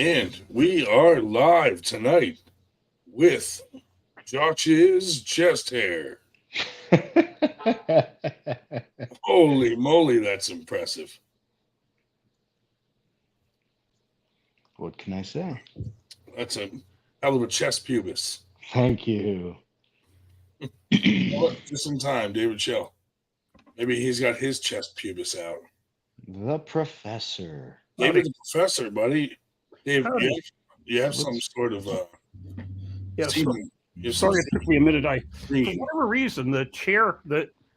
And we are live tonight with Josh's chest hair. Holy moly, that's impressive. What can I say? That's a hell of a chest pubis. Thank you. Just in time, David Shell. Maybe he's got his chest pubis out. The professor. David the professor, buddy. Dave, Howdy. you have some What's- sort of Yeah, semen. You have some sorry, it took me a minute. For green. whatever reason, the chair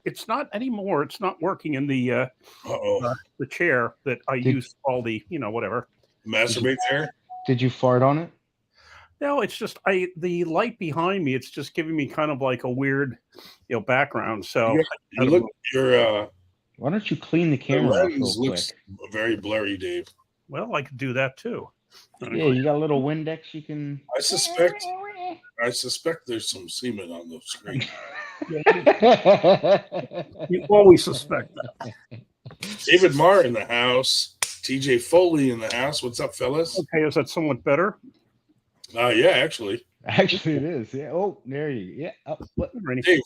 it's not anymore. It's not working in the chair that I use all the whatever. Masturbate there? Did you fart on it? No, it's just the light behind me. It's just giving me kind of like a weird background. So You look your Why don't you clean the the camera off real lens quick? looks very blurry, Dave. well, I could do that too. Yeah, you got a little Windex you can. I suspect there's some semen on the screen. You always suspect that. David Marr in the house. TJ Foley in the house. What's up, fellas? Okay, is that somewhat better? Yeah, actually. Actually, it is. Yeah. Oh, there you. Yeah. Oh, what? Dave,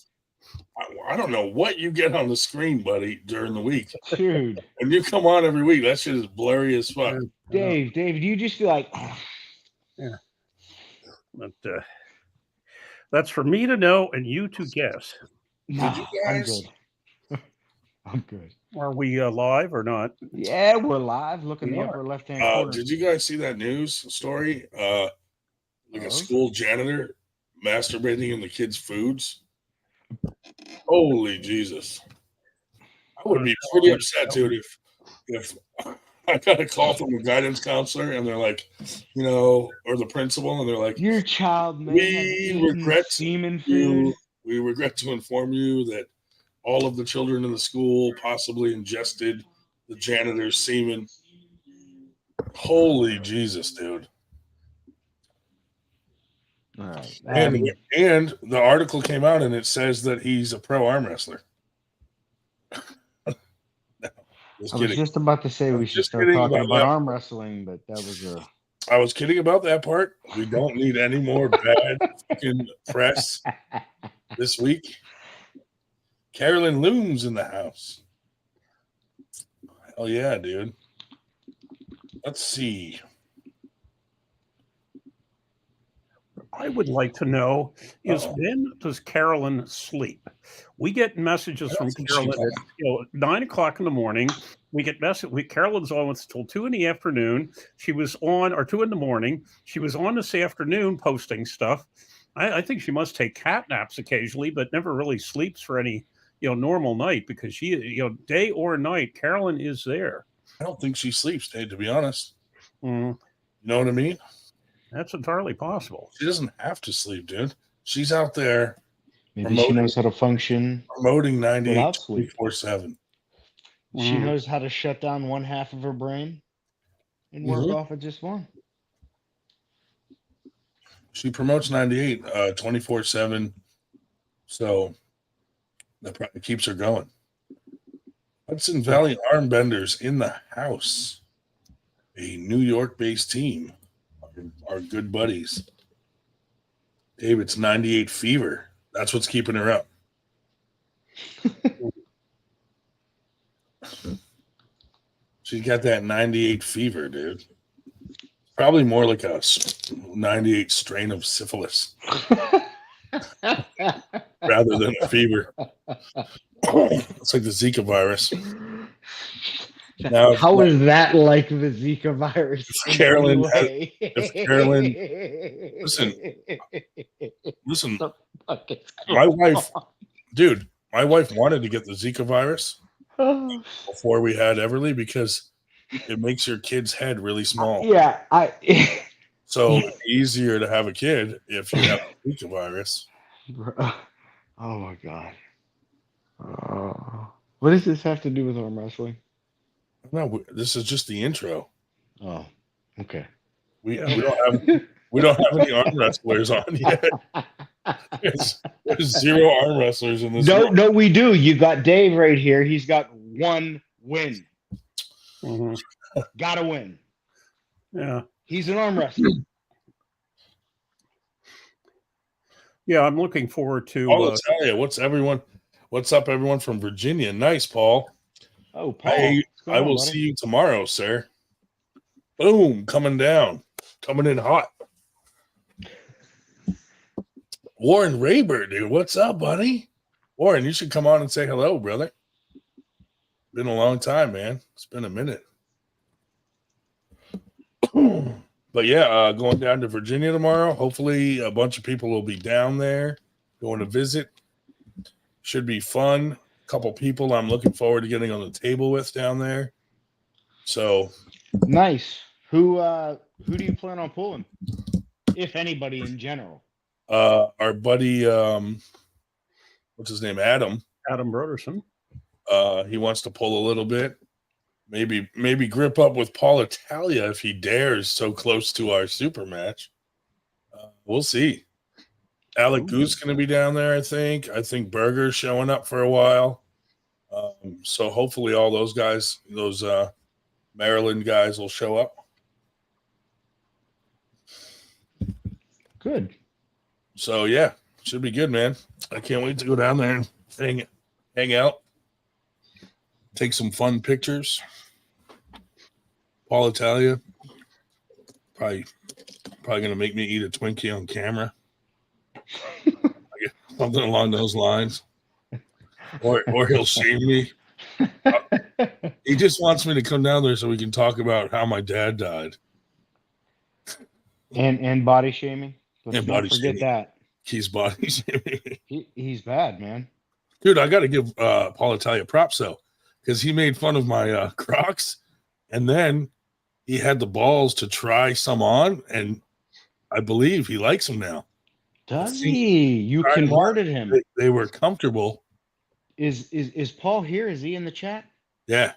I don't know what you get on the screen, buddy, during the week. Dude, When you come on every week, that shit is blurry as fuck. Dave, you just feel like. But that's for me to know and you to guess. No, you I'm guys- good. I'm good. Are we live or not? Yeah, we're live. Look in the We are. upper left-hand corner. Did you guys see that news story? Like a school janitor masturbating in the kids' foods. Holy Jesus! I would be pretty upset, dude, if I got a call from a guidance counselor and they're like, or the principal, and they're like, Your child may We have eaten regret semen you, food. we regret to inform you that all of the children in the school possibly ingested the janitor's semen. Holy Jesus, dude. All right. And the article came out and it says that he's a pro arm wrestler. No, just I was kidding. just about to say we should just start kidding talking about about that. arm wrestling, but that was a. I was kidding about that part. We don't need any more bad fucking press this week. Carolyn Looms in the house. Hell yeah, dude. Let's see. I would like to know is when does Carolyn sleep? We get messages from That's what Carolyn she at 9:00 in the morning. We get Carolyn's on until 2 in the afternoon. She was on, or 2 in the morning. She was on this afternoon posting stuff. I think she must take cat naps occasionally, but never really sleeps for any normal night because she day or night Carolyn is there. I don't think she sleeps, Dave, to be honest. Mm, You know what I mean? that's entirely possible. She doesn't have to sleep, dude. She's out there Maybe she knows how to function. promoting 98 Without sleep. 24/7. She Mm. knows how to shut down one half of her brain and work Mhm. off of just one. She promotes 98 24/7. So that probably keeps her going. Hudson Valley Armbenders in the house. A New York-based team. Our good buddies. Dave, it's 98 fever. That's what's keeping her up. She's got that 98 fever, dude. Probably more like a 98 strain of syphilis rather than a fever. It's like the Zika virus. Now, How is that like the Zika virus? Carolyn has- Anyway? if Carolyn- Listen, Okay. my wife wanted to get the Zika virus before we had Everly because it makes your kid's head really small. Yeah, So it's easier to have a kid if you have the Zika virus. Oh my god. What does this have to do with arm wrestling? No, this is just the intro. Oh, okay. We don't have any arm wrestlers on yet. There's 0 arm wrestlers in this. No, we do. You got Dave right here. He's got one win. Mhm. Gotta win. Yeah. He's an arm wrestler. Yeah, I'm looking forward to. I'll tell you, what's up, everyone from Virginia? Nice, Paul. Oh, Paul. I what's going on, will buddy? see you tomorrow, sir. Boom, coming in hot. Warren Rayburn, dude, what's up, buddy? Warren, you should come on and say hello, brother. Been a long time, man. It's been a minute. But yeah, going down to Virginia tomorrow. Hopefully a bunch of people will be down there going to visit. Should be fun. A couple people I'm looking forward to getting on the table with down there. So Nice. Who do you plan on pulling? If anybody in general. our buddy what's his name? Adam Broderson. he wants to pull a little bit. Maybe grip up with Paul Italia if he dares, so close to our super match. We'll see. Alec Goose going to be down there, I think. I think Berger's showing up for a while. So hopefully all those guys, those Maryland guys will show up. Good. So yeah, should be good, man. I can't wait to go down there and hang out, take some fun pictures. Paul Italia probably gonna make me eat a Twinkie on camera, something along those lines, or he'll shame me. He just wants me to come down there so we can talk about how my dad died. And body shaming. Let's And not body forget shaming. that. He's body shaming. He's bad, man. Dude, I got to give Paul Italia props though, because he made fun of my Crocs, and then he had the balls to try some on, and I believe he likes them now. Does he? You converted him. They were comfortable. Is Paul here? Is he in the chat? Yeah.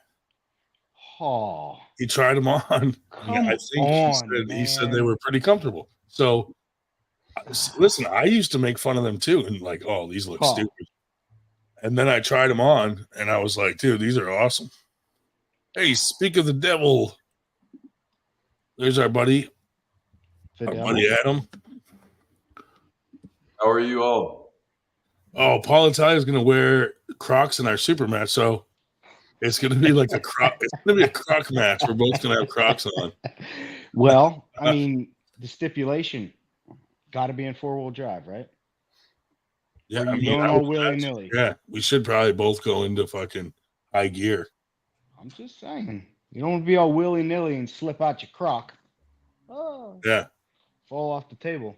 Oh, He tried them on. come He said they were pretty comfortable. So listen, I used to make fun of them too, and like, oh, these look stupid. And then I tried them on, and I was like, dude, these are awesome. Hey, speak of the devil. There's our buddy Adam. How are you all? Oh, Paul Italia is going to wear Crocs in our super match, so it's going to be like a Croc. It's going to be a Croc match. We're both going to have Crocs on. Well, I mean, the stipulation got to be in 4-wheel drive, right? Yeah, I mean, going all willy-nilly. Yeah, we should probably both go into fucking high gear. I'm just saying, you don't want to be all willy-nilly and slip out your Croc. Oh, yeah, fall off the table.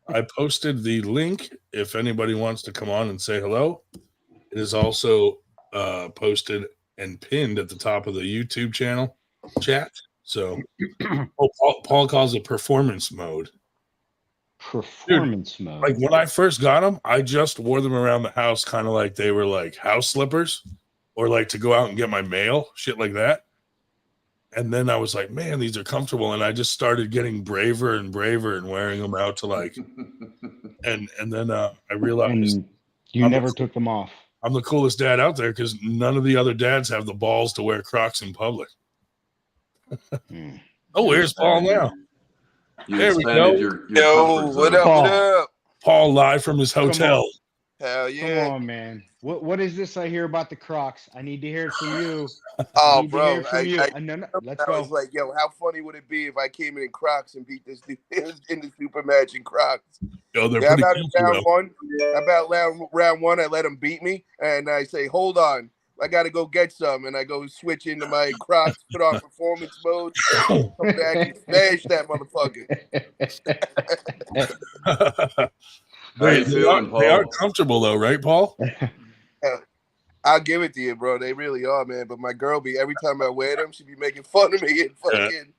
I posted the link if anybody wants to come on and say hello. It is also posted and pinned at the top of the YouTube channel chat. So, Paul calls it performance mode. Performance mode. Like when I first got them, I just wore them around the house, kind of like they were like house slippers, or like to go out and get my mail, shit like that. And then I was like, man, these are comfortable. And I just started getting braver and wearing them out to like, and then I realized and you never took them off. I'm the coolest dad out there because none of the other dads have the balls to wear Crocs in public. Oh, where's Paul now? There we go. Yo, what up? Paul. What up? Paul live from his hotel. Hell yeah! Come on, man. What is this I hear about the Crocs? I need to hear it from you. Oh, Need to bro, hear it from you. No, let's I go. was like, yo, how funny would it be if I came in Crocs and beat this dude in the super match in Crocs? Yo, they're Yeah, pretty about cool, round one, I let him beat me, and I say, hold on, I got to go get some, and I go switch into my Crocs, put on performance mode, come back and smash that motherfucker. They are comfortable though, right, Paul? I'll give it to you, bro. They really are, man. But my girl be every time I wear them, she be making fun of me and fucking.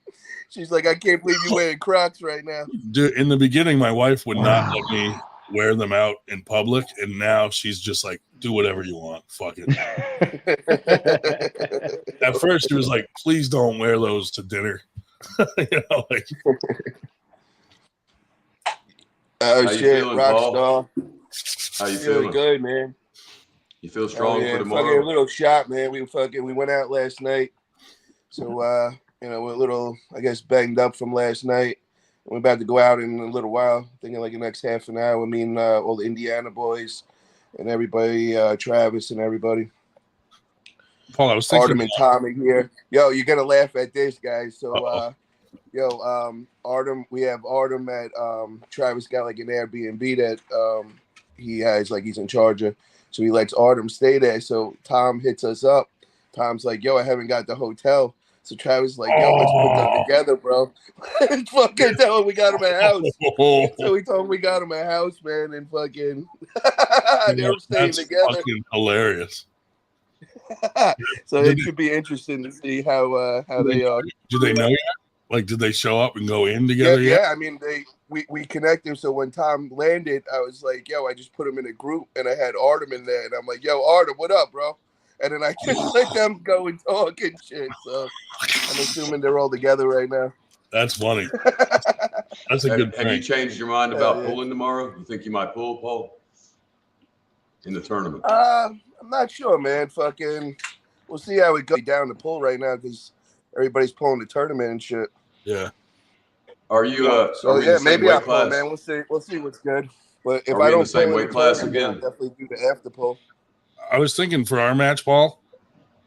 She's like, I can't believe you're wearing Crocs right now. Dude, in the beginning, my wife would not let me wear them out in public, and now she's just like, do whatever you want, fuck it. At first, she was like, please don't wear those to dinner. You know, like. Oh How you shit, feeling, rock Paul? star. How you Feeling feeling? good, man. You feel strong for Fucking a tomorrow? little shot, man. We went out last night, so you know, we're a little, I guess, banged up from last night. We're about to go out in a little while. Thinking like the next half an hour. I mean, all the Indiana boys and everybody, Travis and everybody. Paul, I was thinking. Artem and Tommy here. Yo, you're gonna laugh at this, guys. So, Artem, we have Artem at Travis got like an Airbnb that he has, like he's in charge of. So he lets Artem stay there. So Tom hits us up. Tom's like, yo, I haven't got the hotel. So Travis is like, yo, let's put them together, bro. Fucking tell him we got him a house. So we told him we got him a house, man, and fucking they're staying together. Fucking hilarious. So it should be interesting to see how they are. Do they know yet? Like, did they show up and go in together yet? Yeah, I mean, we connected. So when Tom landed, I was like, yo, I just put him in a group, and I had Artem in there, and I'm like, yo, Artem, what up, bro? And then I just let them go and talk and shit. So I'm assuming they're all together right now. That's funny. That's a good Have you changed your mind about pulling tomorrow? You think you might pull, Paul, in the tournament? I'm not sure, man. Fucking, we'll see how it goes down the pull right now because everybody's pulling the tournament and shit. Yeah. Are you? So yeah, maybe I'll pull, man. We'll see. We'll see what's good. But if I don't the same weight class again, I'll definitely do the after pull. I was thinking for our match, Paul,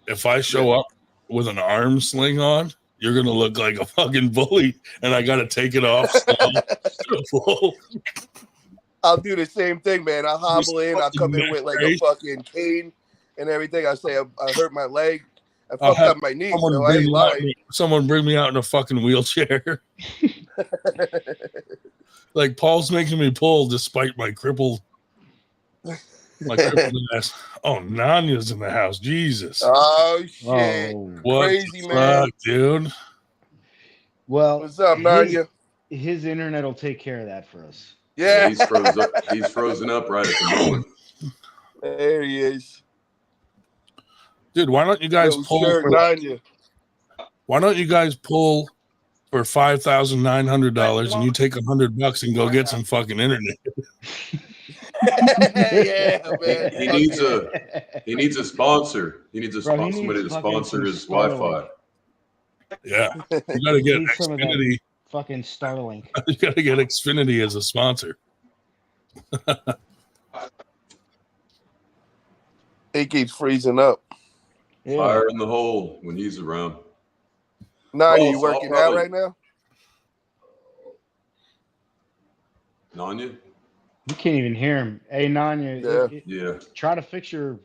if I show up with an arm sling on, you're gonna look like a fucking bully, and I gotta take it off. I'll do the same thing, man. I'll hobble in. I'll come in with like a fucking cane and everything. I'll say I hurt my leg. I fucked up my knee. So I ain't lying. Someone bring me out in a fucking wheelchair. Like Paul's making me pull despite my crippled ass. Oh, Nanya's in the house. Jesus. Oh shit. What crazy, man. Dude. Well, what's up, Nanya? His internet will take care of that for us. Yeah. He's frozen up. He's frozen up right at the moment. There he is. Dude, why don't you guys pull? Why don't you guys pull for $5,900 and you take $100 and go get some fucking internet? Yeah, man. He needs a sponsor. He needs somebody to sponsor his Wi-Fi. Yeah, you got to get Xfinity. Fucking Starlink. You got to get Xfinity as a sponsor. He keeps freezing up. Yeah. Fire in the hole when he's around. Nanya, you working out right now? Nanya? You can't even hear him. Hey, Nanya. Yeah. Try to fix your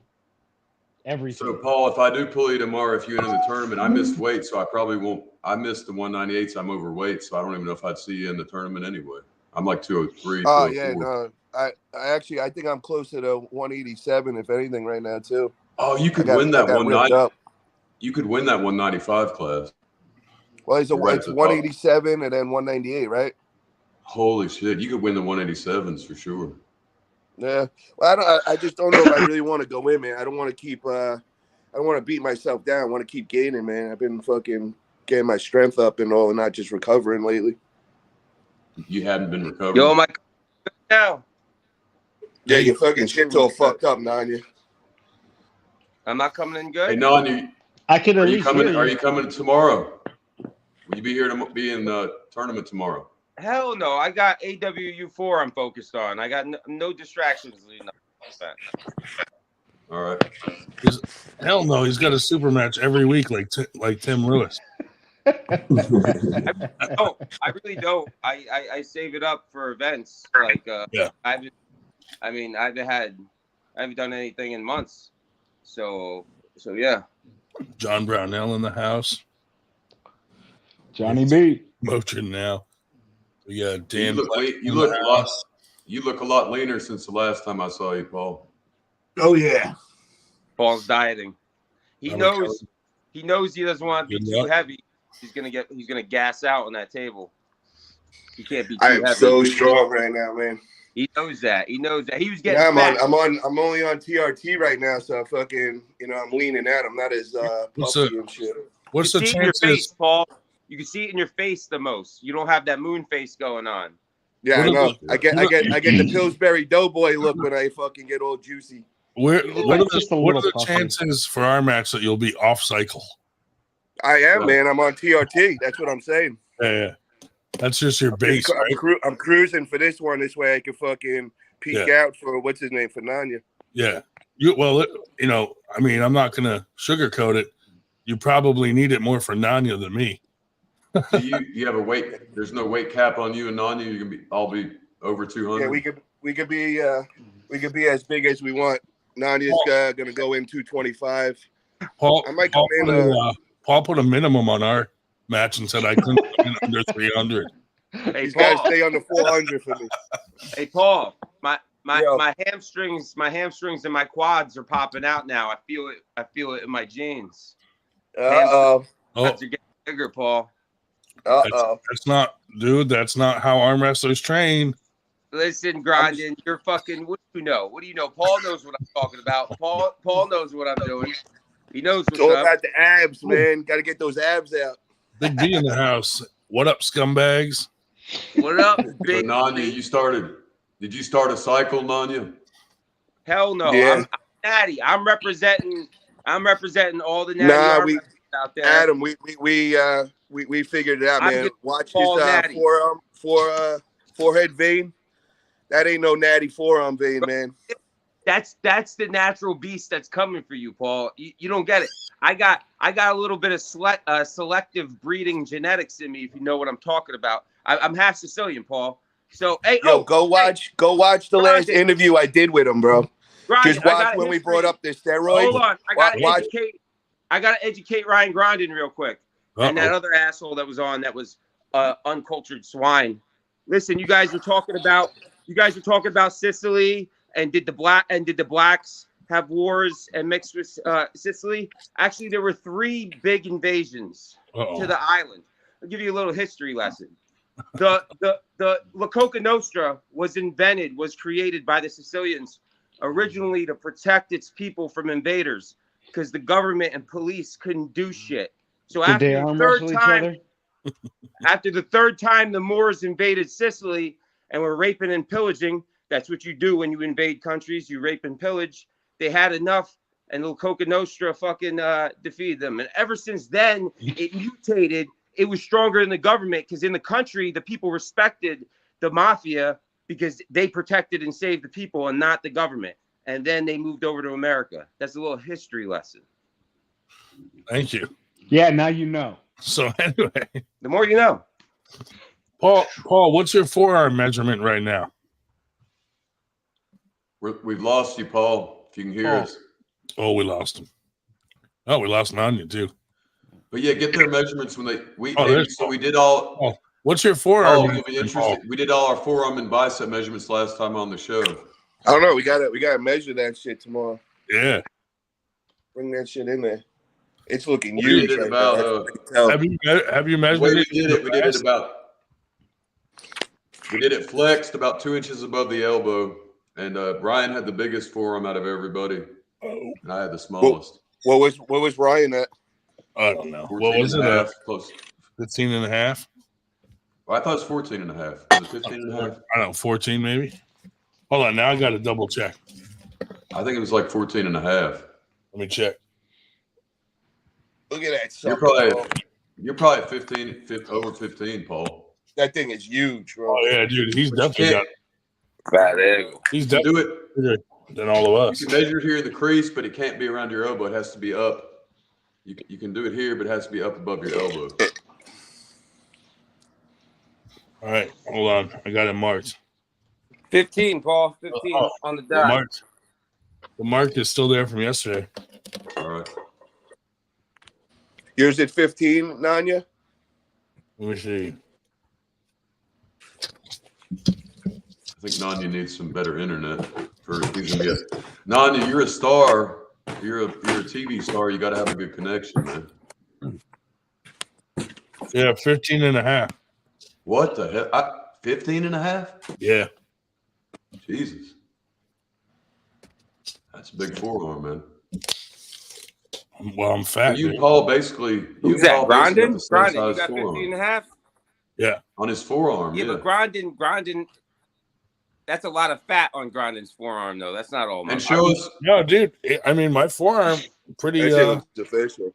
everything. So, Paul, if I do pull you tomorrow, if you enter the tournament, I missed weight, so I probably won't. I missed the 198s. I'm overweight, so I don't even know if I'd see you in the tournament anyway. I'm like 203. Oh, yeah, no. I think I'm closer to 187, if anything, right now, too. Oh, you could win that 190. You could win that 195 class. Well, it's 187 and then 198, right? Holy shit! You could win the 187s for sure. Yeah. Well, I just don't know if I really want to go in, man. I don't want to keep. I don't want to beat myself down. I want to keep gaining, man. I've been fucking getting my strength up and all, and not just recovering lately. You hadn't been recovering. Yo, my now. Yeah, your fucking shit's all fucked up, Nanya. I'm not coming in good. Hey, Nanya, I could are you coming? Are you coming tomorrow? Will you be here to be in the tournament tomorrow? Hell no. I got AWU4 I'm focused on. I got no distractions. All right. Hell no, he's got a super match every week like Tim Lewis. I really don't. I save it up for events. Like yeah. I haven't done anything in months. So yeah. John Brownell in the house. Johnny B. Motion now. We got Dan. You look a lot leaner since the last time I saw you, Paul. Oh yeah. Paul's dieting. He knows he doesn't want to be too heavy. He's gonna gas out on that table. He can't be too heavy. I'm so strong right now, man. He knows that. He was getting. Yeah, I'm only on TRT right now, so fucking, I'm leaning out. I'm not as puffy and shit. What's the chances, face, Paul? You can see it in your face the most. You don't have that moon face going on. Yeah, I know. I get the Pillsbury Doughboy look when I fucking get all juicy. What are the chances for our match that you'll be off cycle? I am, man. I'm on TRT. That's what I'm saying. Yeah. That's just your base, right? I'm cruising for this one. This way I can fucking peek out for what's his name for Nanya. Yeah. I mean, I'm not gonna sugarcoat it. You probably need it more for Nanya than me. Do you have a weight? There's no weight cap on you and Nanya. You can all be over 200. Yeah, we could be as big as we want. Nanya's gonna go in 225. Paul, I might come Paul put a minimum on our match and said I couldn't come in under 300. Hey, He's Paul. got to stay under 400 for me. Hey, Paul, my hamstrings and my quads are popping out now. I feel it in my jeans. Uh-oh. You're getting bigger, Paul. That's not how arm wrestlers train. Listen, Grandin, you're fucking. What do you know? What do you know? Paul knows what I'm talking about. Paul knows what I'm doing. He knows what's It's all up. about the abs, man. Got to get those abs out. Big B in the house. What up, scumbags? What up, So big? Nanya, did you start a cycle, Nanya? Hell no. Yeah. I'm natty. I'm representing all the natty arm wrestlers out there. Adam, we figured it out, I'm man. getting Watch Paul his natty. forehead vein. That ain't no natty forearm vein, man. That's the natural beast that's coming for you, Paul. You don't get it. I got a little bit of selective breeding genetics in me, if you know what I'm talking about. I'm half Sicilian, Paul. So hey, go watch the last interview I did with him, bro. Grindin, Just watch when we brought up the steroids. Hold on, I gotta educate Ryan Grindin real quick. And that other asshole that was on that was uncultured swine. Listen, you guys were talking about Sicily and did the blacks have wars and mixed with Sicily? Actually, there were 3 big invasions to the island. I'll give you a little history lesson. The La Coca Nostra was created by the Sicilians originally to protect its people from invaders because the government and police couldn't do shit. So after the third time the Moors invaded Sicily and were raping and pillaging, that's what you do when you invade countries, you rape and pillage. They had enough, and La Coca Nostra fucking defeated them. And ever since then, it mutated. It was stronger than the government because in the country, the people respected the mafia because they protected and saved the people and not the government. And then they moved over to America. That's a little history lesson. Thank you. Yeah, now you know. So anyway, the more you know. Paul, what's your forearm measurement right now? We've lost you, Paul. If you can hear us. Oh, we lost him. Oh, we lost Nanya too. But yeah, get their measurements when we did all. Oh, what's your forearm? Oh, you'll be interested. We did all our forearm and bicep measurements last time on the show. I don't know. We gotta measure that shit tomorrow. Yeah. Bring that shit in there. It's looking We huge. did Right about. Have you measured it? We did it flexed about 2 inches above the elbow, and Brian had the biggest forearm out of everybody, and I had the smallest. What was Ryan at? I don't know. 14 What was and it? a half, close. 15 and a half? Well, I thought it was 14 and a half. Was it 15 and a half? I don't know, 14 maybe. Hold on, now I got to double check. I think it was like 14 and a half. Let me check. Look at that. You're probably at 15, over 15, Paul. That thing is huge, bro. Oh yeah, dude, he's definitely got. He's definitely bigger than all of us. You can measure here in the crease, but it can't be around your elbow. It has to be up. You can do it here, but it has to be up above your elbow. All right, hold on. I got it marked. 15, Paul. 15 on the dot. The mark is still there from yesterday. All right. Yours at 15, Nanya? Let me see. I think Nanya needs some better internet for he's gonna get. Nanya, you're a star. You're a TV star. You got to have a good connection, man. Yeah, 15 and a half. What the heck? 15 and a half? Yeah. Jesus. That's a big forearm, man. Well, I'm fat. So Paul, basically. Who's that? Grindin? Grindin, you got 15 and a half? Yeah. On his forearm, yeah. But Grindin, that's a lot of fat on Grindin's forearm, though. That's not all. And show us. No, dude. I mean, my forearm pretty. That shit looks official.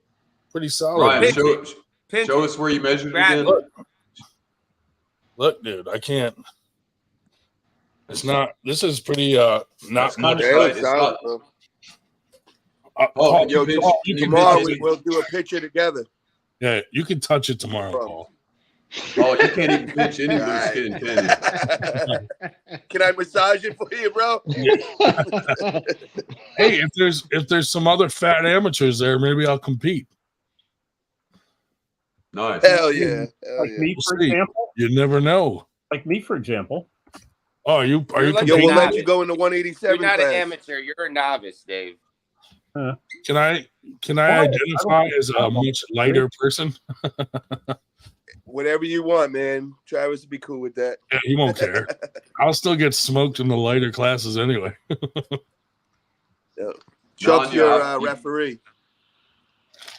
pretty solid. Ryan, Pinch show, it. Pinch show it. us where you measured Grab again. it. Look, dude, I can't. It's not. This is pretty. Not That's much. kinda Yeah, it looks It's solid, not- bro. Paul, Yo, can you Paul, pinch- can you tomorrow pinch it? we'll do a picture together. Yeah, you can touch it tomorrow, Bro. Paul. Oh, you can't even pinch any loose Alright. skin, can you? Can I massage it for you, bro? Hey, if there's some other fat amateurs there, maybe I'll compete. Nice. Hell yeah. Hell Like yeah. me, We'll for see. example. You never know. Like me, for example. Oh, are you You're like Yo, competing? we'll let novice. you go in the You're 187 not an class. amateur. You're a novice, Dave. Can I Well, identify as I a don't- much lighter person? Whatever you want, man. Travis would be cool with that. Yeah, he won't care. I'll still get smoked in the lighter classes anyway. Chuck's Nanya, your referee.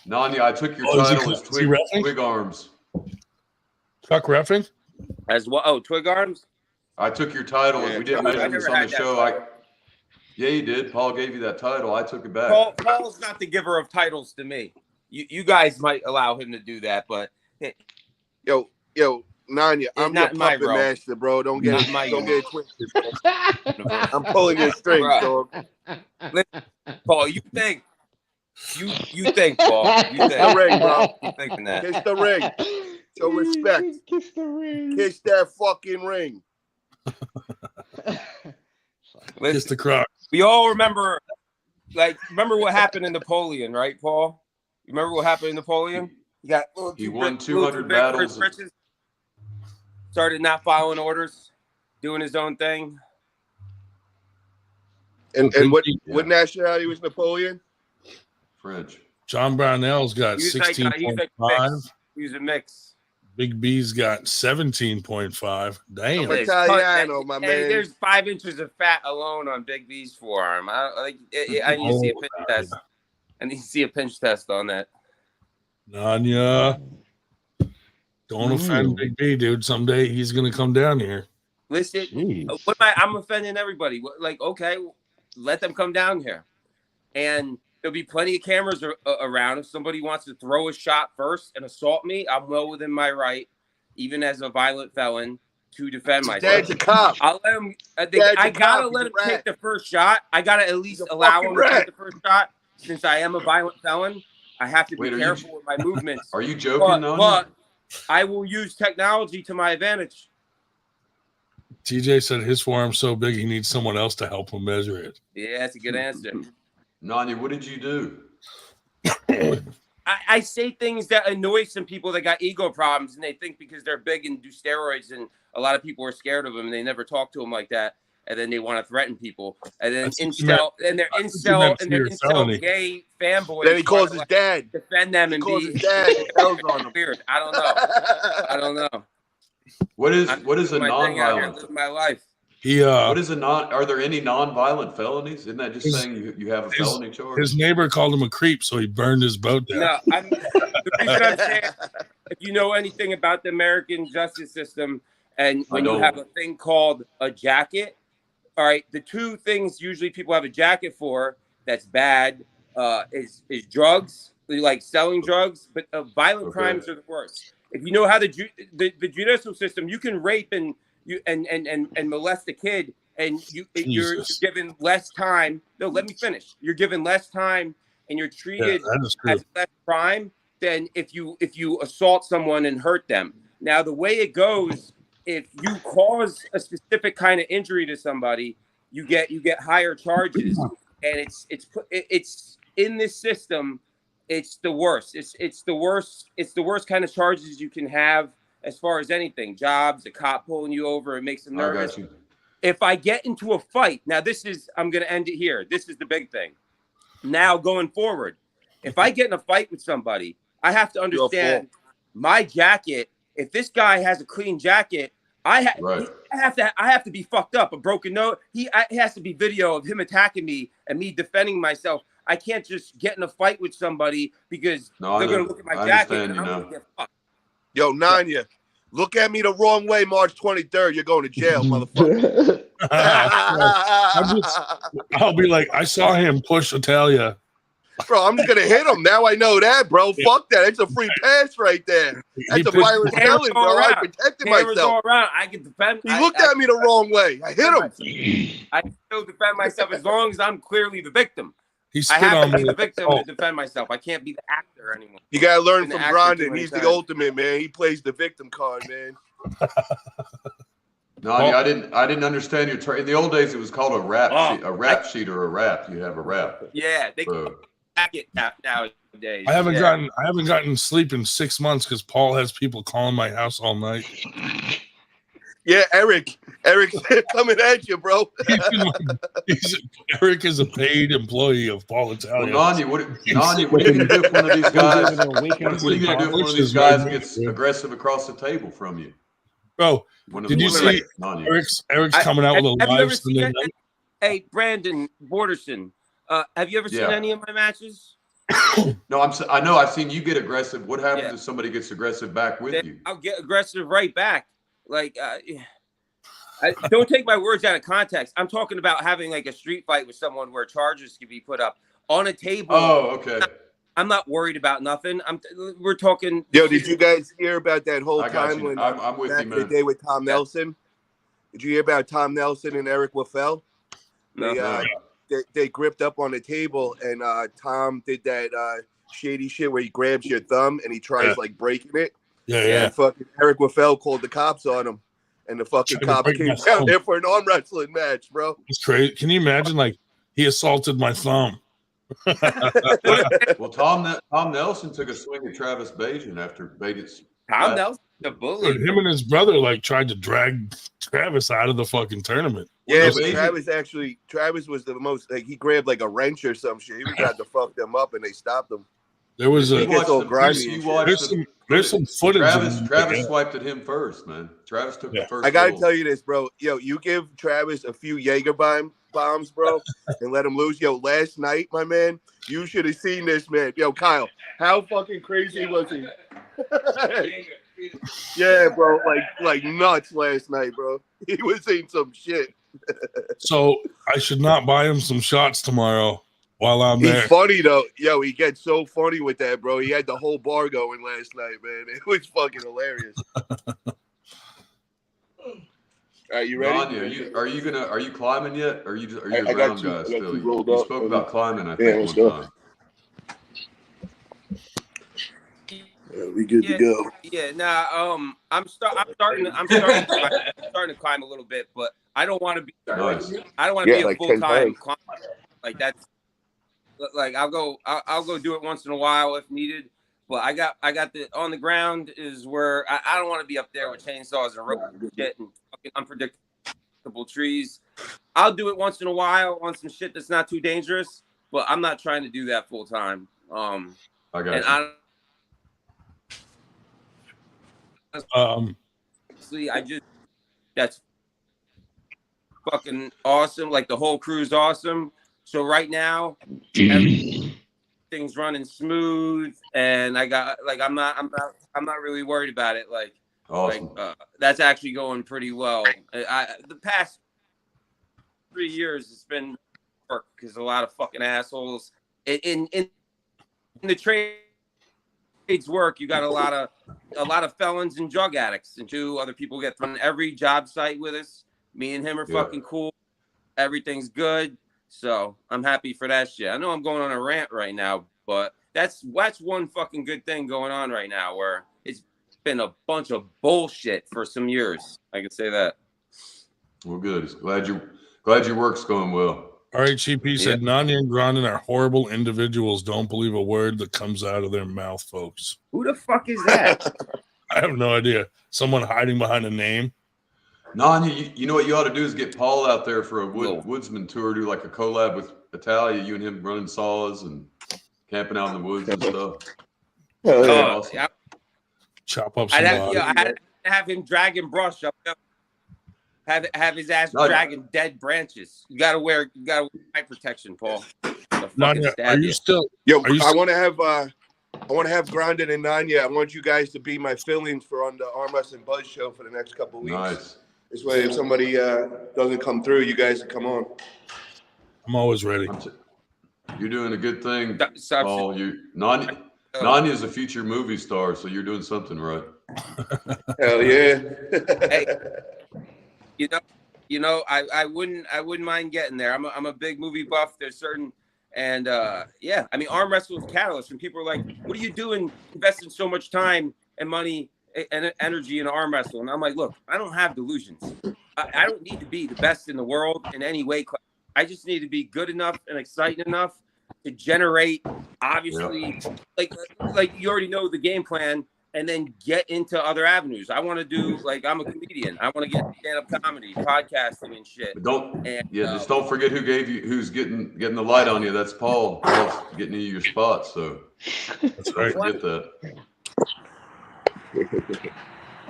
Nanya, I took your Oh, is he- title as is he reffing? twig arms. Chuck reffing? As well. Oh, twig arms. I took your title. Yeah, We didn't I mention never this on had the that show. title. Yeah, you did. Paul gave you that title. I took it back. Paul's not the giver of titles to me. You guys might allow him to do that, but Yo, Nanya, I'm your not my puppet role. master, bro. Don't get Not my it twisted, bro. I'm pulling your strings, Bruh. dog. Paul, you think, Paul, you Kiss the think, ring, bro. you thinking that? Kiss the ring. Show respect. Kiss the ring. Kiss that fucking ring. Kiss Listen, the croc. we all remember what happened in Napoleon, right, Paul? You remember what happened in Napoleon? He got He won too big 200 for his battles. britches, started not following orders, doing his own thing. And Okay, what nationality was Napoleon? French. John Brownell's got He was like, 16.5. mix. He was a mix. Big B's got 17.5. Damn. I'm Italiano, my Hey, man. there's 5 inches of fat alone on Big B's forearm. I need to see a pinch test. I need to see a pinch test on that. Nanya. Don't offend Big B, dude. Someday he's going to come down here. Listen, Jeez. I'm offending everybody. Like, okay, let them come down here. And there'll be plenty of cameras around. If somebody wants to throw a shot first and assault me, I'm well within my right, even as a violent felon, to defend myself. Dad's a cop. I'll let him. Dad's I a gotta cop. let He's him a take rat. the first shot. I gotta at least He's a allow fucking him to rat. take the first shot. Since I am a violent felon, I have to be Wait, are you- careful with my movements. Are you joking, Nanya? But I will use technology to my advantage. TJ said his forearm's so big he needs someone else to help him measure it. Yeah, that's a good answer. Nanya, what did you do? I say things that annoy some people that got ego problems, and they think because they're big and do steroids, and a lot of people are scared of them, and they never talk to them like that, and then they want to threaten people, and then That's what you meant. they're That's what you meant for your felony. gay fanboys. Then he calls trying his to, dad. defend them He and calls be his dad. He tells on him. weird. I don't know. What is I'm a doing my thing out here, nonviolent? living my life. What is a non? Are there any nonviolent felonies? Isn't that just saying you have a felony charge? His neighbor called him a creep, so he burned his boat down. No, the reason I'm saying, if you know anything about the American justice system, and when you don't. have a thing called a jacket, all right, the two things usually people have a jacket for that's bad is drugs, like selling drugs, but violent Okay. crimes are the worst. If you know how the judicial system, you can rape and molest a kid, and you're Jesus. given less time. No, let me finish. You're given less time, and you're Yeah, treated that is true. as less crime than if you assault someone and hurt them. Now, the way it goes, if you cause a specific kind of injury to somebody, you get higher charges, and it's in this system. It's the worst. It's the worst kind of charges you can have as far as anything. Jobs, a cop pulling you over, it makes them I nervous. got you. If I get into a fight, now I'm going to end it here. This is the big thing. Now going forward, if I get in a fight with somebody, I have to understand my jacket. If this guy has a clean jacket, I have to be fucked up. A broken nose. It has to be video of him attacking me and me defending myself. I can't just get in a fight with somebody because No, I they're going know. to look at my I jacket understand and you I'm now. going to get fucked. Yo, Nanya, look at me the wrong way March 23rd. You're going to jail, motherfucker. I'll be like, I saw him push Italia Bro, I'm just gonna hit him. Now I know that, bro. Fuck that. It's a free pass right there. That's a violent felon, bro. I protected Cameras all myself. around. I can defend. He looked at me the wrong way. I hit him. I can still defend myself as long as I'm clearly the victim. He I spit have on to be me. the victim to defend myself. I can't be the actor anymore. You gotta learn Been from the actor Grondin. too He's the many times. ultimate, man. He plays the victim card, man. No, I didn't understand your term. In the old days, it was called a rap sheet, or a rap. You have a rap. Yeah, they can hack it nowadays. I haven't gotten sleep in 6 months because Paul has people calling my house all night. Yeah, Eric's coming at you, bro. Eric is a paid employee of Paul Italia. Well, Nanya, what are you going to do if one of these guys? What are you going to do if one of these guys gets aggressive across the table from you? Bro, did you see Eric's coming out with a live stream? Hey, Brandon Borderson, have you ever seen any of my matches? No, I know. I've seen you get aggressive. What happens if somebody gets aggressive back with you? I'll get aggressive right back. Like, don't take my words out of context. I'm talking about having like a street fight with someone where charges can be put up on a table. Oh, okay. I'm not worried about nothing. We're talking. Yo, did you guys hear about that whole time when I'm with back you, in the man. day with Tom Nelson? Did you hear about Tom Nelson and Eric Waffel? No. They gripped up on the table, and Tom did that shady shit where he grabs your thumb and he tries like breaking it. Yeah. And fucking Eric Waffel called the cops on him, and the fucking cops came down there for an arm wrestling match, bro. It's crazy. Can you imagine? Like, he assaulted my thumb. Well, Tom Nelson took a swing at Travis Bajan after Bajan's. Tom Nelson, the bully. Him and his brother like tried to drag Travis out of the fucking tournament. Yeah, but Travis was the most, like, he grabbed like a wrench or some shit. He was trying to fuck them up, and they stopped him. There was there's some footage. Travis swiped at him first, man. Travis took the first. I gotta tell you this, bro. Yo, you give Travis a few Jaeger bombs, bro, and let him lose. Yo, last night, my man, you should have seen this, man. Yo, Kyle, how fucking crazy was he? Yeah, bro, like nuts last night, bro. He was in some shit. So I should not buy him some shots tomorrow while I'm there. He's funny though. Yo, he gets so funny with that, bro. He had the whole bar going last night, man. It was fucking hilarious. Are you ready? Nanya, are you climbing yet? Or are you a ground guy still? You spoke about climbing, I think, one time. Yeah, we good to go. Yeah, I'm starting to climb a little bit, but I don't want to be. Nice. I don't want to be a like full-time climber. Like that's like I'll go do it once in a while if needed. But I got the on the ground is where I don't want to be up there with chainsaws and ropes and shit and fucking unpredictable trees. I'll do it once in a while on some shit that's not too dangerous, but I'm not trying to do that full time. I got you. Honestly, that's fucking awesome. Like the whole crew's awesome. So right now, everything's running smooth, and I got I'm not really worried about it. Like, awesome. That's actually going pretty well. The past 3 years, it's been work because a lot of fucking assholes in the trades work. You got a lot of felons and drug addicts, and 2 other people get thrown every job site with us. Me and him are fucking cool. Everything's good. So I'm happy for that shit. I know I'm going on a rant right now, but that's one fucking good thing going on right now, where it's been a bunch of bullshit for some years. I can say that. Well, good. Glad your work's going well. All right, GP said Nanya and Grondin are horrible individuals. Don't believe a word that comes out of their mouth, folks. Who the fuck is that? I have no idea. Someone hiding behind a name. Nanya, you know what you ought to do is get Paul out there for a woodsman tour, do like a collab with Italia, you and him running saws and camping out in the woods and stuff. Awesome. Chop up some I had to have him dragging brush up. Have his ass dragging dead branches. You gotta wear eye protection, Paul. Nanya, are you still? I want to have Grondin and Nanya. I want you guys to be my fill-ins for on the Arm Wrestling Buzz show for the next couple of weeks. Nice. This way, if somebody doesn't come through, you guys can come on. I'm always ready. You're doing a good thing, Substance. Paul. Nanya's a future movie star, so you're doing something right. Hell yeah. Hey, I wouldn't mind getting there. I'm a big movie buff. There's certain yeah, I mean, arm wrestle is catalyst. And people are like, "What are you doing? Investing so much time and money and energy in arm wrestle?" And I'm like, "Look, I don't have delusions. I don't need to be the best in the world in any way. I just need to be good enough and exciting enough to generate, obviously, like you already know the game plan." And then get into other avenues. I want to do, like, I'm a comedian. I want to get stand-up comedy, podcasting, and shit. But just don't forget who's getting the light on you. That's Paul. Paul's getting you your spot. So That's right. Don't forget that.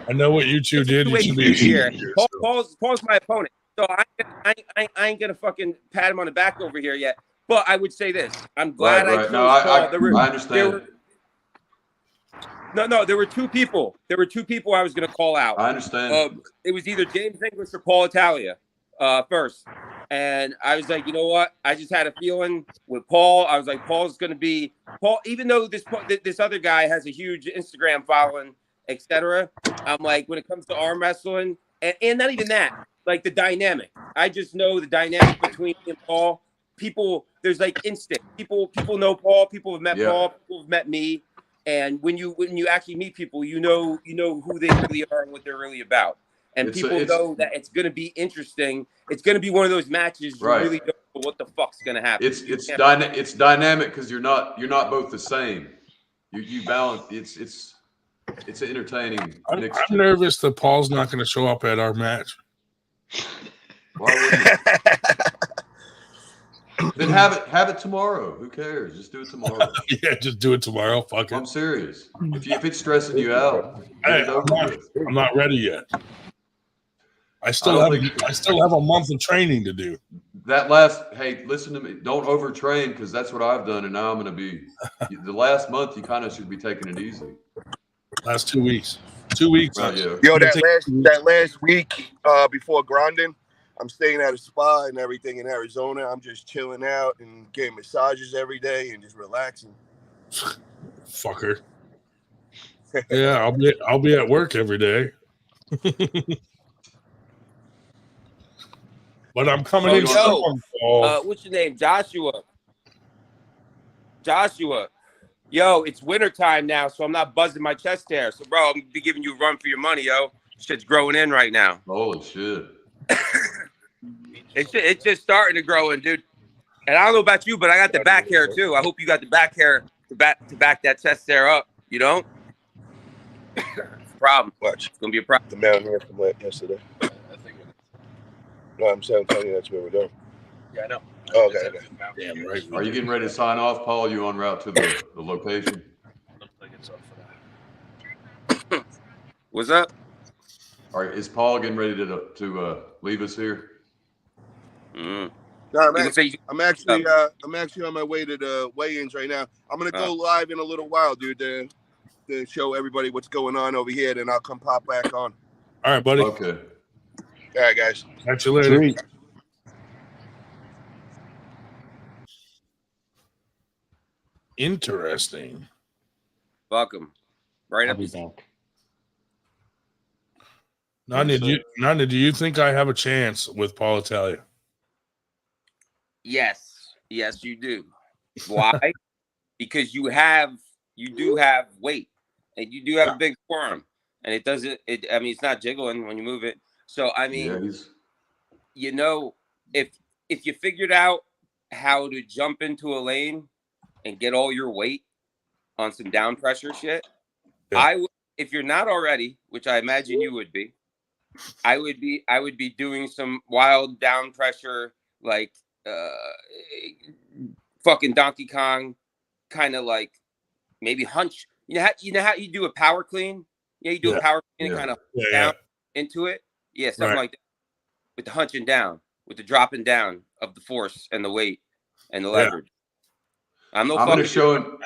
I know what you two did. You should be here. Paul's my opponent, so I ain't gonna fucking pat him on the back over here yet. But I would say this: I'm glad I chose Paul. I understand. No, there were two people. There were two people I was going to call out. I understand. It was either James English or Paul Italia first. And I was like, you know what? I just had a feeling with Paul. I was like, Paul's going to be Paul, even though this other guy has a huge Instagram following, etc. I'm like, when it comes to arm wrestling, and not even that, like the dynamic. I just know the dynamic between him and Paul. People, there's like instinct. People know Paul. People have met Paul. People have met me. And when you actually meet people, you know who they really are and what they're really about. And people know that it's going to be interesting. It's going to be one of those matches you really don't know what the fuck's going to happen. It's dynamic because you're not both the same. You balance. It's an entertaining. I'm nervous that Paul's not going to show up at our match. Why would you? Then have it tomorrow. Who cares? Just do it tomorrow. Yeah, just do it tomorrow. Fuck it. I'm serious. If it's stressing you out, I'm not ready yet. I still have a month of training to do. Hey, listen to me. Don't overtrain because that's what I've done, and now I'm going to be. The last month, you kind of should be taking it easy. Last 2 weeks. 2 weeks. Right, yeah. Yo, that last week before grinding, I'm staying at a spa and everything in Arizona. I'm just chilling out and getting massages every day and just relaxing. Fucker. Yeah, I'll be at work every day. But I'm coming in strong. What's your name? Joshua. Yo, it's wintertime now, so I'm not buzzing my chest hair. So, bro, I'm gonna be giving you a run for your money, yo. Shit's growing in right now. Holy shit. It's just starting to grow in, dude. And I don't know about you, but I got the back hair too. I hope you got the back hair to back that chest hair up. You don't? It's a problem. Watch. It's gonna be a problem. The mountain here from yesterday. No, I'm telling you that's where we're going. Yeah, I know. Oh, okay. Damn right. Are you getting ready to sign off, Paul? You en route to the location? Looks like it's up for that. What's up? All right, is Paul getting ready to leave us here? Mm. No, I'm actually on my way to the weigh-ins right now. I'm gonna go live in a little while, dude, to show everybody what's going on over here. Then I'll come pop back on. All right, buddy. Okay. All right, guys. Catch you later. Sweet. Interesting. Welcome. Right I'll up. be back. Nanya, do you think I have a chance with Paul Italia? Yes, you do. Why? Because you do have weight, and you do have a big forearm, and it doesn't. I mean, it's not jiggling when you move it. So I mean, if you figured out how to jump into a lane and get all your weight on some down pressure shit, I would. If you're not already, which I imagine you would be, I would be doing some wild down pressure, like fucking Donkey Kong, kind of like maybe hunch. You know how you do a power clean? Yeah, you do a power clean and kind of down into it. Yeah, something like that. With the hunching down, with the dropping down of the force and the weight and the leverage. I'm going to show him.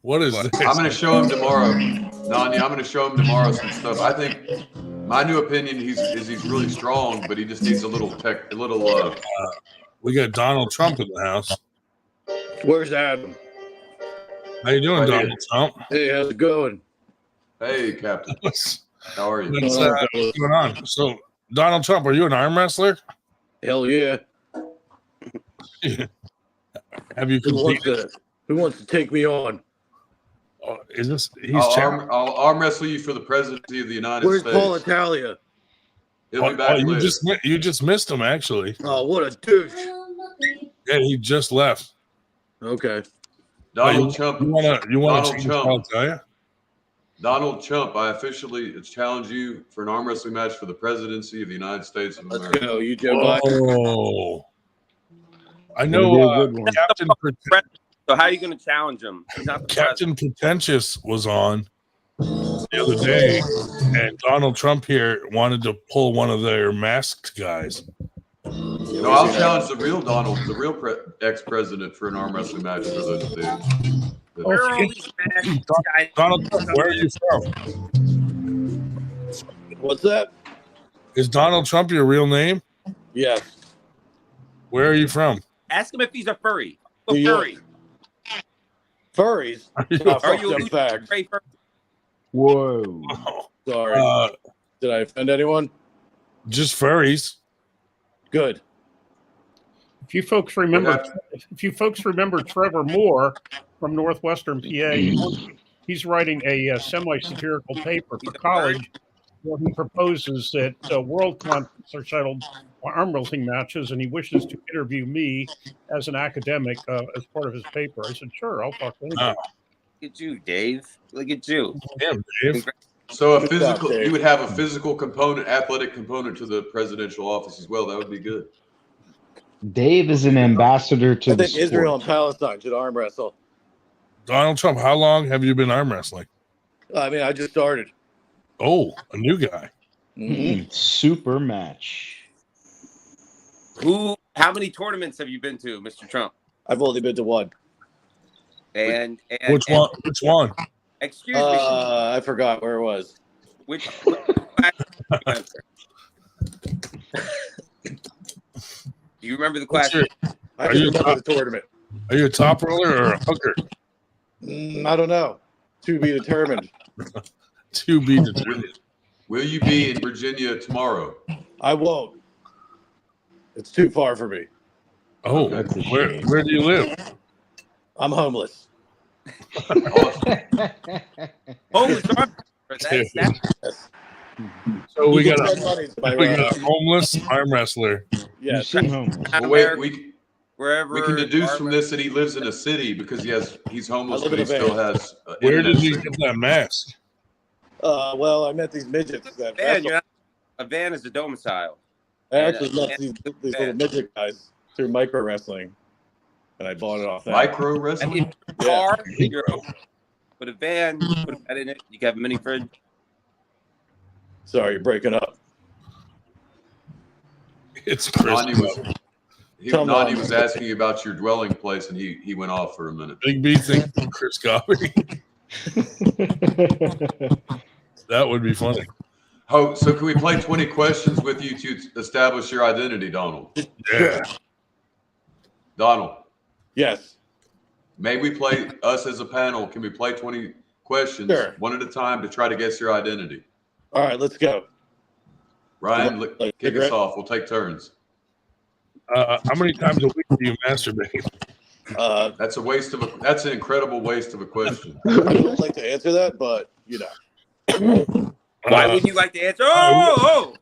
What is this? I'm going to show him tomorrow. Nanya, I'm going to show him tomorrow some stuff. I think my new opinion he's really strong, but he just needs a little we got Donald Trump in the house. Where's Adam? How you doing, Right here. Donald Trump? Hey, how's it going? Hey, Captain. What's, How are you? what's going on? So, Donald Trump, are you an arm wrestler? Hell yeah. Have you competed? Who wants to take me on? Oh, is this? He's I'll arm wrestle you for the presidency of the United Where's States. Paul Italia? He'll be back you later. just missed him actually. Oh, what a douche. Yeah, he just left. Okay. Donald Trump. You want Donald to change Trump. Italia? Donald Trump, I officially challenge you for an arm wrestling match for the presidency of the United States of Let's America. go. You Joe Biden. Oh, I It'll be a know. good one. So how are you going to challenge him? He's not the Captain Pretentious was on the other day, and Donald Trump here wanted to pull one of their masked guys. No, I'll challenge the real Donald, the real ex-president, for an arm wrestling match for the Where are all these masked guys? Donald Trump, where are you from? What's that? Is Donald Trump your real name? Yes. Where are you from? Ask him if he's a furry. A New York. furry. Furries? Are you- Nah, Are fuck you them a facts. furry? Whoa. Sorry. Did I offend anyone? Just furries. Good. If you folks remember Trevor Moore from Northwestern PA, he's writing a semi-satirical paper for college where he proposes that world conferences are settled on arm wrestling matches, and he wishes to interview me as an academic as part of his paper. I said, sure, I'll talk to him. Look at you, Dave. Look at you. Damn, Dave. So a Good physical, job, Dave. you would have a physical component, athletic component to the presidential office as well. That would be good. Dave is an ambassador to I the think Israel and sport. Palestine should arm wrestle. Donald Trump, how long have you been arm wrestling? I mean, I just started. Oh, a new guy. Mhm. Super match. How many tournaments have you been to, Mr. Trump? I've only been to one. And Which one? Which one? Excuse me. I forgot where it was. Which do you remember the What's question? your- I Are just you remember the tournament. Are you a top roller or a hooker? I don't know. To be determined. To be determined. Will you be in Virginia tomorrow? I won't. It's too far for me. Oh, That's a where shame. where do you live? I'm homeless. Homeless arm. That's So we You got can a spend money to my we got ride. a homeless arm wrestler. You Yes. seem homeless. Well, America, wait, wherever. we can deduce from Barbara- this that he lives in a city because he's homeless, I live but he in a still van. has. Where internet did he signal. get that mask? Well, I met these midgets that Van, wrestle. you're not, a van is a domicile. I actually and a- met these and- little midget guys through micro wrestling, and I bought it off that. Micro I wrestling? mean, Yeah. car, you're but a van, put a bed in it. You can have a mini fridge. Sorry, you're breaking up. It's Chris. Nani was, Come Nani on. was asking you about your dwelling place, and he went off for a minute. Big B thinks Chris Godby. That would be funny. Oh, so can we play 20 questions with you to establish your identity, Donald? Yeah. Donald, Yes. may we play us as a panel? Can we play 20 questions Sure. one at a time to try to guess your identity? All right, let's go. Ryan, Like kick us cigarette? off. We'll take turns. How many times a week do you masturbate? That's That's an incredible waste of a question. I don't like to answer that, but you know. Why Uh, wouldn't you like to answer? Oh!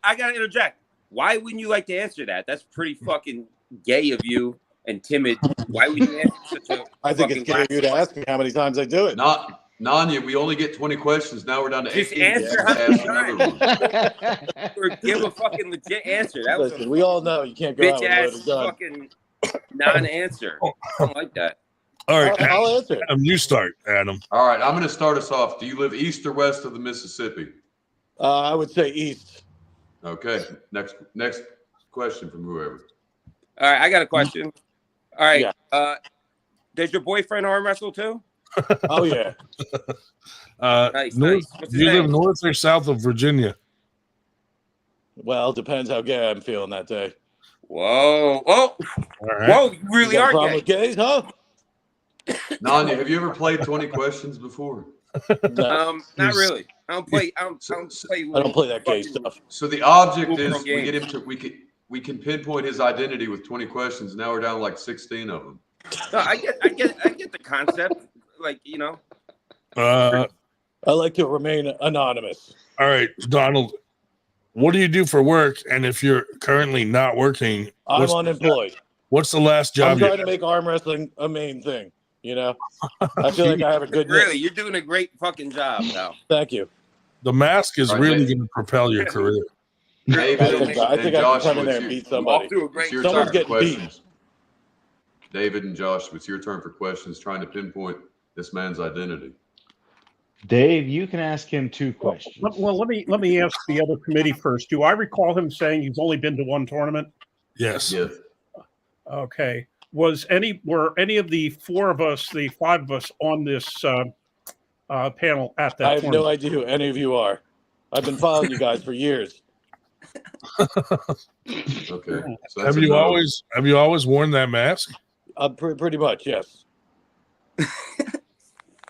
I gotta interject. Why wouldn't you like to answer that? That's pretty fucking gay of you and timid. Why would you answer such a? I think it's gay of you to ask me how many times I do it. Not Nanya, we only get 20 questions. Now we're down to 18. Just answer Let's how many ask another one. Or give a fucking legit answer. That was Listen, a we all know you can't go out bitch with a ass loaded gun. fucking non-answer. I don't like that. All right, I'll answer it. Adam, you start, Adam. All right, I'm going to start us off. Do you live east or west of the Mississippi? I would say east. Okay. Next question from whoever. All right, I got a question. All right. Yeah. Does your boyfriend arm wrestle too? Oh yeah. Nice. North, What's do his you live name? north or south of Virginia? Well, depends how gay I'm feeling that day. Whoa. Whoa. All right. Whoa. You really You got a are problem gay. with gays, huh? Nanya, have you ever played 20 questions before? No, Not really. I don't play. I don't So- play. I don't play that gay fucking- stuff. So the object Cool is girl we get games. him to we can pinpoint his identity with 20 questions. Now we're down to like 16 of them. No, I get the concept. Like, you know. Uh, I like to remain anonymous. all right, Donald. What do you do for work? And if you're currently not working, I'm unemployed. what's the last I'm job you trying to make arm wrestling a main thing. You know, I feel like I have a good Really, niche. you're doing a great fucking job now. Thank you. The mask is All right, really man. going to propel your career. David I think I can Josh, come in there it's and your- beat somebody. Off to a It's great your Someone's turn for getting beat. questions. David and Josh, it's your turn for questions, trying to pinpoint this man's identity. Dave, you can ask him 2 questions. Well, let me ask the other committee first. Do I recall him saying he's only been to one tournament? Yes. Yeah. Okay. Were any of the 4 of us, the 5 of us on this panel at that I have tournament? no idea who any of you are. I've been following you guys for years. Okay. So Have that's a you no. always worn that mask? Pretty much, yes.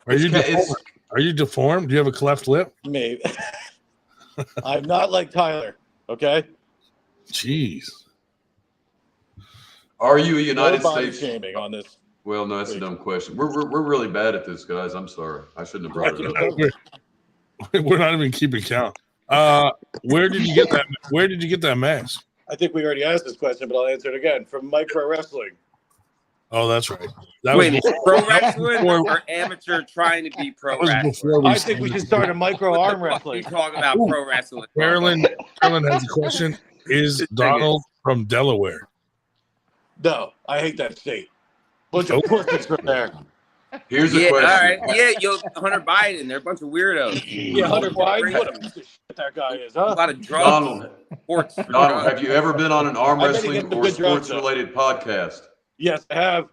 Are you It's- deformed? Are you deformed? Do you have a cleft lip? Maybe. I'm not like Tyler. Okay. Jeez. Are you a No United body States? shaming on this. Well, no, that's a dumb question. We're really bad at this, guys. I'm sorry. I shouldn't have brought it up. We're not even keeping count. Where did you get that? Where did you get that mask? I think we already asked this question, but I'll answer it again. From Micro Wrestling. Oh, that's right. That Wait, was pro wrestling before- or amateur trying to be pro that was wrestling? before we I think we should start a micro arm What wrestling. you talking about Ooh. pro wrestling? Carolyn has a question. Is Donald from Delaware? No, I hate that state. Bunch of pussies from there. Here's a Yeah, all question. right. Yeah, yo, Hunter Biden. They're a bunch of weirdos. Yeah, Hunter Biden. What a piece of shit that guy is, A huh? lot of drugs. Donald, Sports. Donald, have you ever been on an arm I bet he wrestling gets the or good drugs, sports related podcast? Yes, I have.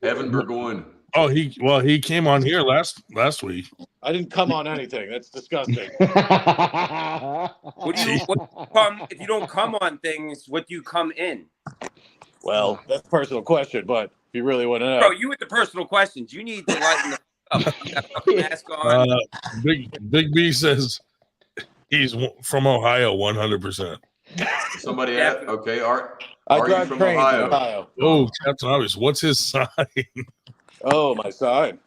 Evan Burgoyne. Oh, he came on here last week. I didn't come on anything. That's disgusting. What do you come if you don't come on things? What do you come in? Well, that's a personal question, but if you really want to know. Bro, you with the personal questions. You need to lighten the up. You got a fucking mask on. Big B says he's from Ohio, 100%. Somebody Yeah. asked, okay, are I you drive from trains Ohio? in Ohio. Oh, Captain Obvious. What's his sign? Oh, my sign.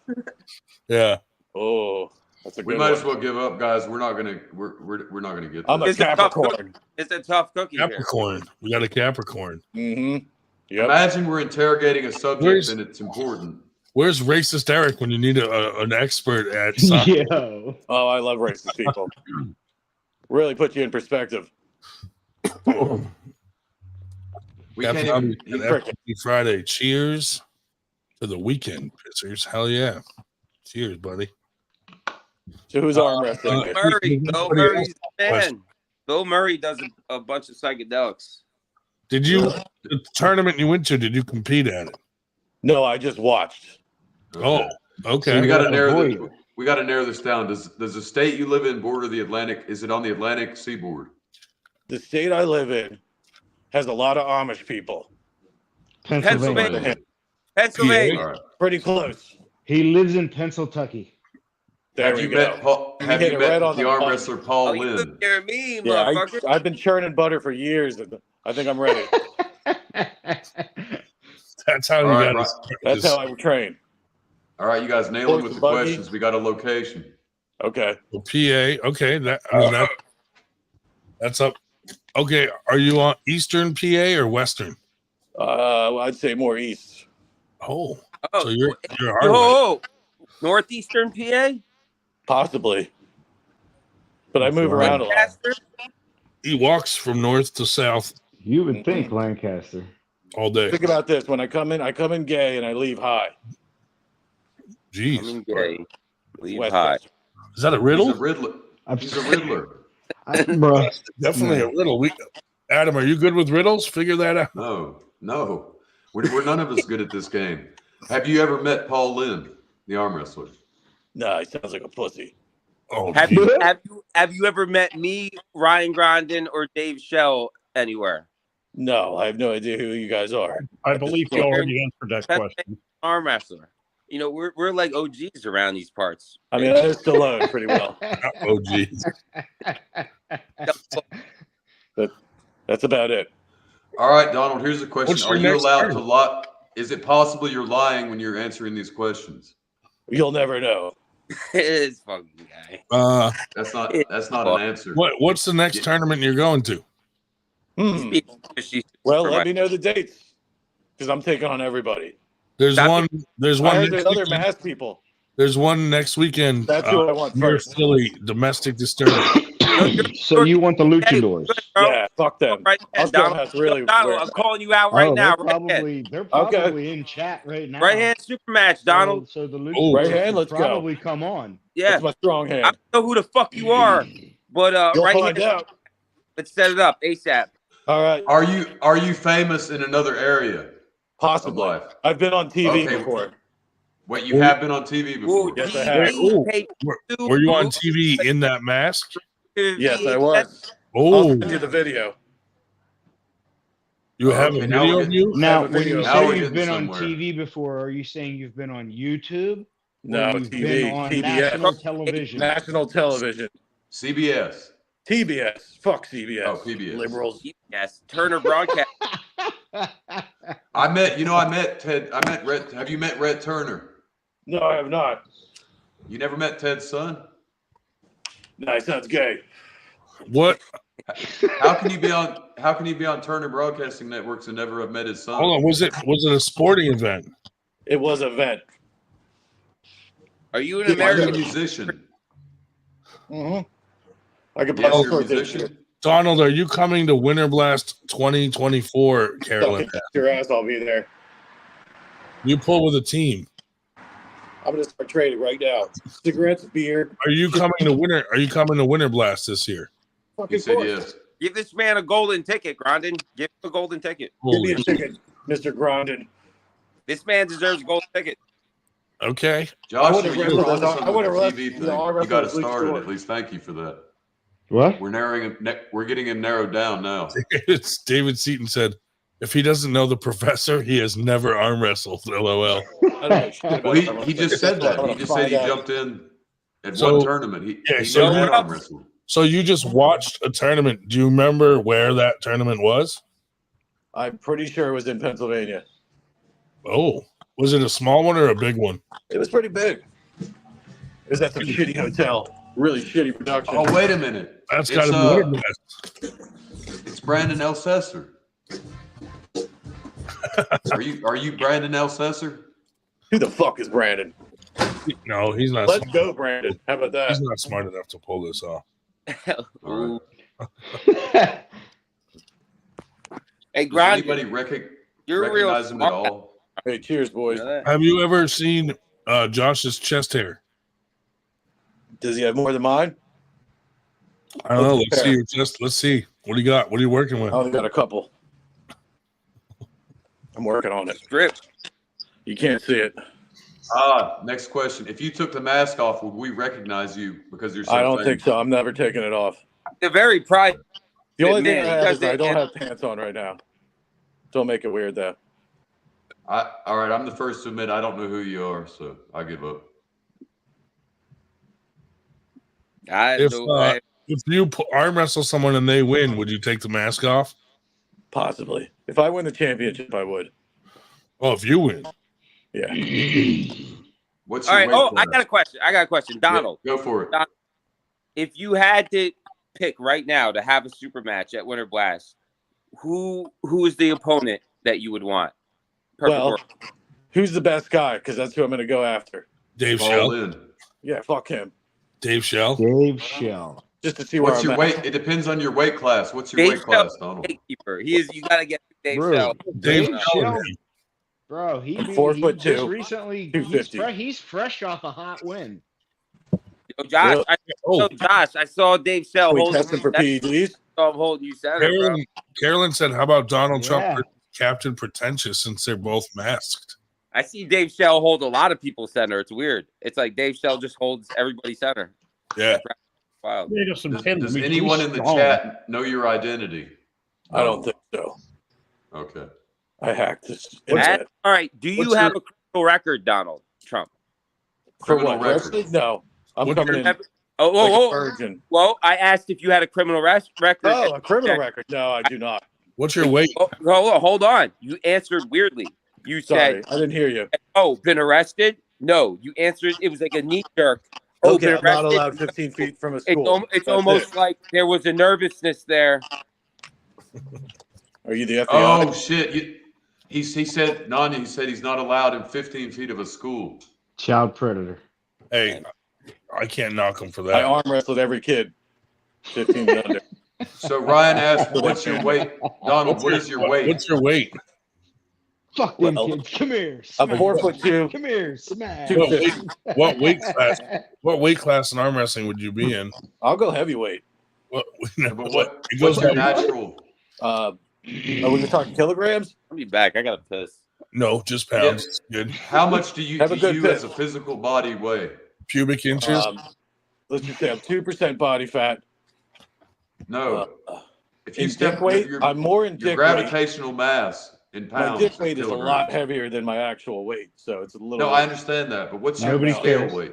Yeah. Oh, that's a We good might one. as well give up, guys. We're not gonna get I'm a there. It's a tough Capricorn. It's a tough cookie here. Capricorn. We got a Capricorn. Mm-hmm. Yep. Imagine we're interrogating a subject Where's- and it's important. Where's racist Eric when you need an expert at soccer? Yo. Oh, I love racist people. Really put you in perspective. We Captain can't Obvious even. and FTG Friday. Cheers to the weekend pissers. Hell yeah. Cheers, buddy. So who's arm wrestling? Bill Murray. Bill Nobody Murray's else the man. Bill Murray does a bunch of psychedelics. Did you, the tournament you went to, did you compete at it? No, I just watched. Oh, okay. So we got to narrow Avoid. this. We got to narrow this down. Does the state you live in border the Atlantic? Is it on the Atlantic seaboard? The state I live in has a lot of Amish people. Pennsylvania. Pennsylvania. All right. Pretty close. He lives in Pennsylvania. There Have we you go. met Paul? You Have hit you it met right on the the arm button. wrestler Paul Oh, you Lynn? live near me, Yeah, motherfucker. I've been churning butter for years. And I think I'm ready. That's how All you right, got right. That's how I train. All right, you guys nail them with the Buggy. questions. We got a location. Okay. PA. Okay, that's up. Okay, are you on Eastern PA or Western? I'd say more east. Oh, Oh, so you're whoa, our way. whoa. Northeastern PA? Possibly. But I move around a lot. Lancaster? He walks from north to south You would think Lancaster. all day. Think about this. When I come in gay and I leave high. Jeez, I'm in gay. Leave West high. Coast. is that a He's riddle? a Riddler. He's a Riddler. Bro. Definitely a riddle. Adam, are you good with riddles? Figure that out. No. We're none of us good at this game. Have you ever met Paul Lynn, the arm wrestler? No, he sounds like a pussy. Oh, Have geez. you ever met me, Ryan Grondin, or Dave Shell anywhere? No, I have no idea who you guys are. I believe you already answered that question. Arm wrestler. You know, we're like OGs around these parts. I mean, I know Stallone pretty well. Oh, geez. That's about it. All right, Donald, here's a question. What's your Are you next allowed turn? to lie? Is it possible you're lying when you're answering these questions? You'll never know. This fucking guy. That's not an answer. What's the next tournament you're going to? Well, let me know the dates because I'm taking on everybody. There's one. There's I one. heard Next there's other weekend. masked people. There's one next weekend. That's who I want near first. Philly, domestic disturbance. So you want the luchadors? Yeah, fuck them. Right I'll hand, show 'em Donald. how to really Donald, wear I'm it. calling you out right now. They're probably in chat right now. Right hand super match, Donald. So the luchadors Oh, right hand, will let's go. probably come on. Yeah, That's my strong I hand. don't know who the fuck you are, but You'll right find hand. out. Let's set it up ASAP. All right. Are you famous in another area of Possibly. life? I've been on TV Okay. before. Wait, you have been on TV before? Ooh, Yes, I have. Ooh. pay-per-view, Were you on TV in that mask? Yes, I was. I'll Oh, send you the video. you have a Okay, now video we're of you? Now, have a when video. you Now we're say you've getting been on somewhere. TV before, are you saying you've been on YouTube? No, Or you've TV, been on TBS. national television? National television. CBS. TBS. Fuck CBS. Oh, PBS. Liberals. Yes, Turner Broadcast. I met Ted. I met Red. Have you met Red Turner? No, I have not. You never met Ted's son? No, he sounds gay. What? How can you be on Turner Broadcasting Networks and never have met his son? Hold on. Was it a sporting event? It was an event. Are you an Are you a American? musician? Mm-hmm. I could play Yes, all you're a sorts of shit. musician. Donald, are you coming to Winter Blast 2024, Carolyn? Fucking your ass, I'll be there. You pull with a team. I'm gonna start trading right now. Cigarettes, beer. Are you coming to Winter Blast this year? He Fucking said course. yes. Give this man a golden ticket, Grondin. Give him a golden ticket. Give me Holy- a ticket, Mr. Grondin. This man deserves a golden ticket. Okay. Josh, would've you wrestled- were onto I something would've with the wrestled- TV thing. you know, I You got wrestled us with Luke started Stewart. at least. Thank you for that. What? We're getting it narrowed down now. It's David Seaton said, if he doesn't know the professor, he has never arm wrestled. LOL. I don't know shit about Well, that. he just said that. I'm He gonna just said he find out. jumped in at So- one tournament. He so never you- had arm wrestling. So you just watched a tournament. Do you remember where that tournament was? I'm pretty sure it was in Pennsylvania. Oh, was it a small one or a big one? It was pretty big. It was at some shitty hotel. Really shitty production. Oh, wait a minute. That's It's, got to be uh, Winter Blast. It's Brandon Elsesser. Are you Brandon Elsesser? Who the fuck is Brandon? No, he's not. Let's go, Brandon. How about that? He's not smart enough to pull this off. All right. Hey, Does Grondin, anybody you're a real recognize him at smart. all? Hey, cheers, boys. You know that? Have you ever seen Josh's chest hair? Does he have more than mine? I don't know. Let's Let's see compare. your chest. Let's see. What do you got? What are you working I with? only got a couple. I'm working on it. Strip. You can't see it. Next question. If you took the mask off, would we recognize you because you're so I don't famous? think so. I'm never taking it off. They're very private. The only Man, thing I you have guys is I don't didn't- have pants on right now. Don't make it weird, though. All right, I'm the first to admit I don't know who you are, so I give up. If you arm wrestle someone and they win, would you take the mask off? Possibly. If I win the championship, I would. Oh, if you win. Yeah. What's All your right. weight Oh, I class? got a question. Donald, Go for it. if you had to pick right now to have a super match at Winter Blast, who is the opponent that you would want? Perfect Well, world. who's the best guy? Because that's who I'm going to go after. Dave All Shell. in. Yeah, fuck him. Dave Shell. Dave Shell. Just to see where What's I'm your at. weight? It depends on your weight class. What's your Dave weight class, Shell, Donald? gatekeeper. He is. You got to get Dave Bro. Shell. Dave Dave Shell. Shell. Bro, he 4'2", just recently 250. he's fresh off a hot win. Yo, Josh, Really? I saw Dave Shell We holding. testing for I PEDs? saw him holding you center, bro. Carolyn said, how about Donald Yeah. Trump or Captain Pretentious since they're both masked? I see Dave Shell hold a lot of people center. It's weird. It's like Dave Shell just holds everybody center. Yeah. Wow. Made us some Does tendons. anyone in the chat know your identity? I don't think so. Okay. I hacked this All internet. right. Do you What's have your- a criminal record, Donald Trump? For Criminal what? record. Wrestling? No. I'm What's coming your- in Oh, like a oh, oh. virgin. Well, I asked if you had a criminal record. Oh, a criminal record? No, I do not. What's your weight? Oh, hold on. You answered weirdly. You Sorry, said, I didn't hear you. "Oh, been arrested." No, you answered. It was like a knee jerk. Oh, Okay, been I'm not arrested. allowed 15 feet from a It's, school. it's That's almost it. like there was a nervousness there. Are you the FBI? Oh shit! He said Nanya. He said he's not allowed in 15 feet of a school. Child predator. Hey, I can't knock him for I that. arm wrestled every kid 15 and under. So Ryan asked, "What's your weight, Donald? What is your weight?" What's your weight? Fuck them Well, kids. Come here. I'm smack. 4'2". Come here. Smash. What weight, what weight class? What weight class in arm wrestling would you be in? I'll go heavyweight. What? But what? It goes What's your by- natural? Are we talking kilograms? I'll be back. I gotta piss. No, just pounds. It's good. How much do you Have a good you pick. as a physical body weigh? Pubic inches. Let's just say I'm 2% body fat. No. If you In step dick weight, your I'm more in your dick weight. gravitational mass in pounds. My dick than weight is a kilograms. lot heavier than my actual weight, so it's a little. No, I understand that, but what's your Nobody scale cares. weight?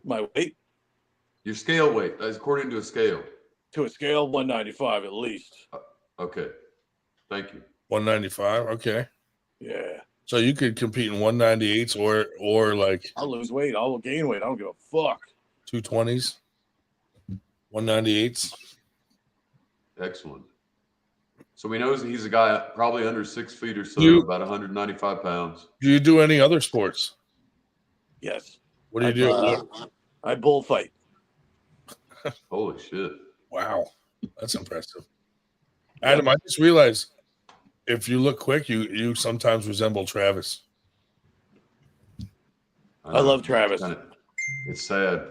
My weight Your scale weight, as according to a scale. to a scale 195 at least. Okay. Thank you. 195. Okay. Yeah, So you could compete in 198s or like I'll lose weight. I'll gain weight. I don't give a fuck. 220s, 198s. Excellent. So we know he's a guy probably under 6 feet or so, You- about 195 pounds. Do you do any other sports? Yes. What do you do? I bullfight. Holy shit. Wow, that's impressive. Adam, I just realized if you look quick, you sometimes resemble Travis. I love Travis. It's sad.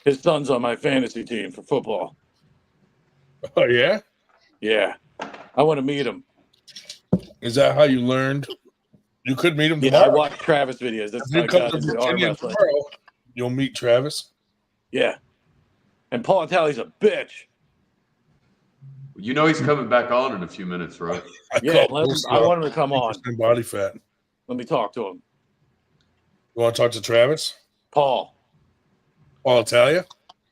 His son's on my fantasy team for football. Oh yeah, Yeah, I want to meet him. is that how you learned? You could meet him Yeah, I tomorrow. watch Travis videos. That's If you my come guy to into arm Virginia wrestling. tomorrow, you'll meet Travis. Yeah, and Paul Talley's a bitch. You know he's coming back on in a few minutes, right? Yeah, call I want him to come on. Body fat. Let me talk to him. You want to talk to Travis? Paul. Paul Italia?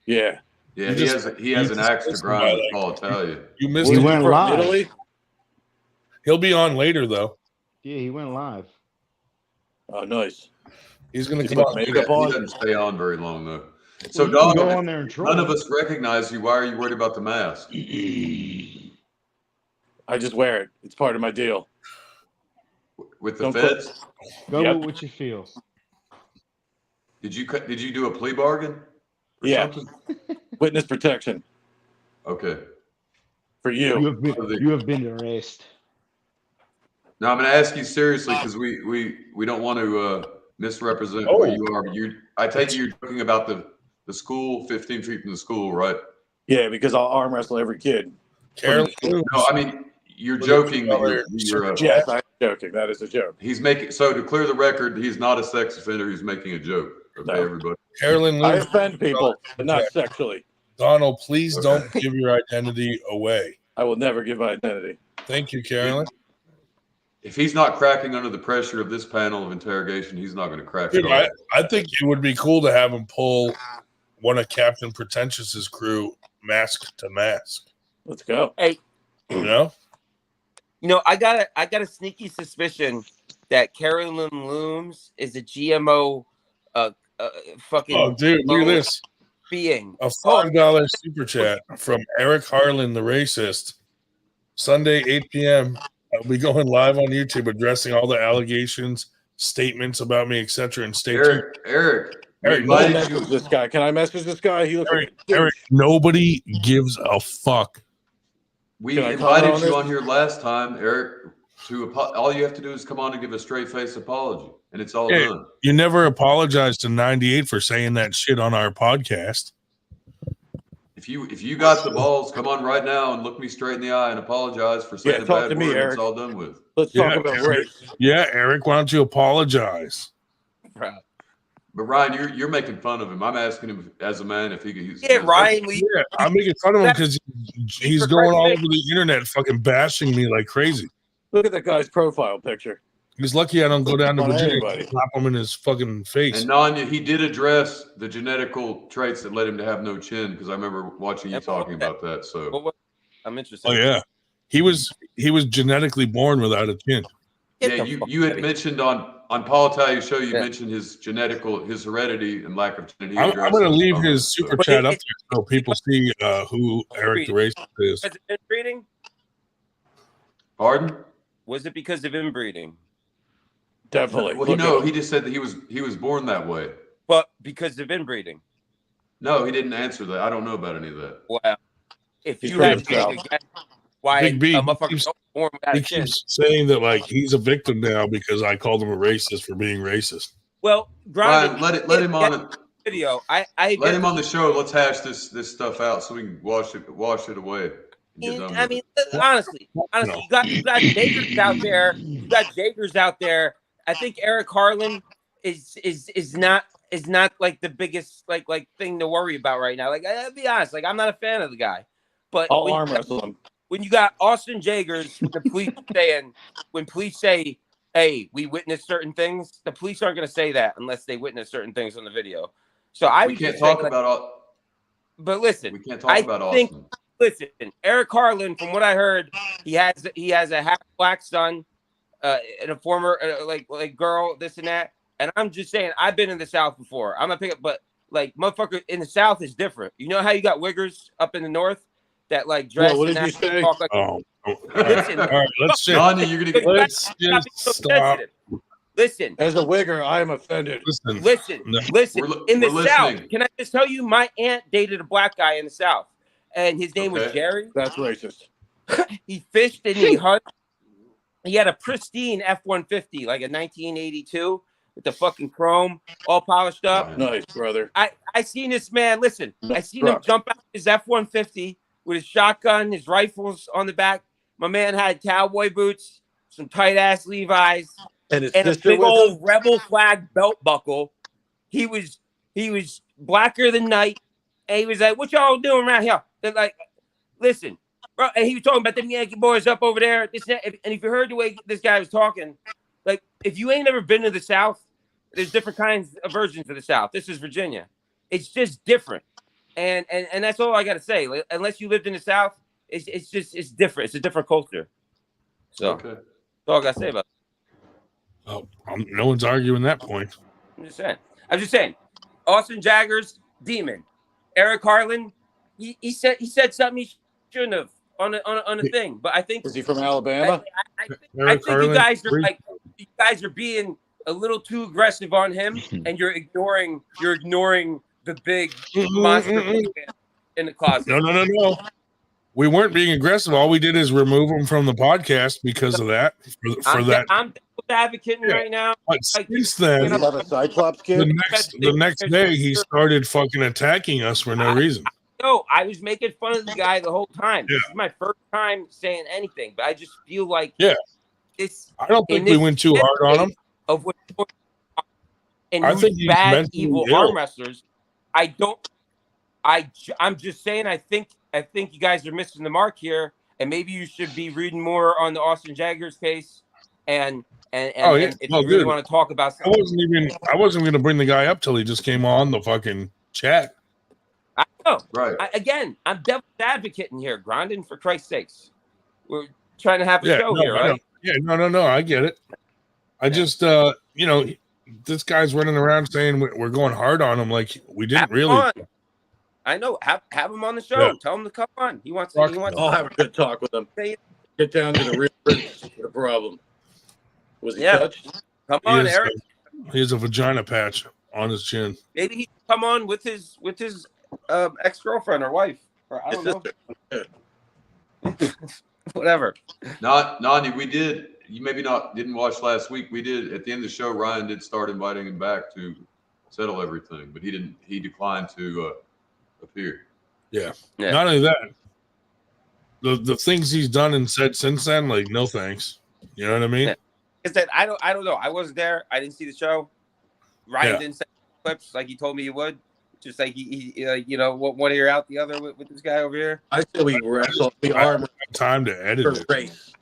Yeah. Yeah, You he just- has an just axe to missed grind by, with like- Paul Italia. You missed He it. went From live. Italy? He'll be on later though. Yeah, he went live. Oh, nice. He's going to He come put on. makeup later. on? He doesn't stay on very long though. So You can go Donald, on there and troll. none of us recognize you. Why are you worried about the mask? I just wear it. It's part of my deal. With the Don't feds? Go Yep. with what you feel. Did you do a plea bargain? Or Yeah. something? Witness protection Okay. for you. You have been arrested. Now I'm going to ask you seriously because we don't want to misrepresent Oh. what you are. I take it you're talking about the school, 15 feet from the school, right? Yeah, because I'll arm wrestle every kid. Carolyn No, I mean you're joking that you're Yes, I'm joking. That is a joke. he's making. So to clear the record, he's not a sex offender. He's making a joke. Okay, No. everybody. Carolyn I Lynn, offend people, but not sexually. Donald, please don't give your identity away. I will never give my identity. Thank you, Carolyn. If he's not cracking under the pressure of this panel of interrogation, he's not going to crack Dude, at all. I think it would be cool to have him pull one of Captain Pretentious's crew mask to mask. Let's go. You know? You know, I got a sneaky suspicion that Carolyn Looms is a GMO fucking Oh, dude, look at this. being. A $5 super chat from Eric Harlan, the racist. Sunday, 8 p.m. I'll be going live on YouTube addressing all the allegations, statements about me, etc. And stay tuned. Eric, we Eric, Can I invited message you. this guy? Can I message this guy? He looks like a douche. Eric, nobody gives a fuck. We Can I comment invited on you this? on here last time, Eric. All you have to do is come on and give a straight face apology, and it's all Yeah. done. You never apologized to 98 for saying that shit on our podcast. If you got the balls, come on right now and look me straight in the eye and apologize for saying Yeah, a talk bad to me, word. And Eric. it's all done with. Let's Yeah, talk about Eric. race. Yeah, Eric, why don't you apologize? But Ryan, you're making fun of him. I'm asking him as a man if he's Yeah, Ryan, Yeah, I'm making fun of him because he's he's going all over the internet fucking bashing me like crazy. Look at that guy's profile picture. He's lucky I don't go down to On Virginia anybody. and slap him in his fucking face. And Nanya, he did address the genetical traits that led him to have no chin, because I remember watching you talking about that. So I'm interested. Oh yeah, he was genetically born without a chin. yeah, you had mentioned on Paul Talia's show, you mentioned his heredity and lack of chin. I'm going to leave his super chat up there so people see who Eric the Racist is. Was it inbreeding? Pardon? Was it because of inbreeding? Definitely. Well, he just said that he was born that way. But because of inbreeding. No, he didn't answer that. I don't know about any of that. Well, if He's you had himself. to guess why Big B, a motherfucker was born without He a chin. keeps saying that like he's a victim now because I called him a racist for being racist. Well, Brian, let him on it. Video. I Let him on the show. Let's hash this stuff out so we can wash it away. I mean, honestly, you got Jagers out there. You got Jagers out there. I think Eric Harlan is not like the biggest like thing to worry about right now. Like, I'll be honest, like I'm not a fan of the guy, but I'll arm wrestle him. When you got Austin Jagers, the police saying, when police say, "Hey, we witnessed certain things," the police aren't going to say that unless they witness certain things on the video. So we can't talk about all. But listen, we can't talk about Austin. Listen, Eric Harlan, from what I heard, he has a half black son, and a former like girl, this and that. And I'm just saying, I've been in the South before. I'm not picking, but like motherfucker in the South is different. You know how you got wiggers up in the North that like dress. What and did you say? talk like, listen, all right, let's just, Nanya, you're gonna let's just stop. Listen, as a wigger, I am offended. Listen. In the South, can I just tell you, my aunt dated a black guy in the South, and his name was Jerry. That's racist. He fished and he hunted. He had a pristine F-150, like a 1982, with the fucking chrome all polished up. Nice, brother. I seen this man. Listen, I seen him jump out his F-150 with his shotgun, his rifles on the back. My man had cowboy boots, some tight ass Levi's, and a big old rebel flag belt buckle. He was blacker than night, and he was like, "What y'all doing around here?" They're like, "Listen, bro." And he was talking about them Yankee boys up over there. This and if you heard the way this guy was talking, like if you ain't ever been to the South, there's different kinds of versions of the South. This is Virginia. It's just different, and that's all I got to say. Like, unless you lived in the South, it's different. It's a different culture. So that's all I got to say about it. Oh, no one's arguing that point. I'm just saying. Austin Jagers, demon. Eric Harlan, he said something he shouldn't have on a thing. But I think is he from Alabama? I think you guys are being a little too aggressive on him, and you're ignoring the big monster in the closet. No. We weren't being aggressive. All we did is remove him from the podcast because of that. I'm advocating right now. But since then, you have a Cyclops kid? The next day, he started fucking attacking us for no reason. No, I was making fun of the guy the whole time. This is my first time saying anything, but I just feel like this. I don't think we went too hard on him. Of what and I think he's bad, evil ill. arm wrestlers. I'm just saying. I think you guys are missing the mark here, and maybe you should be reading more on the Austin Jagers case. And if you really want to talk about something. I wasn't going to bring the guy up till he just came on the fucking chat. I know. Right. I'm devil's advocate in here, Grondin, for Christ's sakes. We're trying to have a show here, right? Yeah, no, I get it. I just, this guy's running around saying we're going hard on him like we didn't really. I know. Have him on the show. Yeah. Tell him to come on. He wants. I'll have a good talk with him. Get down to the real the problem. Was he touched? Come on, Eric. He has a vagina patch on his chin. Maybe he can come on with his ex-girlfriend or wife, or I don't know. Whatever. Nandi, we did. You maybe didn't watch last week. We did at the end of the show. Ryan did start inviting him back to settle everything, but he didn't. He declined to appear. Yeah. Not only that, the things he's done and said since then, like no thanks. You know what I mean? I said I don't know. I wasn't there. I didn't see the show. Ryan didn't send clips like he told me he would. Just like he one ear out the other with this guy over here. I say we wrestle. We I arm don't have time to edit for it. race.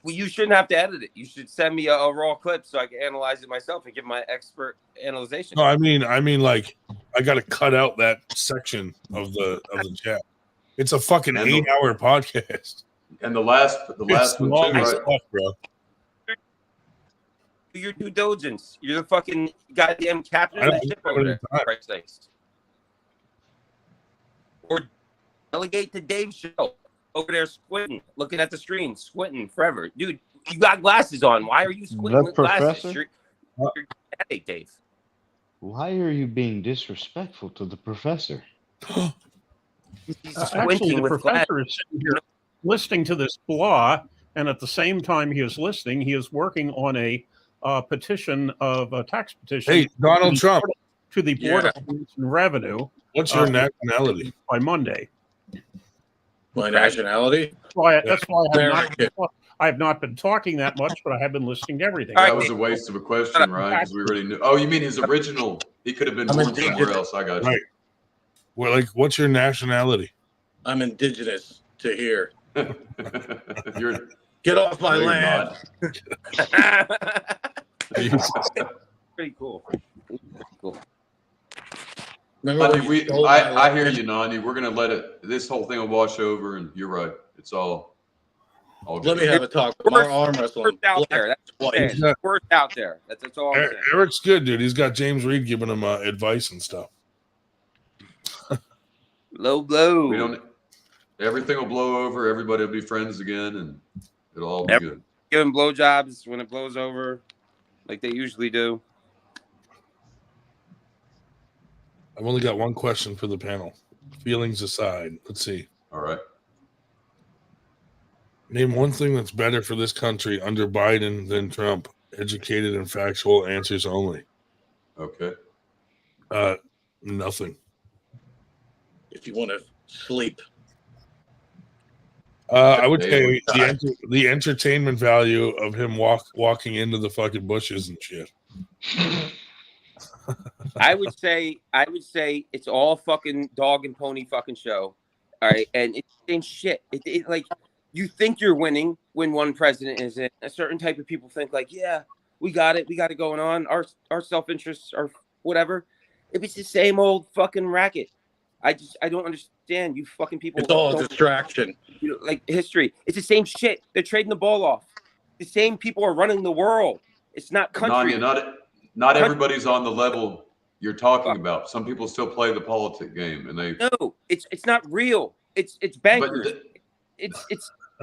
Well, you shouldn't have to edit it. You should send me a raw clip so I can analyze it myself and give my expert analysis. No, I mean, like, I got to cut out that section of the chat. It's a fucking 8-hour podcast. And the last It's one long too, as right? fuck, bro. Do your due diligence. You're the fucking goddamn captain I of don't the ship have over any there. time. For Christ's sakes. Or delegate to Dave's show over there squinting, looking at the screen, squinting forever. Dude, you got glasses on. Why are you squinting The with glasses? professor? You're headache, Dave. Why are you being disrespectful to the professor? He's Actually, squinting the with glasses. professor is sitting here listening to this blah, and at the same time he is listening, he is working on a petition of a tax petition. Hey, Donald Trump, to the Board of Finance and Revenue what's your nationality? by Monday. My nationality? That's why American. I have not been talking that much, but I have been listening to everything. All right, That was a waste of a question, Ryan, because we already knew. Oh, you mean his original? He could have been I'm born indigenous. somewhere else. I got you. Right. Well, like, what's your nationality? I'm indigenous to here. You're Get off my no, you're land. not. Pretty cool. Cool. Remember Nani, when we, you stole my I hear land? you, Nani. We're gonna let it. This whole thing will wash over, and you're right. It's all Let good. me have a talk. Our arm wrestling. Worst out Black, there. That's what white. I'm saying. Worst out there. That's all I'm saying. Eric's good, dude. He's got James Reed giving him advice and stuff. Low blow. We don't. Everything will blow over. Everybody will be friends again, and it'll all be Yep. good. Give them blowjobs when it blows over, like they usually do. I've only got one question for the panel. Feelings aside, let's see. All right. Name one thing that's better for this country under Biden than Trump. Educated and factual answers only. Okay. Nothing. If you want to sleep. I would say the entertainment value of him walking into the fucking bushes and shit. I would say it's all fucking dog and pony fucking show. All right, and it's the same shit. It like you think you're winning when one president is in. A certain type of people think like, yeah, we got it going on. Our self-interests are whatever. If it's the same old fucking racket, I don't understand. You fucking people. It's all a don't- distraction. You know, like history. It's the same shit. They're trading the ball off. The same people are running the world. It's not country. Nanya, not everybody's on the level you're talking about. Some people still play the politic game, and they. No, it's not real. It's bankers. But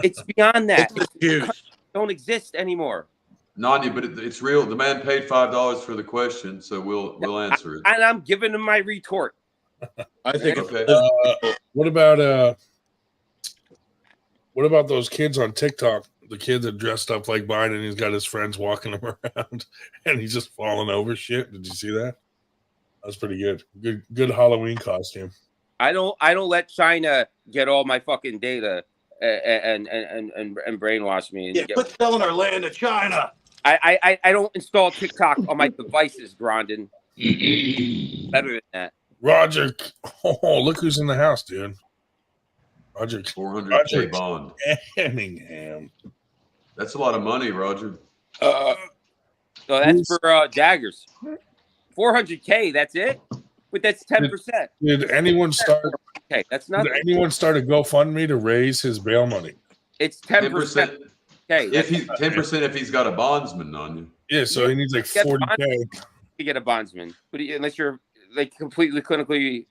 It's beyond that. It's used. Don't exist anymore. Nanya, but it's real. The man paid $5 for the question, so we'll answer it. And I'm giving him my retort. I think Okay. What about those kids on TikTok? The kid that dressed up like Biden, he's got his friends walking him around, and he's just falling over shit. Did you see that? That was pretty good. Good Halloween costume. I don't let China get all my fucking data and brainwash me. And Yeah, quit selling our land to China. I don't install TikTok on my devices, Grondin. Better than that. Roger, oh, look who's in the house, dude. Roger 400K bond. Cunningham. That's a lot of money, Roger. So that's for daggers. 400K. That's it. But that's 10%. Did anyone start? Okay, that's Did nothing. anyone start a GoFundMe to raise his bail money? It's 10%. 10%. Okay, If he's 10%, if he's got a bondsman on you. Yeah, so he needs like Get 40K. to get a bondsman, but unless you're like completely clinically,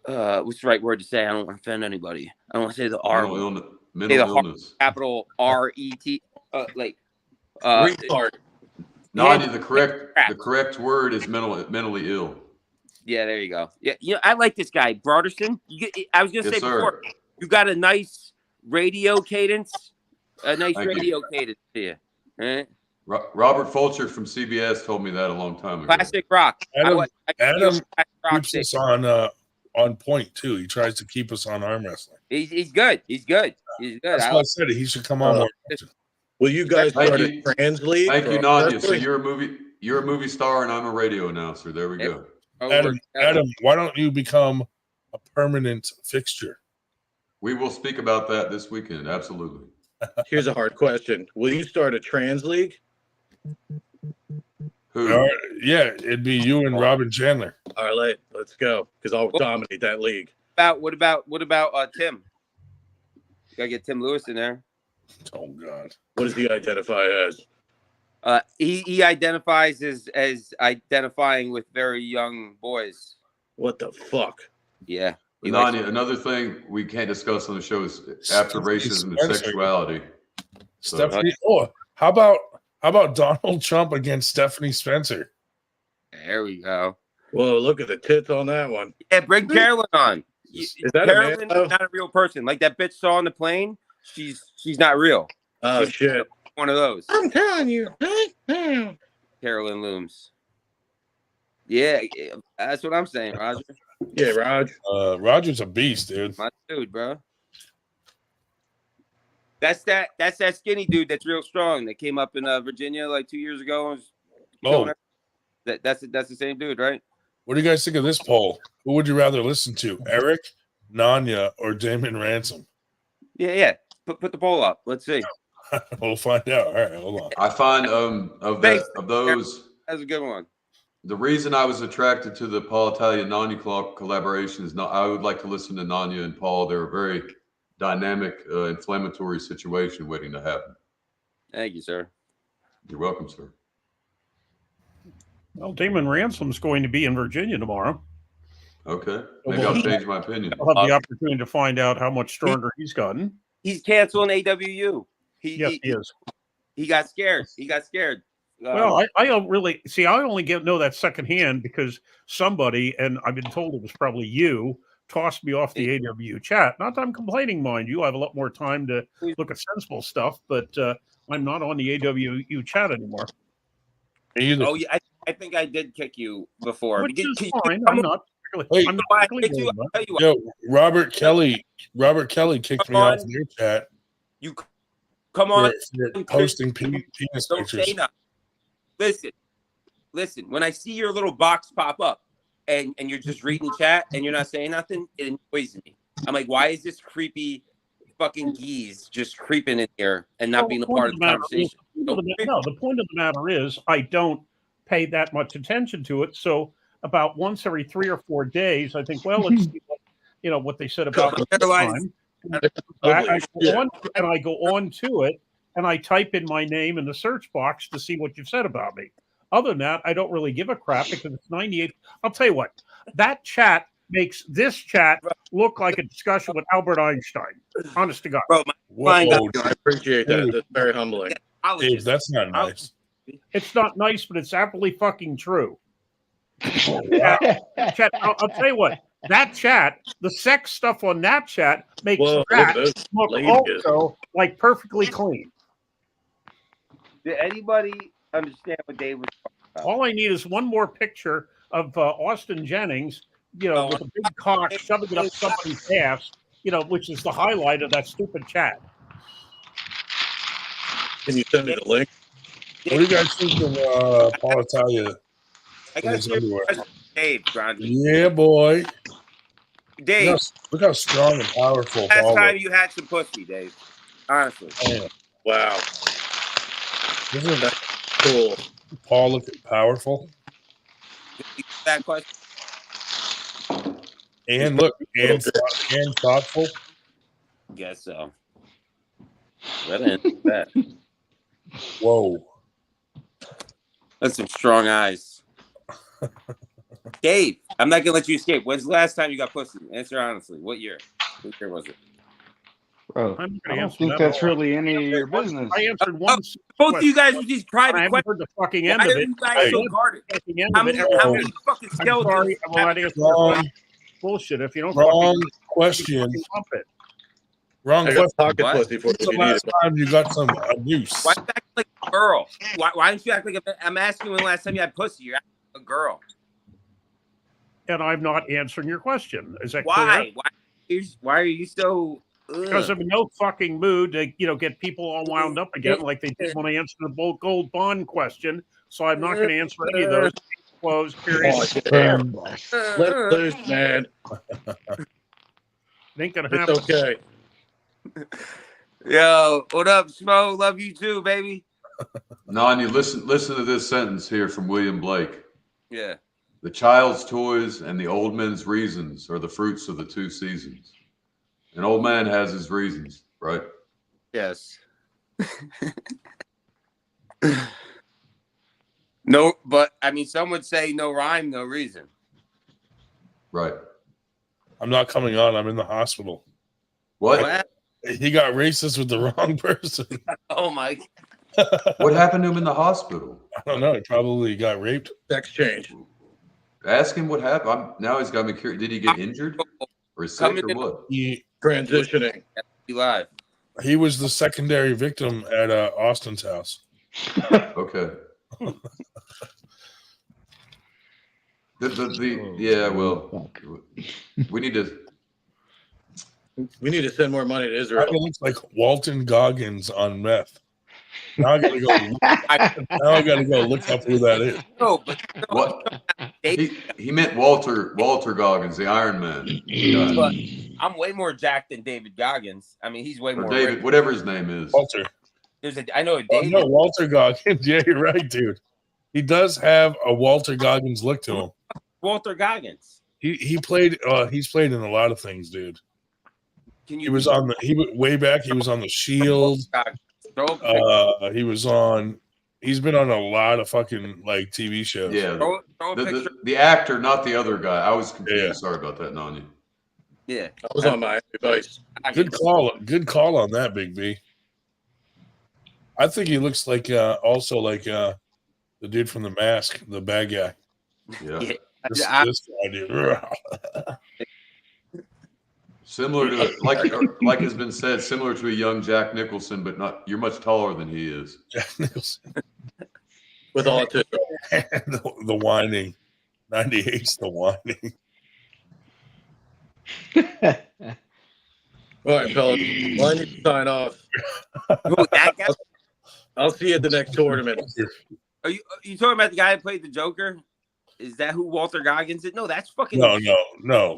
what's the right word to say? I don't want to offend anybody. I don't want to say the R. Mental illness. Say Mental the illness. capital RET. Retard. Nanya, the correct word is mentally ill. Yeah, there you go. Yeah, I like this guy, Broderson. I was gonna Yes, say sir. before, you got a nice radio cadence. Thank you. Cadence to you. Eh? Robert Fulcher from CBS told me that a long time ago. Classic rock. Adam Classic rock keeps us on point too. He tries to keep us on arm wrestling. He's good. He's good. He's good. That's why I said it. He should come on more. Will you guys Thank start you. a trans league? Thank you, for Nanya. So wrestling? you're a movie star, and I'm a radio announcer. There we go. Adam, why don't you become a permanent fixture? We will speak about that this weekend. Absolutely. Here's a hard question. Will you start a trans league? Who? Yeah, it'd be you and Robin Chandler. All right, let's go. Because I'll dominate that league. What about Tim? Gotta get Tim Lewis in there. Oh God. What does he identify as? He identifies as identifying with very young boys. What the fuck? Yeah. Nanya, another thing we can't discuss on the show is after racism and sexuality. Stephanie. Oh, how about Donald Trump against Stephanie Spencer? There we go. Whoa, look at the tits on that one. Yeah, bring Carolyn on. Is that Carolyn a man? is not a real person. Like that bitch saw on the plane. She's not real. Oh, she's shit. One of those. I'm telling you. Carolyn Looms. Yeah, that's what I'm saying, Roger. Yeah, Raj. Roger's a beast, dude. My dude, bro. That's that skinny dude that's real strong that came up in Virginia like 2 years ago. And was that's the same dude, right? What do you guys think of this poll? Who would you rather listen to, Eric, Nanya, or Damon Ransom? Yeah. Put the poll up. Let's see. We'll find out. All right, hold on. I find of those, that's a good one. The reason I was attracted to the Paul Italia Nanya collaboration is not. I would like to listen to Nanya and Paul. They're a very dynamic, inflammatory situation waiting to happen. Thank you, sir. You're welcome, sir. Well, Damon Ransom's going to be in Virginia tomorrow. Okay, maybe I'll change my opinion. I'll have the opportunity to find out how much stronger he's gotten. He's canceling AWU. He is. He got scared. Well, I don't really see. I only know that secondhand because somebody, and I've been told it was probably you, tossed me off the AWU chat. Not that I'm complaining, mind you. I have a lot more time to look at sensible stuff, but I'm not on the AWU chat anymore. Oh yeah, I think I did kick you before. Which is fine. I'm not. I'm not Yo, Robert Kelly kicked me off their chat. You come on, for posting penis pictures. Listen. When I see your little box pop up, and you're just reading chat and you're not saying nothing, it annoys me. I'm like, why is this creepy fucking geese just creeping in here and not being a part of the conversation? The point of the matter is, I don't pay that much attention to it. So about once every 3 or 4 days, I think, well, let's see what they said about the time. I go on to it and I type in my name in the search box to see what you've said about me. Other than that, I don't really give a crap because it's 98. I'll tell you what, that chat makes this chat look like a discussion with Albert Einstein. Honest to God. Bro, I appreciate that. That's very humbling. Dave, that's not nice. It's not nice, but it's absolutely fucking true. Chat, I'll tell you what, that chat, the sex stuff on that chat makes that look also like perfectly clean. Did anybody understand what Dave was talking about? All I need is one more picture of Austin Jennings, with a big cock shoving it up somebody's ass, which is the highlight of that stupid chat. Can you send me the link? What do you guys think of Paul Italia? I got Dave, Grandi. Yeah, boy. Dave, look how strong and powerful. Last time you had some pussy, Dave. Honestly. Yeah. Wow. Isn't that cool? Paul looking powerful. That question. And look, and thoughtful. Guess so. That. Whoa. That's some strong eyes. Dave, I'm not gonna let you escape. When's the last time you got pussy? Answer honestly. What year? What year was it? Bro, I don't think that's really any of your business. I answered one. Both of you guys with these private I haven't heard the fucking end of it. You guys so guarded? How many fucking skeletons? Bullshit. If you don't wrong question. Wrong question. Pocket pussy for the last time you got some abuse? Why you act like a girl? Why don't you act like I'm asking when the last time you had pussy? You're acting like a girl. And I'm not answering your question. Is that why? clear? Why are you so? Because I'm in no fucking mood to get people all wound up again like they did when I answered the gold bond question. So I'm not going to answer any of those. closed. Period. Oh, yeah. Damn bus. Let it loose, man. It ain't gonna It's happen. okay. Yo, what up, Smo? Love you too, baby. Nanya, listen to this sentence here from William Blake. Yeah. The child's toys and the old man's reasons are the fruits of the two seasons. An old man has his reasons, right? Yes. No, but I mean, some would say no rhyme, no reason. Right. I'm not coming on. I'm in the hospital. What? What? He got racist with the wrong person. Oh my! What happened to him in the hospital? I don't know. He probably got raped. Sex change. Ask him what happened. Now he's got me curious. Did he get injured or sick Coming or in- what? Transitioning. Be live. He was the secondary victim at Austin's house. Okay. Yeah, well, we need to. We need to send more money to It Israel. looks like Walton Goggins on meth. Now I gotta go look up who that is. No, but What? He meant Walter Goggins, the Iron Man. But I'm way more jacked than David Goggins. I mean, he's way Or more. David, ripped. whatever his name is. Walter. I know a Oh, David. no, Walter Goggins. Yeah, you're right, dude. He does have a Walter Goggins look to him. Walter Goggins. He played. He's played in a lot of things, dude. Can you? He was on the. He way back. He was on the Shield. He was on. He's been on a lot of fucking like TV shows. Yeah, Throw a picture. the actor, not the other guy. I was confused. Yeah. Sorry about that, Nanya. Yeah. I was on my advice. Good call. Good call on that, Big B. I think he looks like also like the dude from The Mask, the bad guy. Yeah. Yeah. This guy, dude. Similar to like has been said, similar to a young Jack Nicholson, but not. You're much taller than he is. Jack Nicholson. With autism. the whining. 98's the whining. All right, fellas. Well, I need to sign off. Who, that guy? I'll see you at the next tournament. Are you talking about the guy that played the Joker? Is that who Walter Goggins is? No, that's fucking. No.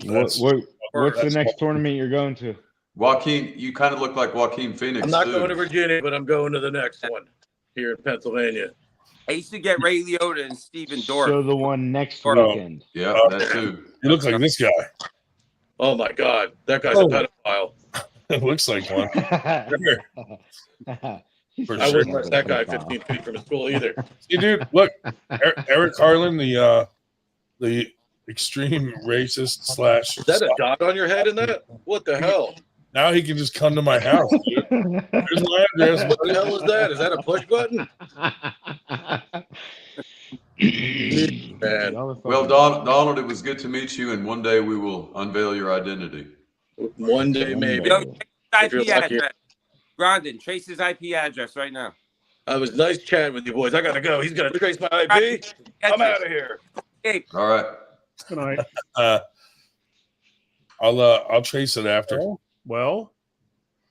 That's, What's the next tournament you're going to? Joaquin, you kind of look like Joaquin Phoenix. I'm not too. going to Virginia, but I'm going to the next one here in Pennsylvania. I used to get Ray Liotta and Steven Dorff. So the one next No. weekend. Yeah, that too. you look like this guy. Oh my God, that guy's Oh. a pedophile. It looks like one. Here. For I sure. wouldn't let that guy 15 feet from the school either. See, dude, look, Eric Carlin, the extreme racist slash. Is that a dot on your head in that? What the hell? Now he can just come to my house. Dude. Here's my address. What the hell is that? Is that a push button? Man, Well, Donald, it was good to meet you, and one day we will unveil your identity. one day maybe. Yo, If you're IP lucky. address. Grondin, trace his IP address right now. I was nice chatting with you boys. I gotta go. He's gonna trace my IP. I'm out of here. Hey, All right. Good night. I'll trace it after. Well,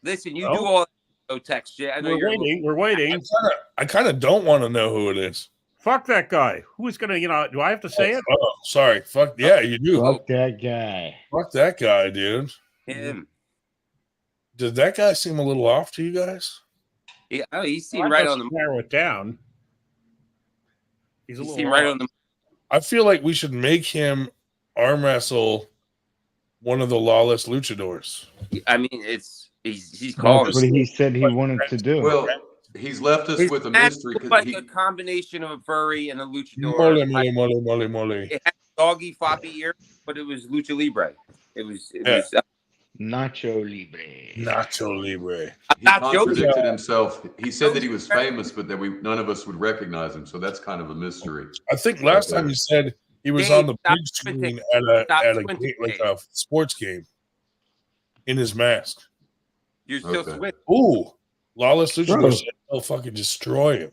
listen, you Oh. do all that no text shit. I know we're you're. waiting. We're waiting. I kind of don't want to know who it is. Fuck that guy. Who's gonna? Do I have to say it? Oh, sorry. Fuck yeah, you do. Fuck that guy. Fuck that guy, dude. Him. Did that guy seem a little off to you guys? Yeah, oh, he I seemed right on must the. narrow it down. He's a He little seemed right off. on the. I feel like we should make him arm wrestle one of the lawless luchadors. I mean, he's That's called. what he said he wanted to do. Well, he's left us His with a match mystery. looked 'Cause like he- a combination of a furry and a luchador. Mole, mole, mole, mole. It had doggy floppy ears, but it was lucha libre. It was. Yeah. Nacho Libre. Nacho Libre. he not joking. contradicted himself. He said that he was famous, but that none of us would recognize him. So that's kind of a mystery. I think last time you said he was Dave, on the stop big squinting. screen Stop at a squinting, game, like Dave. a sports game in his mask. You're still Okay. sweating. Ooh, lawless Bro. luchador. They'll fucking destroy him.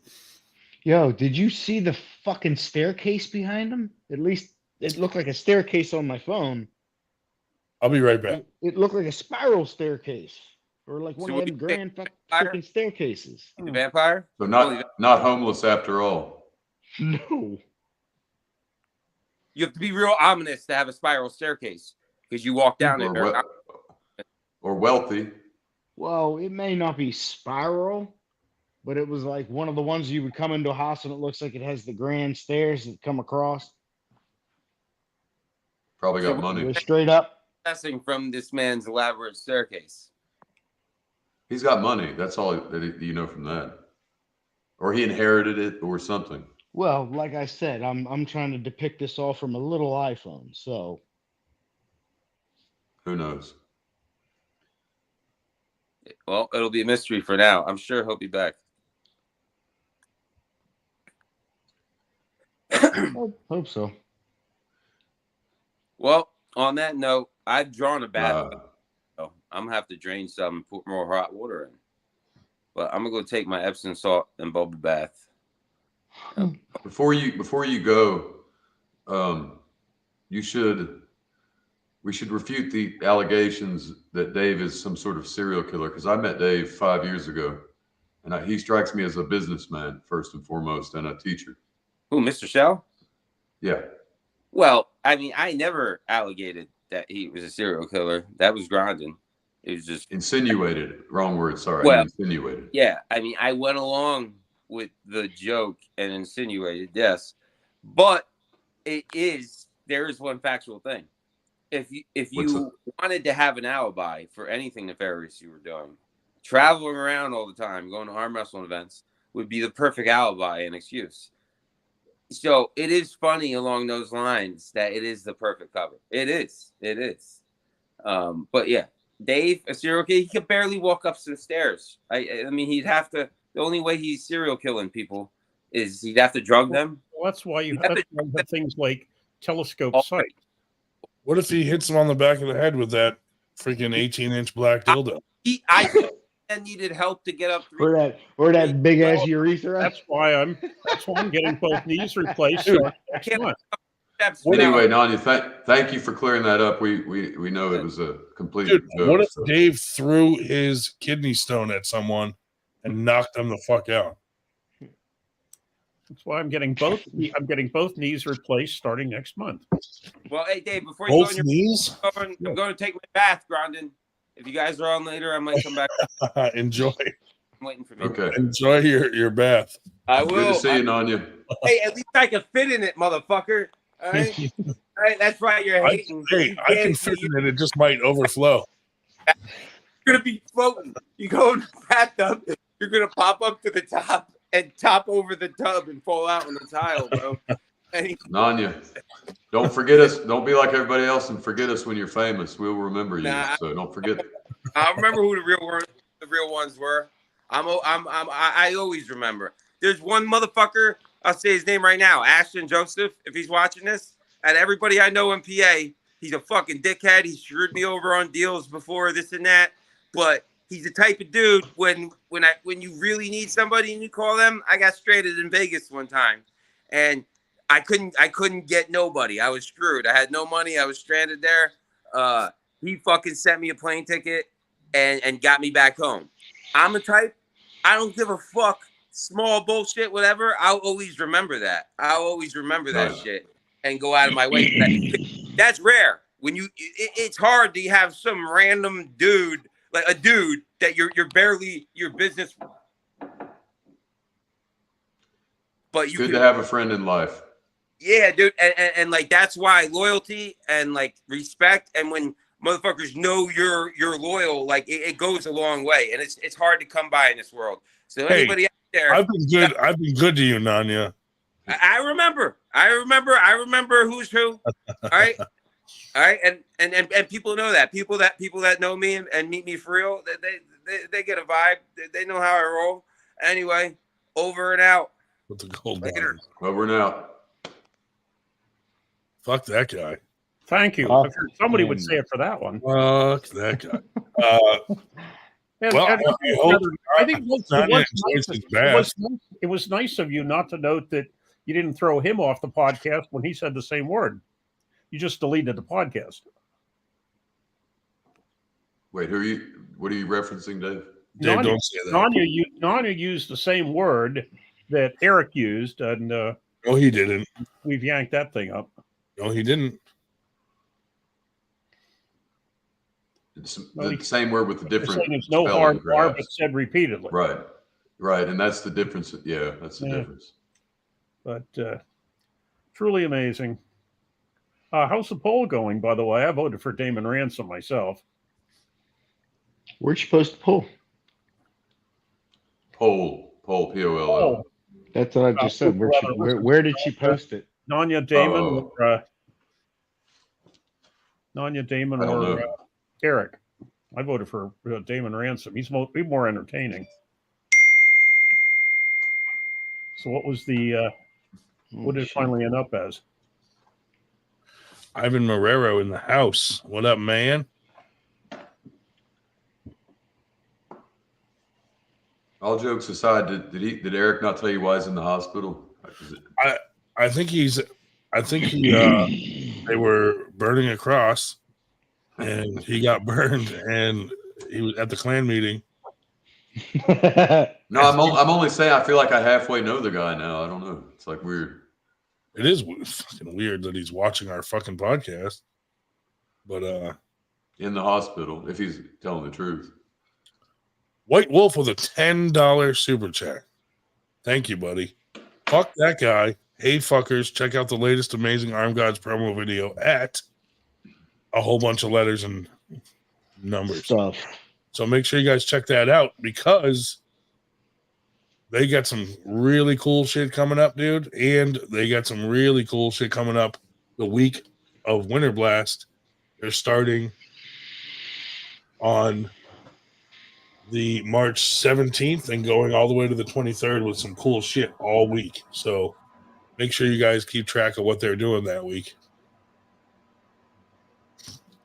Yo, did you see the fucking staircase behind him? At least it looked like a staircase on my phone. I'll be right back. It looked like a spiral staircase. Or like one So of what them do you grand fire? fucking staircases. The vampire. So not homeless after all. No. You have to be real ominous to have a spiral staircase because you walk down it. Or wealthy. Well, it may not be spiral, but it was like one of the ones you would come into a house and it looks like it has the grand stairs that come across. Probably got So money. They're straight up. Guessing from this man's elaborate staircase. He's got money. That's all that you know from that. Or he inherited it or something. Well, like I said, I'm trying to depict this all from a little iPhone, so Who knows? Well, it'll be a mystery for now. I'm sure he'll be back. hope so. Well, on that note, I've drawn a bath. So I'm gonna have to drain some and put more hot water in. But I'm gonna go take my Epsom salt and bubble bath. Before you go, we should refute the allegations that Dave is some sort of serial killer, because I met Dave 5 years ago, and he strikes me as a businessman first and foremost and a teacher. Who, Mr. Shell? Yeah. Well, I mean, I never alleged that he was a serial killer. That was Grondin. It was just Insinuated. Wrong word. Sorry. Well, insinuated. Yeah, I mean, I went along with the joke and insinuated, yes, but there is one factual thing. If you wanted to have an alibi for anything nefarious you were doing, traveling around all the time, going to arm wrestling events would be the perfect alibi and excuse. So it is funny along those lines that it is the perfect cover. It is. But yeah, Dave, a serial killer, he could barely walk up some stairs. I mean, he'd have to. The only way he's serial killing people is he'd have to drug them. Well, that's why you have things like telescope sight. What if he hits him on the back of the head with that freaking 18-inch black dildo? I needed help to get up. Or that big ass urethra. That's why I'm getting both knees replaced. Next month. Anyway, Nanya, thank you for clearing that up. We know it was a complete joke. What if Dave threw his kidney stone at someone and knocked them the fuck out? That's why I'm getting both knees replaced starting next month. Well, hey Dave, before you Both go on knees? I'm going to take my bath, Grondin. If you guys are on later, I might come back. Enjoy. I'm waiting for me. Okay. Enjoy your bath. I will. Good to see you, Nanya. Hey, at least I can fit in it, motherfucker. All right. All right. That's right. You're hating. I can fit in it. It just might overflow. You're gonna be floating. You go in the bathtub. You're gonna pop up to the top and top over the tub and fall out on the tile, bro. Nanya, don't forget us. Don't be like everybody else and forget us when you're famous. We'll remember you. So don't forget. I remember who the real ones were. I always remember. There's one motherfucker. I'll say his name right now, Ashton Joseph. If he's watching this, and everybody I know in PA, he's a fucking dickhead. He screwed me over on deals before this and that. But he's the type of dude when you really need somebody and you call them. I got stranded in Vegas one time, and I couldn't get nobody. I was screwed. I had no money. I was stranded there. He fucking sent me a plane ticket and got me back home. I'm the type, I don't give a fuck. Small bullshit, whatever. I'll always remember that. I'll always remember that shit and go out of my way. That's rare. When it's hard to have some random dude, like a dude that you're barely your business. But you Good to have a friend in life. Yeah, dude, and like that's why loyalty and like respect, and when motherfuckers know you're loyal, like it goes a long way, and it's hard to come by in this world. So anybody out there, I've been good. I've been good to you, Nanya. I remember who's who. All right, and people know that. People that know me and meet me for real, they get a vibe. They know how I roll. Anyway, over and out. With the gold Later. Over and out. Fuck that guy. Thank you. I figured somebody would say it for that one. Fuck that guy. I think it was nice of you not to note that you didn't throw him off the podcast when he said the same word. You just deleted the podcast. Wait, what are you referencing, Dave? Dave, don't say that. Nanya used the same word that Eric used, and no, he didn't. We've yanked that thing up. No, he didn't. It's No, the same word with the You're different saying it's no spelling, hard R, but perhaps. said repeatedly. Right, right, and that's the difference. Yeah, that's the Yeah. difference. But truly amazing. How's the poll going, by the way? I voted for Damon Ransom myself. Where'd you post the poll? Poll, POLL. Oh, That's what I just said. Where did she post it? Nanya Damon Oh. or Nanya Damon I don't or know. Eric? I voted for Damon Ransom. He's more entertaining. So what was the what did it finally end up as? Ivan Marrero in the house. What up, man? All jokes aside, did Eric not tell you why he's in the hospital? I think he they were burning a cross and he got burned and he was at the Klan meeting. No, I'm only saying I feel like I halfway know the guy now. I don't know. It's like weird. It is fucking weird that he's watching our fucking podcast. But In the hospital, if he's telling the truth. White Wolf with a $10 super chat. Thank you, buddy. Fuck that guy. Hey, fuckers, check out the latest Amazing Arm Gods promo video at a whole bunch of letters and numbers. Stuff. So make sure you guys check that out because they got some really cool shit coming up, dude. And they got some really cool shit coming up the week of Winter Blast. They're starting on the March 17th and going all the way to the 23rd with some cool shit all week. So make sure you guys keep track of what they're doing that week.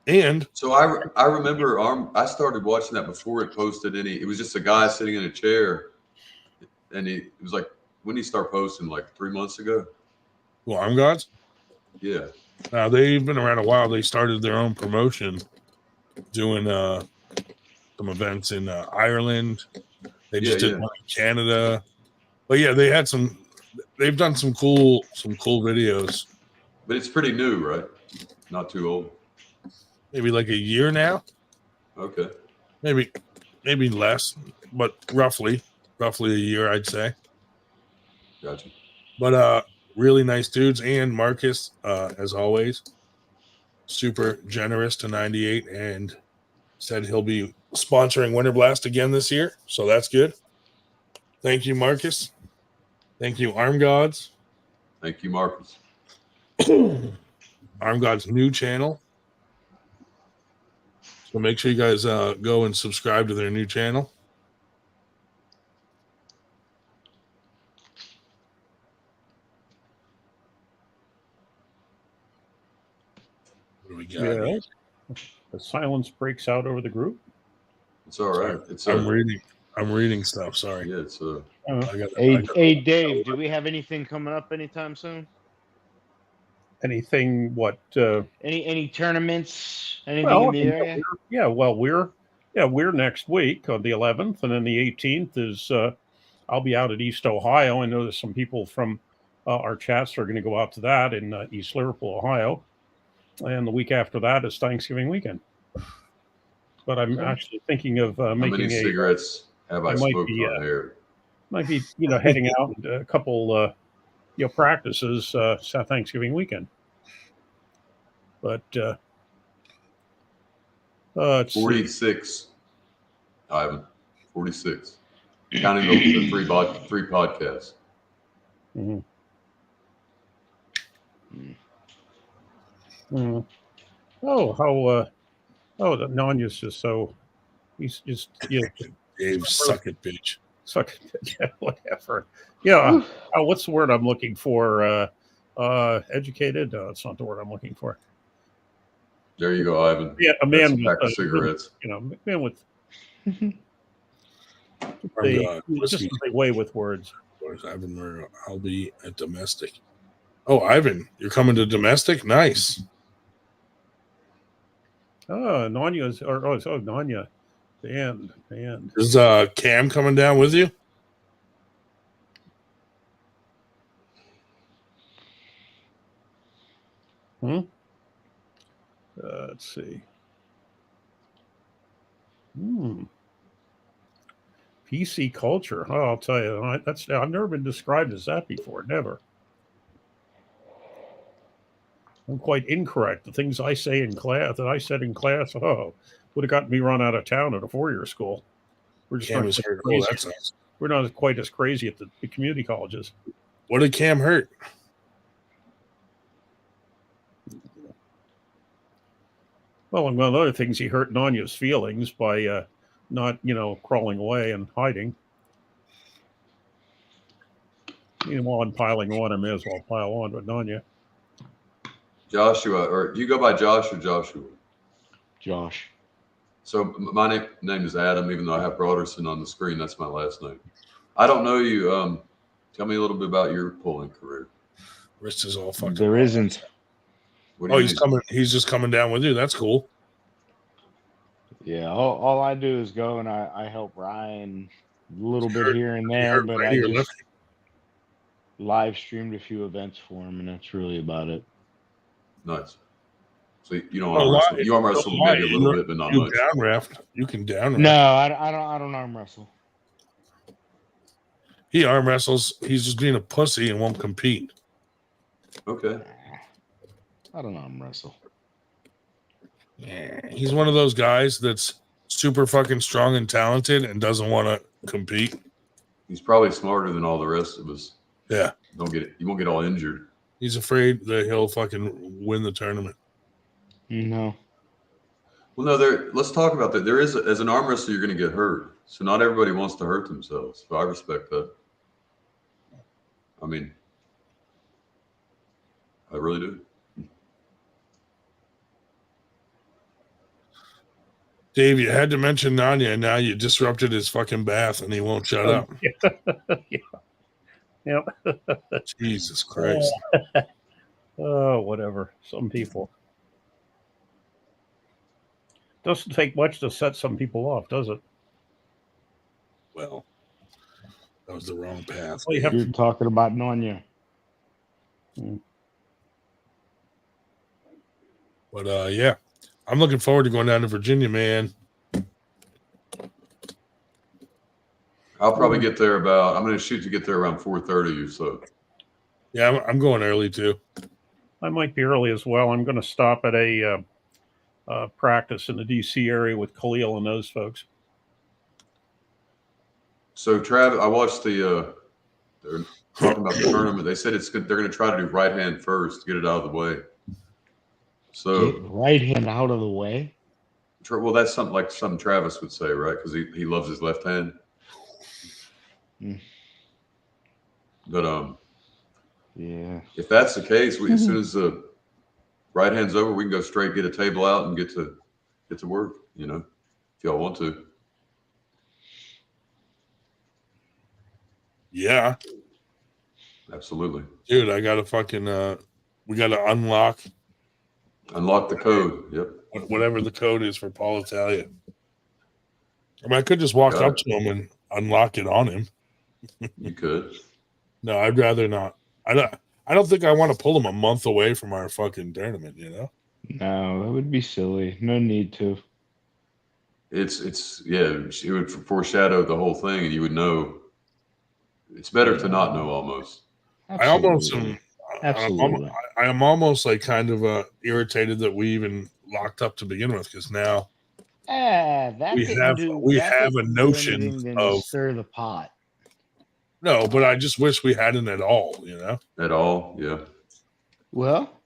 And so I remember I started watching that before it posted any. It was just a guy sitting in a chair, and it was like, when did he start posting? Like 3 months ago. well, Arm Gods. Yeah. Now they've been around a while. They started their own promotion, doing some events in Ireland. They just did one in Canada. But yeah, they've done some cool videos. But it's pretty new, right? Not too old. Maybe like a year now. Okay. Maybe less, but roughly a year, I'd say. Gotcha. But really nice dudes. And Marcus, as always, super generous to 98 and said he'll be sponsoring Winter Blast again this year. So that's good. Thank you, Marcus. Thank you, Arm Gods. Thank you, Marcus. Arm Gods' new channel. So make sure you guys go and subscribe to their new channel. What do we got? Yeah. The silence breaks out over the group. It's all right. I'm reading stuff. Sorry. Yeah, it's Hey, Dave, do we have anything coming up anytime soon? Anything? What? Any tournaments? Anything in the area? We're next week on the 11th, and then the 18th is I'll be out at East Ohio. I know there's some people from our chats are going to go out to that in East Liverpool, Ohio, and the week after that is Thanksgiving weekend. But I'm actually thinking of making how many cigarettes have I smoked on air? Might be heading out and a couple practices Thanksgiving weekend. But 46, Ivan. 46, counting the three podcasts. Mm-hmm. Mm. Oh, how Nanya's just so he's just Dave, suck it, bitch. Suck it, yeah, whatever. Yeah, what's the word I'm looking for? Educated? No, that's not the word I'm looking for. There you go, Ivan. Yeah, a man with pack of cigarettes. A man with just a way with words. Ivan, I'll be at domestic. Oh, Ivan, you're coming to domestic? Nice. Oh, Nanya's Nanya. Band. Is Cam coming down with you? Let's see. PC culture. Oh, I'll tell you, I've never been described as that before. Never. I'm quite incorrect. The things I say in class that I said in class, would have gotten me run out of town at a 4-year school. We're just Cam not was quite hurt. crazy. Oh, that sucks. We're not quite as crazy at the community colleges. What did Cam hurt? Well, and one of the other things, he hurt Nanya's feelings by not, crawling away and hiding. While I'm piling on, I may as well pile on with Nanya. Joshua, or do you go by Josh or Joshua? Josh. So my name is Adam, even though I have Broderson on the screen. That's my last name. I don't know you. Tell me a little bit about your pulling career. Wrist is all fucking. There isn't. What do you he's mean? coming. He's just coming down with you. That's cool. Yeah, all I do is go and I help Ryan a little bit here and You there, hurt but right I here, just left. live streamed a few events for him, and that's really about it. Nice. So you don't arm wrestle. You arm wrestle maybe a little bit, but not you much. Down raft. You can down raft. No, I don't arm wrestle. He arm wrestles. He's just being a pussy and won't compete. Okay. I don't arm wrestle. Yeah, he's one of those guys that's super fucking strong and talented and doesn't want to compete. He's probably smarter than all the rest of us. Yeah. You won't get all injured. He's afraid that he'll fucking win the tournament. No. Well, no. Let's talk about that. There is, as an arm wrestler, you're going to get hurt. So not everybody wants to hurt themselves. So I respect that. I mean, I really do. Dave, you had to mention Nanya, and now you disrupted his fucking bath, and he won't shut up. Yeah. Yep. Jesus Christ. Oh, whatever. Some people. Doesn't take much to set some people off, does it? Well, that was the wrong path. Well, you have You're talking about Nanya. But yeah, I'm looking forward to going down to Virginia, man. I'll probably get there I'm going to shoot to get there around 4:30 or so. Yeah, I'm going early too. I might be early as well. I'm going to stop at a practice in the DC area with Khalil and those folks. So Travis, I watched they're talking about the tournament. They said it's good. They're going to try to do right hand first to get it out of the way. So Get right hand out of the way. Well, that's something Travis would say, right? Because he loves his left hand. But yeah, if that's the case, as soon as the right hand's over, we can go straight, get a table out, and get to work. If y'all want to. Yeah, absolutely, dude. I gotta fucking we gotta unlock the code. Yep, whatever the code is for Paul Italia. I mean, I could just walk up to him and unlock it on him. You could. No, I'd rather not. I don't think I want to pull him a month away from our fucking tournament. No, that would be silly. No need to. It would foreshadow the whole thing, and you would know. It's better to not know almost. Absolutely. I am almost like kind of irritated that we even locked up to begin with, because now we have a notion of stir the pot. No, but I just wish we hadn't at all, At all, yeah. Well,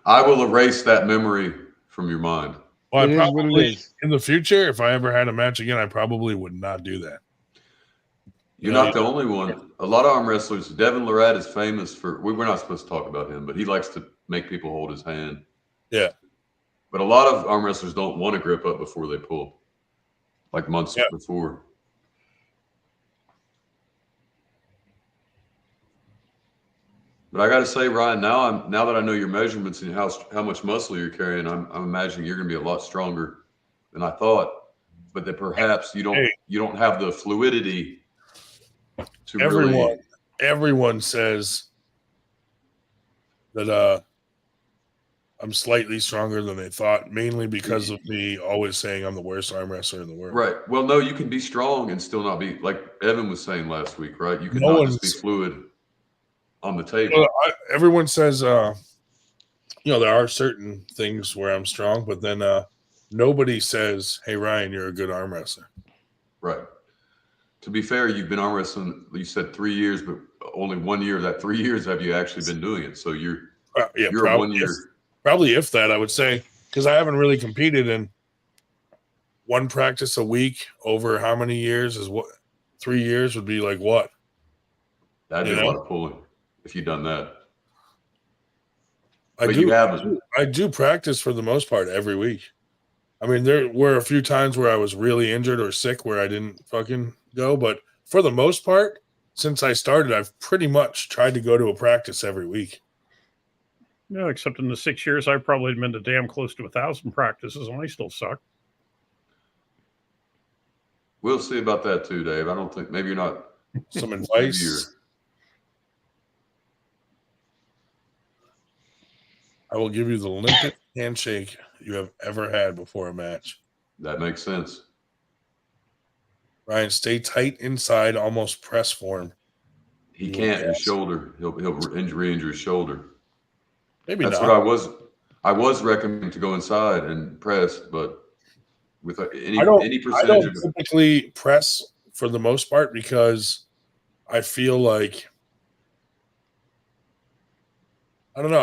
I will erase that memory from your mind. Well, I probably, in the future, if I ever had a match again, I probably would not do that. You're not the only one. A lot of arm wrestlers, Devin Lorette is famous for, we're not supposed to talk about him, but he likes to make people hold his hand. Yeah. But a lot of arm wrestlers don't want to grip up before they pull, like months before. But I got to say, Ryan, now that I know your measurements and how much muscle you're carrying, I'm imagining you're going to be a lot stronger than I thought. But that perhaps you don't have the fluidity to everyone says that I'm slightly stronger than they thought, mainly because of me always saying I'm the worst arm wrestler in the world. Right. Well, no, you can be strong and still not be, like Evan was saying last week, right? You can No not just be one's- fluid on the table. Everyone says, there are certain things where I'm strong, but then nobody says, "Hey, Ryan, you're a good arm wrestler." Right. To be fair, you've been arm wrestling, you said 3 years, but only 1 year of that 3 years have you actually been doing it. So you're a 1 year. Probably if that, I would say, because I haven't really competed in one practice a week over how many years is what 3 years would be like what? That'd be a lot of pulling if you'd done that. But you haven't. I do practice for the most part every week. I mean, there were a few times where I was really injured or sick where I didn't fucking go, but for the most part, since I started, I've pretty much tried to go to a practice every week. No, except in the 6 years, I've probably been to damn close to 1,000 practices, and I still suck. We'll see about that too, Dave. I don't think maybe you're not. Some advice. I will give you the limpest handshake you have ever had before a match. That makes sense. Ryan, stay tight inside, almost press form. He can't. His shoulder. He'll re-injure his shoulder. Maybe that's not. what I was recommending to go inside and press, but with any percentage. I don't typically press for the most part because I feel like I don't know.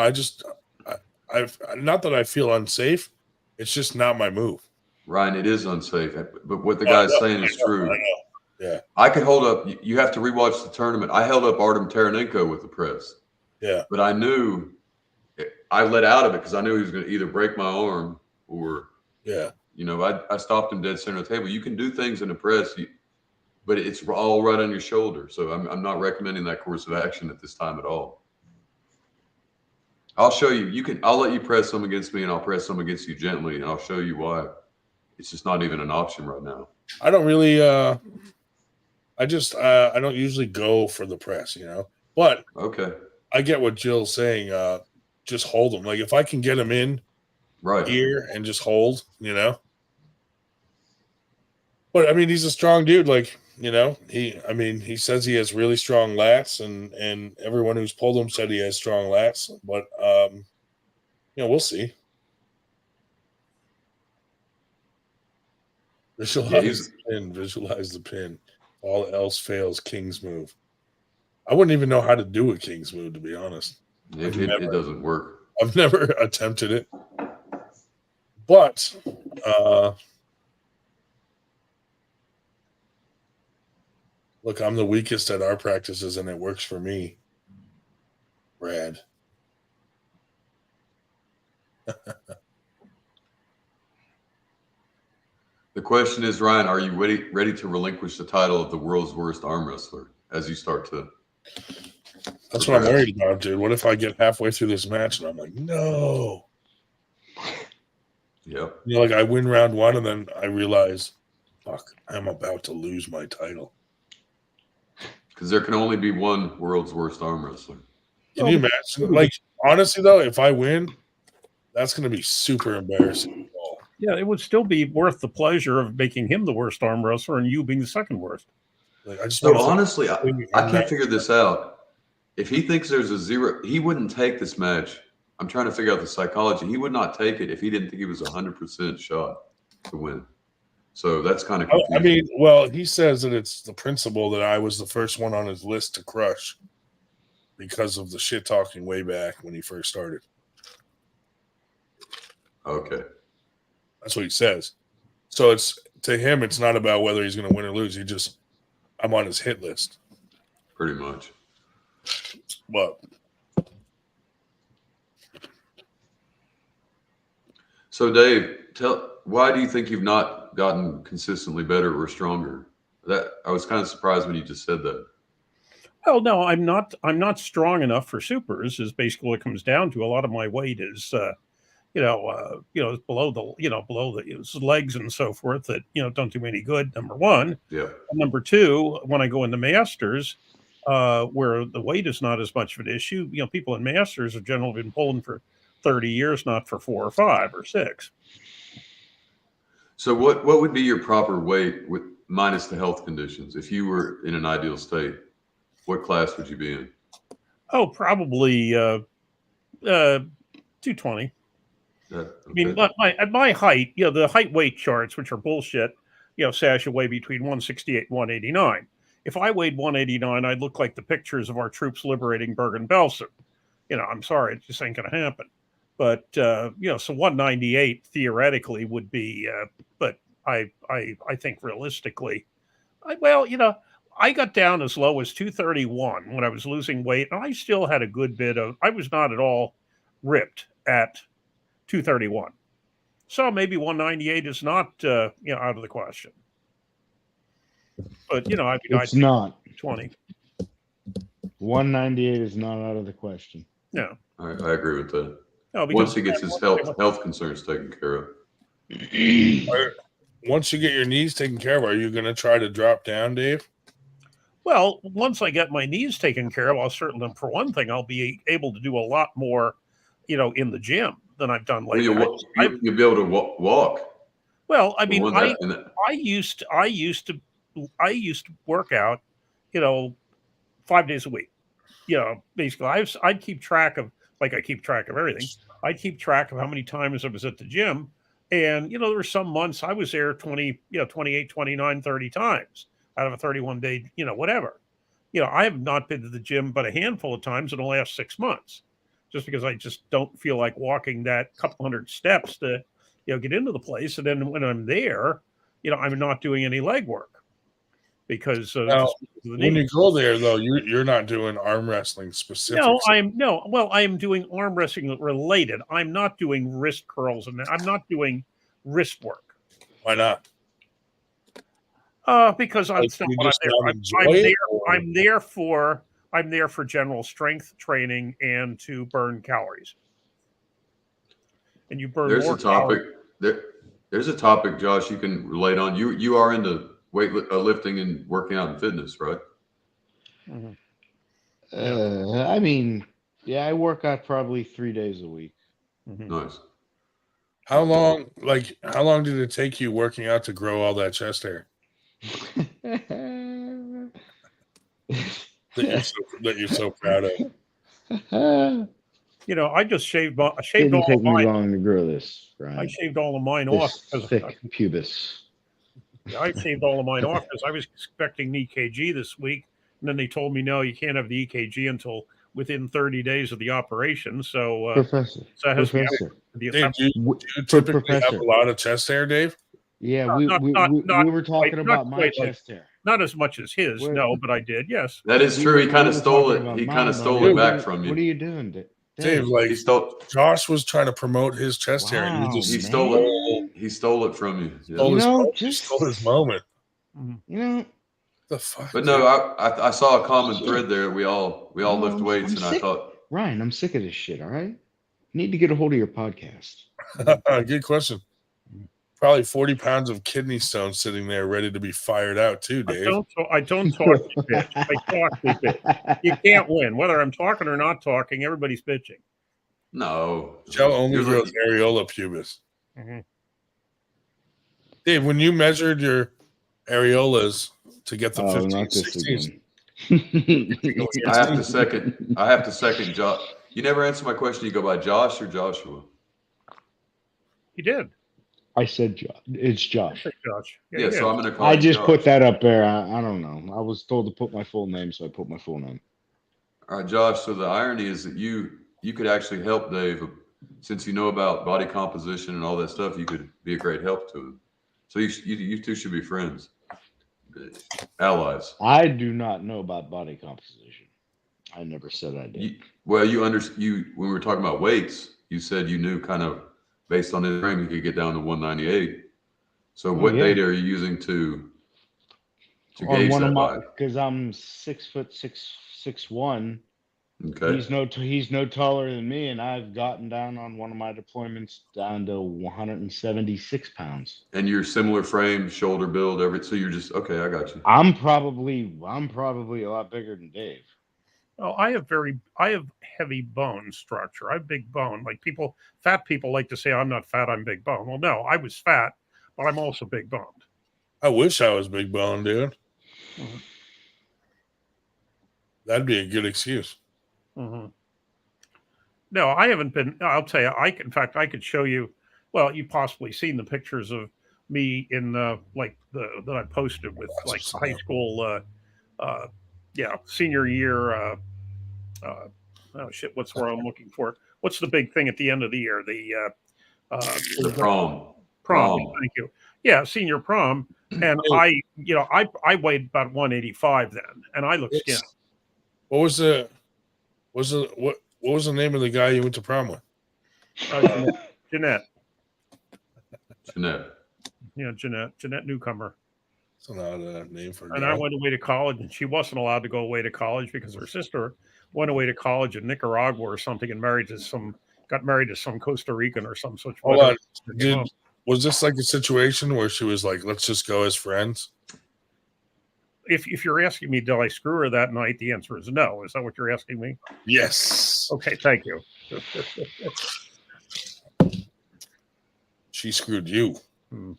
I've not that I feel unsafe. It's just not my move. Ryan, it is unsafe. But what the guy's saying is true. I know. Yeah. I could hold up. You have to rewatch the tournament. I held up Artem Taranenko with the press. Yeah. But I knew I let out of it because I knew he was going to either break my arm or, I stopped him dead center of the table. You can do things in the press, but it's all right on your shoulder. So I'm not recommending that course of action at this time at all. I'll show you. I'll let you press some against me, and I'll press some against you gently, and I'll show you why. It's just not even an option right now. I don't really. I don't usually go for the press, But okay, I get what Jill's saying. Just hold him. Like if I can get him in here and just hold, But I mean, he's a strong dude. Like he says he has really strong lats, and everyone who's pulled him said he has strong lats. But we'll see. Visualize the pin. All else fails, King's move. I wouldn't even know how to do a King's move, to be honest. It doesn't work. I've never attempted it. But look, I'm the weakest at our practices, and it works for me. Brad. The question is, Ryan, are you ready to relinquish the title of the world's worst arm wrestler as you start to? That's what I'm worried about, dude. What if I get halfway through this match and I'm like, no? Yep. Like I win round one and then I realize, fuck, I'm about to lose my title. Because there can only be one world's worst arm wrestler. Can you imagine? Like, honestly, though, if I win, that's going to be super embarrassing. Yeah, it would still be worth the pleasure of making him the worst arm wrestler and you being the second worst. Like, I can't figure this out. If he thinks there's a zero, he wouldn't take this match. I'm trying to figure out the psychology. He would not take it if he didn't think he was 100% shot to win. So that's kind of confusing. I mean, well, he says that it's the principle that I was the first one on his list to crush because of the shit talking way back when he first started. Okay. That's what he says. So it's to him, it's not about whether he's going to win or lose. I'm on his hit list. Pretty much. Well, so Dave, why do you think you've not gotten consistently better or stronger? That I was kind of surprised when you just said that. Well, no, I'm not strong enough for supers. Is basically what it comes down to. A lot of my weight is, below the legs and so forth that don't do me any good. Number one. Yeah. And number two, when I go into masters, where the weight is not as much of an issue. You know, people in masters have generally been pulling for 30 years, not for 4 or 5 or 6. So what would be your proper weight with minus the health conditions? If you were in an ideal state, what class would you be in? Oh, probably 220. Okay. I mean, at my height, you know, the height weight charts, which are bullshit, you know, say I should weigh between 168 and 189. If I weighed 189, I'd look like the pictures of our troops liberating Bergen-Belsen. You know, I'm sorry, it just ain't going to happen. But, you know, so 198 theoretically would be, but I think realistically, well, you know, I got down as low as 231 when I was losing weight, and I still had a good bit of, I was not at all ripped at 231. So maybe 198 is not, you know, out of the question. But, you know, I mean, It's not. 20. 198 is not out of the question. No. I agree with that. No, Once he gets his health concerns taken care of. Once you get your knees taken care of, are you going to try to drop down, Dave? Well, once I get my knees taken care of, I'll certainly, for one thing, I'll be able to do a lot more, you know, in the gym than I've done lately. You'll be able to walk. Well, I mean, I used to work out, you know, 5 days a week. You know, basically, I'd keep track of, like I keep track of everything. I'd keep track of how many times I was at the gym. And, you know, there were some months I was there 28, 29, 30 times out of a 31-day, you know, whatever. You know, I have not been to the gym but a handful of times in the last 6 months, just because I just don't feel like walking that couple hundred steps to, you know, get into the place. And then when I'm there, you know, I'm not doing any leg work because when you go there, though, you're not doing arm wrestling specifically. No, I am doing arm wrestling related. I'm not doing wrist curls and I'm not doing wrist work. Why not? Because I'm there for general strength training and to burn calories. And you burn There's more a topic calories. There's a topic, Josh, you can relate on. You are into lifting and working out and fitness, right? Mm-hmm. I mean, yeah, I work out probably 3 days a week. Mm-hmm. Nice. How long did it take you working out to grow all that chest hair that you're so proud of? You know, I just shaved all Didn't take of me mine. long to grow this, Ryan. I shaved all of mine This off because thick pubis. I shaved all of mine off because I was expecting an EKG this week, and then they told me no, you can't have the EKG until within 30 days of the operation. So, Professor, Dave, do you typically have a lot of chest hair, Dave? Yeah, we were talking about my chest hair. Not as much as his, no, but I did, yes. That is true. He kind of stole it. He kind of stole it back from you. What are you doing, Dave? Like Josh was trying to promote his chest hair, and he stole it. He stole it from you. Yeah. He stole his moment. You know, the fuck. But no, I saw a common thread there. We all lift weights, and I thought, Ryan, I'm sick of this shit. All right, need to get a hold of your podcast. Good question. Probably 40 pounds of kidney stones sitting there ready to be fired out too, Dave. I don't talk to bitch. I talk to bitch. You can't win. Whether I'm talking or not talking, everybody's bitching. No. Joe only grows areola pubis. Mm-hmm. Dave, when you measured your areolas to get the 15, 16, I have to second Josh. You never answer my question. You go by Josh or Joshua? You did. I said Josh. It's Josh. Josh. Yeah, so I'm going to call I just Josh. put that up there. I don't know. I was told to put my full name, so I put my full name. All right, Josh. So the irony is that you could actually help Dave, since you know about body composition and all that stuff. You could be a great help to him. So you two should be friends, allies. I do not know about body composition. I never said I did. When we were talking about weights, you said you knew kind of based on his frame, he could get down to 198. So what data are you using to gauge that by? Because I'm 6'6", 6'1", Okay. He's no taller than me, and I've gotten down on one of my deployments down to 176 pounds. And you're similar frame, shoulder build, so you're just okay. I got you. I'm probably a lot bigger than Dave. Oh, I have heavy bone structure. I have big bone. Like fat people like to say I'm not fat, I'm big bone. Well, no, I was fat, but I'm also big boned. I wish I was big bone, dude. Mhm. That'd be a good excuse. Mm-hmm. No, I haven't been. I'll tell you. In fact, I could show you. Well, you possibly seen the pictures of me in that I posted with like high school. Senior year. Oh shit! What's the word I'm looking for? What's the big thing at the end of the year? The prom. Prom. Thank you. Yeah, senior prom, and I weighed about 185 then, and I looked skinny. What was the name of the guy you went to prom with? Jeanette. Yeah, Jeanette Newcomer. It's not a name for a girl. And I went away to college, and she wasn't allowed to go away to college because her sister went away to college in Nicaragua or something and got married to some Costa Rican or some such. Hold on. Was this like a situation where she was like, let's just go as friends? If you're asking me, did I screw her that night? The answer is no. Is that what you're asking me? Yes. Okay, thank you. She screwed you. Hmm.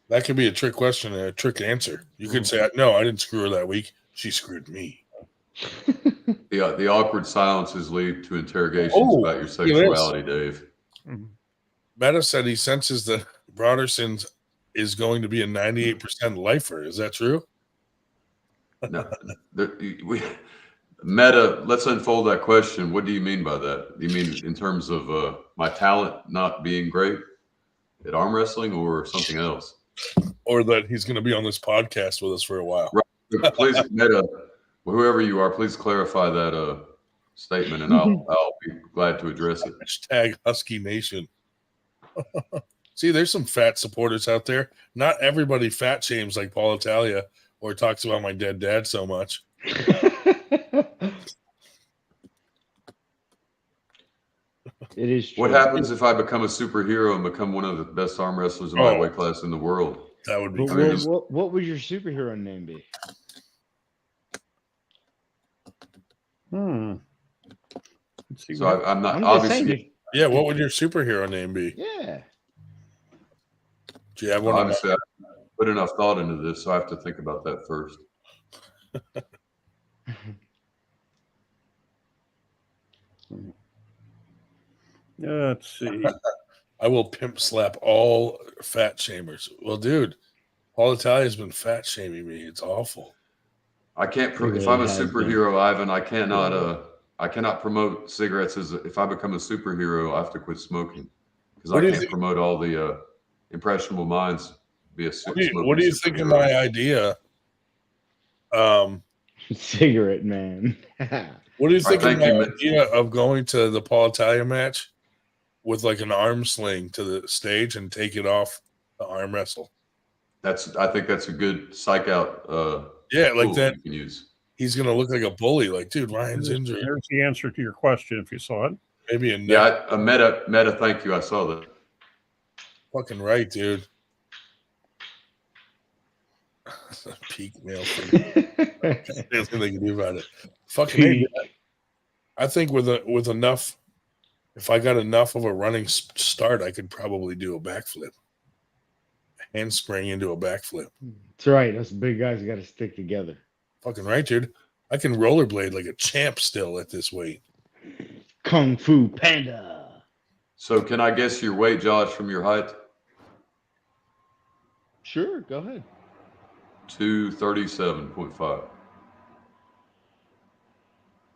That could be a trick question and a trick answer. You could say, no, I didn't screw her that week. She screwed me. The awkward silences lead to interrogations about your sexuality, Dave. Mm-hmm. Meta said he senses that Broderson's is going to be a 98% lifer. Is that true? No, Meta, let's unfold that question. What do you mean by that? Do you mean in terms of my talent not being great at arm wrestling or something else? Or that he's going to be on this podcast with us for a while. Right. Please, Meta, whoever you are, please clarify that statement, and I'll be glad to address it. Hashtag Husky Nation. See, there's some fat supporters out there. Not everybody fat shames like Paul Italia or talks about my dead dad so much. It is true. What happens if I become a superhero and become one of the best arm wrestlers in my weight class in the world? That would be great. What would your superhero name be? So I'm not obviously. Yeah, what would your superhero name be? Yeah. Do you have one? Obviously, I put enough thought into this, so I have to think about that first. Let's see. I will pimp slap all fat shamers. Well, dude, Paul Italia's been fat shaming me. It's awful. I can't. If I'm a superhero, Ivan, I cannot promote cigarettes if I become a superhero, I have to quit smoking because I can't promote all the impressionable minds via smoking. What do you think of my idea? Cigarette man. What do you think of my idea of going to the Paul Italia match with like an arm sling to the stage and take it off the arm wrestle? I think that's a good psych out. Yeah, like that. You can use. He's gonna look like a bully. Like, dude, Ryan's injured. There's the answer to your question if you saw it. Maybe a meta. Thank you. I saw that. Fucking right, dude. Peak male thing. There's nothing they can do about it. Fucking hey, I think with enough, if I got enough of a running start, I could probably do a backflip. Handspring into a backflip. That's right. Us big guys got to stick together. Fucking right, dude. I can rollerblade like a champ still at this weight. Kung Fu Panda. So can I guess your weight, Josh, from your height? Sure, go ahead. 237.5.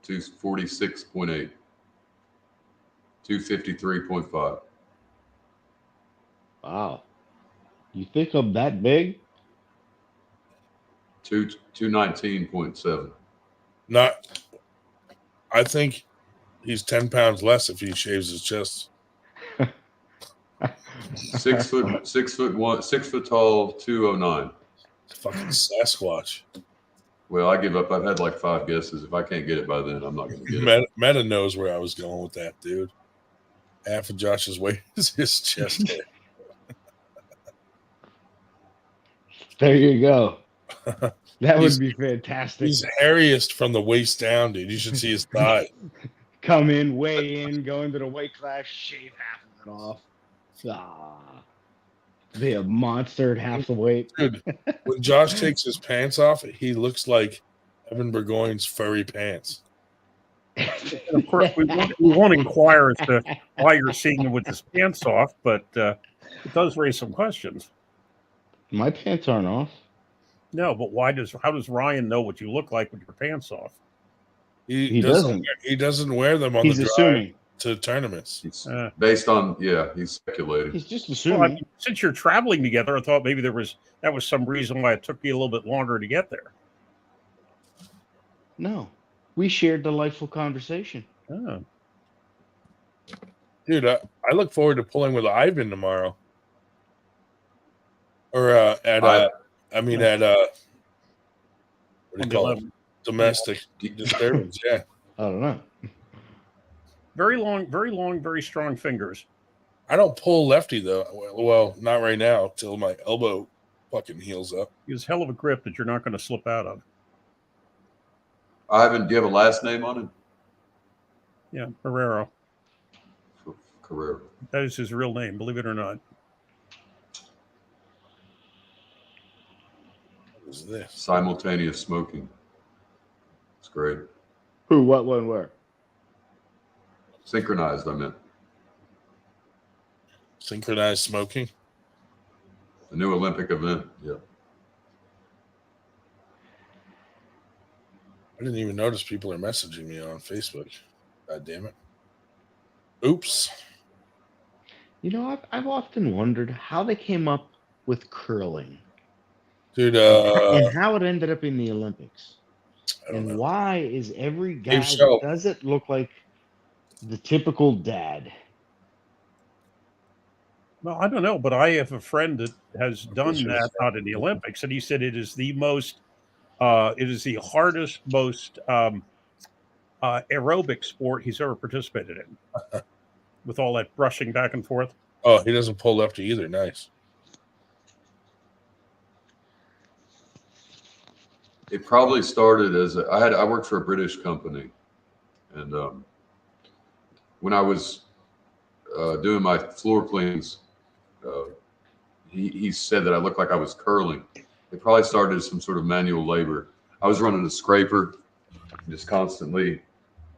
246.8. 253.5. Wow. You think I'm that big? 219.7. Not. I think he's 10 pounds less if he shaves his chest. 6 foot tall, 209. Fucking Sasquatch. Well, I give up. I've had like 5 guesses. If I can't get it by then, I'm not going to get it. Meta knows where I was going with that, dude. Half of Josh's weight is his chest hair. There you go. That would be fantastic. He's hairiest from the waist down, dude. You should see his thigh. Come in, weigh in, go into the weight class, shave half of it off. Ah, be a monster at half the weight. Dude, when Josh takes his pants off, he looks like Evan Burgoyne's furry pants. And of course, we won't inquire as to why you're seeing him with his pants off, but it does raise some questions. My pants aren't off. No, but how does Ryan know what you look like with your pants off? He doesn't. He doesn't wear them on He's the drive assuming. to tournaments. It's based on, he's speculating. He's just Well, assuming. I mean, since you're traveling together, I thought maybe that was some reason why it took you a little bit longer to get there. No, we shared delightful conversation. Oh. Dude, I look forward to pulling with Ivan tomorrow. Or at what do you call it? Domestic disturbance, yeah. I don't know. Very long, very strong fingers. I don't pull lefty though. Well, not right now till my elbow fucking heals up. He has hell of a grip that you're not going to slip out of. Ivan, do you have a last name on him? Yeah, Herrero. Carrera. That is his real name, believe it or not. What is this? Simultaneous smoking. It's great. Who, what, when, where? Synchronized, I meant. Synchronized smoking? The new Olympic event. Yeah. I didn't even notice people are messaging me on Facebook. God damn it. Oops. You know, I've often wondered how they came up with curling. Dude, and how it ended up in the Olympics. I don't And know. why is every guy Dave Schell. that does it look like the typical dad? Well, I don't know, but I have a friend that has done that out in the Olympics, and he said it is the most, it is the hardest, most aerobic sport he's ever participated in, with all that brushing back and forth. Oh, he doesn't pull lefty either. Nice. It probably started as I worked for a British company, and when I was doing my floor cleans, he said that I looked like I was curling. It probably started as some sort of manual labor. I was running a scraper, just constantly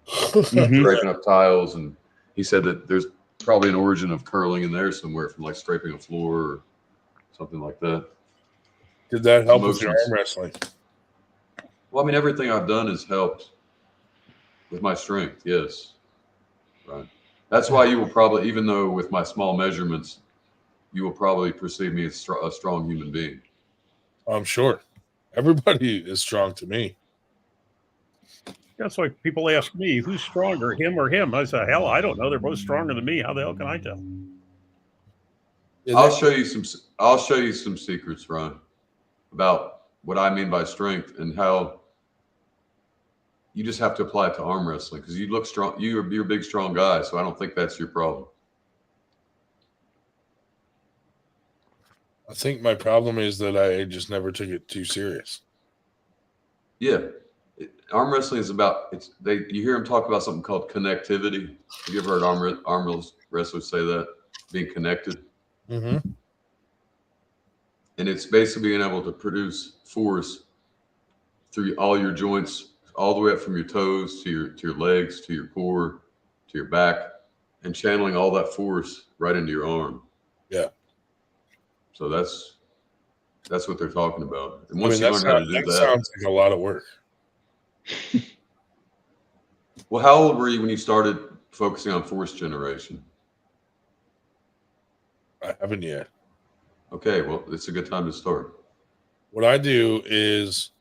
scraping up tiles, and he said that there's probably an origin of curling in there somewhere, from like scraping a floor or something like that. Did that help with your arm wrestling? Well, I mean, everything I've done has helped with my strength. Yes. Right. That's why you will probably, even though with my small measurements, you will probably perceive me as a strong human being. I'm sure. Everybody is strong to me. That's why people ask me, who's stronger, him or him? I say, hell, I don't know. They're both stronger than me. How the hell can I tell? Yeah, I'll show you some secrets, Ron, about what I mean by strength and how you just have to apply it to arm wrestling, because you look strong. You're a big, strong guy, so I don't think that's your problem. I think my problem is that I just never took it too serious. Yeah. Arm wrestling is about, you hear them talk about something called connectivity. Have you ever heard arm wrestlers say that? Being connected. Mm-hmm. And it's basically being able to produce force through all your joints, all the way up from your toes to your legs, to your core, to your back, and channeling all that force right into your arm. Yeah. So that's what they're talking about. And I once mean, you learn how to do that that, sounds like a lot of work. well, how old were you when you started focusing on force generation? I haven't yet. Okay, well, it's a good time to start. What I do is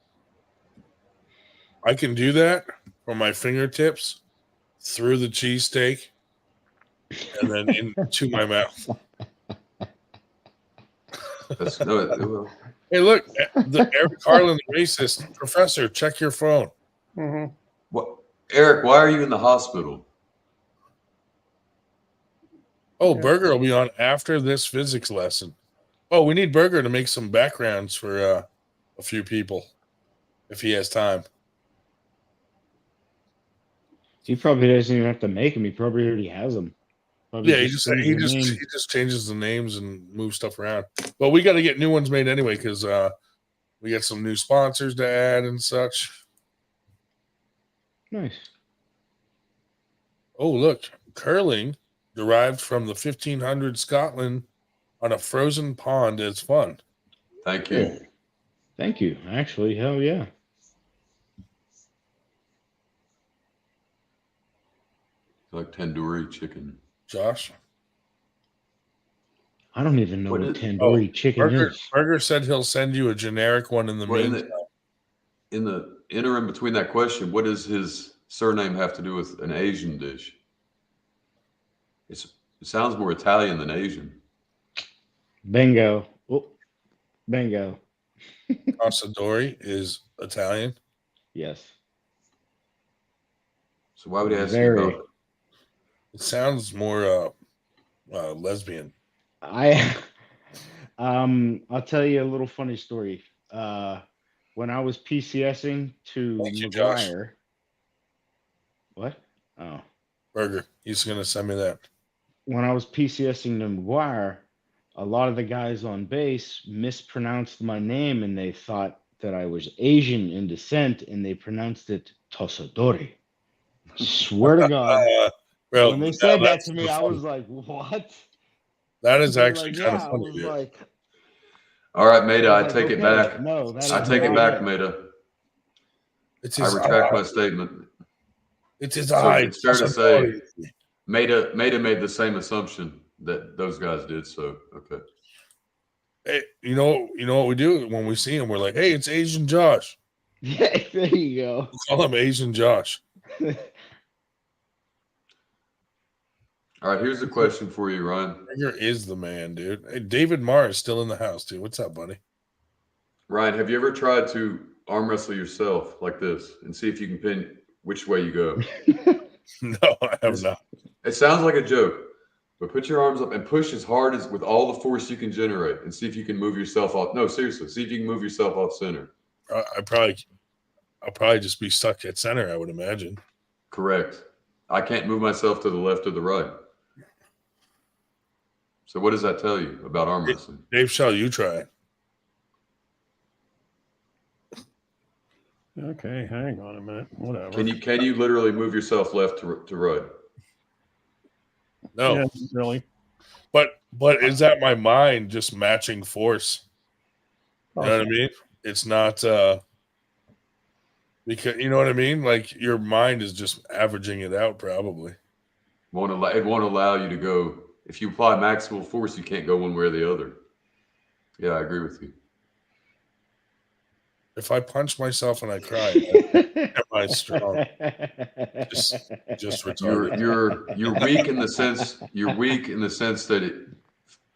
I can do that from my fingertips through the cheesesteak and then into my mouth. That's no. Hey, look, the Eric Carlin, the racist professor. Check your phone. Mhm. What, Eric? Why are you in the hospital? Oh, Berger will be on after this physics lesson. Oh, we need Berger to make some backgrounds for a few people if he has time. He probably doesn't even have to make them. He probably already has them. Probably Yeah, he change the name. just changes the names and moves stuff around. But we got to get new ones made anyway because we got some new sponsors to add and such. Nice. Oh, look, curling derived from the 1500 Scotland on a frozen pond is fun. Thank you. Thank you. Actually, hell yeah. Like tandoori chicken. Josh? I don't even know What what is- tandoori chicken is. Berger said he'll send you a generic one in the Well, meantime. in the interim between that question, what does his surname have to do with an Asian dish? It sounds more Italian than Asian. Bingo. Oh, bingo. Casadori is Italian. Yes. So why would he ask you Very. about it? It sounds more lesbian. I'll tell you a little funny story. When I was PCSing to Thank you, Josh. McGuire. What? Oh. Berger, he's going to send me that. When I was PCSing to McGuire, a lot of the guys on base mispronounced my name and they thought that I was Asian in descent and they pronounced it Tosadori. Swear to God. Bro, When they now said that that's to me, I funny. was like, what? That is They're actually like, kind of yeah. I funny, was dude. like, All right, Maida, I I was take like, it okay, back. no, that I is take it not back, it. Maida. It's I his retract eye. my statement. It's his So eye. it's fair to say Casadori. Maida made the same assumption that those guys did. So okay. Hey, you know what we do when we see him? We're like, hey, it's Asian Josh. Yeah, there you go. We call him Asian Josh. All right, here's a question for you, Ryan. Berger is the man, dude. Hey, David Marr is still in the house, dude. What's up, buddy? Ryan, have you ever tried to arm wrestle yourself like this and see if you can pin which way you go? No, I have not. It sounds like a joke, but put your arms up and push as hard as with all the force you can generate and see if you can move yourself off. No, seriously, see if you can move yourself off center. I'll probably just be stuck at center, I would imagine. Correct. I can't move myself to the left or the right. So what does that tell you about arm wrestling? Dave Shaw, you try it. Okay, hang on a minute. Whatever. Can you literally move yourself left to right? No. Yeah, really. But is that my mind just matching force? You know what I mean? It's not because you know what I mean? Like your mind is just averaging it out probably. It won't allow you to go. If you apply maximal force, you can't go one way or the other. Yeah, I agree with you. If I punch myself and I cry, am I strong? Just retarded. You're weak in the sense that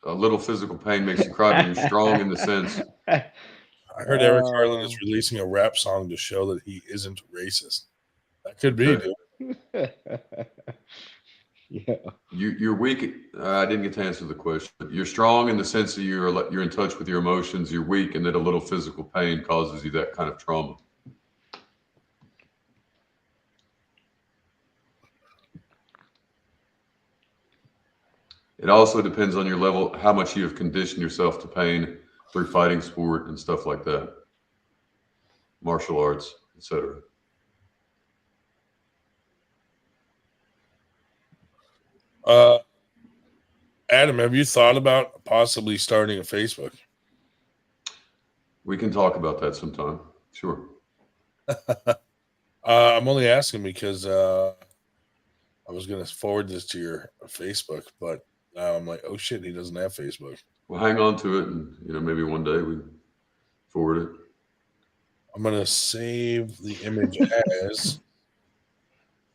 a little physical pain makes you cry, but you're strong in the sense. I heard Eric Carlin is releasing a rap song to show that he isn't racist. That could be, dude. Yeah. You're weak. I didn't get to answer the question. You're strong in the sense that you're in touch with your emotions. You're weak in that a little physical pain causes you that kind of trauma. It also depends on your level, how much you have conditioned yourself to pain through fighting sport and stuff like that, martial arts, etc. Adam, have you thought about possibly starting a Facebook? We can talk about that sometime. Sure. I'm only asking because I was going to forward this to your Facebook, but now I'm like, oh shit, he doesn't have Facebook. Well, hang on to it, and maybe one day we forward it. I'm going to save the image as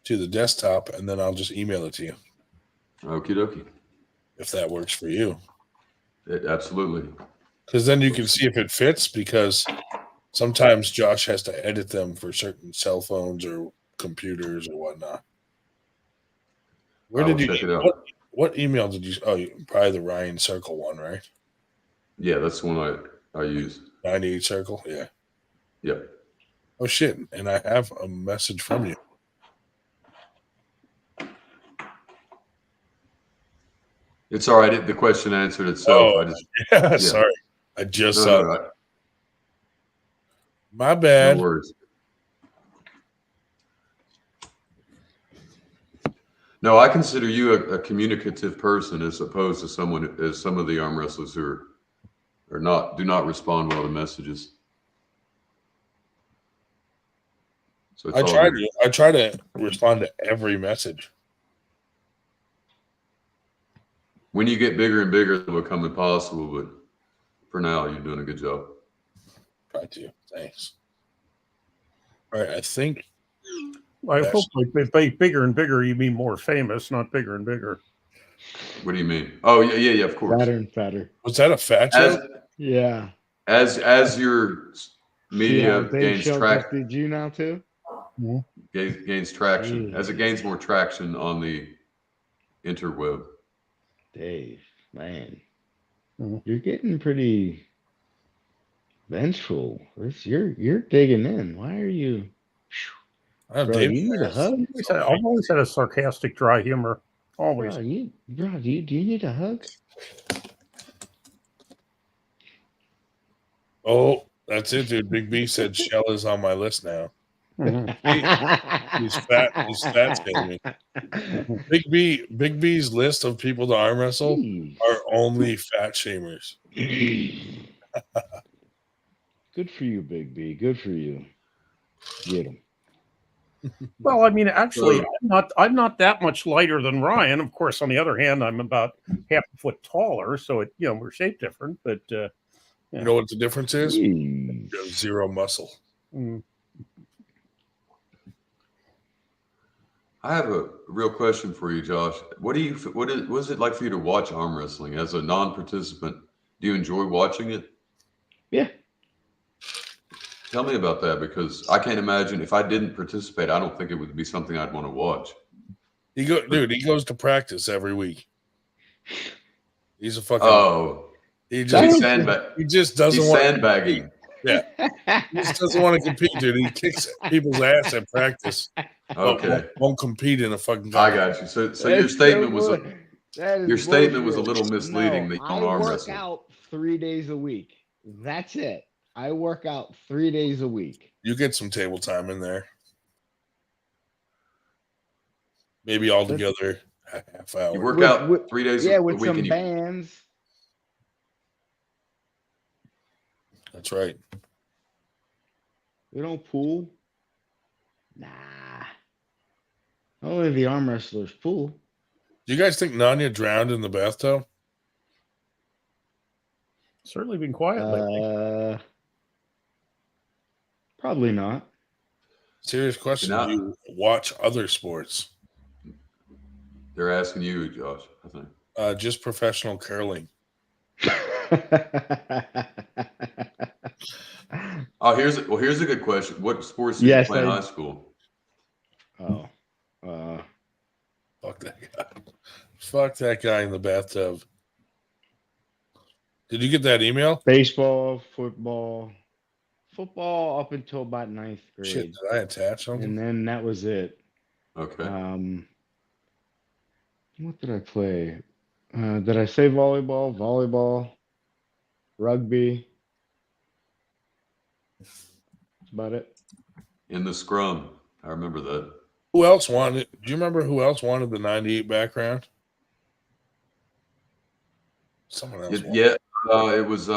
to the desktop, and then I'll just email it to you. Okie dokie. If that works for you. Absolutely. Because then you can see if it fits. Because sometimes Josh has to edit them for certain cell phones or computers or whatnot. Where I did will you? check it out. What email did you? Oh, probably the Ryan Circle one, right? Yeah, that's the one I use. 98 Circle. Yeah. Yep. Oh shit! And I have a message from you. It's all right. The question answered itself. Oh, I just yeah. Sorry, I just no, saw. no, That. My no bad. worries. No, I consider you a communicative person as opposed to someone as some of the arm wrestlers who do not respond well to messages. So it's all good. I try to respond to every message. When you get bigger and bigger, it'll become impossible. But for now, you're doing a good job. Try to. Thanks. All right, I think. I hope by bigger and bigger, you mean more famous, not bigger and bigger. What do you mean? Oh yeah, of course. Fatter and fatter. Was that a fat joke? Yeah. As your media Dave gains traction, did you now too? gains traction, Jeez. as it gains more traction on the interweb. Dave, man, Mhm. you're getting pretty vengeful. You're digging in. Why are you? Oh, Bro, Dave, do you need a hug? I've always had a sarcastic, dry humor. Always. Bro, do you need a hug? Oh, that's it, dude. Big B said Shell is on my list now. Mhm. He's fat. He's fat shaming. Big B's list of people to arm wrestle Jeez. are only fat shamers. Good for you, Big B. Good for you. Get him. Well, I mean, actually, I'm not that much lighter than Ryan. Of course, on the other hand, I'm about half a foot taller, so we're shaped different. But You know what the difference is? Jeez. You have zero muscle. mm, I have a real question for you, Josh. What is it like for you to watch arm wrestling as a non-participant? Do you enjoy watching it? Yeah. Tell me about that, because I can't imagine if I didn't participate, I don't think it would be something I'd want to watch. He goes to practice every week. He's a fucking. Oh, He he's just doesn't he's want. sandbagging. Yeah, he just doesn't want to compete, dude. He kicks people's ass at practice. Okay, won't compete in a fucking. I got you. So your statement was that is your statement was a bullshit. little misleading. No, that you don't arm I work wrestle. out 3 days a week. That's it. I work out 3 days a week. You get some table time in there. Maybe altogether a half hour. You work out 3 days a with week, some and you bands. That's right. We don't pool. Nah. Only the arm wrestlers pool. Do you guys think Nanya drowned in the bathtub? certainly been quiet lately. Probably not. Serious question. Now- Do you watch other sports? they're asking you, Josh. I think. Just professional curling. Oh, here's a good question. What sports did you play in high school? Oh. Fuck that guy. Fuck that guy in the bathtub. Did you get that email? Baseball, football up until about 9th grade. Shit, did I attach something? And then that was it. Okay. What did I play? Did I say volleyball? Volleyball, rugby. That's about it. In the scrum, I remember that. Who else wanted? Do you remember who else wanted the 98 background? Someone else. Yeah, it was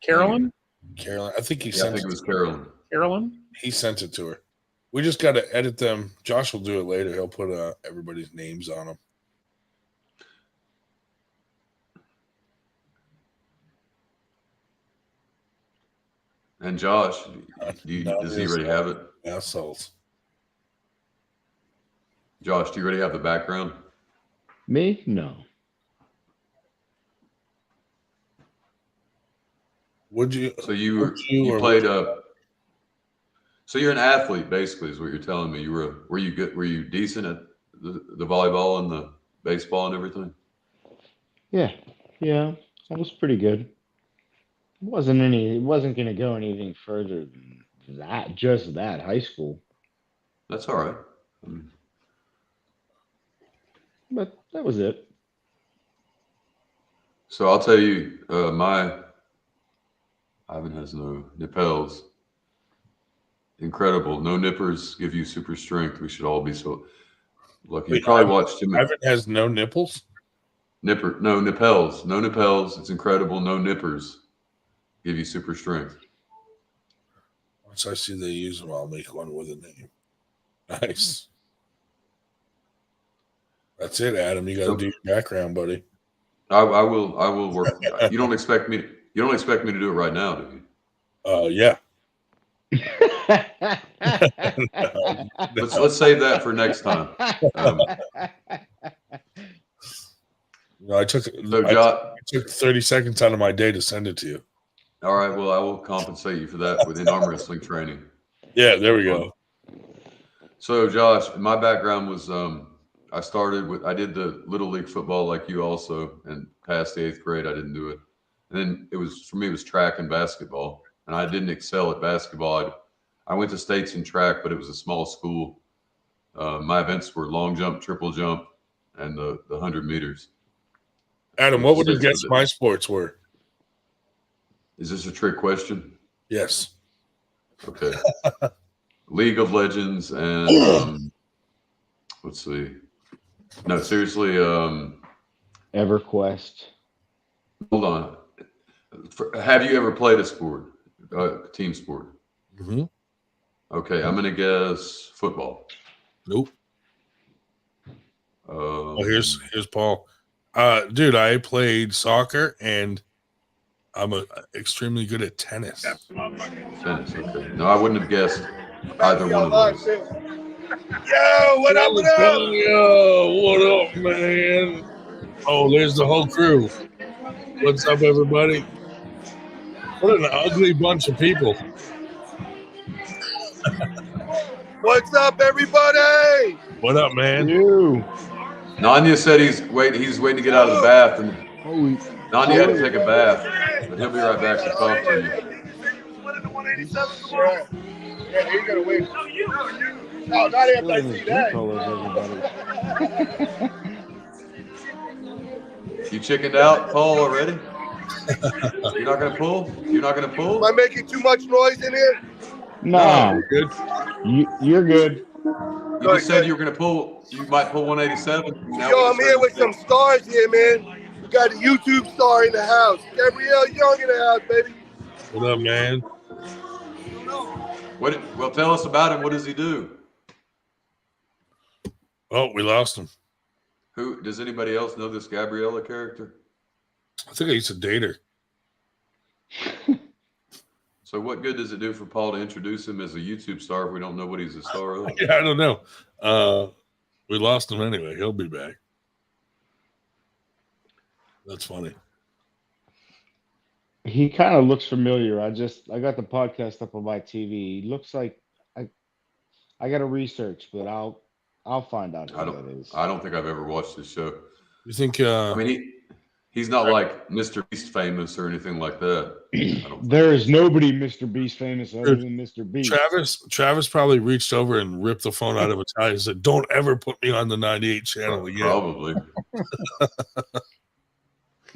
Carolyn? Carolyn. I think he Yeah, I sent think it was Carolyn. Carolyn? He sent it to her. We just got to edit them. Josh will do it later. He'll put everybody's names on them. And Josh, does he already have it? Assholes. Josh, do you already have the background? Me? No. Would you? So you would you or played would you- so you're an athlete basically is what you're telling me. Were you good? Were you decent at the volleyball and the baseball and everything? Yeah, yeah, that was pretty good. It wasn't gonna go anything further than that, just that high school. That's all right. I mean, But that was it. so I'll tell you, my Ivan has no nipples. Incredible. No nippers give you super strength. We should all be so lucky. You Wait, probably watched him. Ivan has no nipples. No nipples. No nipples. It's incredible. No nippers give you super strength. Once I see they use them, I'll make one with a name. Nice. That's it, Adam. You got to do your background, buddy. I will work. You don't expect me to do it right now, do you? Yeah. Let's save that for next time. I took So, Josh, I took 30 seconds out of my day to send it to you. all right. Well, I will compensate you for that within arm wrestling training. Yeah, there we go. So, Josh, my background was I did the little league football like you also, and past the 8th grade, I didn't do it. And then it was track and basketball, and I didn't excel at basketball. I went to states in track, but it was a small school. My events were long jump, triple jump, and the 100 meters. Adam, what would you guess my sports were? Is this a trick question? Yes. Okay. League of Legends and let's see. No, seriously. EverQuest. Hold on. Have you ever played a sport, team sport? Mm-hmm. Okay, I'm gonna guess football. Nope. Here's Paul. Dude, I played soccer and I'm extremely good at tennis. Tennis. Okay. No, I wouldn't have guessed either one of those. Yo, what up, what up? Yo, what up, man? Oh, there's the whole crew. What's up, everybody? What an ugly bunch of people. What's up, everybody? What up, man? You. Nanya said he's waiting to get out of the bath, and Holy. Nanya had to take a bath, but he'll be right back to talk to you. Yeah, he's gonna win. No, not after I see that. You chickened out, Paul, already? You're not gonna pull? You're not gonna pull? Am I making too much noise in here? No, Good. you're good. You just said you were gonna pull. You might pull 187. Now Yo, I'm here with some stars here, man. We got a YouTube star in the house. Gabrielle Young in the house, baby. What up, man? Well, tell us about him. What does he do? Oh, we lost him. Who does anybody else know this Gabriella character? I think I used to date her. So what good does it do for Paul to introduce him as a YouTube star if we don't know what he's a star of? Yeah, I don't know. We lost him anyway. He'll be back. That's funny. He kind of looks familiar. I got the podcast up on my TV. He looks like I got to research, but I'll find out who that is. I don't think I've ever watched this show. You think? I mean, he's not like Mr. Beast famous or anything like that. There is nobody Mr. Beast famous other than Mr. Beast. Travis probably reached over and ripped the phone out of his eye and said, "Don't ever put me on the 98 channel again." Probably.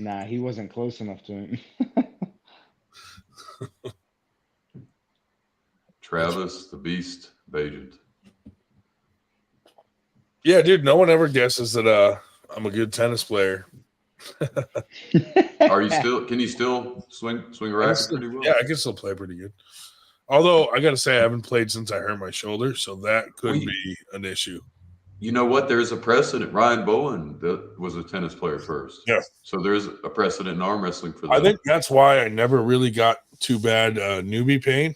Nah, he wasn't close enough to him. Travis the Beast Bajent. Yeah, dude. No one ever guesses that I'm a good tennis player. Are you still? Can you still swing a racket pretty well? Yeah, I can still play pretty good. Although I got to say, I haven't played since I hurt my shoulder, so that could be an issue. You know what? There's a precedent. Ryan Bowen was a tennis player first. Yeah. So there's a precedent in arm wrestling for that. I think that's why I never really got too bad newbie pain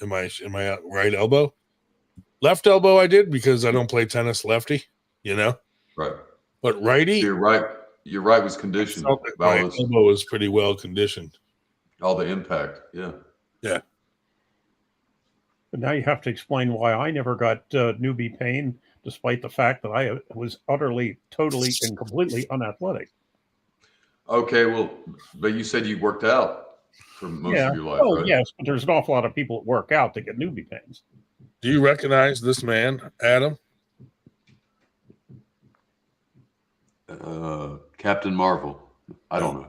in my right elbow. Left elbow I did because I don't play tennis lefty, you know. Right. But righty. Your right was conditioned. My elbow was pretty well conditioned. All the impact. Yeah. Yeah. But now you have to explain why I never got newbie pain, despite the fact that I was utterly, totally, and completely unathletic. Okay. Well, but you said you worked out for most Yeah. of your life, Oh, right? yes, but there's an awful lot of people that work out that get newbie pains. Do you recognize this man, Adam? Captain Marvel. I don't know.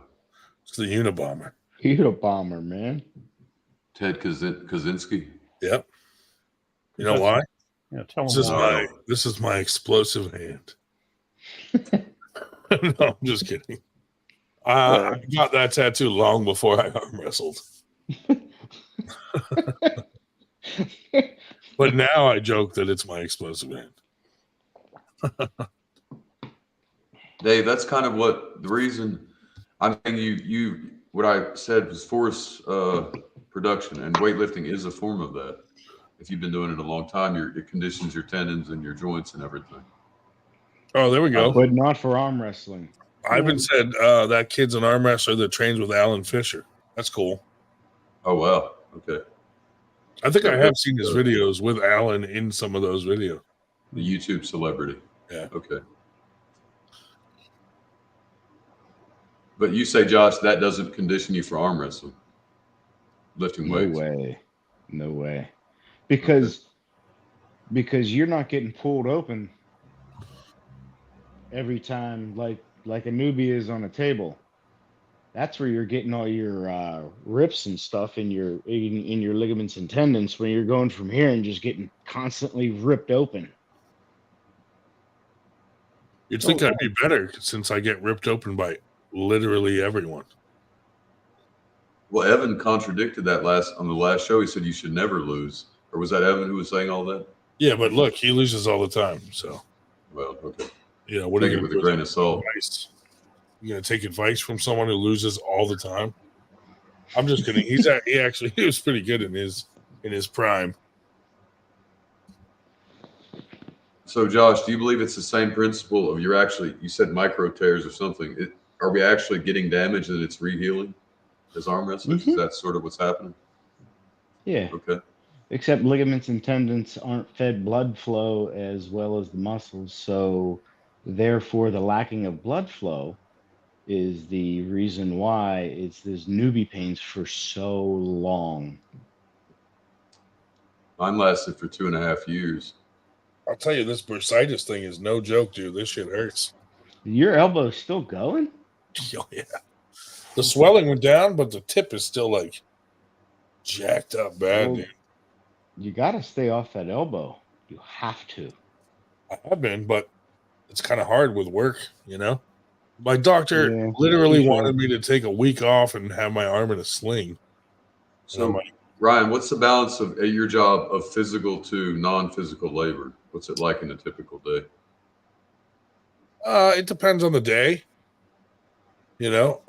It's the Unabomber. Unabomber, man. Ted Kaczynski. Yep. You know why? Yeah, tell This them is why. this is my explosive hand. No, I'm just kidding. I got that tattoo long before I arm wrestled. But now I joke that it's my explosive hand. Dave, that's kind of what the reason I'm saying you what I said was force production, and weightlifting is a form of that. If you've been doing it a long time, it conditions your tendons and your joints and everything. Oh, there we go. But not for arm wrestling. Ivan said that kid's an arm wrestler that trains with Alan Fisher. That's cool. Oh wow. Okay. I think I have seen his videos with Alan in some of those videos. The YouTube celebrity. Yeah. Okay. But you say, Josh, that doesn't condition you for arm wrestling, lifting weights. No way. Because you're not getting pulled open every time like a newbie is on a table. That's where you're getting all your rips and stuff in your ligaments and tendons when you're going from here and just getting constantly ripped open. You'd think I'd be better since I get ripped open by literally everyone. Well, Evan contradicted that on the last show. He said you should never lose. Or was that Evan who was saying all that? Yeah, but look, he loses all the time. So, well, okay. You know, what are you going to do with a grain of salt? You going to take advice from someone who loses all the time? I'm just kidding. He was pretty good in his prime. So, Josh, do you believe it's the same principle of you said micro tears or something? Are we actually getting damage that it's rehealing as arm wrestlers? Mm-hmm. Is that sort of what's happening? Yeah. Okay. Except ligaments and tendons aren't fed blood flow as well as the muscles. So, therefore, the lacking of blood flow is the reason why it's this newbie pains for so long. Mine lasted for 2.5 years. I'll tell you, this bursitis thing is no joke, dude. This shit hurts. Your elbow's still going? Oh, yeah. The swelling went down, but the tip is still like jacked up bad, dude. You got to stay off that elbow. You have to. I have been, but it's kind of hard with work, you know? My doctor literally wanted me to take a week off and have my arm in a sling. So, Ryan, what's the balance of your job of physical to non-physical labor? What's it like in a typical day? It depends on the day. You know,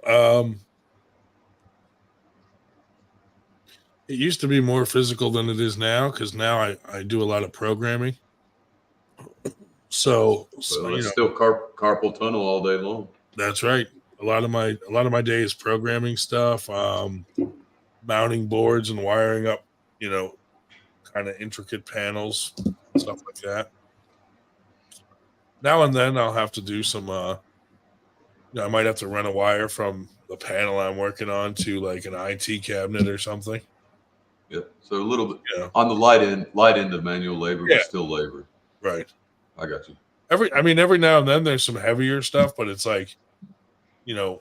it used to be more physical than it is now because now I do a lot of programming. So it's still carpal tunnel all day long. That's right. A lot of my day is programming stuff, mounting boards and wiring up, you know, kind of intricate panels, stuff like that. Now and then I'll have to do some, I might have to run a wire from the panel I'm working on to like an IT cabinet or something. Yeah. So a little bit on the light end of manual labor, but still labor. Right. I got you. Every now and then there's some heavier stuff, but it's like, you know,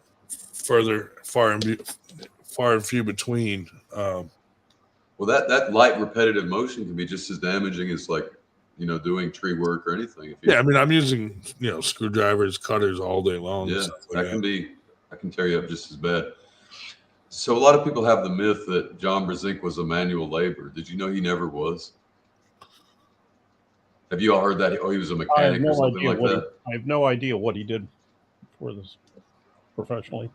far and few between. Well, that light repetitive motion can be just as damaging as like, you know, doing tree work or anything. I mean, I'm using, you know, screwdrivers, cutters all day long. Yeah, I can tear you up just as bad. So a lot of people have the myth that John Brzezinski was a manual laborer. Did you know he never was? Have you all heard that? Oh, he was a mechanic or something like that? I have no idea what he did for this professionally.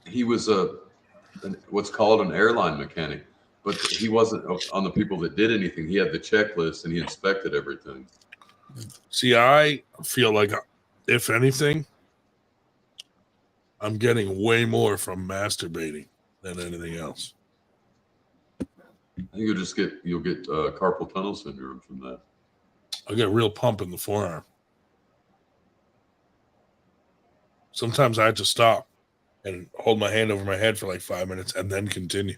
He was what's called an airline mechanic, but he wasn't on the people that did anything. He had the checklist and he inspected everything. See, I feel like, if anything, I'm getting way more from masturbating. than anything else. I think you'll get carpal tunnel syndrome from that. I'll get a real pump in the forearm. Sometimes I have to stop and hold my hand over my head for like 5 minutes and then continue.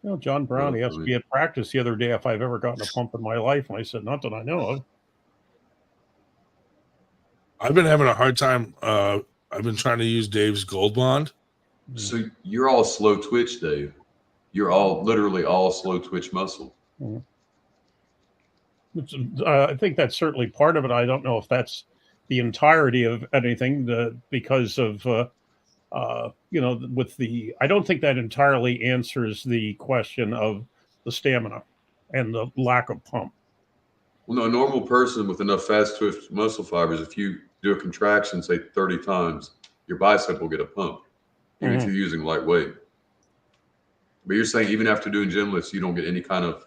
You know, John Brown, he asked me at practice the other day if I've ever gotten a pump in my life, and I said, not that I know of. I've been having a hard time. I've been trying to use Dave's Gold Bond. So you're all slow twitch, Dave. You're literally all slow twitch muscle. I think that's certainly part of it. I don't know if that's the entirety of anything because of, I don't think that entirely answers the question of the stamina and the lack of pump. Well, no, a normal person with enough fast twitch muscle fibers, if you do a contraction, say 30 times, your bicep will get a pump, even if you're using light weight. But you're saying even after doing gym lifts, you don't get any kind of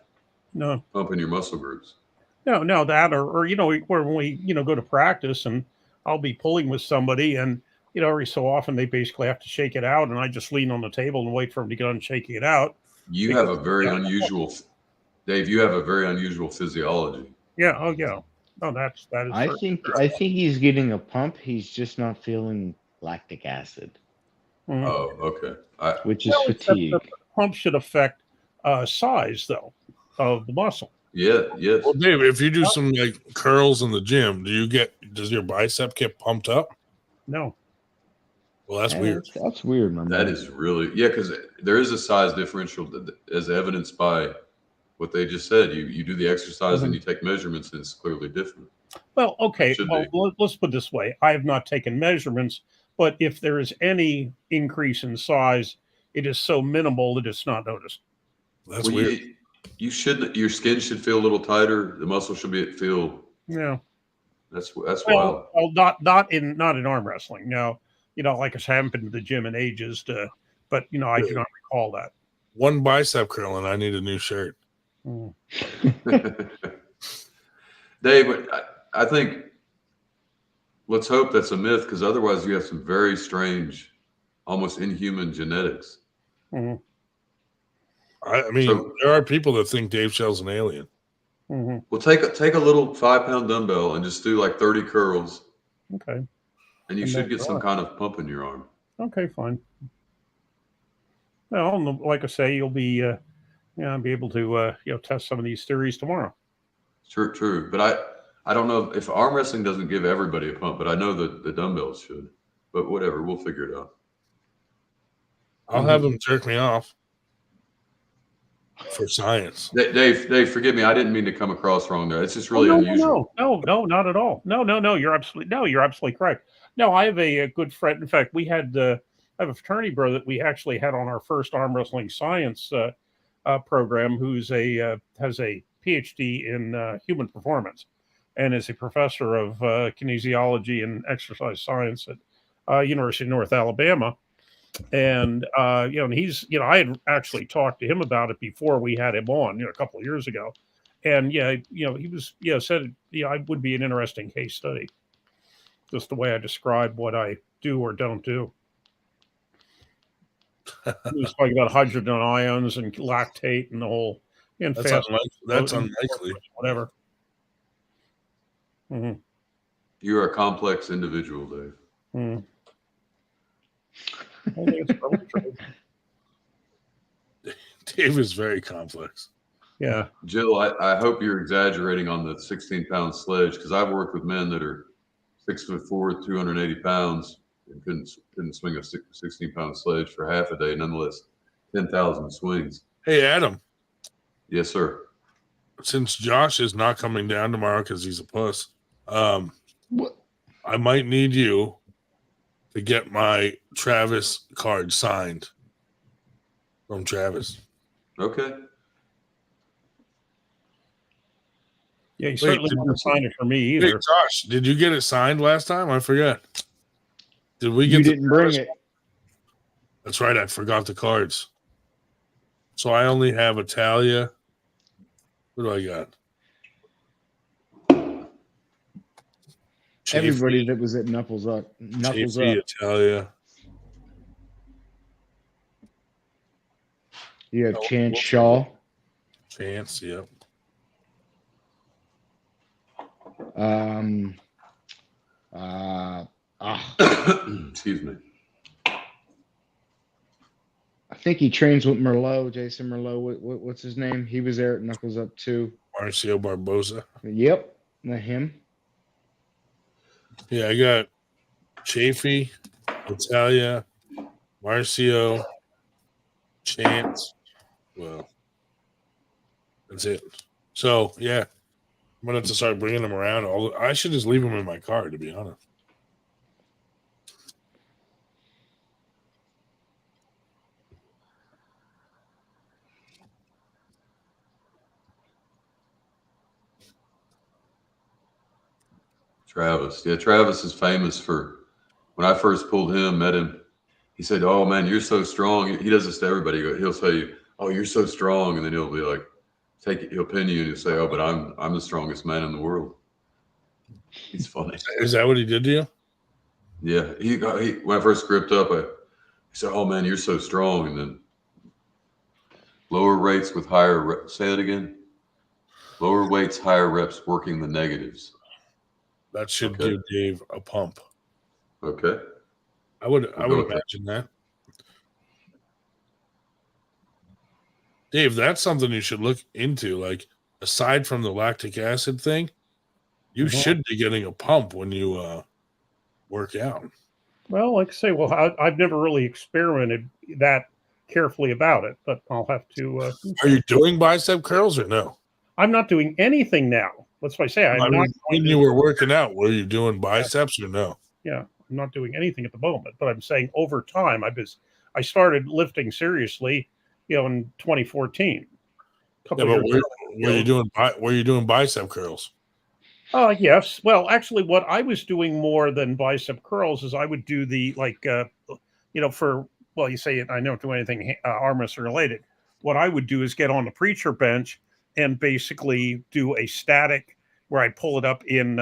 pump in your muscle groups. No, that or when we go to practice and I'll be pulling with somebody and every so often they basically have to shake it out and I just lean on the table and wait for them to get on shaking it out. You have a very unusual, Dave. You have a very unusual physiology. Yeah. Oh yeah. No, that is. I think he's getting a pump. He's just not feeling lactic acid. Mm-hmm. Oh, okay. Which is fatigue. The pump should affect size though of the muscle. Yeah. Yes. Well, Dave, if you do some like curls in the gym, does your bicep get pumped up? No. Well, that's weird. That's weird, man. That is really because there is a size differential as evidenced by what they just said. You do the exercise and you take measurements, and it's clearly different. Well, okay. Well, let's put it this way: I have not taken measurements, but if there is any increase in size, it is so minimal that it's not noticed. That's weird. Your skin should feel a little tighter. The muscle should feel. Yeah. That's wild. Well, not in arm wrestling. No. Like it's happened to the gym in ages, but I do not recall that. One bicep curl and I need a new shirt. Dave, I think let's hope that's a myth because otherwise you have some very strange, almost inhuman genetics. I mean, there are people that think Dave Shell's an alien. Well, take a little 5-pound dumbbell and just do like 30 curls. Okay. And you should get some kind of pump in your arm. Okay, fine. Well, like I say, you'll be, be able to, test some of these theories tomorrow. True. But I don't know if arm wrestling doesn't give everybody a pump, but I know that the dumbbells should. But whatever, we'll figure it out. I'll have them jerk me off for science. Dave, forgive me. I didn't mean to come across wrong there. It's just really unusual. No, not at all. No. You're absolutely correct. No, I have a good friend. In fact, I have a fraternity brother that we actually had on our first arm wrestling science program, who's has a PhD in human performance, and is a professor of kinesiology and exercise science at University of North Alabama. And he's I had actually talked to him about it before we had him on a couple of years ago, and he was said I would be an interesting case study, just the way I describe what I do or don't do. He was talking about hydrogen ions and lactate and the whole that's unlikely. Whatever. You're a complex individual, Dave. I think it's probably true. Dave is very complex. Yeah. Jill, I hope you're exaggerating on the 16-pound sledge because I've worked with men that are 6'4", 280 pounds and couldn't swing a 16-pound sledge for half a day, nonetheless 10,000 swings. Hey, Adam. Yes, sir. Since Josh is not coming down tomorrow because he's a puss, I might need you to get my Travis card signed from Travis. Okay. Yeah, you certainly didn't sign it for me either. Hey, Josh, did you get it signed last time? I forgot. Did we get? You didn't bring it. That's right. I forgot the cards. So I only have Italia. What do I got? Everybody that was at Knuckles Up. Italia. You have Oh, Chance we'll- Shaw. Chance, yep. Excuse me. I think he trains with Merlot, Jason Merlot. What's his name? He was there at Knuckles Up too. Marcio Barbosa. Yep, not him. Yeah, I got Chafee, Italia, Marcio, Chance. Well, that's it. So yeah, I'm gonna have to start bringing them around. I should just leave them in my car, to be honest. Travis. Yeah, Travis is famous for when I first met him, he said, "Oh man, you're so strong." He does this to everybody. He'll say, "Oh, you're so strong," and then he'll be like, he'll pin you and he'll say, "Oh, but I'm the strongest man in the world." He's funny. Is that what he did to you? Yeah, he when I first gripped up, he said, "Oh man, you're so strong," and then lower rates with higher. Say it again. Lower weights, higher reps, working the negatives. That should Okay. give Dave a pump. Okay. I would We'll go with imagine that. Dave, that's something you should look into. Like, aside from the lactic acid thing, you should be getting a pump when you work out. Well, like I say, I've never really experimented that carefully about it, but I'll have to. Are you doing bicep curls or no? I'm not doing anything now. That's what I say. I'm not. when going to- you were working out, were you doing biceps or no? Yeah, I'm not doing anything at the moment. But I'm saying over time, I started lifting seriously, in 2014. Yeah, but were you doing bicep curls? Yes. Well, actually, what I was doing more than bicep curls is I would do the you say I don't do anything arm wrestling related. What I would do is get on the preacher bench and basically do a static where I pull it up in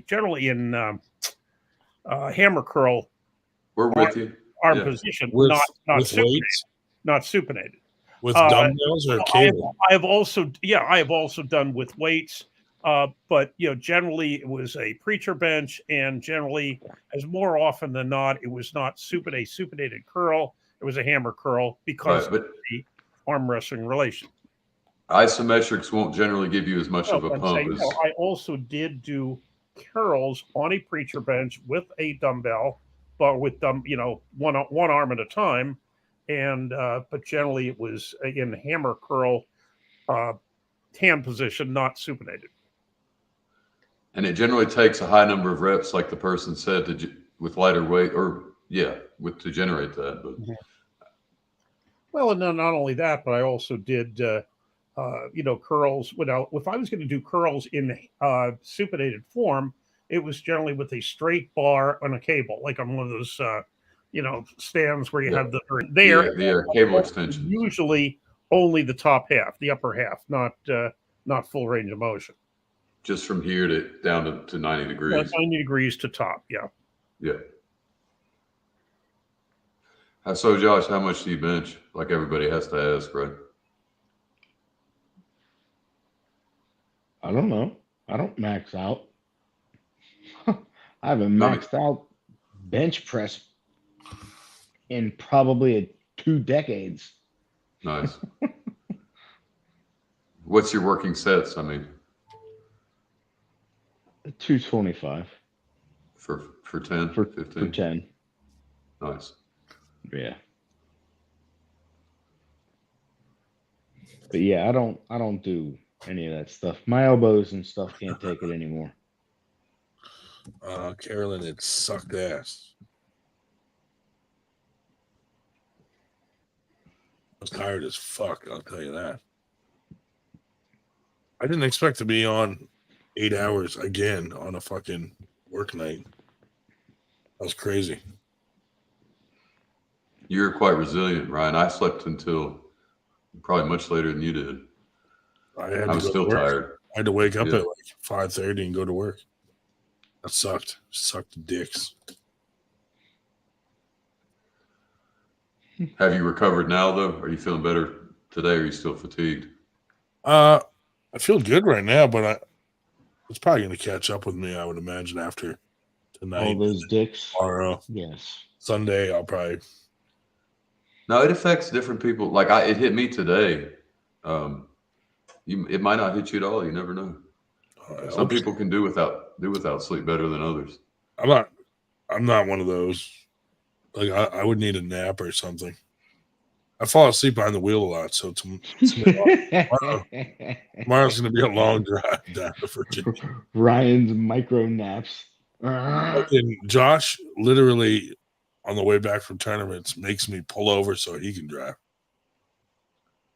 generally in hammer curl. We're with you. Arm position, with not weights, not supinated. with dumbbells or cable. I have also done with weights, but generally it was a preacher bench, and generally, as more often than not, it was not supinated curl. It was a hammer curl because Right, but of the arm wrestling relation. isometrics won't generally give you as much of a I'm pump saying, as I also did do curls on a preacher bench with a dumbbell, but with one arm at a time, and but generally it was in hammer curl hand position, not supinated. and it generally takes a high number of reps, like the person said, with lighter weight to generate that. But Well, and then not only that, but I also did curls without. If I was going to do curls in supinated form, it was generally with a straight bar on a cable, like on one of those stands where you have the cable extension. Usually only the top half, the upper half, not full range of motion. Just from here down to 90 degrees. 90 degrees to top, yeah. Yeah. So, Josh, how much do you bench? Like everybody has to ask, right? I don't know. I don't max out. I haven't maxed out bench press in probably 2 decades. Nice. What's your working sets? I mean, 225 for 10, for 15? For 10. Nice. Yeah. But yeah, I don't do any of that stuff. My elbows and stuff can't take it anymore. Carolyn, it sucked ass. I was tired as fuck, I'll tell you that. I didn't expect to be on 8 hours again on a fucking work night. That was crazy. You're quite resilient, Ryan. I slept until probably much later than you did. I was still tired. I had to wake up at like 5:30 and go to work. That sucked. Sucked dicks. Have you recovered now, though? Are you feeling better today, or are you still fatigued? I feel good right now, but it's probably going to catch up with me, I would imagine, after tonight. All those dicks. Tomorrow. Yes. Sunday, I'll probably. No, it affects different people. Like it hit me today. It might not hit you at all. You never know. Some people can do without sleep better than others. I'm not one of those. Like I would need a nap or something. I fall asleep behind the wheel a lot, so tomorrow's going to be a long drive down to Virginia. Ryan's micro naps. And Josh literally on the way back from tournaments makes me pull over so he can drive.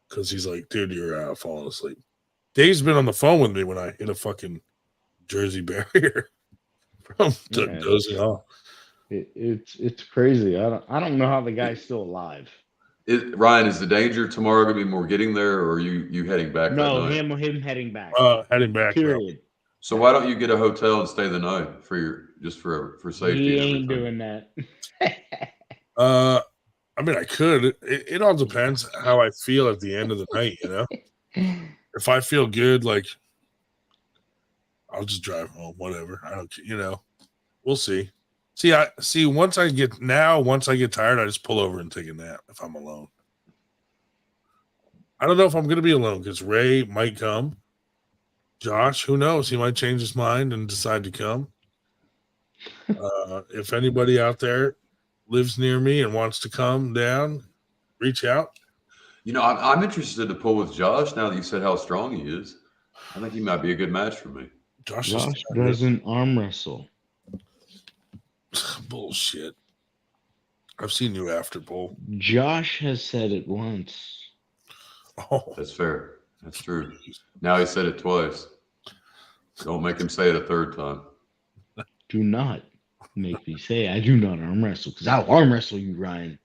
Because he's like, dude, you're falling asleep. Dave's been on the phone with me when I hit a fucking Jersey barrier from dozing off. It's crazy. I don't know how the guy's still alive. Ryan, is the danger tomorrow going to be more getting there, or are you heading back? No, that night? him heading back. Heading back. Period. So why don't you get a hotel and stay the night for safety? He ain't doing that. I mean, I could. It all depends how I feel at the end of the night, you know? If I feel good, like, I'll just drive home, whatever. I don't, we'll see. Once I get tired, I just pull over and take a nap if I'm alone. I don't know if I'm going to be alone because Ray might come. Josh, who knows? He might change his mind and decide to come. If anybody out there lives near me and wants to come down, reach out. I'm interested to pull with Josh now that you said how strong he is. I think he might be a good match for me. Josh doesn't arm wrestle. Bullshit. I've seen you after, Bull. Josh has said it once. Oh, that's fair. That's true. Now he said it twice. Don't make him say it a third time. Do not make me say I do not arm wrestle, because I'll arm wrestle you, Ryan.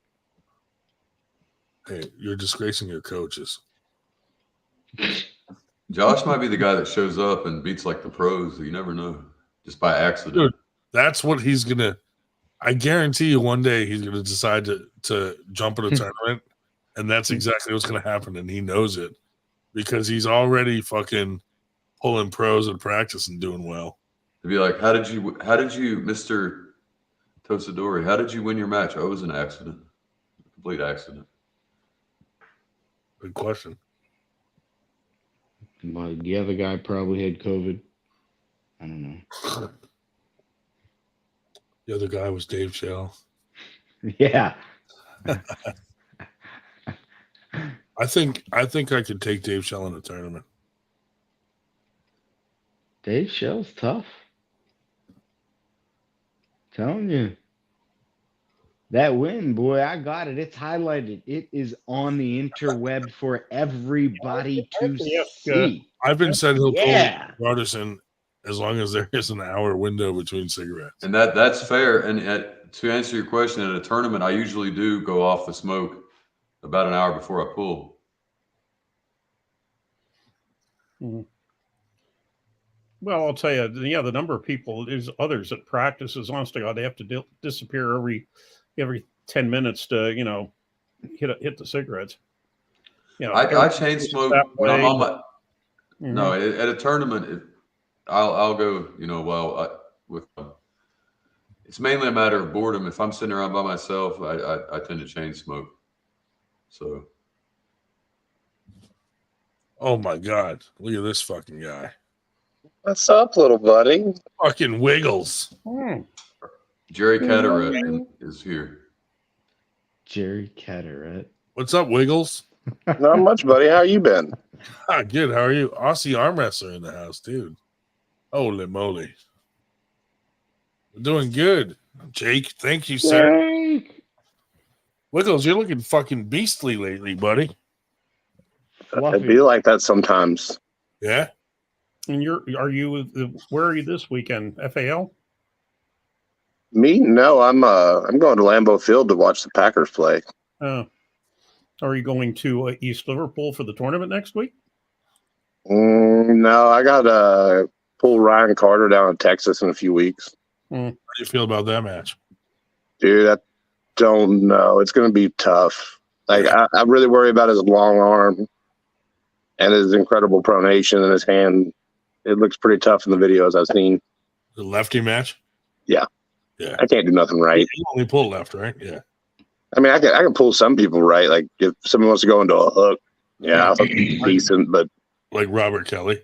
Hey, you're disgracing your coaches. Josh might be the guy that shows up and beats like the pros. You never know. Just by accident. Dude, that's what he's going to. I guarantee you one day he's going to decide to jump in a tournament, and that's exactly what's going to happen, and he knows it because he's already fucking pulling pros in practice and doing well. To be like, how did you, Mr. Tosadori, how did you win your match? Oh, it was an accident. A complete accident. Good question. Well, the other guy probably had COVID. I don't know. The other guy was Dave Shell. Yeah. I think I could take Dave Shell in a tournament. Dave Shell's tough. Telling you. That win, boy, I got it. It's highlighted. It is on the interweb for everybody to see. I've been said he'll pull Broderson as long as there is an hour window between cigarettes. And that's fair. And to answer your question, at a tournament, I usually do go off the smoke about an hour before I pull. Mm-hmm. Well, I'll tell you, the number of people, there's others that practices, honest to God, they have to disappear every 10 minutes to, hit the cigarettes. I chain smoke when I'm on my, no, at a tournament, I'll go, it's mainly a matter of boredom. If I'm sitting around by myself, I tend to chain smoke. So. Oh my God. Look at this fucking guy. What's up, little buddy? Fucking Wiggles. Jerry Cataract is here. Jerry Cataract. What's up, Wiggles? Not much, buddy. How you been? Good. How are you? Aussie arm wrestler in the house, dude. Holy moly. We're doing good. Jake, thank you, sir. Jake. Wiggles, you're looking fucking beastly lately, buddy. It'd be like that sometimes. Yeah. And where are you this weekend? FAL? Me? No, I'm going to Lambeau Field to watch the Packers play. Are you going to East Liverpool for the tournament next week? No, I got to pull Ryan Carter down in Texas in a few weeks. How do you feel about that match? Dude, don't know. It's going to be tough. Like I really worry about his long arm and his incredible pronation in his hand. It looks pretty tough in the videos I've seen. The lefty match? Yeah. Yeah. I can't do nothing right. You only pull left, right? Yeah. I mean, I can pull some people right. Like if someone wants to go into a hook, yeah, hook decent, but like Robert Kelly.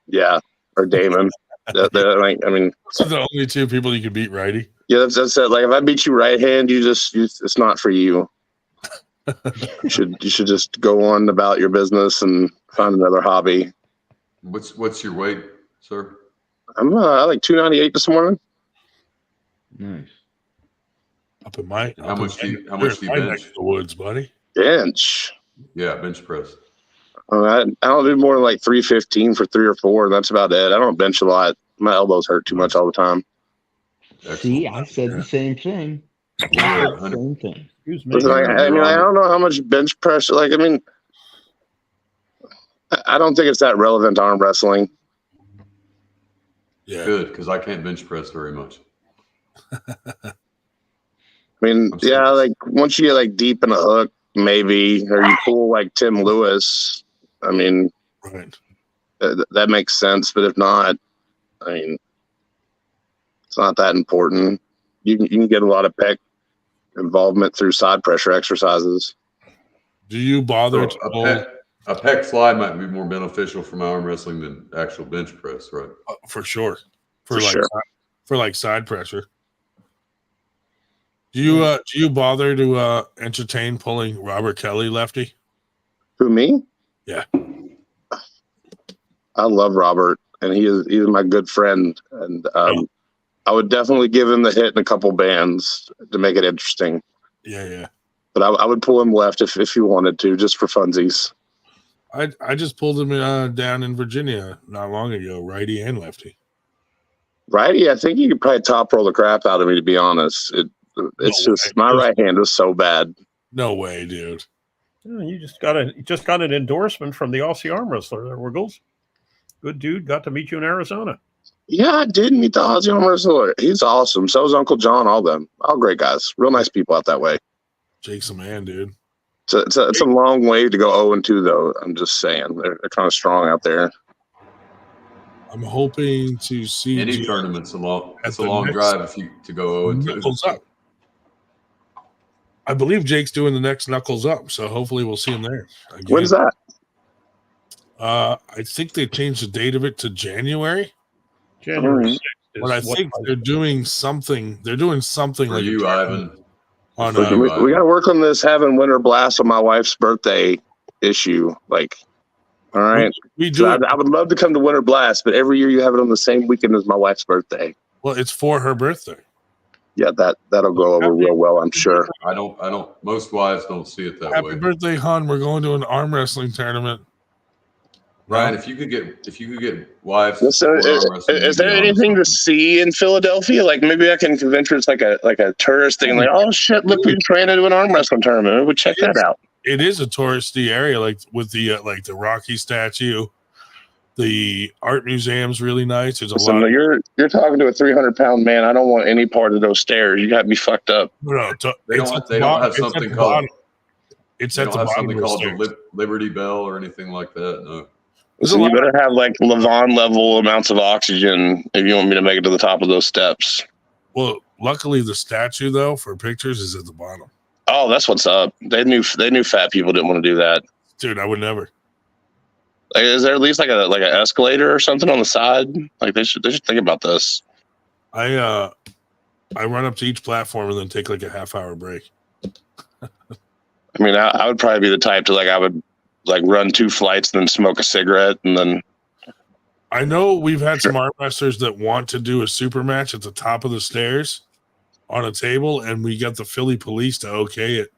Yeah, or Damon. Like, I mean, those are the only two people you can beat righty. Yeah, that's it. Like if I beat you right hand, it's not for you. you should just go on about your business and find another hobby. What's your weight, sir? I'm like 298 this morning. Nice. Up in my how much do you bench? The woods, buddy. Bench. Yeah, bench press. I don't do more than like 315 for 3 or 4, and that's about it. I don't bench a lot. My elbows hurt too much all the time. Excellent. See, I said the same thing. Same thing. Excuse me. Listen, I mean, I don't know how much bench press. Like, I mean, I don't think it's that relevant to arm wrestling. Yeah. Good, because I can't bench press very much. I mean, yeah, like once you get like deep in a hook, maybe, or you pull like Tim Lewis. I mean, right. That makes sense. But if not, I mean, it's not that important. You can get a lot of pec involvement through side pressure exercises. Do you bother So a pec fly might be more beneficial for my arm wrestling than actual bench press, right? For sure. For sure. For like side pressure. Do you bother to entertain pulling Robert Kelly lefty? Who, me? Yeah. I love Robert, and he's my good friend, and I would definitely give him the hit in a couple bands to make it interesting. Yeah. But I would pull him left if he wanted to, just for funsies. I just pulled him down in Virginia not long ago, righty and lefty. Righty, I think you could probably top roll the crap out of me, to be honest. It's just my right hand is so bad. No way, dude. Yeah, you just got an endorsement from the Aussie arm wrestler there, Wiggles. Good dude. Got to meet you in Arizona. Yeah, I did meet the Aussie arm wrestler. He's awesome. So is Uncle John. All them, all great guys. Real nice people out that way. Jake's a man, dude. It's a long way to go 0-2, though. I'm just saying they're kind of strong out there. I'm hoping to see any tournament's a long drive if you to go 0-2. Knuckles up. I believe Jake's doing the next Knuckles Up, so hopefully we'll see him there. Again. When's that? I think they changed the date of it to January. January 6th. But I think they're doing something. They're doing something for like you, Ivan. We got to work on this having Winter Blast on my wife's birthday issue. Like, all right. We do. So I would love to come to Winter Blast, but every year you have it on the same weekend as my wife's birthday. Well, it's for her birthday. Yeah, that'll go over real well, I'm sure. I don't. Most wives don't see it that way. Happy birthday, hon! We're going to an arm wrestling tournament. Ryan, if you could get wives. Listen, is there anything to see in Philadelphia? Like maybe I can convince her it's like a tourist thing. Like, oh shit, look, we just ran into an arm wrestling tournament. We'll check that out. It is a touristy area, like with the like the Rocky statue. The art museum's really nice. There's a lot. You're talking to a 300-pound man. I don't want any part of those stairs. You got me fucked up. No, they don't have something called. It's at the bottom. Something called the Liberty Bell or anything like that. No. Listen, you better have like Levon level amounts of oxygen if you want me to make it to the top of those steps. Well, luckily the statue though for pictures is at the bottom. Oh, that's what's up. They knew fat people didn't want to do that. Dude, I would never. Like, is there at least like an escalator or something on the side? Like they should think about this. I run up to each platform and then take like a half-hour break. I mean, I would probably be the type to I would run 2 flights and then smoke a cigarette and then. I know we've had some arm wrestlers that want to do a super match at the top of the stairs on a table, and we got the Philly police to okay it.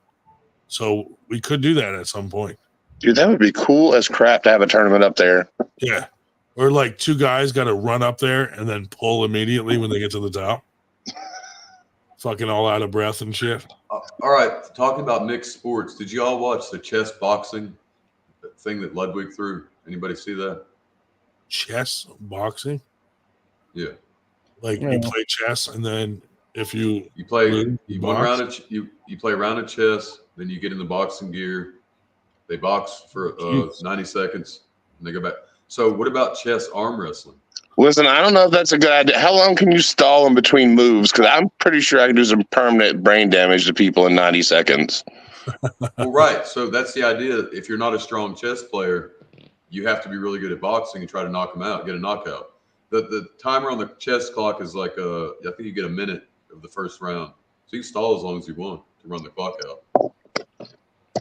So we could do that at some point. Dude, that would be cool as crap to have a tournament up there. Yeah. Or like 2 guys got to run up there and then pull immediately when they get to the top. Fucking all out of breath and shit. All right. Talking about mixed sports, did you all watch the chess boxing thing that Ludwig threw? Anybody see that? Chess boxing? Yeah. Like you play chess and then If you play lose, you box. one round of you play a round of chess, then you get in the boxing gear. They box for 90 seconds and they go back. So what about chess arm wrestling? Listen, I don't know if that's a good idea. How long can you stall in between moves? Because I'm pretty sure I can do some permanent brain damage to people in 90 seconds. Well, right. So that's the idea. If you're not a strong chess player, you have to be really good at boxing and try to knock them out, get a knockout. The timer on the chess clock is like I think you get a minute of the first round. So you can stall as long as you want to run the clock out.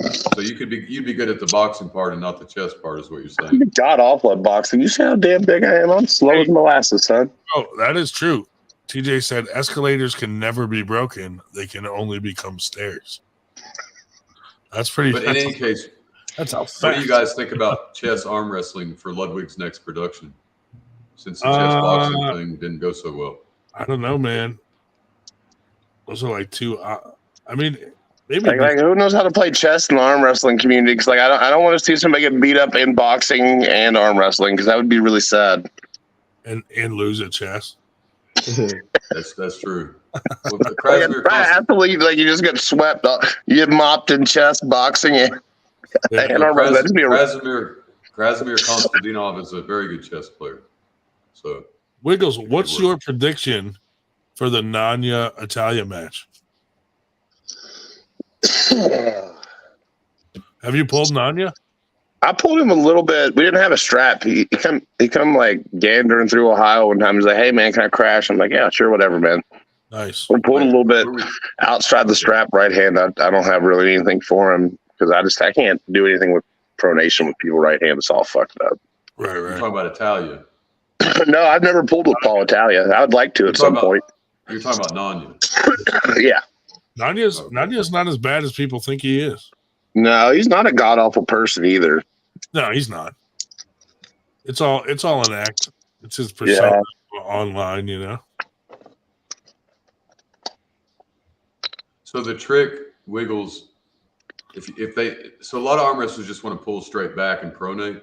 So you'd be good at the boxing part and not the chess part, is what you're saying. I'm god awful at boxing. You see how damn big I am? I'm slow as molasses, son. Oh, that is true. TJ said escalators can never be broken; they can only become stairs. That's pretty. But in any case, that's how fast. What do you guys think about chess arm wrestling for Ludwig's next production? Since the chess boxing thing didn't go so well. I don't know, man. Those are like two. I mean, maybe like who knows how to play chess in the arm wrestling community? Because like I don't want to see somebody get beat up in boxing and arm wrestling because that would be really sad. And lose at chess. That's true. Well, I have to leave. Like you just get swept up. You get mopped in chess, boxing, and arm wrestling. Krasimir Konstantinov is a very good chess player. So Wiggles, what's your prediction for the Nanya Italia match? Have you pulled Nanya? I pulled him a little bit. We didn't have a strap. He come like gandering through Ohio one time. He's like, "Hey man, can I crash?" I'm like, "Yeah, sure, whatever, man." Nice. We pulled a little bit outside the strap right hand. I don't have really anything for him because I can't do anything with pronation with people right hand. It's all fucked up. Right. You're talking about Italia. No, I've never pulled with Paul Italia. I would like to at some point. You're talking about Nanya. Yeah. Nanya's not as bad as people think he is. No, he's not a god awful person either. No, he's not. It's all an act. It's his persona online, you know. So the trick, Wiggles, so a lot of arm wrestlers just want to pull straight back and pronate.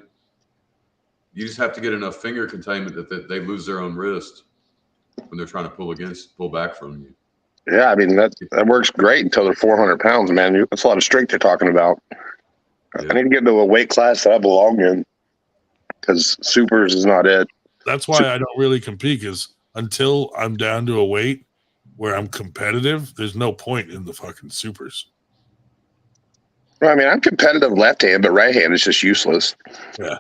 You just have to get enough finger containment that they lose their own wrist when they're trying to pull back from you. Yeah, I mean that works great until they're 400 pounds, man. That's a lot of strength you're talking about. Yeah. I need to get into a weight class that I belong in because supers is not it. That's why I don't really compete, because until I'm down to a weight where I'm competitive, there's no point in the fucking supers. Well, I mean, I'm competitive left hand, but right hand is just useless. Yeah.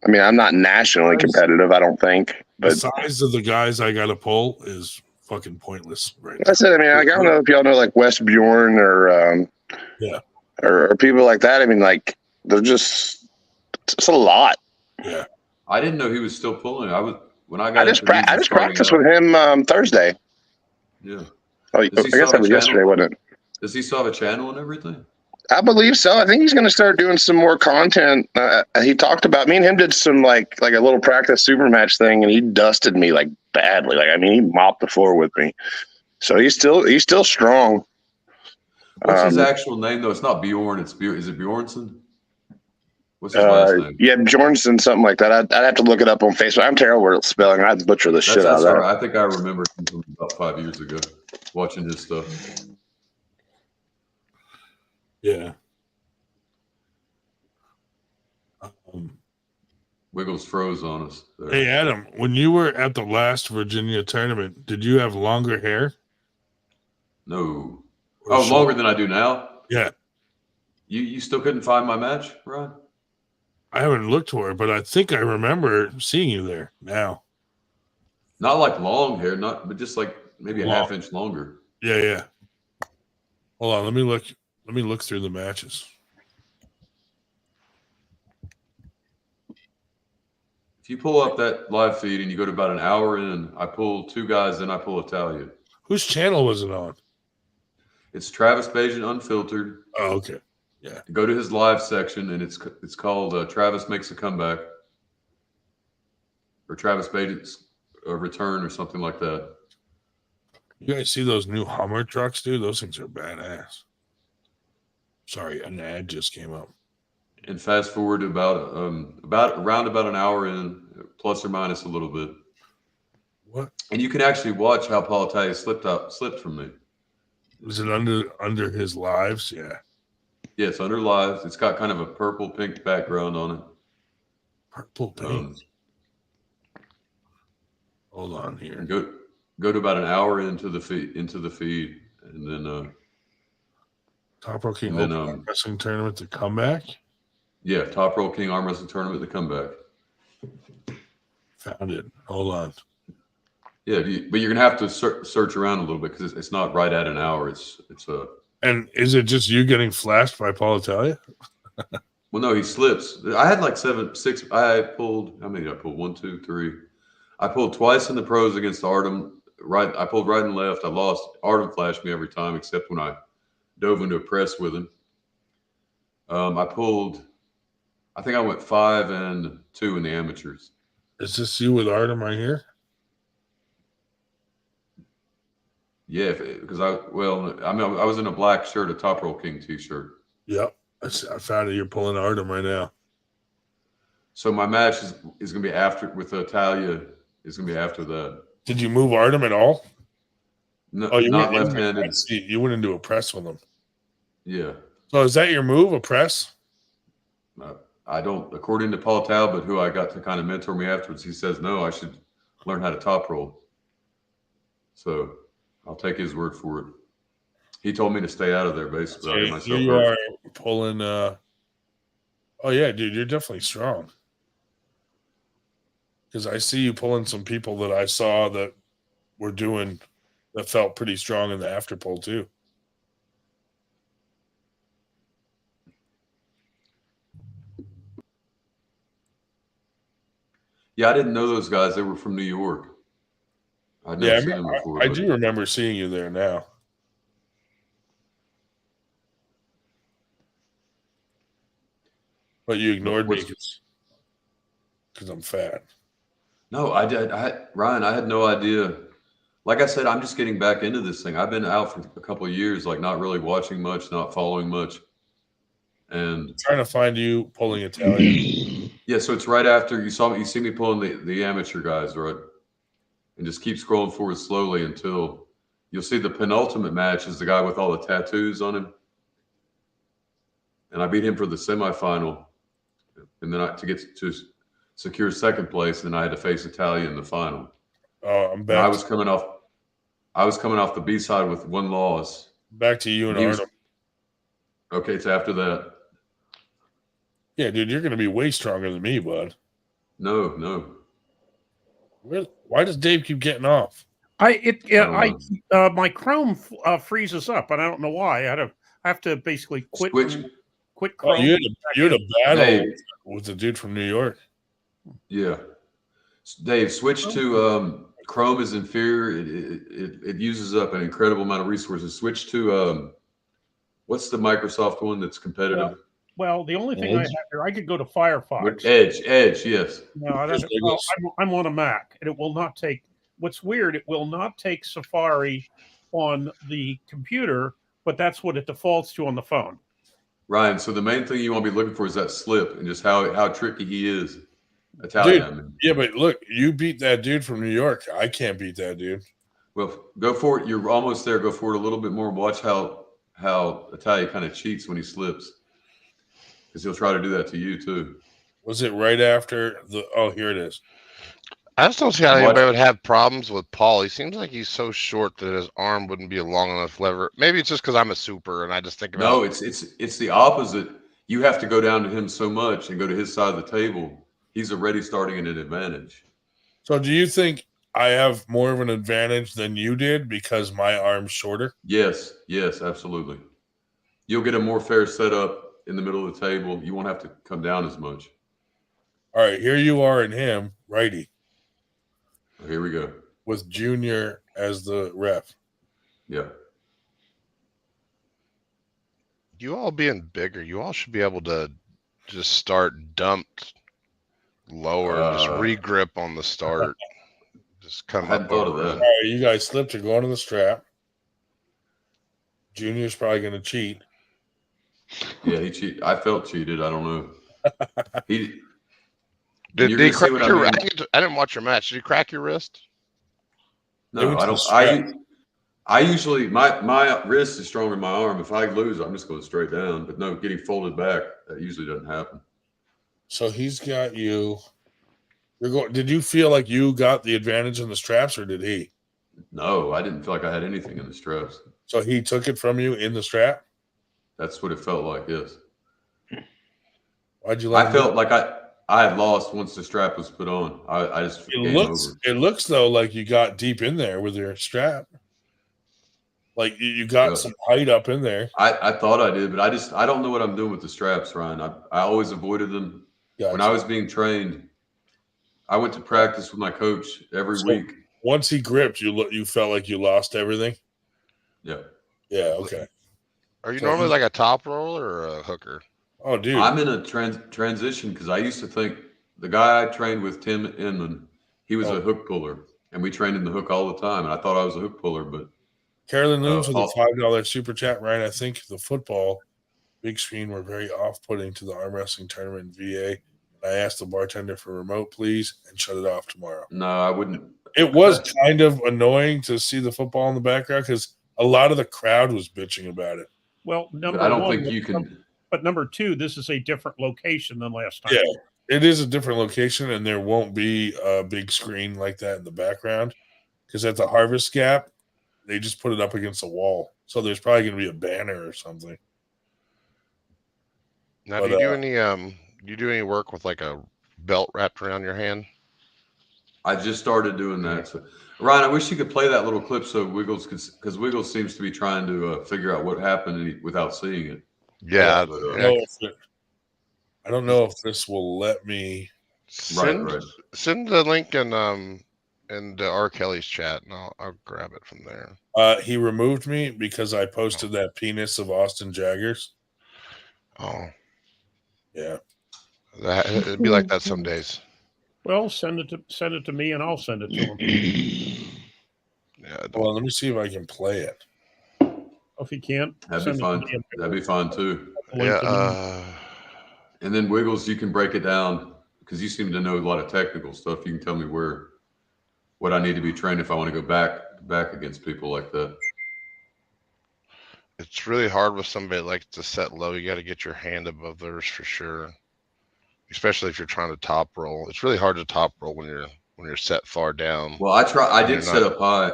I mean, I'm not nationally competitive, I don't think. But the size of the guys I got to pull is fucking pointless right now. That's it. I mean, I don't know if y'all know like West Bjorn or or people like that. I mean, like they're just it's a lot. Yeah. I didn't know he was still pulling. I just practiced with him Thursday. Yeah. Oh, I guess that was yesterday, wasn't it? Does he still have a channel and everything? I believe so. I think he's going to start doing some more content. He talked about me and him did some like a little practice super match thing, and he dusted me like badly. Like I mean, he mopped the floor with me. So he's still strong. What's his actual name though? It's not Bjorn. Is it Bjornsson? What's his last name? Yeah, Bjornsson, something like that. I'd have to look it up on Facebook. I'm terrible at spelling. I'd butcher the shit out of that. I think I remember from about 5 years ago watching his stuff. Yeah. Wiggles froze on us there. Hey, Adam, when you were at the last Virginia tournament, did you have longer hair? No. Longer than I do now? Yeah. You still couldn't find my match, Ron? I haven't looked for it, but I think I remember seeing you there now. Not like long hair, but just like maybe a half inch longer. Yeah. Hold on, let me look through the matches. If you pull up that live feed and you go to about an hour in, I pull 2 guys, then I pull Italia. Whose channel was it on? It's Travis Bajan Unfiltered. Oh, okay. Yeah. Go to his live section, and it's called Travis Makes a Comeback, or Travis Bajan's Return, or something like that. You guys see those new Hummer trucks, dude? Those things are badass. Sorry, an ad just came up. And fast forward about an hour in, plus or minus a little bit. What And you can actually watch how Paul Italia slipped from me. was it under his lives? Yeah. Yeah, it's under lives. It's got kind of a purple pink background on it. Purple paint. Hold on here. Go to about an hour into the feed, and then Top Rope King Open Wrestling Tournament to comeback. Yeah, Top Rope King Arm Wrestling Tournament to comeback. Found it. Hold on. Yeah, but you're gonna have to search around a little bit because it's not right at an hour. It's And is it just you getting flashed by Paul Italia? Well, no, he slips. I had like 6. I pulled. How many did I pull? 1, 2, 3. I pulled twice in the pros against Artem. Right, I pulled right and left. I lost. Artem flashed me every time except when I dove into a press with him. I pulled. I think I went 5 and 2 in the amateurs. Is this you with Artem right here? Yeah, because I was in a black shirt, a Top Roll King t-shirt. Yep, I found it. You're pulling Artem right now. So my match is going to be after with Italia. Is going to be after that. Did you move Artem at all? No, you not left-handed. You went into a press with him. Yeah. So is that your move, a press? I don't. According to Paul Talbot, who I got to kind of mentor me afterwards, he says no. I should learn how to top roll. So I'll take his word for it. He told me to stay out of there, basically. Okay, here you are pulling. Oh yeah, dude, you're definitely strong. Because I see you pulling some people that I saw that were doing that felt pretty strong in the after pull too. Yeah, I didn't know those guys. They were from New York. I'd never seen them before. I do remember seeing you there now. But you ignored me because I'm fat. No, I did. Ryan, I had no idea. Like I said, I'm just getting back into this thing. I've been out for a couple of years, like not really watching much, not following much. And I'm trying to find you pulling Italian. Yeah, so it's right after you see me pulling the amateur guys, right? And just keep scrolling forward slowly until you'll see the penultimate match is the guy with all the tattoos on him. And I beat him for the semifinal. And then to get to secure second place, then I had to face Italia in the final. Oh, I'm back. I was coming off the B side with 1 loss. Back to you and Artem. Okay, it's after that. Yeah, dude, you're going to be way stronger than me, bud. No. Why does Dave keep getting off? My Chrome freezes up, and I don't know why. I have to basically quit Chrome. Oh, you had a battle with the dude from New York. Yeah, Dave, switch to Chrome is inferior. It uses up an incredible amount of resources. Switch to what's the Microsoft one that's competitive? Well, the only thing I have here, I could go to Firefox. Edge, yes. No, I'm on a Mac, and it will not take. What's weird, it will not take Safari on the computer, but that's what it defaults to on the phone. Ryan, so the main thing you want to be looking for is that slip and just how tricky he is. Italian. Dude, yeah, but look, you beat that dude from New York. I can't beat that dude. Well, go for it. You're almost there. Go for it a little bit more. Watch how Italia kind of cheats when he slips. Because he'll try to do that to you too. Was it right after the? Oh, here it is. I just don't see how anybody would have problems with Paul. He seems like he's so short that his arm wouldn't be a long enough lever. Maybe it's just because I'm a super and I just think about. No, it's the opposite. You have to go down to him so much and go to his side of the table. He's already starting at an advantage. So, do you think I have more of an advantage than you did because my arm's shorter? Yes, absolutely. You'll get a more fair setup in the middle of the table. You won't have to come down as much. All right, here you are and him, righty. Here we go. With Junior as the ref. Yeah. You all being bigger, you all should be able to just start dumped lower and just regrip on the start. Just come up. Thought of that. All right, you guys slipped to go into the strap. Junior's probably going to cheat. Yeah, he cheated. I felt cheated. I don't know. Did he crack your? I didn't watch your match. Did he crack your wrist? No, I don't. I usually my wrist is stronger than my arm. If I lose, I'm just going straight down. But no, getting folded back, that usually doesn't happen. So he's got you. You're going. Did you feel like you got the advantage in the straps, or did he? No, I didn't feel like I had anything in the straps. So he took it from you in the strap? That's what it felt like, yes. Why'd you let I felt like I had lost once the strap was put on. I just game over. It looks though like you got deep in there with your strap. Like you got some height up in there. I thought I did, but I don't know what I'm doing with the straps, Ryan. I always avoided them. Gotcha. When I was being trained, I went to practice with my coach every week. Once he gripped, you felt like you lost everything? Yeah. Yeah, okay. Are you normally like a top roller or a hooker? Oh, dude. I'm in a transition because I used to think the guy I trained with, Tim Inman, he was a hook puller, and we trained in the hook all the time. And I thought I was a hook puller, but Carolyn Looms with a $5 super chat, Ryan. I think the football big screen were very off-putting to the arm wrestling tournament in VA. I asked the bartender for remote, please, and shut it off tomorrow. No, I wouldn't. It was kind of annoying to see the football in the background because a lot of the crowd was bitching about it. Well, I don't think you can. But number two, this is a different location than last time. Yeah, it is a different location, and there won't be a big screen like that in the background because at the Harvest Gap, they just put it up against a wall. So there's probably going to be a banner or something. Now, do you do any work with like a belt wrapped around your hand? I just started doing that. So, Ryan, I wish you could play that little clip so Wiggles could, because Wiggles seems to be trying to figure out what happened without seeing it. Yeah, I don't know if this will let me send the link in R. Kelly's chat, and I'll grab it from there. He removed me because I posted that penis of Austin Jaggers. Oh, yeah, it'd be like that some days. Well, send it to me, and I'll send it to him. Yeah. Well, let me see if I can play it. If you can't, that'd be fun. That'd be fun too. Yeah. And then Wiggles, you can break it down because you seem to know a lot of technical stuff. You can tell me what I need to be trained if I want to go back against people like that. It's really hard with somebody that likes to set low. You got to get your hand above theirs for sure, especially if you're trying to top roll. It's really hard to top roll when you're set far down. Well, I did set up high.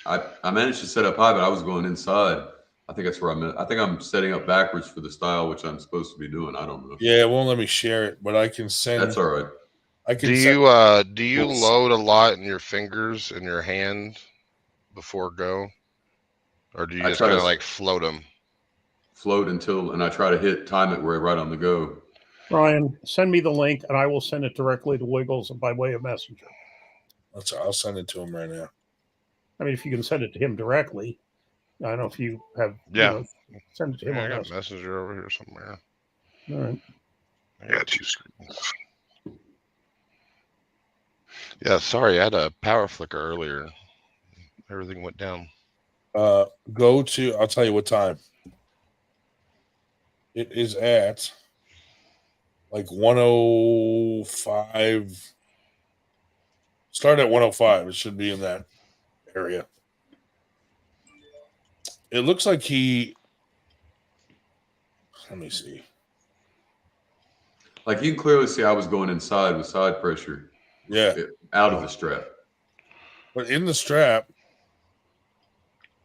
I managed to set up high, but I was going inside. I think that's where I'm at. I think I'm setting up backwards for the style, which I'm supposed to be doing. I don't know. Yeah, it won't let me share it, but I can send. That's all right. I can. Do you load a lot in your fingers and your hand before go, or do you just kind of like float them? Float and I try to time it where right on the go. Ryan, send me the link, and I will send it directly to Wiggles by way of messenger. I'll send it to him right now. I mean, if you can send it to him directly. I don't know if you have. Yeah. Send it to him. I got a messenger over here somewhere. All right. I got 2 screens. Yeah, sorry, I had a power flicker earlier. Everything went down. I'll tell you what time. It is at like 1:05. Start at 1:05. It should be in that area. It looks like let me see. Like you can clearly see I was going inside with side pressure. Yeah. Out of the strap. But in the strap,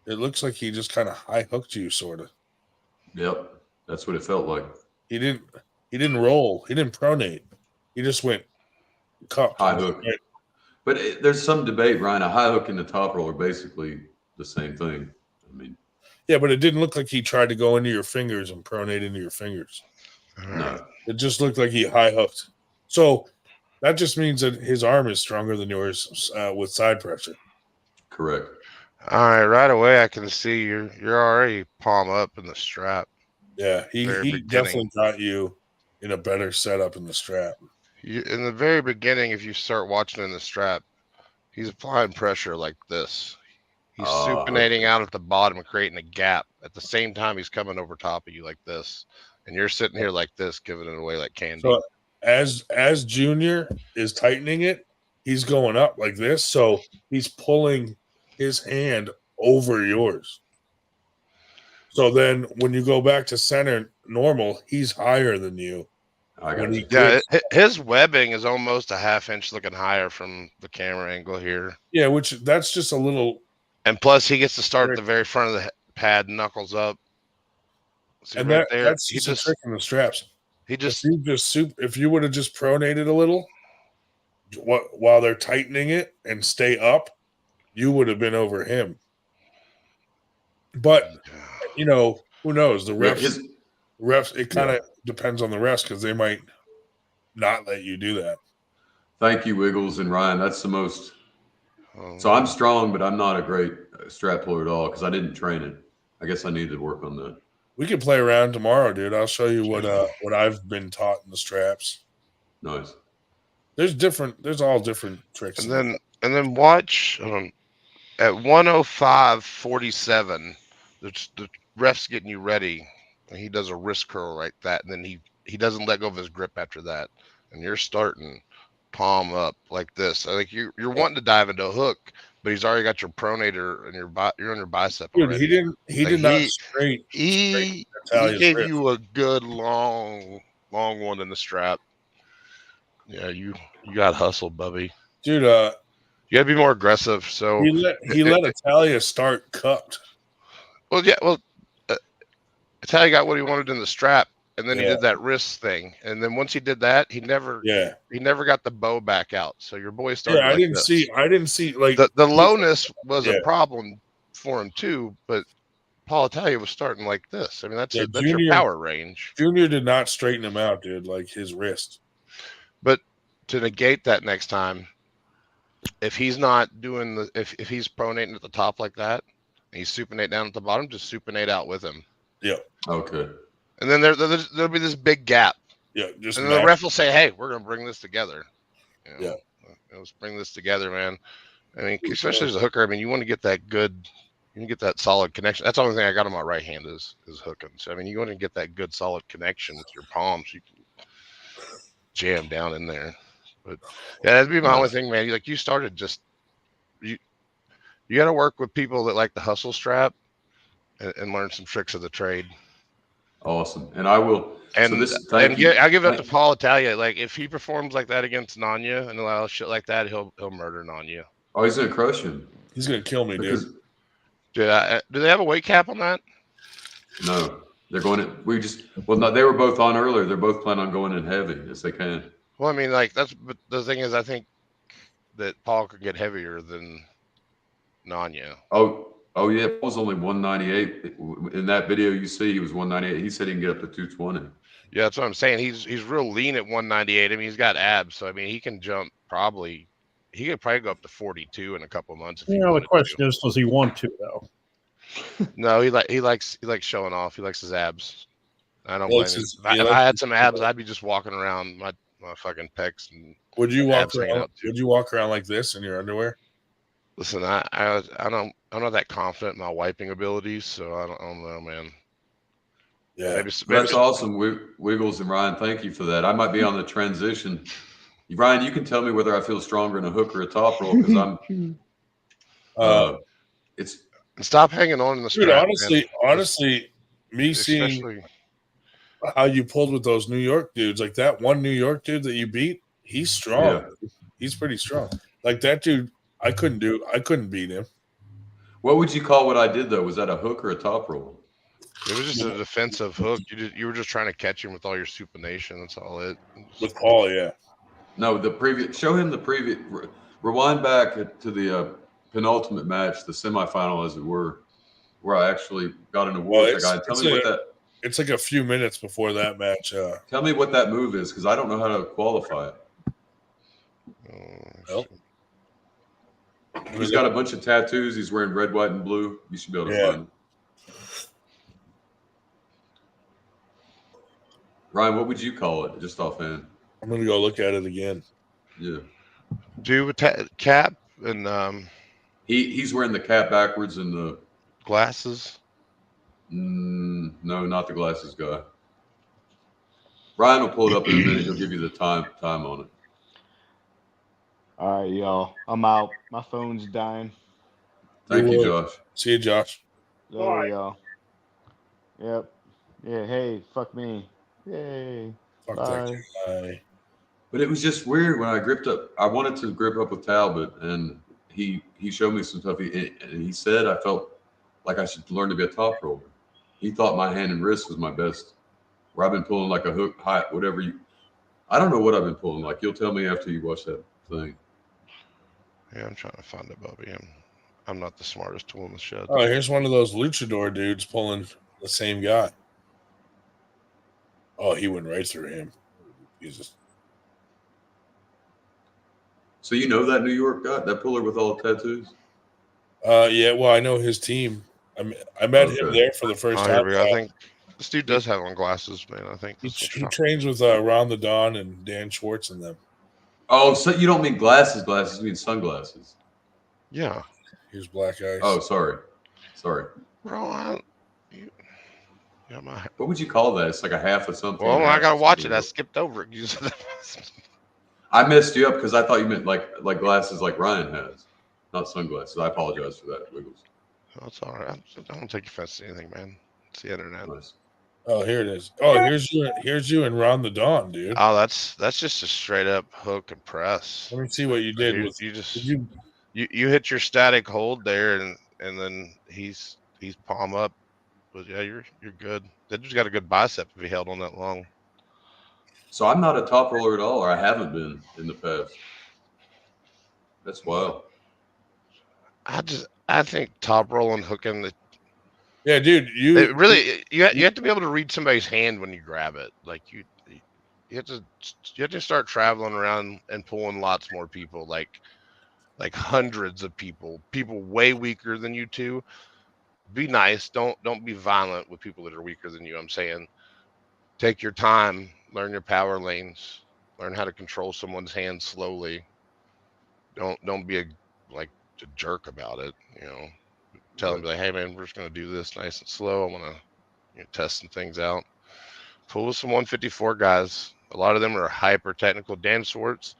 it looks like he just kind of high hooked you, sort of. Yep. That's what it felt like. He didn't roll. He didn't pronate. He just went cup. High hook. Right. But there's some debate, Ryan. A high hook and the top roll are basically the same thing. I mean, yeah, but it didn't look like he tried to go into your fingers and pronate into your fingers. No. It just looked like he high hooked. So that just means that his arm is stronger than yours with side pressure. Correct. All right, right away I can see you're already palm up in the strap. Yeah, he definitely got you in a better setup in the strap. In the very beginning, if you start watching in the strap, he's applying pressure like this. He's supinating out at the bottom and creating a gap. At the same time, he's coming over top of you like this. And you're sitting here like this, giving it away like candy. So as Junior is tightening it, he's going up like this. So he's pulling his hand over yours. So then when you go back to center normal, he's higher than you. I When got he you. Yeah, grips, his webbing is almost a half-inch looking higher from the camera angle here. yeah, which that's just a little. And plus, he gets to start at the very front of the pad, knuckles up. See And right there, that's just a trick in the straps. he just If you would have just pronated a little while they're tightening it and stay up, you would have been over him. But you know, who knows? The Yeah, refs. It kind of depends on the refs because they might not let you do that. Thank you, Wiggles and Ryan. That's the most. So I'm strong, but I'm not a great strap puller at all because I didn't train it. I guess I need to work on that. We can play around tomorrow, dude. I'll show you what I've been taught in the straps. Nice. There's all different tricks. And then watch at 105.47, the ref's getting you ready, and he does a wrist curl like that, and then he doesn't let go of his grip after that, and you're starting palm up like this. I think you're wanting to dive into a hook, but he's already got your pronator and you're on your bicep Dude, already. he did not straight. He gave you a good long one in the strap. Yeah, you got hustle, Bubby. Dude, you gotta be more aggressive. So he let Italia start cupped. Well, yeah, Italia got what he wanted in the strap, and then he did that wrist thing, and then once he did that, he never got the bow back out. So your boy started. Yeah, I didn't see like the lowness was a problem for him too, but Paul Italia was starting like this. I mean, that's your power range. Junior did not straighten him out, dude. Like his wrist. But to negate that next time, if he's not doing if he's pronating at the top like that, and he's supinate down at the bottom, just supinate out with him. Yeah. Okay. And then there'll be this big gap. Yeah. And then the ref will say, "Hey, we're gonna bring this together." You know, let's bring this together, man. I mean, especially as a hooker, I mean, you want to get that good, you want to get that solid connection. That's the only thing I got on my right hand is hooking. So I mean, you want to get that good solid connection with your palms. You can jam down in there. But yeah, that'd be my only thing, man. You started just you got to work with people that like the hustle strap and learn some tricks of the trade. Awesome, and I will. And so I'll give it up to Paul Italia. Like if he performs like that against Nanya and allows shit like that, he'll murder Nanya. Oh, he's gonna crush him. He's gonna kill me, dude. Do they have a weight cap on that? No, they're going to. No, they were both on earlier. They're both planning on going in heavy as they can. Well, I mean, but the thing is, I think that Paul could get heavier than Nanya. Oh yeah, Paul's only 198. In that video you see, he was 198. He said he can get up to 220. Yeah, that's what I'm saying. He's real lean at 198. I mean, he's got abs, so I mean, he can jump probably. He could probably go up to 42 in a couple of months. The question is, does he want to though? No, he likes showing off. He likes his abs. I don't blame him. If I had some abs, I'd be just walking around my fucking pecs. And would you walk around? Would you walk around like this in your underwear? Listen, I'm not that confident in my wiping abilities, so I don't know, man. Yeah, maybe that's awesome, Wiggles and Ryan. Thank you for that. I might be on the transition. Ryan, you can tell me whether I feel stronger in a hook or a top roll because I'm. It's stop hanging on in the strap. Honestly, me seeing how you pulled with those New York dudes, like that one New York dude that you beat, he's strong. Yeah. He's pretty strong. Like that dude, I couldn't beat him. What would you call what I did though? Was that a hook or a top roll? It was just a defensive hook. You were just trying to catch him with all your supination. That's all it. With Paul, yeah. No, show him the previous. Rewind back to the penultimate match, the semifinal, as it were, where I actually got an award. Tell me what that. It's like a few minutes before that match. Tell me what that move is, because I don't know how to qualify it. He's got a bunch of tattoos. He's wearing red, white, and blue. You should be able to find him. Ryan, what would you call it, just offhand? I'm gonna go look at it again. Yeah. Do a cap and he's wearing the cap backwards and the glasses. No, not the glasses guy. Ryan will pull it up in a minute. He'll give you the time on it. All right, y'all. I'm out. My phone's dying. Thank you, would. Josh. See you, Josh. Later, y'all. Yep. Yeah. Hey, fuck me. Yay. Fuck Bye. that guy. But it was just weird when I gripped up. I wanted to grip up with Talbot, and he showed me some stuff. And he said I felt like I should learn to be a top roller. He thought my hand and wrist was my best. Where I've been pulling like a hook, high, whatever you. I don't know what I've been pulling. Like you'll tell me after you watch that thing. Yeah, I'm trying to find it, Bubby. I'm not the smartest tool in the shed. Oh, here's one of those luchador dudes pulling the same guy. Oh, he went right through him. Jesus. So you know that New York guy, that puller with all the tattoos? Yeah. Well, I know his team. I met him there for the first Here time. we go. I think this dude does have on glasses, man. I think He trains with Ron the Don and Dan Schwartz and them. Oh, so you don't mean glasses? You mean sunglasses? Yeah. Here's black eyes. Oh, sorry. Bro, what would you call that? It's like a half of something. Well, I gotta watch it. I skipped over it. I messed you up because I thought you meant like glasses like Ryan has, not sunglasses. I apologize for that, Wiggles. That's all right. I don't take offense to anything, man. It's the internet. Nice. Oh, here it is. Oh, here's you and Ron the Don, dude. Oh, that's just a straight up hook and press. Let me see what you did. You hit your static hold there, and then he's palm up. But yeah, you're good. That dude's got a good bicep if he held on that long. So I'm not a top roller at all, or I haven't been in the past. That's wild. I think top rolling, hooking. Yeah, dude, you have to be able to read somebody's hand when you grab it. Like you have to start traveling around and pulling lots more people, like hundreds of people way weaker than you two. Be nice. Don't be violent with people that are weaker than you. I'm saying take your time, learn your power lanes, learn how to control someone's hand slowly. Don't be a jerk about it, Tell them, like, hey man, we're just gonna do this nice and slow. I want to test some things out. Pull with some 154 guys. A lot of them are hyper technical. Dan Schwartz,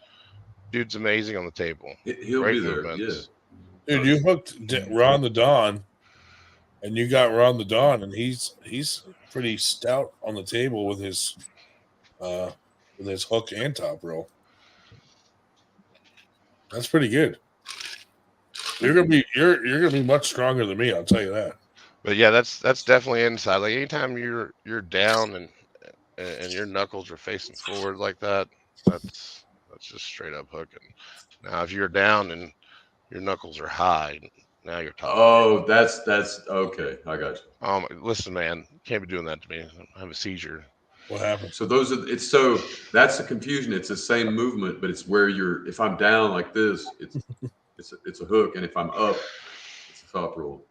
dude's amazing on the table. He'll Great be there. movements. Yeah. Dude, you hooked Ron the Don, and you got Ron the Don, and he's pretty stout on the table with his hook and top roll. That's pretty good. You're gonna be much stronger than me, I'll tell you that. But yeah, that's definitely inside. Like anytime you're down and your knuckles are facing forward like that, that's just straight up hooking. Now if you're down and your knuckles are high, now you're top. Oh, that's okay. I got you. Listen, man, you can't be doing that to me. I have a seizure. What happened? So that's the confusion. It's the same movement, but it's where if I'm down like this, it's a hook, and if I'm up, it's a top roll.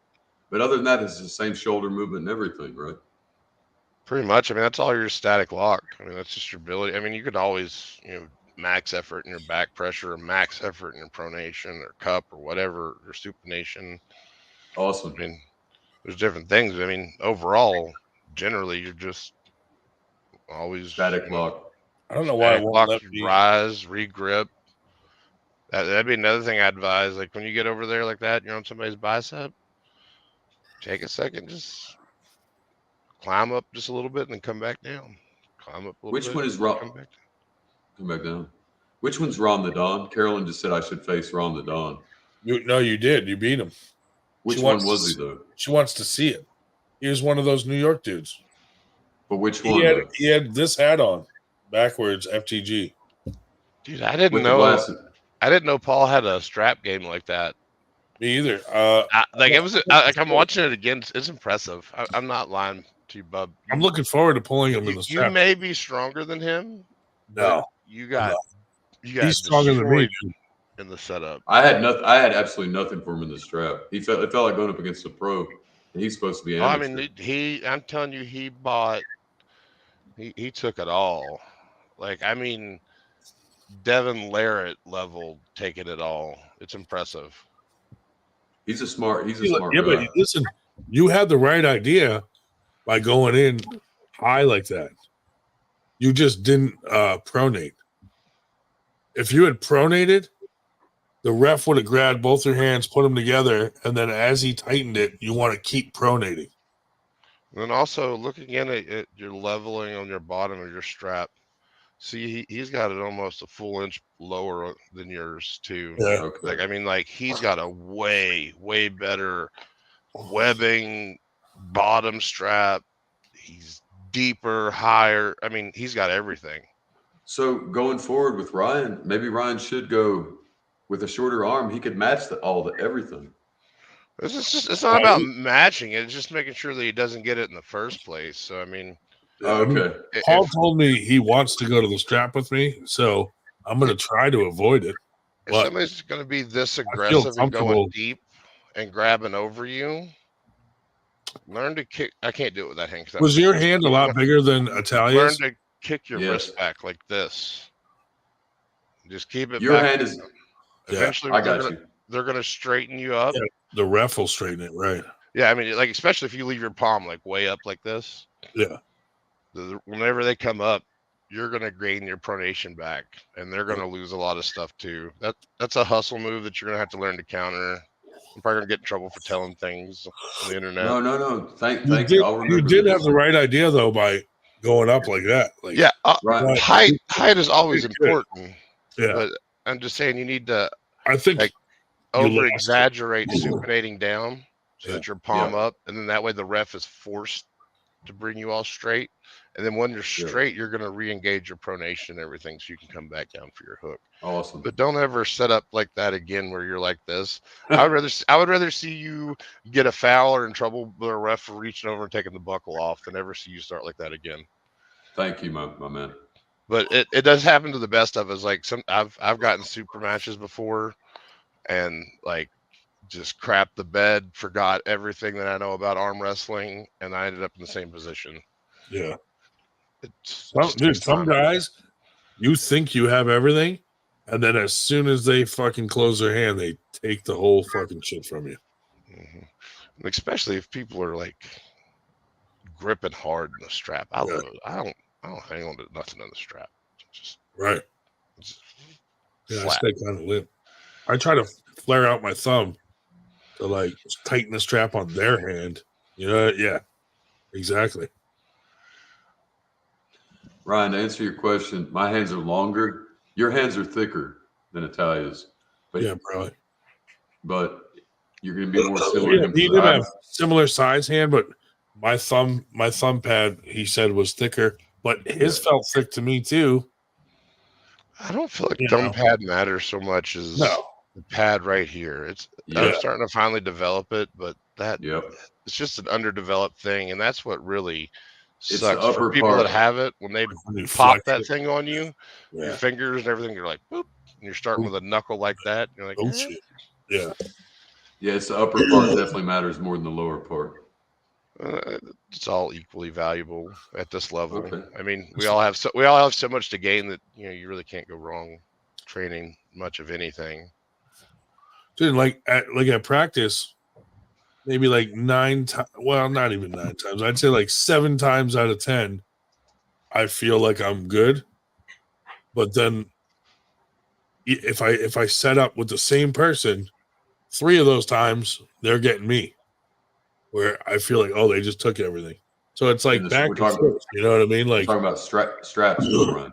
But other than that, it's the same shoulder movement and everything, right? Pretty much. I mean, that's all your static lock. I mean, that's just your ability. I mean, you could always, max effort in your back pressure, or max effort in your pronation or cup or whatever, or supination. Awesome. I mean, there's different things. I mean, overall, generally, you're just always static lock. I don't know why I won't let you rise, regrip. That'd be another thing I advise. Like when you get over there like that, you're on somebody's bicep, take a second, just climb up just a little bit and then come back down. Climb up a little bit. Which one is Ron? Come back down. Which one's Ron the Don? Carolyn just said I should face Ron the Don. No, you did. You beat him. Which one was he though? She wants to see it. He was one of those New York dudes. But which one? He had this hat on, backwards, FTG. Dude, I didn't know Paul had a strap game like that. Me either. I'm watching it again. It's impressive. I'm not lying to you, bub. I'm looking forward to pulling him in the strap. You may be stronger than him. No, you got. He's stronger than me, dude. In the setup. I had absolutely nothing for him in the strap. It felt like going up against a pro. And he's supposed to be amateur. I mean, I'm telling you, he took it all. Like, I mean, Devin Larrett level taking it all. It's impressive. He's a smart guy. But listen, you had the right idea by going in high like that. You just didn't pronate. If you had pronated, the ref would have grabbed both your hands, put them together, and then as he tightened it, you want to keep pronating. And then also looking in at your leveling on your bottom of your strap. See, he's got it almost a full inch lower than yours too. Yeah. Okay. Like, I mean, like he's got a way better webbing bottom strap. He's deeper, higher. I mean, he's got everything. So going forward with Ryan, maybe Ryan should go with a shorter arm. He could match everything. It's not about matching it. It's just making sure that he doesn't get it in the first place. So I mean, Okay. Paul told me he wants to go to the strap with me, so I'm going to try to avoid it. If somebody's going to be this I feel aggressive and comfortable. going deep and grabbing over you, learn to kick. I can't do it with that hand. Was your hand a lot bigger than Italia's? Learn to kick your Yes. wrist back like this. Just keep it Your back. hand is. Eventually, I got you. they're going to straighten you up. Yeah, the ref will straighten it, right? Yeah, I mean, like especially if you leave your palm like way up like this. Yeah. Whenever they come up, you're going to gain your pronation back, and they're going to lose a lot of stuff too. That's a hustle move that you're going to have to learn to counter. I'm probably going to get in trouble for telling things on the internet. No. Thank you. I'll remember. You did have the right idea though by going up like that. Like, Yeah, Right. height is always It's good. important. Yeah. But I'm just saying you need to I think like you over lost exaggerate supinating down so Yeah. that your palm up, and then that way the ref is forced to bring you all straight. And then when you're straight, you're going to re-engage your pronation and everything, so you can come back down for your hook. Awesome. But don't ever set up like that again, where you're like this. I would rather see you get a foul or in trouble with a ref for reaching over and taking the buckle off than ever see you start like that again. Thank you, my man. But it does happen to the best of us. Like I've gotten super matches before, and like just crapped the bed, forgot everything that I know about arm wrestling, and I ended up in the same position. Yeah. Dude, Some guys, you think you have everything, and then as soon as they fucking close their hand, they take the whole fucking shit from you. Mm-hmm. Especially if people are like gripping hard in the strap. I don't hang on to nothing on the strap. Just right. Yeah, flat. I stay kind of limp. I try to flare out my thumb to like tighten the strap on their hand. You know, yeah, exactly. Ryan, to answer your question, my hands are longer. Your hands are thicker than Italia's. But, yeah, probably. But you're going to be more similar. Yeah, he did have similar size hand, but my thumb pad, he said, was thicker, but his felt thick to me too. I don't feel like thumb pad matters so much as the pad right here. I'm starting to finally develop it, but it's just an underdeveloped thing, and that's what really sucks for people that have it. When they pop that thing on you, your fingers and everything, you're like, boop, and you're starting with a knuckle like that. You're like, shit. Yeah. Yeah, it's the upper part definitely matters more than the lower part. It's all equally valuable at this level. Okay. I mean, we all have so much to gain that you really can't go wrong training much of anything. Dude, like at practice, maybe like 9 times. Well, not even 9 times. I'd say like 7 times out of 10, I feel like I'm good. But then, if I set up with the same person, 3 of those times they're getting me. Where I feel like, they just took everything. So it's like back and forth, you know what I mean? Like talking about straps, right?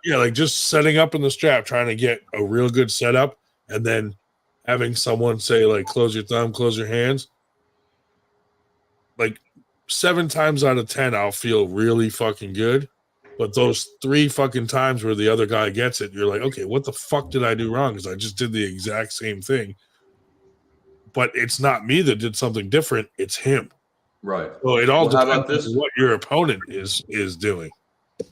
Yeah, like just setting up in the strap, trying to get a real good setup, and then having someone say, like, close your thumb, close your hands. Like 7 times out of 10, I'll feel really fucking good. But those 3 fucking times where the other guy gets it, you're like, okay, what the fuck did I do wrong? Because I just did the exact same thing. But it's not me that did something different, it's him. Right. So it all depends on what your opponent is doing.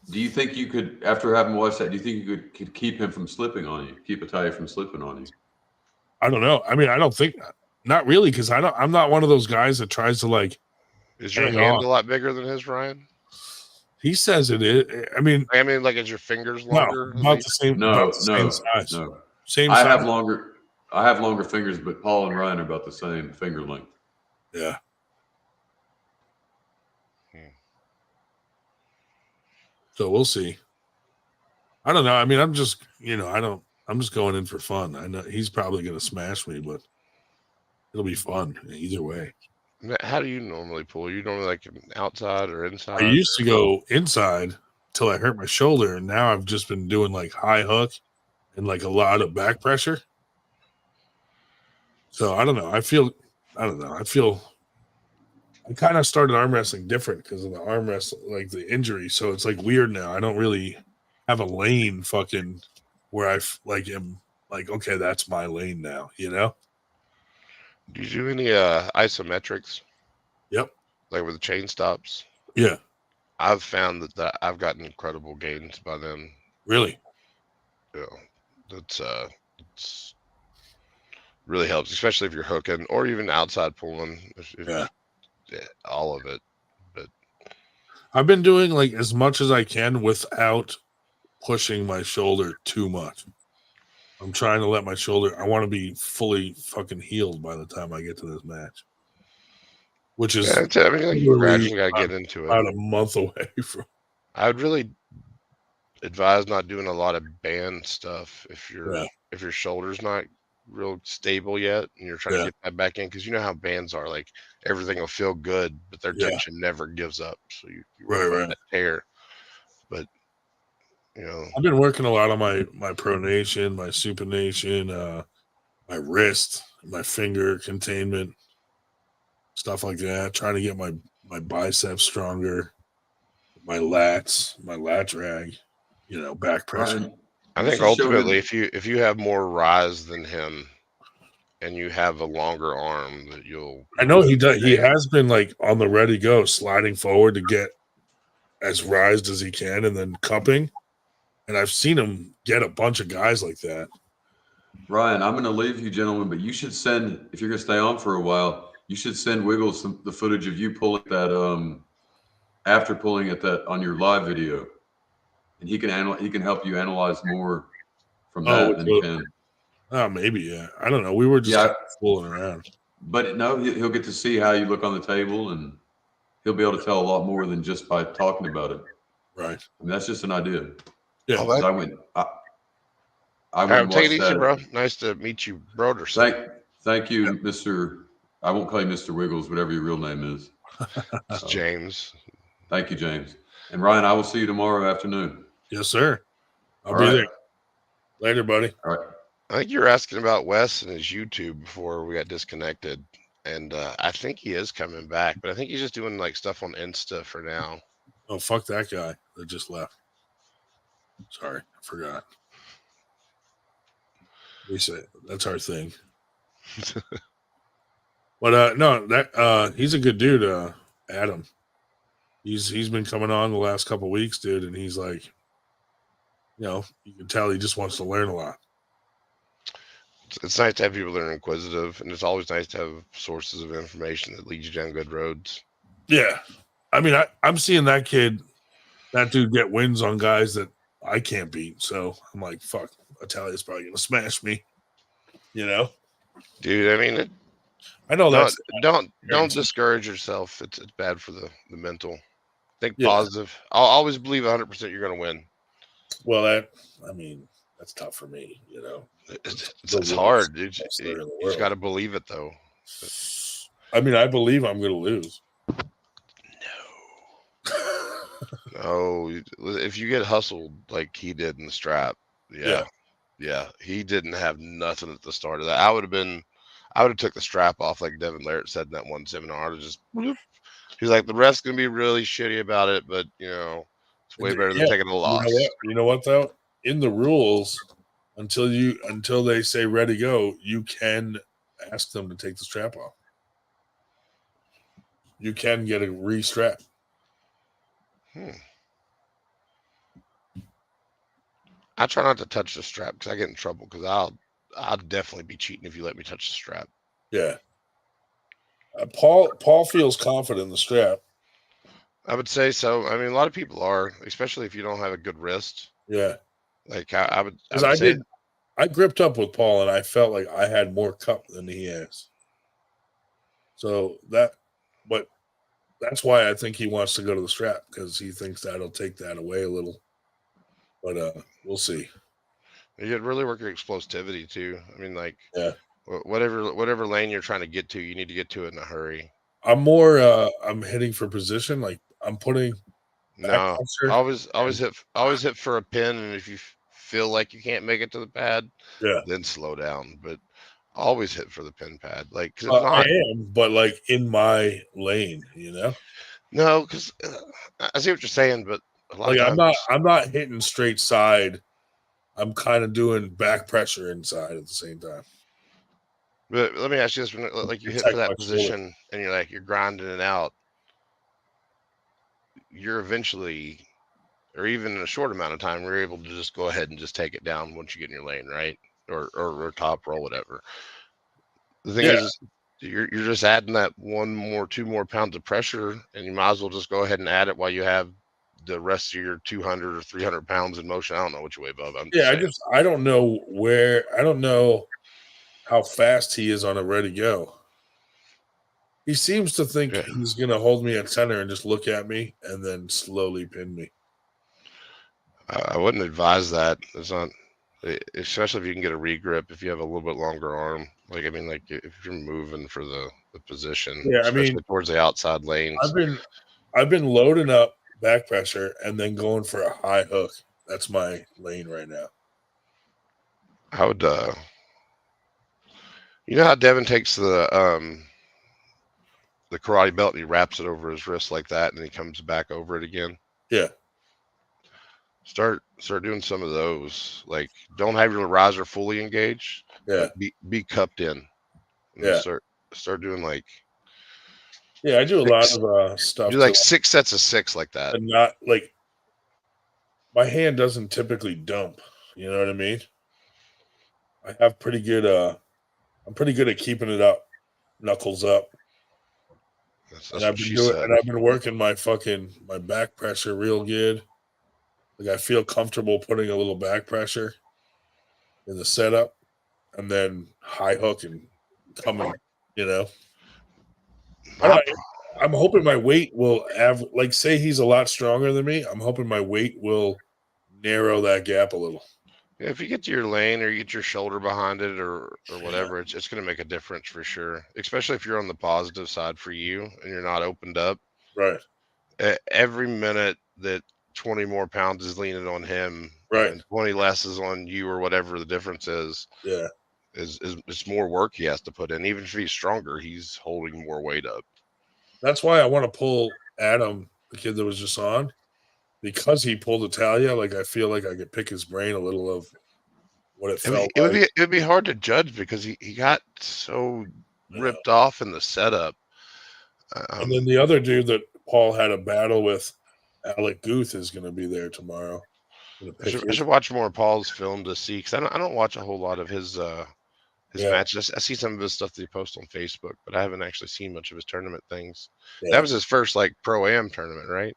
Do you think you could, after having watched that, do you think you could keep him from slipping on you? Keep Italia from slipping on you? I don't know. I mean, I don't think, not really, because I'm not one of those guys that tries to like. Is your hand a lot bigger than his, Ryan? He says it is. I mean, like, is your fingers longer? No, about the same. No, same size. No. Same. I size. have longer fingers, but Paul and Ryan are about the same finger length. Yeah. So we'll see. I don't know. I mean, I'm just, I don't I'm just going in for fun. I know he's probably going to smash me, but it'll be fun either way. How do you normally pull? You normally like outside or inside? I used to go inside till I hurt my shoulder, and now I've just been doing like high hook and like a lot of back pressure. So I don't know. I feel I kind of started arm wrestling different because of the arm wrestle, like the injury. So it's like weird now. I don't really have a lane fucking where I like am like, okay, that's my lane now, you know? Do you do any isometrics? Yep. Like with the chain stops? Yeah. I've found that I've gotten incredible gains by them. Really? Yeah. It's really helps, especially if you're hooking or even outside pulling. Yeah. All of it. But I've been doing like as much as I can without pushing my shoulder too much. I'm trying to let my shoulder, I want to be fully fucking healed by the time I get to this match. Which is, I mean, like you gradually got to get into it. About a month away from. I would really advise not doing a lot of band stuff if your shoulder's not real stable yet and you're trying to get that back in, because you know how bands are, like everything will feel good but their tension never gives up, so you run that tear. But you know, I've been working a lot on my pronation, my supination, my wrist, my finger containment, stuff like that, trying to get my biceps stronger, my lat drag, you know, back pressure. I think ultimately if you have more rise than him and you have a longer arm, that you'll. I know he does. He has been like on the ready go, sliding forward to get as rised as he can, and then cupping. And I've seen him get a bunch of guys like that. Ryan, I'm going to leave you, gentlemen, but you should send, if you're going to stay on for a while, you should send Wiggles the footage of you pulling that after pulling at that on your live video, and he can help you analyze more from that than Ken. Oh, maybe, yeah. I don't know. We were just fooling around. But no, he'll get to see how you look on the table, and he'll be able to tell a lot more than just by talking about it. Right. I mean, that's just an idea. Yeah. I went and Take it watched easy, that. bro. Nice to meet you, brother. Thank you, Mr. I won't call you Mr. Wiggles, whatever your real name is. James. Thank you, James. And Ryan, I will see you tomorrow afternoon. Yes, sir. I'll be there. Later, buddy. All right. I think you were asking about Wes and his YouTube before we got disconnected. And I think he is coming back, but I think he's just doing like stuff on Insta for now. Oh, fuck that guy that just left. Sorry, I forgot. We say that's our thing. But no, that he's a good dude, Adam. He's been coming on the last couple of weeks, dude, and he's like, you know, you can tell he just wants to learn a lot. It's nice to have people that are inquisitive, and it's always nice to have sources of information that lead you down good roads. Yeah. I mean, I'm seeing that dude get wins on guys that I can't beat. So I'm like, fuck, Italia's probably going to smash me, you know? Dude, I mean, I know that's... Don't discourage yourself. It's bad for the mental. Think positive. I'll always believe 100% you're going to win. Well, that's tough for me, you know? It's hard, dude. You just got to believe it, though. I mean, I believe I'm going to lose. No, if you get hustled like he did in the strap, yeah, he didn't have nothing at the start of that. I would have took the strap off like Devin Larrett said in that one seminar. I just, he's like, the ref's gonna be really shitty about it, but you know, it's way better than taking a loss. You know what though? In the rules, until they say ready go, you can ask them to take the strap off. You can get a re-strap. I try not to touch the strap because I get in trouble, because I'll definitely be cheating if you let me touch the strap. Yeah. Paul feels confident in the strap. I would say so. I mean, a lot of people are, especially if you don't have a good wrist. Yeah. Like I would I gripped up with Paul and I felt like I had more cup than he has. So that's why I think he wants to go to the strap, because he thinks that'll take that away a little. But we'll see. You really work your explosivity too. I mean, like Yeah. whatever lane you're trying to get to, you need to get to it in a hurry. I'm more I'm hitting for position, like I'm putting back No, pressure. always hit for a pin, and if you feel like you can't make it to the pad, Yeah. then slow down. But always hit for the pin pad, like 'cause if I not, am, but like in my lane, you know? no, because I see what you're saying, but a lot Like of times, I'm not hitting straight side. I'm kind of doing back pressure inside at the same time. but let me ask you this: like you hit for Protect my that shoulder. position, and you're grinding it out, you're eventually, or even in a short amount of time, you're able to just go ahead and just take it down once you get in your lane, right? Or top roll, whatever. The thing Yeah. is, you're just adding that 2 more pounds of pressure, and you might as well just go ahead and add it while you have the rest of your 200 or 300 pounds in motion. I don't know what you weigh, Bob. I'm just Yeah, saying. I don't know how fast he is on a ready go. He seems to think Yeah. he's gonna hold me at center and just look at me and then slowly pin me. I wouldn't advise that. It's not, especially if you can get a regrip, if you have a little bit longer arm. Like, I mean, like if you're moving for the position, Yeah, I especially mean, towards the outside lanes. I've been loading up back pressure and then going for a high hook. That's my lane right now. I would, you know how Devin takes the karate belt and he wraps it over his wrist like that, and then he comes back over it again. Yeah. Start doing some of those. Like, don't have your riser fully engaged, Yeah. but be cupped in. And Yeah. start doing like. Yeah, I do a lot of stuff. Do like 6 sets of 6 like that. And not like my hand doesn't typically dump. You know what I mean? I have pretty good I'm pretty good at keeping it up, knuckles up. That's And what she said. I've been working my back pressure real good. Like I feel comfortable putting a little back pressure in the setup and then high hook and coming, you know. I'm hoping my weight will like say he's a lot stronger than me. I'm hoping my weight will narrow that gap a little. Yeah, if you get to your lane or you get your shoulder behind it or whatever, it's going to make a difference for sure. Especially if you're on the positive side for you and you're not opened up. Right. Every minute that 20 more pounds is leaning on him, right, and 20 less is on you or whatever the difference is. Yeah. Is it's more work he has to put in. Even if he's stronger, he's holding more weight up. That's why I want to pull Adam, the kid that was just on, because he pulled Italia. Like I feel like I could pick his brain a little of what it felt like. It would be hard to judge because he got so ripped off in the setup. And then the other dude that Paul had a battle with, Alec Guth, is going to be there tomorrow. I should watch more of Paul's film to see, because I don't watch a whole lot of his matches. I see some of his stuff that he posts on Facebook, but I haven't actually seen much of his tournament things. Yeah. That was his first like pro-am tournament, right?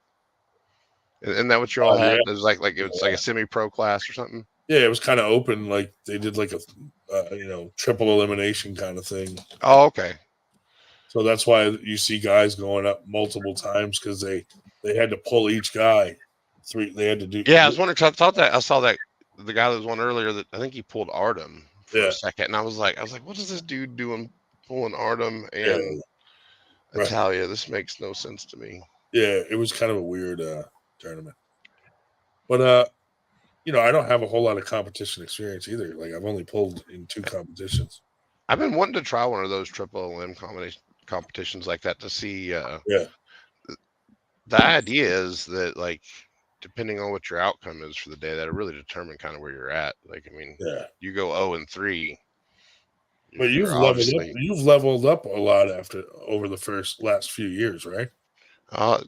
Isn't that what you all had? Yeah. It was like it was like a semi-pro class or something. Yeah, it was kind of open. Like they did like a triple elimination kind of thing. Oh, okay. So that's why you see guys going up multiple times, because they had to pull each guy. They had to do. Yeah, I was wondering, because I saw that the guy that was on earlier, that I think he pulled Artem for a second, and I was like, what is this dude doing pulling Artem and Italia? Right. This makes no sense to me. Yeah, it was kind of a weird tournament. But I don't have a whole lot of competition experience either. Like I've only pulled in 2 competitions. I've been wanting to try one of those triple LM competitions like that to see. The idea is that, like, depending on what your outcome is for the day, that'll really determine kind of where you're at. Like, I mean, you go 0-3. But you've leveled up a lot over the last few years, right?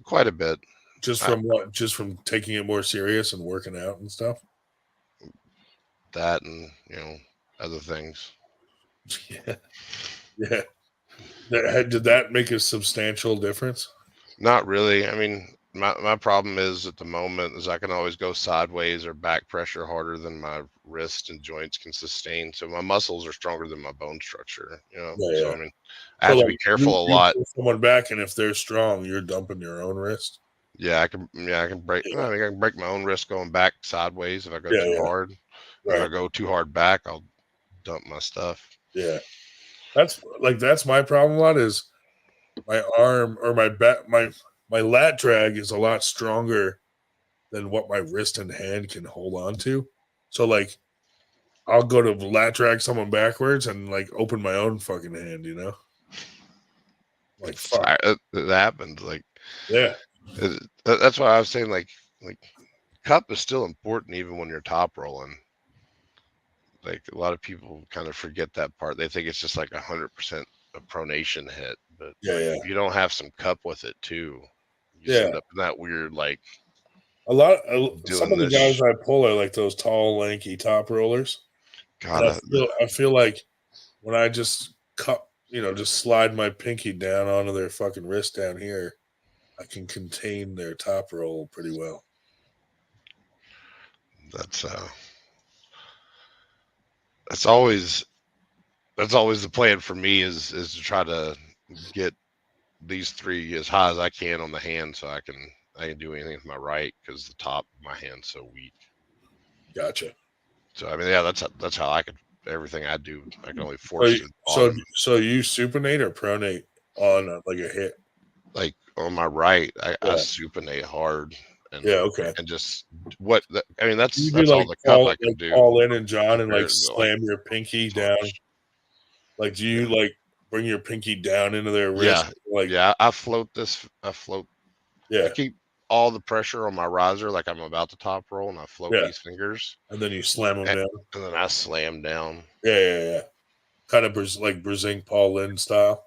Quite a bit. Just from taking it more serious and working out and stuff. That and other things. Yeah. Did that make a substantial difference? Not really. I mean, my problem is at the moment is I can always go sideways or back pressure harder than my wrist and joints can sustain. So my muscles are stronger than my bone structure. So I mean, I have to be careful a lot. Someone back, and if they're strong, you're dumping your own wrist. Yeah, I can break. I can break my own wrist going back sideways if I go too hard. If I go too hard back, I'll dump my stuff. Yeah. That's my problem a lot is my arm or my back, my lat drag is a lot stronger than what my wrist and hand can hold on to. So like I'll go to lat drag someone backwards and like open my own fucking hand, you know? Like fuck. It happens. Like yeah. That's why I was saying like cup is still important even when you're top rolling. Like a lot of people kind of forget that part. They think it's just like 100% a pronation hit, but if you don't have some cup with it too, you just end up in that weird like. Some of the guys I pull are like those tall, lanky top rollers. God, I feel like when I just just slide my pinky down onto their fucking wrist down here, I can contain their top roll pretty well. That's always the plan for me is to try to get these three as high as I can on the hand so I can do anything with my right because the top of my hand's so weak. Gotcha. So I mean, yeah, that's how I could everything I do. I can only force it. So you supinate or pronate on like a hit? Like on my right, I supinate hard. And, okay. And just that's you that's do all like the cup I can do. All in and John and like slam your pinky down. Like, do you like bring your pinky down into their wrist? I float this. Yeah. I keep all the pressure on my riser like I'm about to top roll, and I float these fingers. And then you slam them down. And then I slam down. Yeah. Kind of like Brazing Paul Lynn style.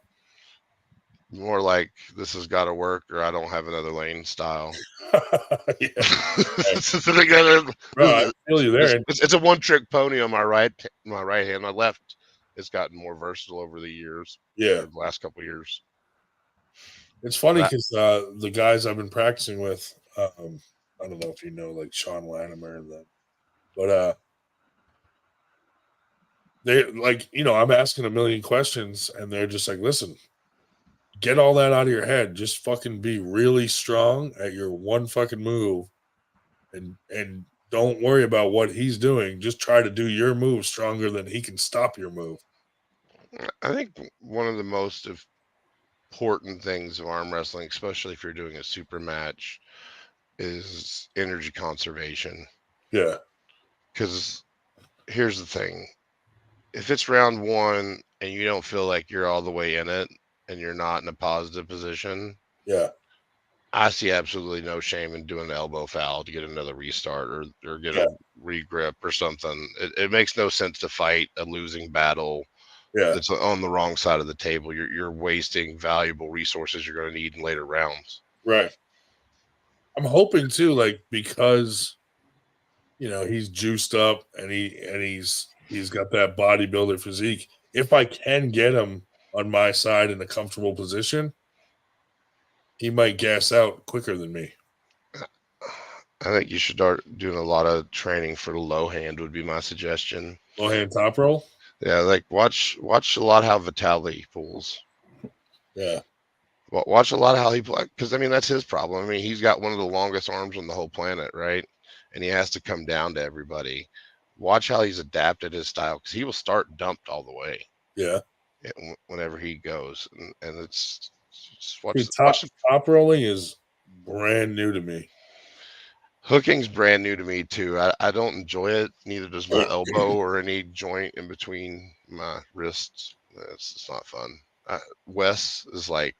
More like this has got to work, or I don't have another lane style. I feel you there. It's a one-trick pony on my right hand. My left has gotten more versatile over the years. Yeah, the last couple of years. It's funny because the guys I've been practicing with, I don't know if you know, like Sean Lanimer and them, but they like I'm asking a million questions, and they're just like, listen. Get all that out of your head. Just fucking be really strong at your one fucking move, and don't worry about what he's doing. Just try to do your move stronger than he can stop your move. I think one of the most important things of arm wrestling, especially if you're doing a super match, is energy conservation. Yeah. Because here's the thing. If it's round one and you don't feel like you're all the way in it, and you're not in a positive position, I see absolutely no shame in doing an elbow foul to get another restart or get a regrip or something. It makes no sense to fight a losing battle that's on the wrong side of the table. You're wasting valuable resources you're going to need in later rounds. Right. I'm hoping too, like, because he's juiced up and he's got that bodybuilder physique. If I can get him on my side in a comfortable position, he might gas out quicker than me. I think you should start doing a lot of training for the low hand would be my suggestion. Low hand top roll? Yeah, like watch a lot how Vitaly pulls. Yeah. Watch a lot of how he plays, because I mean that's his problem. I mean he's got one of the longest arms on the whole planet, right? And he has to come down to everybody. Watch how he's adapted his style, because he will start dumped all the way. Yeah. Whenever he goes, and it's just watch top rolling is brand new to me. Hooking's brand new to me too. I don't enjoy it. Neither does my elbow or any joint in between my wrists. It's not fun. Wes is like,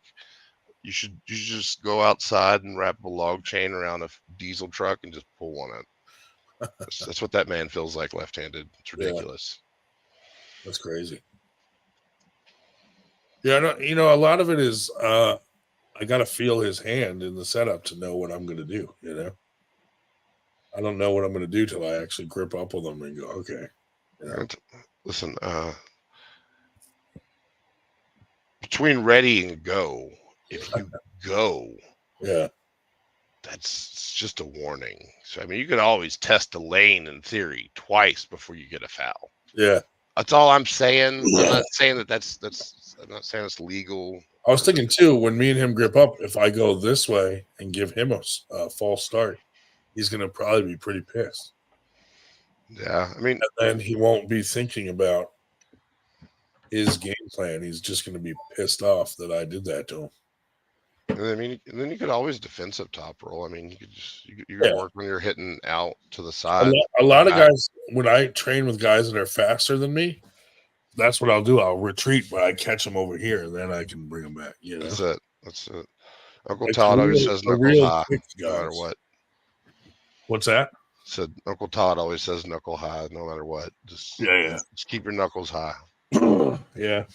you should just go outside and wrap a log chain around a diesel truck and just pull one out. That's what that man feels like left-handed. It's ridiculous. Yeah. That's crazy. Yeah, a lot of it is I got to feel his hand in the setup to know what I'm going to do, I don't know what I'm going to do till I actually grip up with him and go, okay. Listen, between ready and go, if you go, that's just a warning. So, I mean, you could always test a lane in theory twice before you get a foul. Yeah. That's all I'm saying. I'm not saying I'm not saying it's legal. I was thinking too, when me and him grip up, if I go this way and give him a false start, he's going to probably be pretty pissed. Yeah, I mean, and then he won't be thinking about his game plan. He's just going to be pissed off that I did that to him. and then you could always defensive top roll. I mean, you could Yeah. work when you're hitting out to the A side. lot of guys, when I train with guys that are faster than me, that's what I'll do. I'll retreat, but I catch them over here, and then I can bring them back. You know, That's it. Uncle It's Todd always real- says the knuckles real high, quick no matter guys. what. What's that? Said Uncle Todd always says knuckle high, no matter what. Just keep your knuckles high. Yeah.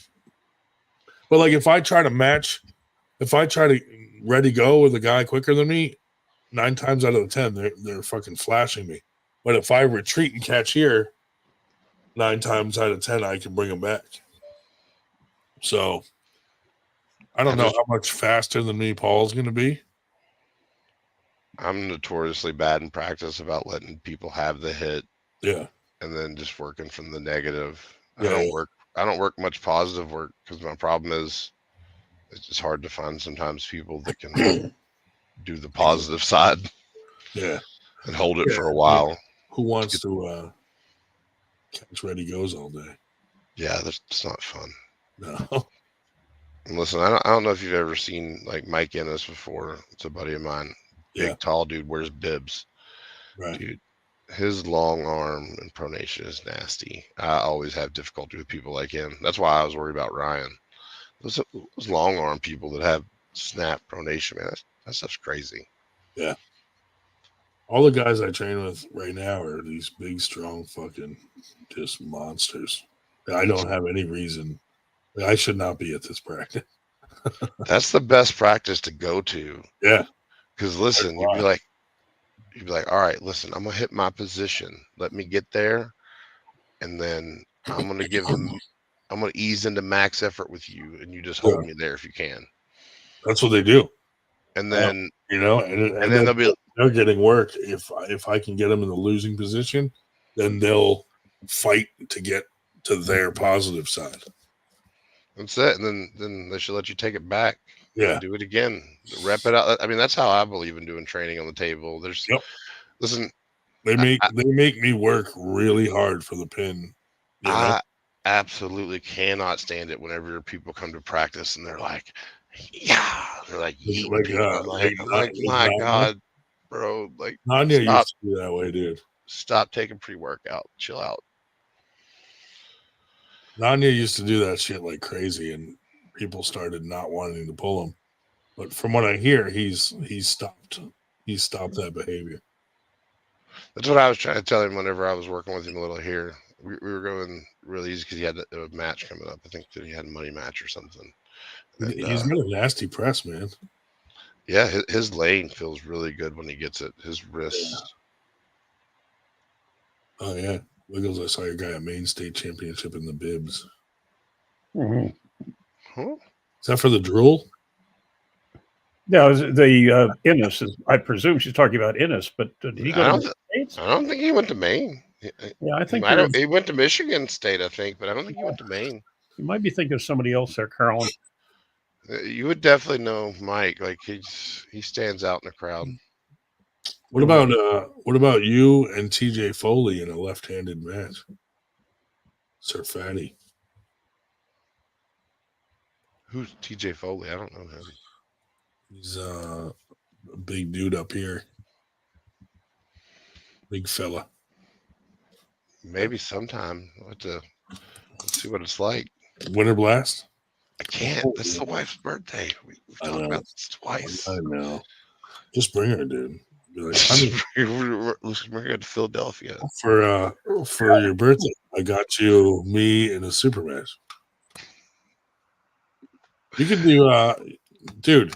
But like, if I try to ready go with a guy quicker than me, 9 times out of the 10, they're fucking flashing me. But if I retreat and catch here, 9 times out of 10, I can bring them back. So I don't know how much faster than me Paul's going to be. I'm notoriously bad in practice about letting people have the hit. Yeah. And then just working from the negative. Yeah, I don't work much positive work because my problem is it's just hard to find sometimes people that can do the positive side. Yeah. And hold it for a while. Yeah. Who wants to catch ready goes all day? Yeah, that's not fun. No. And listen, I don't know if you've ever seen like Mike Ennis before. It's a buddy of mine. Big, tall dude, wears bibs. Right. Dude, his long arm and pronation is nasty. I always have difficulty with people like him. That's why I was worried about Ryan. Those long arm people that have snap pronation, man, that stuff's crazy. Yeah. All the guys I train with right now are these big, strong, fucking just monsters. I don't have any reason. I should not be at this practice. That's the best practice to go to. Yeah. Because listen, you'd be like, all right, listen, I'm gonna hit my position. Let me get there, and then I'm gonna ease into max effort with you, and you just hold me there if you can. That's what they do. And then and then they'll be they're getting work. If I can get them in the losing position, then they'll fight to get to their positive side. That's it. And then they should let you take it back. Yeah. Do it again. Rep it out. I mean, that's how I believe in doing training on the table. Listen, they make me work really hard for the pin. You know? I absolutely cannot stand it whenever people come to practice and they're like, yeah, they're like, I'm like, my God, bro, like, Nanya used to be that way, dude. Stop taking pre-workout. Chill out. Nanya used to do that shit like crazy, and people started not wanting to pull him. But from what I hear, he's stopped. He's stopped that behavior. That's what I was trying to tell him whenever I was working with him a little here. We were going really easy because he had a match coming up. I think that he had a money match or something. And, he's got a nasty press, man. Yeah, his lane feels really good when he gets it. His wrists. Yeah. Oh yeah, Wiggles. I saw your guy at Maine State Championship in the bibs. Mm-hmm. Huh? Is that for the drool? Yeah, the Ennis is. I presume she's talking about Ennis, but did he go to the States? I don't think he went to Maine. Yeah, I think he went to Michigan State, I think, but I don't think he went to Maine. You might be thinking of somebody else there, Carolyn. You would definitely know Mike. Like he stands out in the crowd. What about you and TJ Foley in a left-handed match? Sir Fatty. Who's TJ Foley? I don't know him. He's a big dude up here. Big fella. Maybe sometime. Let's see what it's like. Winter Blast? I can't. That's the wife's birthday. We've talked about this twice. I know. Just bring her, dude. Be like, let's bring her to Philadelphia. For your birthday, I got you me in a super match. You could do dude,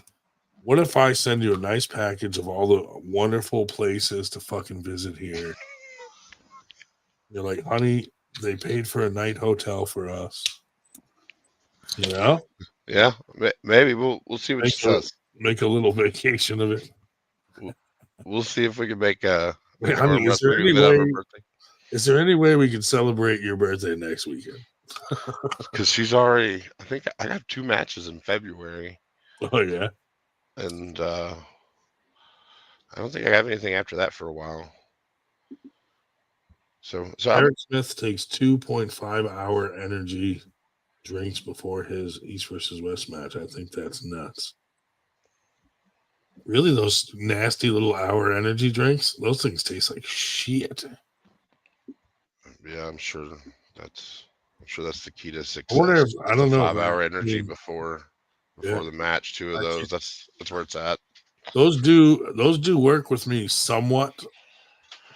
what if I send you a nice package of all the wonderful places to fucking visit here? You're like, honey, they paid for a night hotel for us. You know? Yeah, maybe we'll see what she says. Make a little vacation of it. We'll see if we can make a. Honey, is there any way we can celebrate your birthday next weekend? Because she's already. I think I got 2 matches in February. Oh yeah, and I don't think I have anything after that for a while. So Eric Smith takes 2.5-hour energy drinks before his East versus West match. I think that's nuts. Really, those nasty little hour energy drinks, those things taste like shit. yeah, I'm sure that's the key to success. I wonder if, I don't know, 5-hour man. energy I mean, before yeah. the match. 2 of those. That's where it's at. Those do work with me somewhat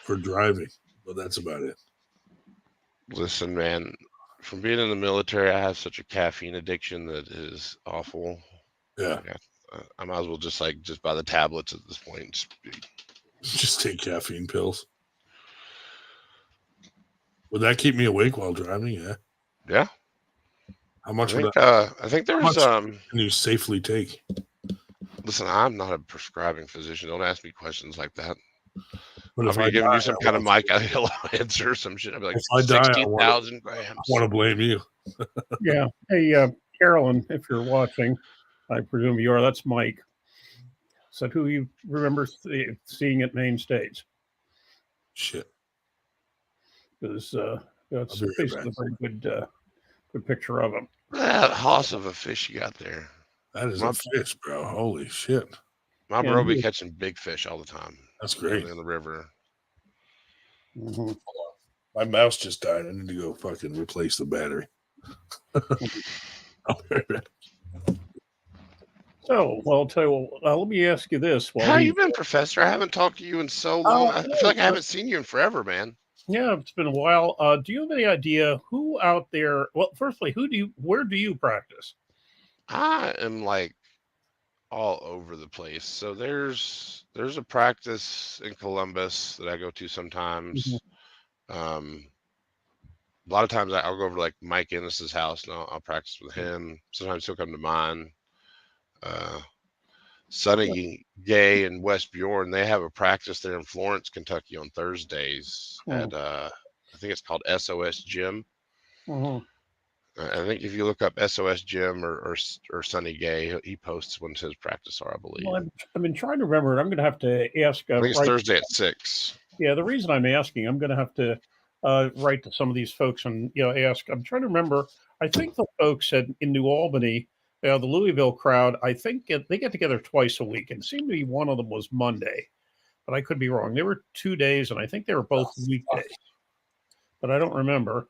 for driving, but that's about it. Listen, man, from being in the military, I have such a caffeine addiction that is awful. Yeah. I might as well just buy the tablets at this point. Just take caffeine pills. Would that keep me awake while driving? Yeah. Yeah. How much I think there's can you safely take? Listen, I'm not a prescribing physician. Don't ask me questions like that. But I'll be giving you some kind of Mike Aiello answer, some shit. I'll be like, 16,000 grams. I want to blame you. Yeah. Hey, Carolyn, if you're watching, I presume you are. That's Mike. So who you remember seeing at main stage? Shit. Because it's basically a very good picture of him. That hoss of a fish you got there. That is a fish, bro. Holy shit. My bro be catching big fish all the time. That's great. In the river. Mm-hmm. My mouse just died. I need to go fucking replace the battery. So, well, I'll tell you. Let me ask you this. How you been, Professor? I haven't talked to you in so long. I feel like I haven't seen you in forever, man. Yeah, it's been a while. Do you have any idea who out there? Well, firstly, where do you practice? I am like all over the place. So there's a practice in Columbus that I go to sometimes. Mm-hmm. A lot of times I'll go over to like Mike Ennis's house and I'll practice with him. Sometimes he'll come to mine. Sonny Gay and West Bjorn, they have a practice there in Florence, Kentucky on Thursdays at I think it's called SOS Gym. Mm-hmm. I think if you look up SOS Gym or Sonny Gay, he posts when his practice are, I believe. Well, I've been trying to remember. I'm going to have to ask. I think it's Thursday at 6. Yeah, the reason I'm asking, I'm going to have to write to some of these folks and ask. I'm trying to remember. I think the folks in New Albany, the Louisville crowd, I think they get together twice a week, and it seemed to be one of them was Monday, but I could be wrong. There were 2 days, and I think they were both weekdays, but I don't remember.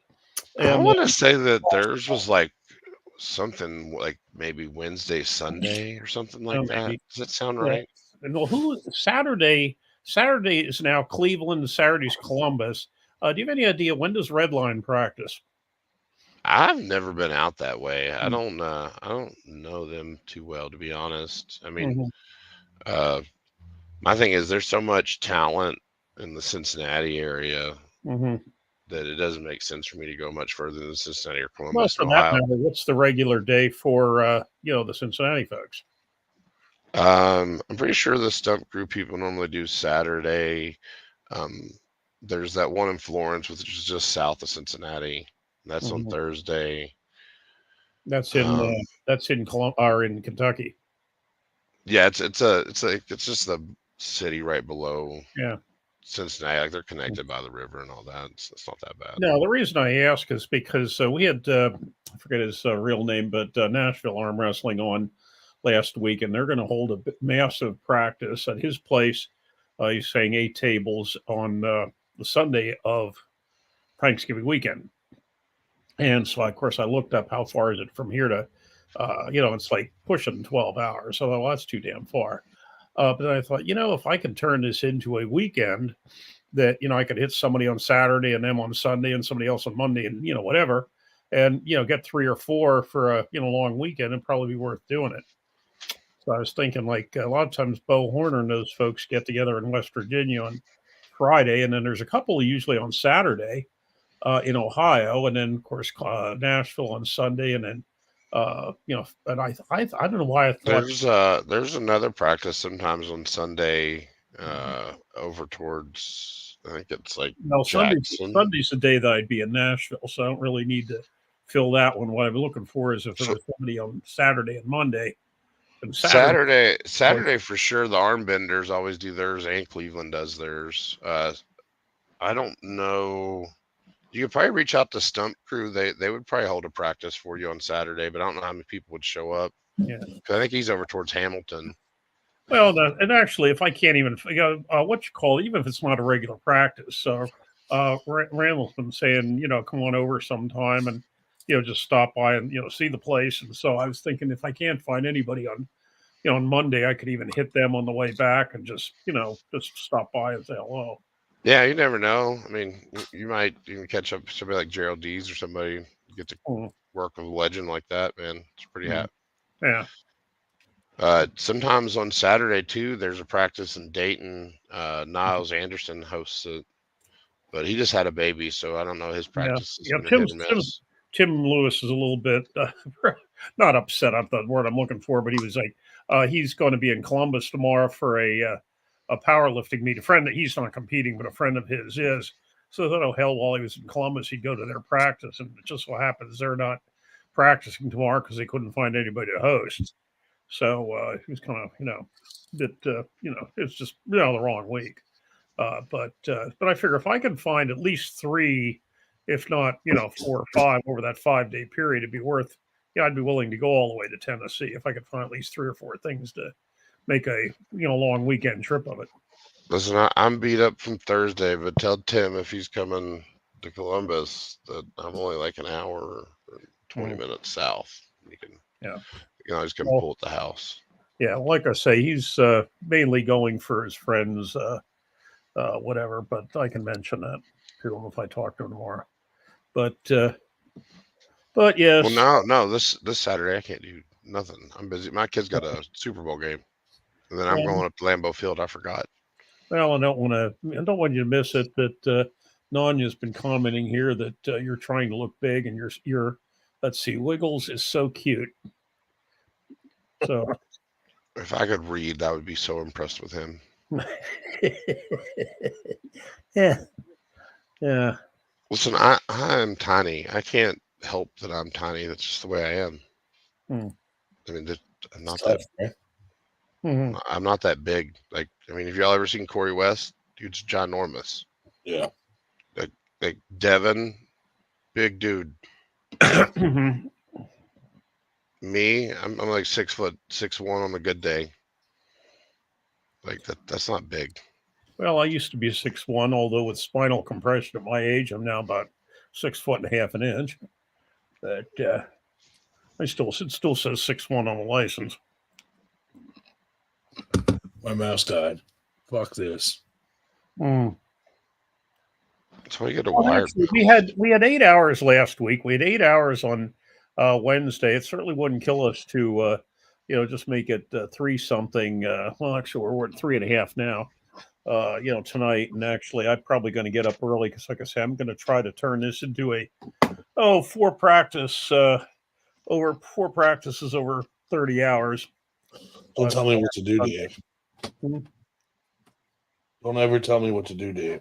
And I want to say that theirs was like something like maybe Wednesday, Sunday, or something like that. Does that sound right? And well, Saturday is now Cleveland, Saturday's Columbus. Do you have any idea when does Redline practice? I've never been out that way. I don't know them too well, to be honest. I mean, my thing is there's so much talent in the Cincinnati area that it doesn't make sense for me to go much further than Cincinnati or Columbus. Well, for that matter, what's the regular day for the Cincinnati folks? I'm pretty sure the stump group people normally do Saturday. There's that one in Florence, which is just south of Cincinnati. That's on Thursday. That's in Kentucky. Yeah, it's just the city right below. Yeah. Cincinnati, like they're connected by the river and all that. It's not that bad. No, the reason I ask is because we had I forget his real name, but Nashville Arm Wrestling on last week, and they're going to hold a massive practice at his place. He's saying 8 tables on the Sunday of Thanksgiving weekend. And so, of course, I looked up how far is it from here to, it's like pushing 12 hours. So, well, that's too damn far. But then I thought, if I could turn this into a weekend that, I could hit somebody on Saturday and them on Sunday and somebody else on Monday and, whatever, and, get 3 or 4 for a, long weekend, it'd probably be worth doing it. So I was thinking, like, a lot of times Bo Horner and those folks get together in West Virginia on Friday, and then there's a couple usually on Saturday in Ohio, and then, of course, Nashville on Sunday, and then, and I don't know why I thought there's another practice sometimes on Sunday over towards, I think it's like Sunday's the day that I'd be in Nashville, so I don't really need to fill that one. What I'm looking for is if there was somebody on Saturday and Monday. And Saturday for sure. The Arm Benders always do theirs, and Cleveland does theirs. I don't know. You could probably reach out to Stump Crew. They would probably hold a practice for you on Saturday, but I don't know how many people would show up. Yeah. 'Cause I think he's over towards Hamilton. Well, and actually, if I can't even figure out what you call it, even if it's not a regular practice, Randall's been saying, come on over sometime and, just stop by and, see the place. And so I was thinking if I can't find anybody on Monday, I could even hit them on the way back and just stop by and say hello. Yeah, you never know. I mean, you might even catch up with somebody like Gerald Dees or somebody, get to work with a legend like that, man. It's pretty happy. Yeah. Sometimes on Saturday too, there's a practice in Dayton. Niles Anderson hosts it, but he just had a baby, so I don't know his practice is hit or miss. Tim Lewis is a little bit not upset. That's the word I'm looking for, but he was like, he's going to be in Columbus tomorrow for a powerlifting meet. A friend that he's not competing, but a friend of his is. So I thought, oh hell, while he was in Columbus, he'd go to their practice, and it just so happens they're not practicing tomorrow because they couldn't find anybody to host. So he was kind of, a bit, it's just the wrong week. But I figure if I can find at least 3, if not 4 or 5 over that 5-day period, it'd be worth. I'd be willing to go all the way to Tennessee if I could find at least 3 or 4 things to make a long weekend trip of it. Listen, I'm beat up from Thursday, but tell Tim if he's coming to Columbus that I'm only like an hour or 20 minutes south. You can always come pull at the house. Yeah, like I say, he's mainly going for his friends, whatever. But I can mention that to him if I talk to him tomorrow. But yes. Well, no, this Saturday I can't do nothing. I'm busy. My kid's got a Super Bowl game, and then I'm going up to Lambeau Field. I forgot. Well, I don't want you to miss it. That Nanya's been commenting here that you're trying to look big, and you're. Let's see, Wiggles is so cute. So, if I could read, I would be so impressed with him. Yeah. Listen, I am tiny. I can't help that I'm tiny. That's just the way I am. I mean, I'm not that. I'm not that big. Like, I mean, have y'all ever seen Corey West? Dude's ginormous. Yeah. Like Devin, big dude. Me, I'm like 6'1" on a good day. Like that's not big. Well, I used to be 6'1", although with spinal compression at my age, I'm now about 6'1.5 inches. But it still says 6'1" on the license. My mouse died. Fuck this. That's why you get a wire. Actually, we had 8 hours last week. We had 8 hours on Wednesday. It certainly wouldn't kill us to just make it 3 something. Well, actually, we're at 3.5 now. Tonight, and actually, I'm probably going to get up early because, like I said, I'm going to try to turn this into a 4 practices over 30 hours. Don't tell me what to do, Dave. Don't ever tell me what to do, Dave.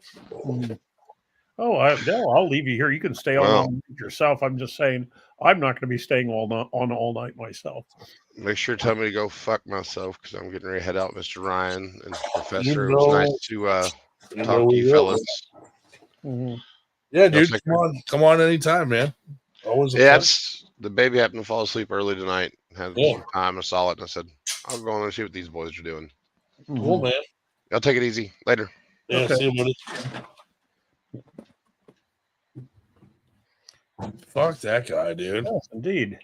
Oh, I'll leave you here. You can stay on yourself. I'm just saying I'm not going to be staying all night myself. Make sure to tell me to go fuck myself because I'm getting ready to head out, Mr. Ryan and Professor. It was nice to talk to you fellas. Yeah, dude. Come on anytime, man. Always. It's the baby happened to fall asleep early tonight. Had some time. I saw it and I said, I'll go on and see what these boys are doing. Cool, man. I'll take it easy. Later. Yeah, see you, buddy. Fuck that guy, dude. Yes, indeed.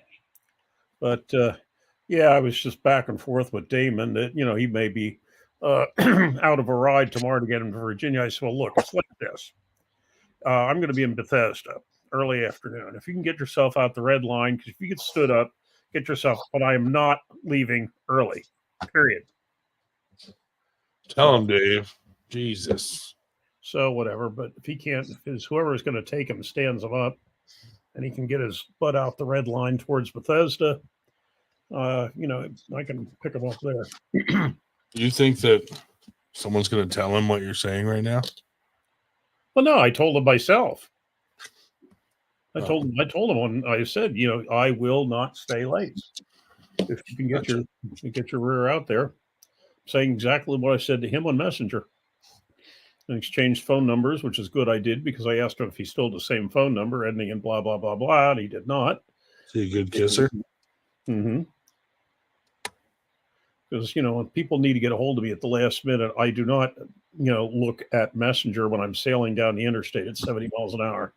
But I was just back and forth with Damon that he may be out of a ride tomorrow to get him to Virginia. I said, well, look, it's like this. I'm going to be in Bethesda early afternoon. If you can get yourself out the red line, because if you get stood up, get yourself. But I am not leaving early. Period. Tell him, Dave. Jesus. So whatever. But if he can't, if whoever is going to take him stands him up, and he can get his butt out the red line towards Bethesda, I can pick him up there. You think that someone's going to tell him what you're saying right now? Well, no, I told him myself. I told him when I said, I will not stay late. If you can get your rear out there, saying exactly what I said to him on Messenger. and exchanged phone numbers, which is good. I did because I asked him if he still had the same phone number ending in blah, blah, blah, blah, and he did not. Is he a good kisser? Mm-hmm. Because, people need to get a hold of me at the last minute. I do not, look at Messenger when I'm sailing down the interstate at 70 miles an hour.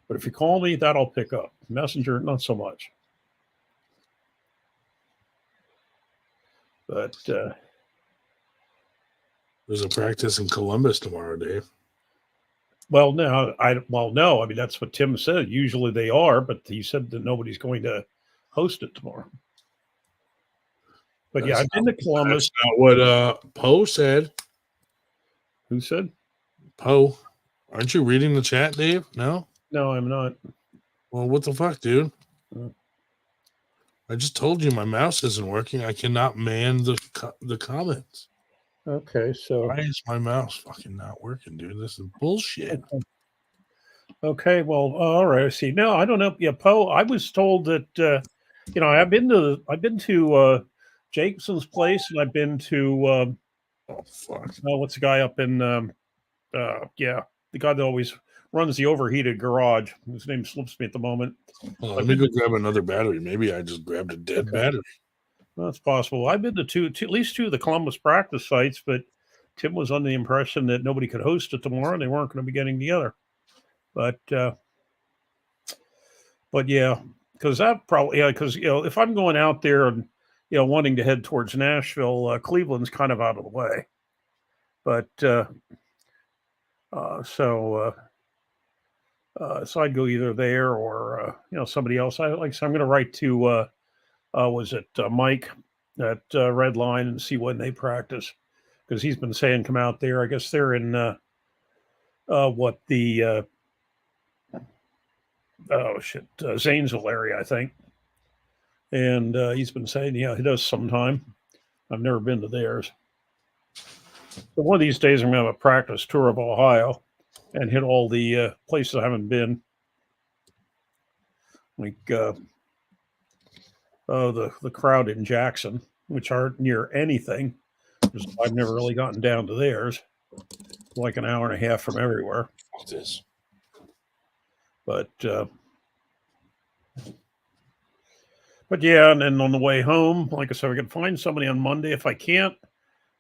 But if you call me, that I'll pick up. Messenger, not so much. But there's a practice in Columbus tomorrow, Dave. No. I mean, that's what Tim said. Usually they are, but he said that nobody's going to host it tomorrow. But I've been to Columbus. That's not what Poe said. Who said? Poe. Aren't you reading the chat, Dave? No? No, I'm not. Well, what the fuck, dude? I just told you my mouse isn't working. I cannot man the comments. Okay, so why is my mouse fucking not working, dude? This is bullshit. Okay, well, all right. I see. No, I don't know. Yeah, Poe. I was told that I've been to Jacobson's place, and I've been to what's the guy up in the guy that always runs the overheated garage. His name slips me at the moment. Well, let me go grab another battery. Maybe I just grabbed a dead battery. Well, that's possible. I've been to at least two of the Columbus practice sites, but Tim was under the impression that nobody could host it tomorrow, and they weren't going to be getting together. But yeah, because that probably because if I'm going out there and wanting to head towards Nashville, Cleveland's kind of out of the way. But so I'd go either there or somebody else. I'm going to write to was it Mike at Red Line and see when they practice, because he's been saying come out there. I guess they're in Zanesville area, I think. And he's been saying, he does sometime. I've never been to theirs. But one of these days, I'm going to have a practice tour of Ohio and hit all the places I haven't been. Like the crowd in Jackson, which aren't near anything. I've never really gotten down to theirs. Like an hour and a half from everywhere. What's this? But yeah, and then on the way home, like I said, I can find somebody on Monday. If I can't,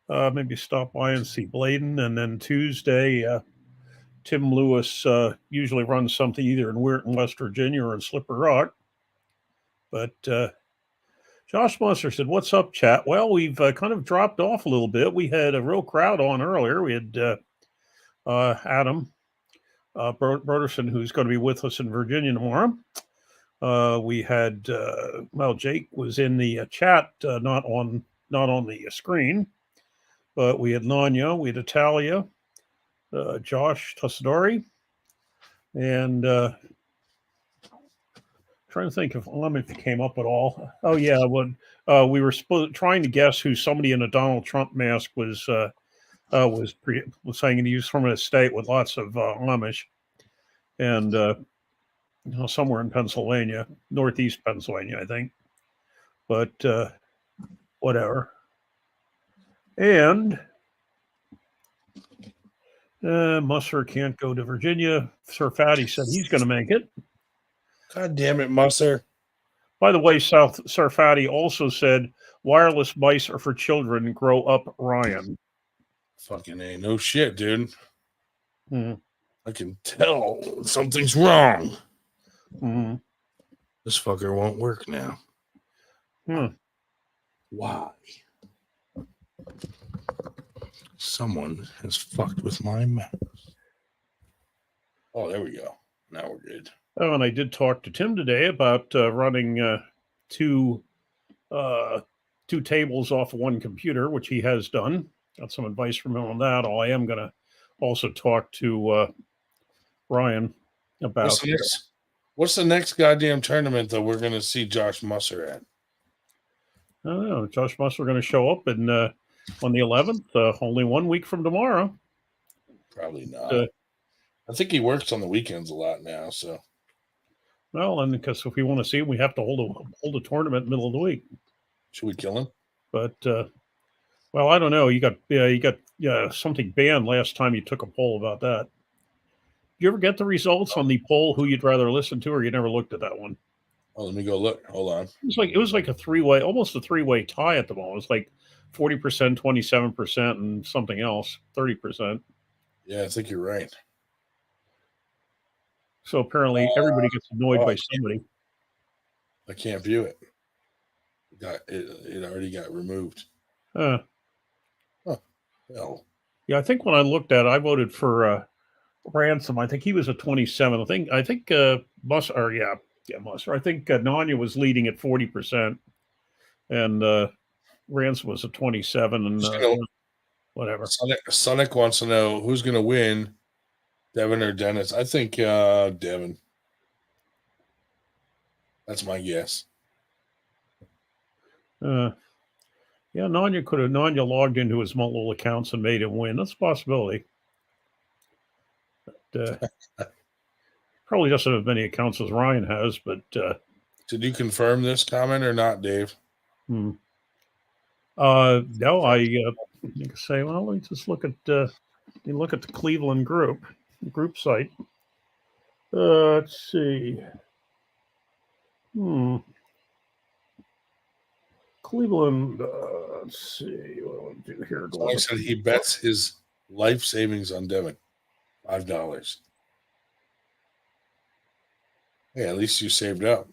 maybe stop by and see Bladen. And then Tuesday, Tim Lewis usually runs something either in Weirton, West Virginia, or in Slipper Rock. But Josh Musser said, "What's up, chat?" Well, we've kind of dropped off a little bit. We had a real crowd on earlier. We had Adam Broderson, who's going to be with us in Virginia tomorrow. We had Jake was in the chat, not on the screen, but we had Nanya, we had Italia, Josh Tussadori, and trying to think if it came up at all. Oh yeah, when we were trying to guess who somebody in a Donald Trump mask was saying he was from an estate with lots of Amish, and somewhere in Pennsylvania, northeast Pennsylvania, I think. But whatever. And Musser can't go to Virginia. Sir Fatty said he's going to make it. God damn it, Musser. By the way, Sir Fatty also said wireless mice are for children. Grow up, Ryan. Fucking A. No shit, dude. Mm-hmm. I can tell something's wrong. Mm-hmm. This fucker won't work now. Why? Someone has fucked with my mouse. Oh, there we go. Now we're good. Oh, and I did talk to Tim today about running two tables off of one computer, which he has done. Got some advice from him on that. I am going to also talk to Ryan about. What's the next goddamn tournament that we're going to see Josh Musser at? I don't know. Josh Musser going to show up on the 11th, only 1 week from tomorrow. Probably not. I think he works on the weekends a lot now. So, well, and because if we want to see him, we have to hold a tournament in the middle of the week. Should we kill him? But well, I don't know. You got something banned last time you took a poll about that. You ever get the results on the poll who you'd rather listen to, or you never looked at that one? Oh, let me go look. Hold on. It was like a three-way, almost a three-way tie at the moment. It was like 40%, 27%, and something else, 30%. Yeah, I think you're right. So apparently everybody gets annoyed by somebody. I can't view it. It already got removed. Hell. Yeah, I think when I looked at it, I voted for Ransom. I think he was a 27. I think Musser. Musser. I think Nanya was leading at 40%, and Ransom was a 27, and whatever. Sonic wants to know who's going to win, Devin or Dennis. I think Devin. That's my guess. Yeah, Nanya logged into his multiple accounts and made him win. That's a possibility. But, probably doesn't have as many accounts as Ryan has, but did you confirm this comment or not, Dave? No, I say, well, let me just look at the Cleveland group site. Let's see. Cleveland. Let's see what do we do here. He said he bets his life savings on Devin, $5. Yeah, at least you saved up.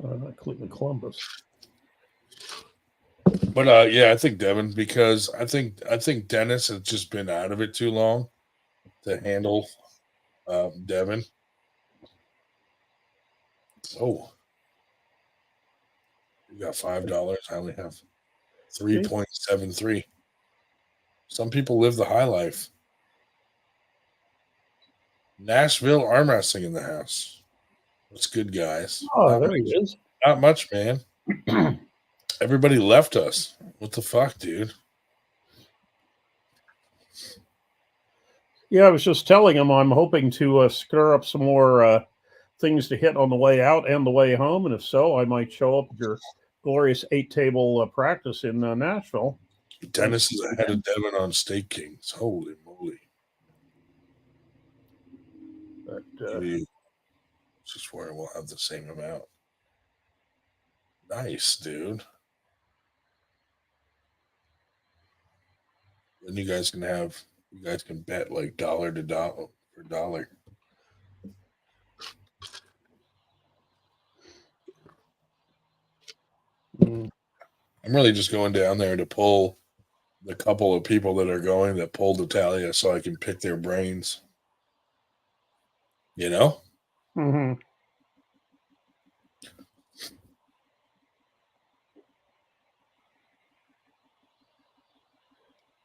Not Cleveland, Columbus. But yeah, I think Devin, because I think Dennis has just been out of it too long to handle Devin. Oh, you got $5. I only have 3.73. Some people live the high life. Nashville arm wrestling in the house. What's good, guys? Oh, there he is. Not much, man. Everybody left us. What the fuck, dude? Yeah, I was just telling him I'm hoping to stir up some more things to hit on the way out and the way home, and if so, I might show up at your glorious 8-table practice in Nashville. Dennis is ahead of Devin on Steak Kings. Holy moly! But just where we'll have the same amount. Nice, dude. Then you guys can bet like dollar to dollar for dollar. I'm really just going down there to pull the couple of people that are going that pulled Italia so I can pick their brains. You know? Mm-hmm.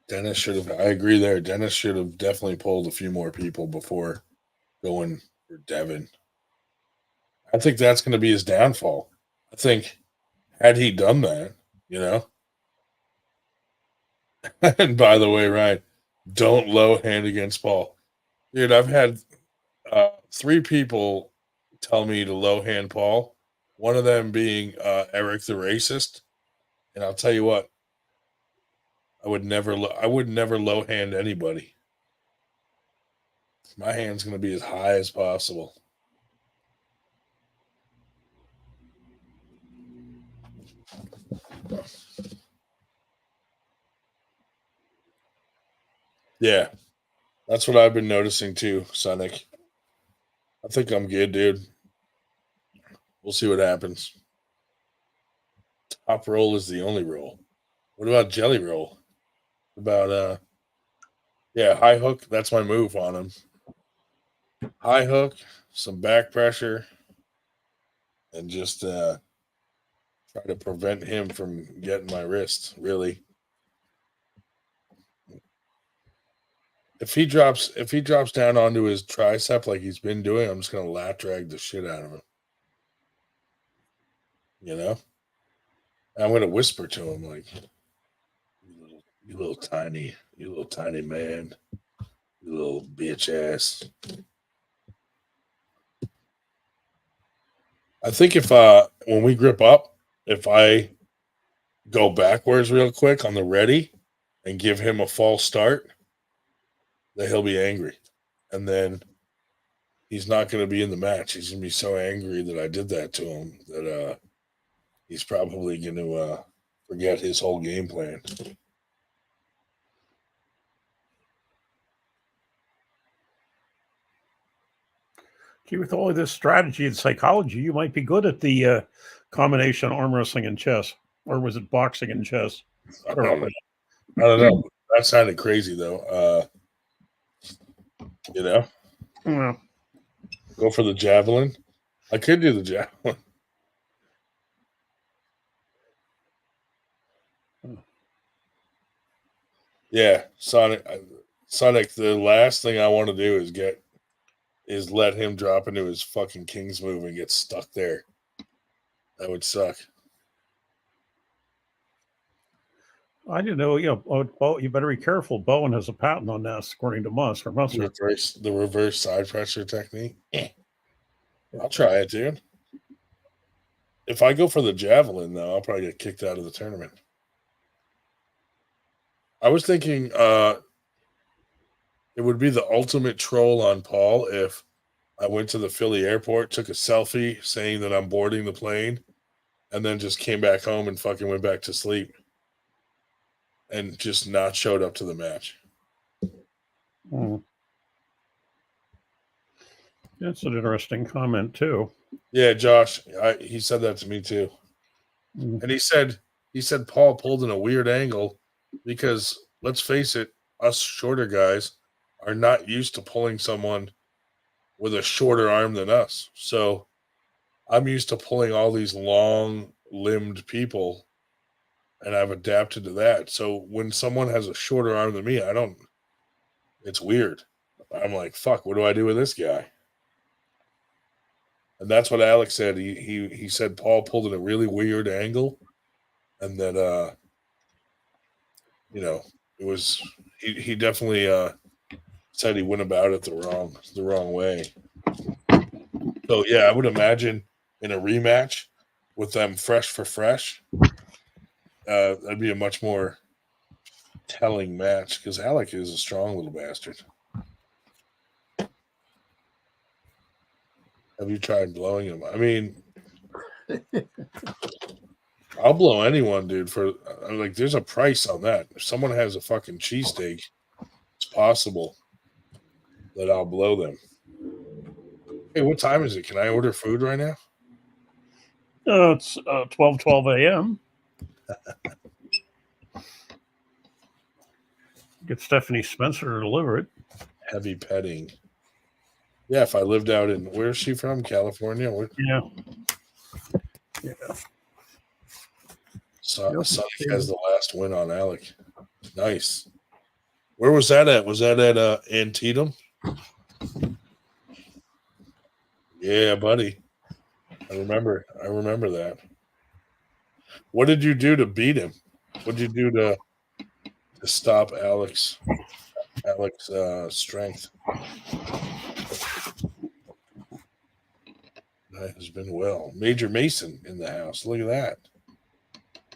Dennis should have. I agree there. Dennis should have definitely pulled a few more people before going for Devin. I think that's going to be his downfall. I think had he done that, you know. And by the way, Ryan, don't low hand against Paul, dude. I've had 3 people tell me to low hand Paul. One of them being Eric the racist, and I'll tell you what. I would never low hand anybody. My hand's going to be as high as possible. Yeah, that's what I've been noticing too, Sonic. I think I'm good, dude. We'll see what happens. Top roll is the only roll. What about jelly roll? About high hook. That's my move on him. High hook, some back pressure, and just try to prevent him from getting my wrist. Really, if he drops down onto his tricep like he's been doing, I'm just gonna lat drag the shit out of him. You know, and I'm gonna whisper to him like, "You little tiny man, you little bitch ass." I think if when we grip up, if I go backwards real quick on the ready, and give him a false start, that he'll be angry. And then he's not going to be in the match. He's going to be so angry that I did that to him that he's probably going to forget his whole game plan. Gee, with all of this strategy and psychology, you might be good at the combination arm wrestling and chess. Or was it boxing and chess? I don't know. That sounded crazy, though. You know? Yeah. Go for the javelin. I could do the javelin. Yeah, Sonic. The last thing I want to do is let him drop into his fucking King's move and get stuck there. That would suck. I didn't know. You better be careful. Bowen has a patent on this, according to Musk or Musser. The reverse side pressure technique. I'll try it, dude. If I go for the javelin, though, I'll probably get kicked out of the tournament. I was thinking it would be the ultimate troll on Paul if I went to the Philly airport, took a selfie saying that I'm boarding the plane, and then just came back home and fucking went back to sleep and just not showed up to the match. That's an interesting comment, too. Yeah, Josh, he said that to me, too. And he said Paul pulled in a weird angle because, let's face it, us shorter guys are not used to pulling someone with a shorter arm than us. So I'm used to pulling all these long-limbed people, and I've adapted to that. So when someone has a shorter arm than me, it's weird. I'm like, fuck, what do I do with this guy? And that's what Alex said. He said Paul pulled in a really weird angle, and that it was he definitely said he went about it the wrong way. So yeah, I would imagine in a rematch with them fresh for fresh, that'd be a much more telling match because Alec is a strong little bastard. Have you tried blowing him? I mean, I'll blow anyone, dude. For like, there's a price on that. If someone has a fucking cheesesteak, it's possible that I'll blow them. Hey, what time is it? Can I order food right now? It's 12 a.m. Get Stephanie Spencer to deliver it. Heavy petting. Yeah, if I lived out in, where's she from? California? Yeah. Sonic has the last win on Alec. Nice. Where was that at? Was that at Antietam? Yeah, buddy. I remember that. What did you do to beat him? What did you do to stop Alec's strength? That has been well. Major Mason in the house. Look at that.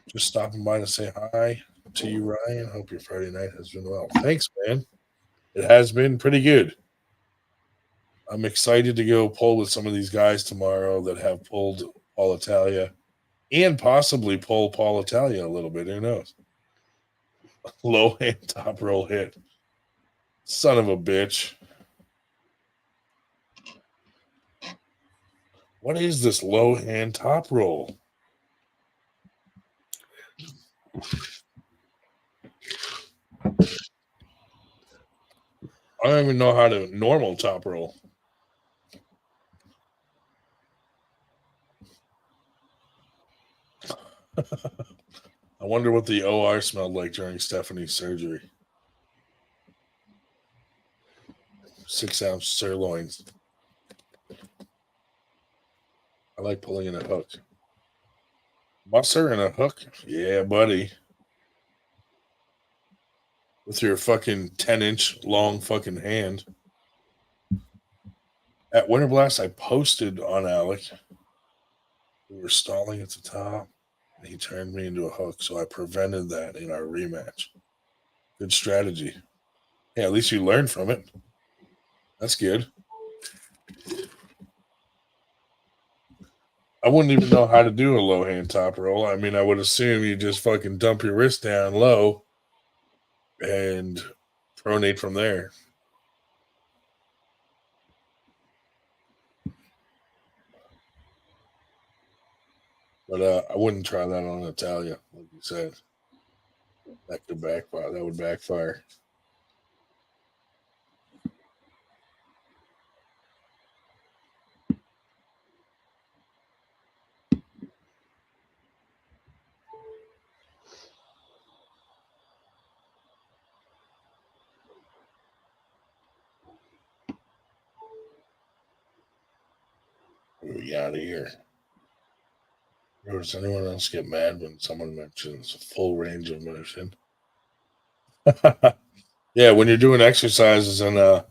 Just stopping by to say hi to you, Ryan. Hope your Friday night has been well. Thanks, man. It has been pretty good. I'm excited to go pull with some of these guys tomorrow that have pulled Paul Italia and possibly pull Paul Italia a little bit. Who knows? Low hand top roll hit. Son of a bitch. What is this low hand top roll? I don't even know how to normal top roll. I wonder what the OR smelled like during Stephanie's surgery. 6-ounce sirloins. I like pulling in a hook. Musser and a hook? Yeah, buddy. With your fucking 10-inch long fucking hand. At Winter Blast, I posted on Alec. We were stalling at the top, and he turned me into a hook, so I prevented that in our rematch. Good strategy. Yeah, at least you learned from it. That's good. I wouldn't even know how to do a low hand top roll. I mean, I would assume you just fucking dump your wrist down low and pronate from there. But I wouldn't try that on Natalia, like you said. That could backfire. That would backfire. We out of here. Or does anyone else get mad when someone mentions full range of motion? Yeah, when you're doing exercises and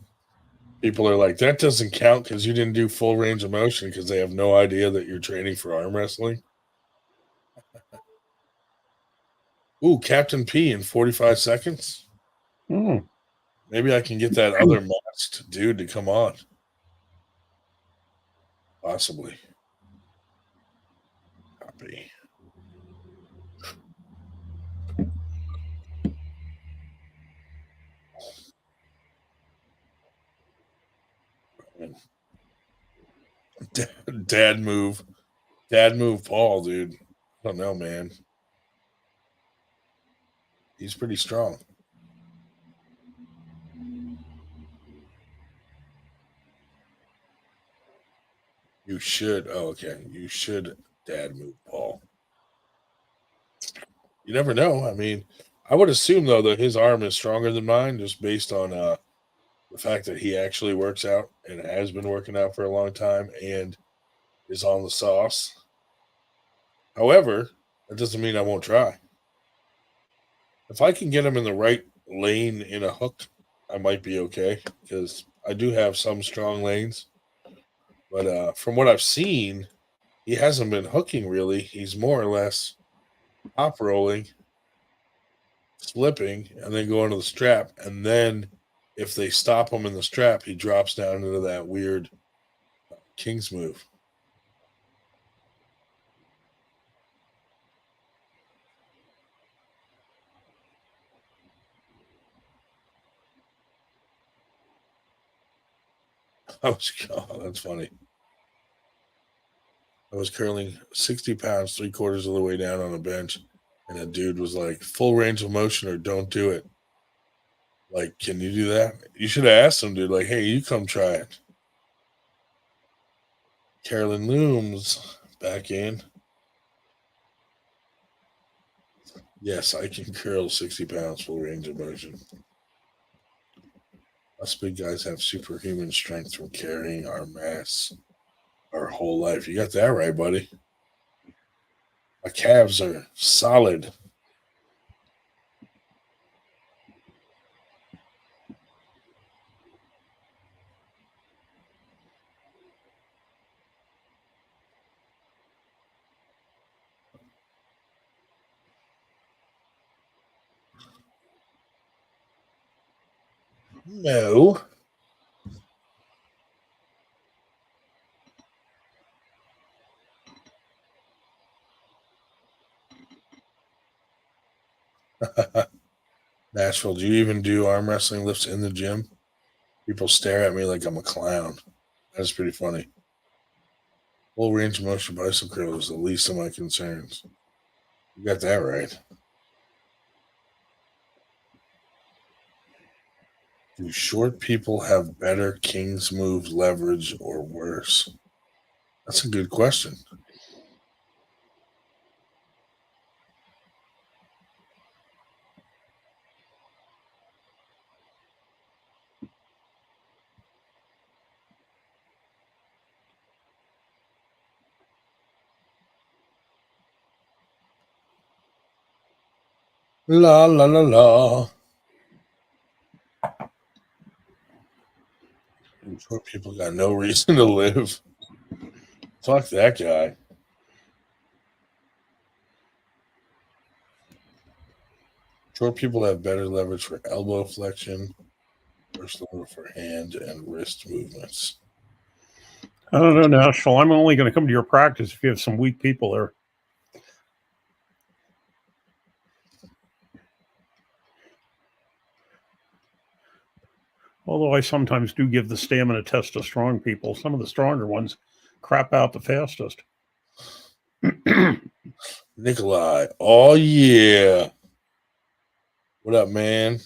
people are like, that doesn't count because you didn't do full range of motion because they have no idea that you're training for arm wrestling. Ooh, Captain P in 45 seconds. Maybe I can get that other masked dude to come on. Possibly. Copy. Dad move. Dad move Paul, dude. I don't know, man. He's pretty strong. You should. Oh, okay. You should dad move Paul. You never know. I mean, I would assume though that his arm is stronger than mine, just based on the fact that he actually works out and has been working out for a long time and is on the sauce. However, that doesn't mean I won't try. If I can get him in the right lane in a hook, I might be okay because I do have some strong lanes. But from what I've seen, he hasn't been hooking really. He's more or less top rolling, slipping, and then going to the strap. And then if they stop him in the strap, he drops down into that weird King's move. Oh, that's funny. I was curling 60 pounds, 3/4 of the way down on a bench, and a dude was like, full range of motion or don't do it. Like, can you do that? You should have asked him, dude, like, hey, you come try it. Carolyn Looms back in. Yes, I can curl 60 pounds full range of motion. Us big guys have superhuman strength from carrying our mass our whole life. You got that right, buddy. My calves are solid. No. Nashville, do you even do arm wrestling lifts in the gym? People stare at me like I'm a clown. That's pretty funny. Full range of motion bicycle curl is the least of my concerns. You got that right. Do short people have better King's move leverage or worse? That's a good question. La la la la. Short people got no reason to live. Fuck that guy. Short people have better leverage for elbow flexion, worse leverage for hand and wrist movements. I don't know, National. I'm only going to come to your practice if you have some weak people there. Although I sometimes do give the stamina test to strong people. Some of the stronger ones crap out the fastest. Nikolai. Oh, yeah. What up, man?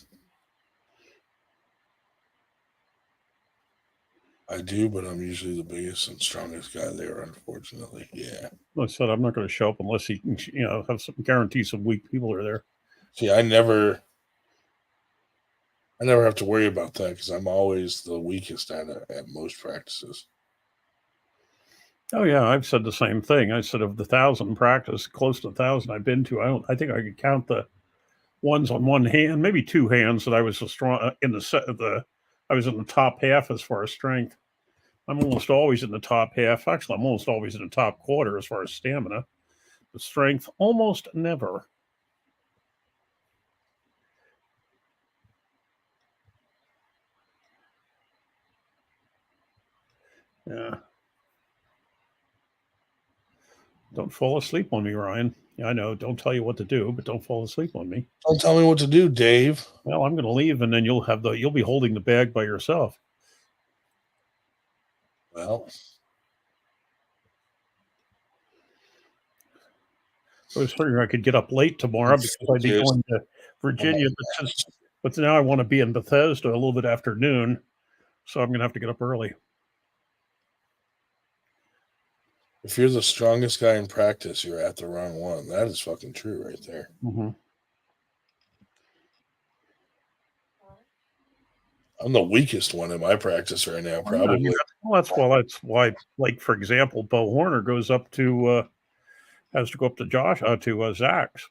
I do, but I'm usually the biggest and strongest guy there, unfortunately. Yeah. Like I said, I'm not going to show up unless he can, have some guarantee some weak people are there. See, I never have to worry about that because I'm always the weakest at most practices. Oh yeah, I've said the same thing. I said of the 1,000 practice, close to 1,000 I've been to, I think I could count the ones on one hand, maybe two hands that I was strong in I was in the top half as far as strength. I'm almost always in the top half. Actually, I'm almost always in the top quarter as far as stamina. But strength, almost never. Yeah. Don't fall asleep on me, Ryan. Yeah, I know. Don't tell you what to do, but don't fall asleep on me. Don't tell me what to do, Dave. Well, I'm going to leave, and then you'll be holding the bag by yourself. Well, I was figuring I could get up late tomorrow because I'd be going to Virginia, but now I want to be in Bethesda a little bit after noon, so I'm going to have to get up early. if you're the strongest guy in practice, you're at the wrong one. That is fucking true right there. Mm-hmm. I'm the weakest one in my practice right now, probably. That's why, like, for example, Bo Horner goes up to has to go up to Zach's,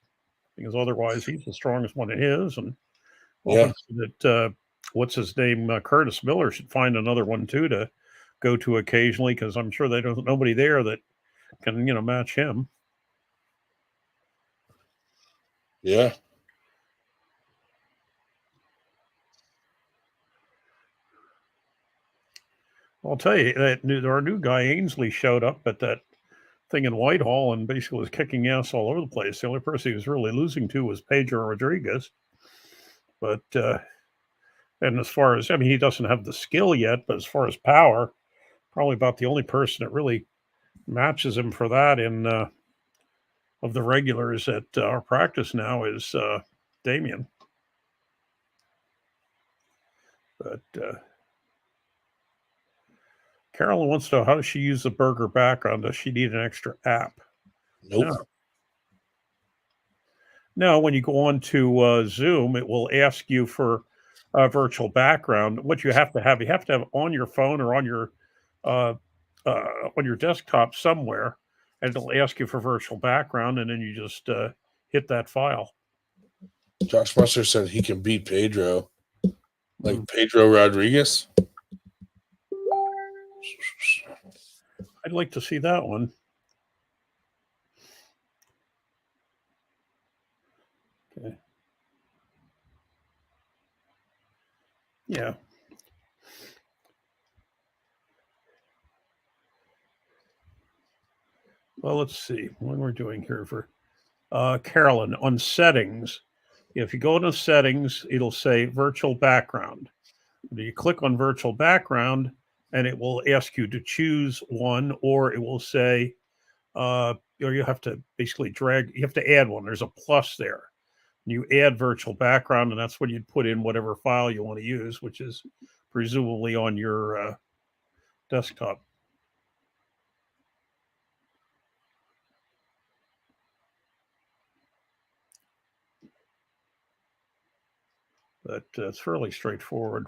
because otherwise he's the strongest one of his, and that what's his name, Curtis Miller should find another one too to go to occasionally, because I'm sure there's nobody there that can match him. Yeah. I'll tell you that our new guy Ainsley showed up at that thing in Whitehall and basically was kicking ass all over the place. The only person he was really losing to was Pedro Rodriguez. But and as far as, he doesn't have the skill yet, but as far as power, probably about the only person that really matches him for that in of the regulars at our practice now is Damien. But Carolyn wants to know, how does she use the burger background? Does she need an extra app? Nope. No, when you go on to Zoom, it will ask you for a virtual background. What you have to have on your phone or on your desktop somewhere, and it'll ask you for virtual background, and then you just hit that file. Josh Buster said he can beat Pedro, like Pedro Rodriguez. I'd like to see that one. Okay. Yeah. Well, let's see what we're doing here for Carolyn on settings. If you go to settings, it'll say virtual background. You click on virtual background, and it will ask you to choose one, or it will say, or you have to basically you have to add one. There's a plus there. You add virtual background, and that's when you'd put in whatever file you want to use, which is presumably on your desktop. But it's fairly straightforward.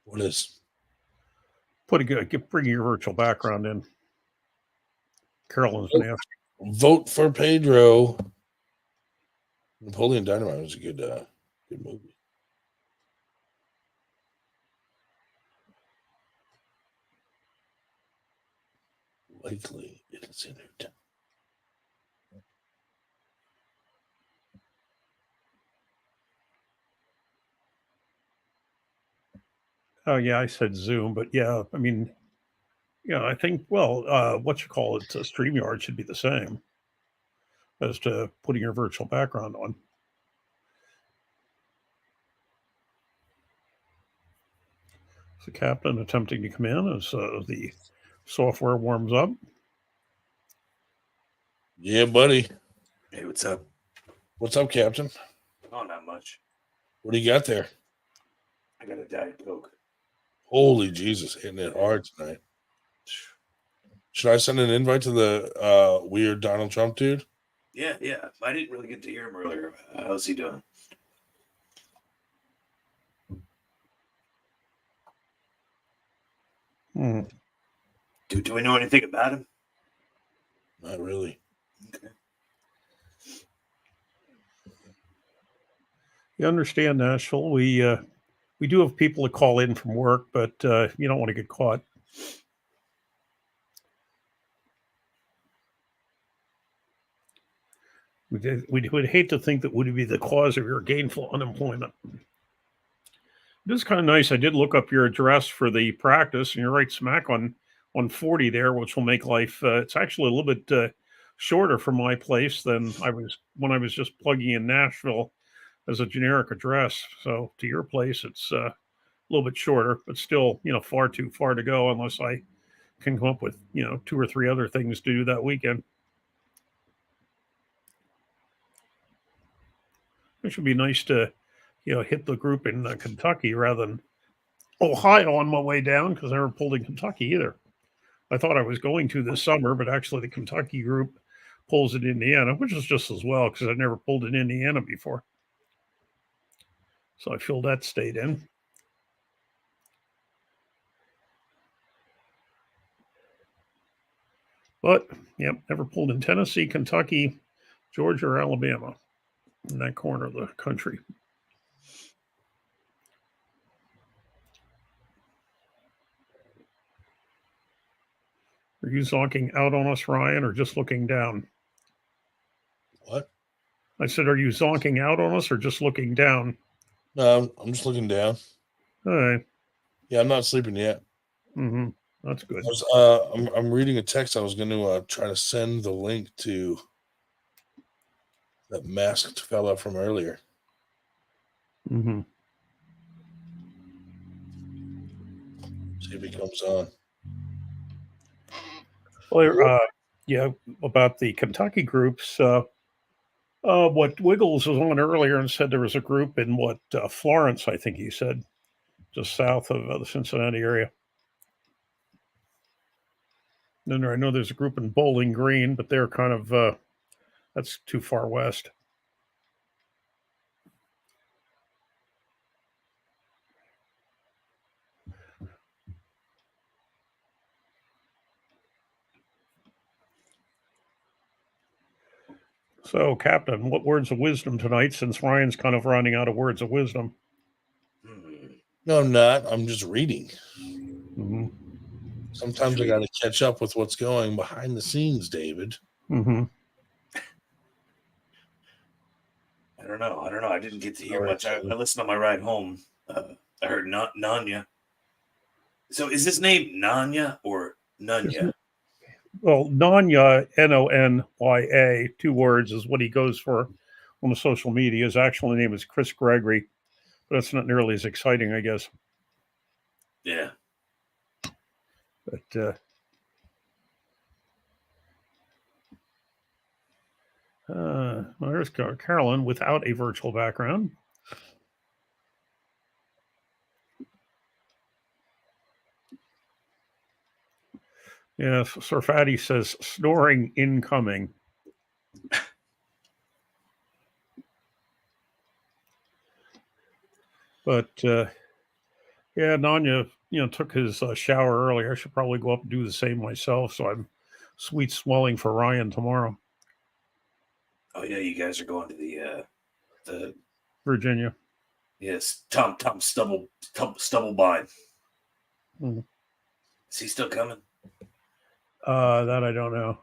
What is? Bring your virtual background in. Carolyn's going to ask. Vote for Pedro. Napoleon Dynamite was a good movie. Likely it is in it. Oh yeah, I said Zoom, but yeah, I mean, yeah, I think what you call it, StreamYard should be the same as to putting your virtual background on. The captain attempting to come in as the software warms up. Yeah, buddy. Hey, what's up? What's up, Captain? Oh, not much. What do you got there? I got a Diet Coke. Holy Jesus, hitting it hard tonight. Should I send an invite to the weird Donald Trump dude? Yeah. I didn't really get to hear him earlier. How's he doing? Do we know anything about him? Not really. Okay. You understand, Nashville? We do have people to call in from work, but you don't want to get caught. We would hate to think that would be the cause of your gainful unemployment. It is kind of nice. I did look up your address for the practice, and you're right smack on 40 there, which will make life. It's actually a little bit shorter from my place than I was when I was just plugging in Nashville as a generic address. So to your place, it's a little bit shorter, but still, far too far to go unless I can come up with 2 or 3 other things to do that weekend. It should be nice to, hit the group in Kentucky rather than Ohio on my way down, because I never pulled in Kentucky either. I thought I was going to this summer, but actually the Kentucky group pulls in Indiana, which is just as well because I've never pulled in Indiana before. So I filled that state in. But, never pulled in Tennessee, Kentucky, Georgia, or Alabama in that corner of the country. Are you zonking out on us, Ryan, or just looking down? What? I said, are you zonking out on us or just looking down? No, I'm just looking down. All right. Yeah, I'm not sleeping yet. Mm-hmm. That's good. I'm reading a text. I was going to try to send the link to that masked fella from earlier. Mm-hmm. See if he comes on. Well, about the Kentucky groups. What Wiggles was on earlier and said there was a group in Florence, I think he said, just south of the Cincinnati area. Then I know there's a group in Bowling Green, but they're kind of that's too far west. So, Captain, what words of wisdom tonight, since Ryan's kind of running out of words of wisdom? No, I'm not. I'm just reading. Mm-hmm. Sometimes I got to catch up with what's going behind the scenes, David. Mm-hmm. I don't know. I didn't get to hear much. I listened on my ride home. I heard Nanya. So is this name Nanya or Nunya? Well, Nanya, Nonya, 2 words, is what he goes for on the social media. His actual name is Chris Gregory, but that's not nearly as exciting, I guess. Yeah. But there's Carolyn without a virtual background. Yeah, Sir Fatty says snoring incoming. But Nanya, took his shower earlier. I should probably go up and do the same myself. So I'm sweet swelling for Ryan tomorrow. Oh yeah, you guys are going to the Virginia. Yes, Tom Stubblebine. Mm-hmm. Is he still coming? That I don't know.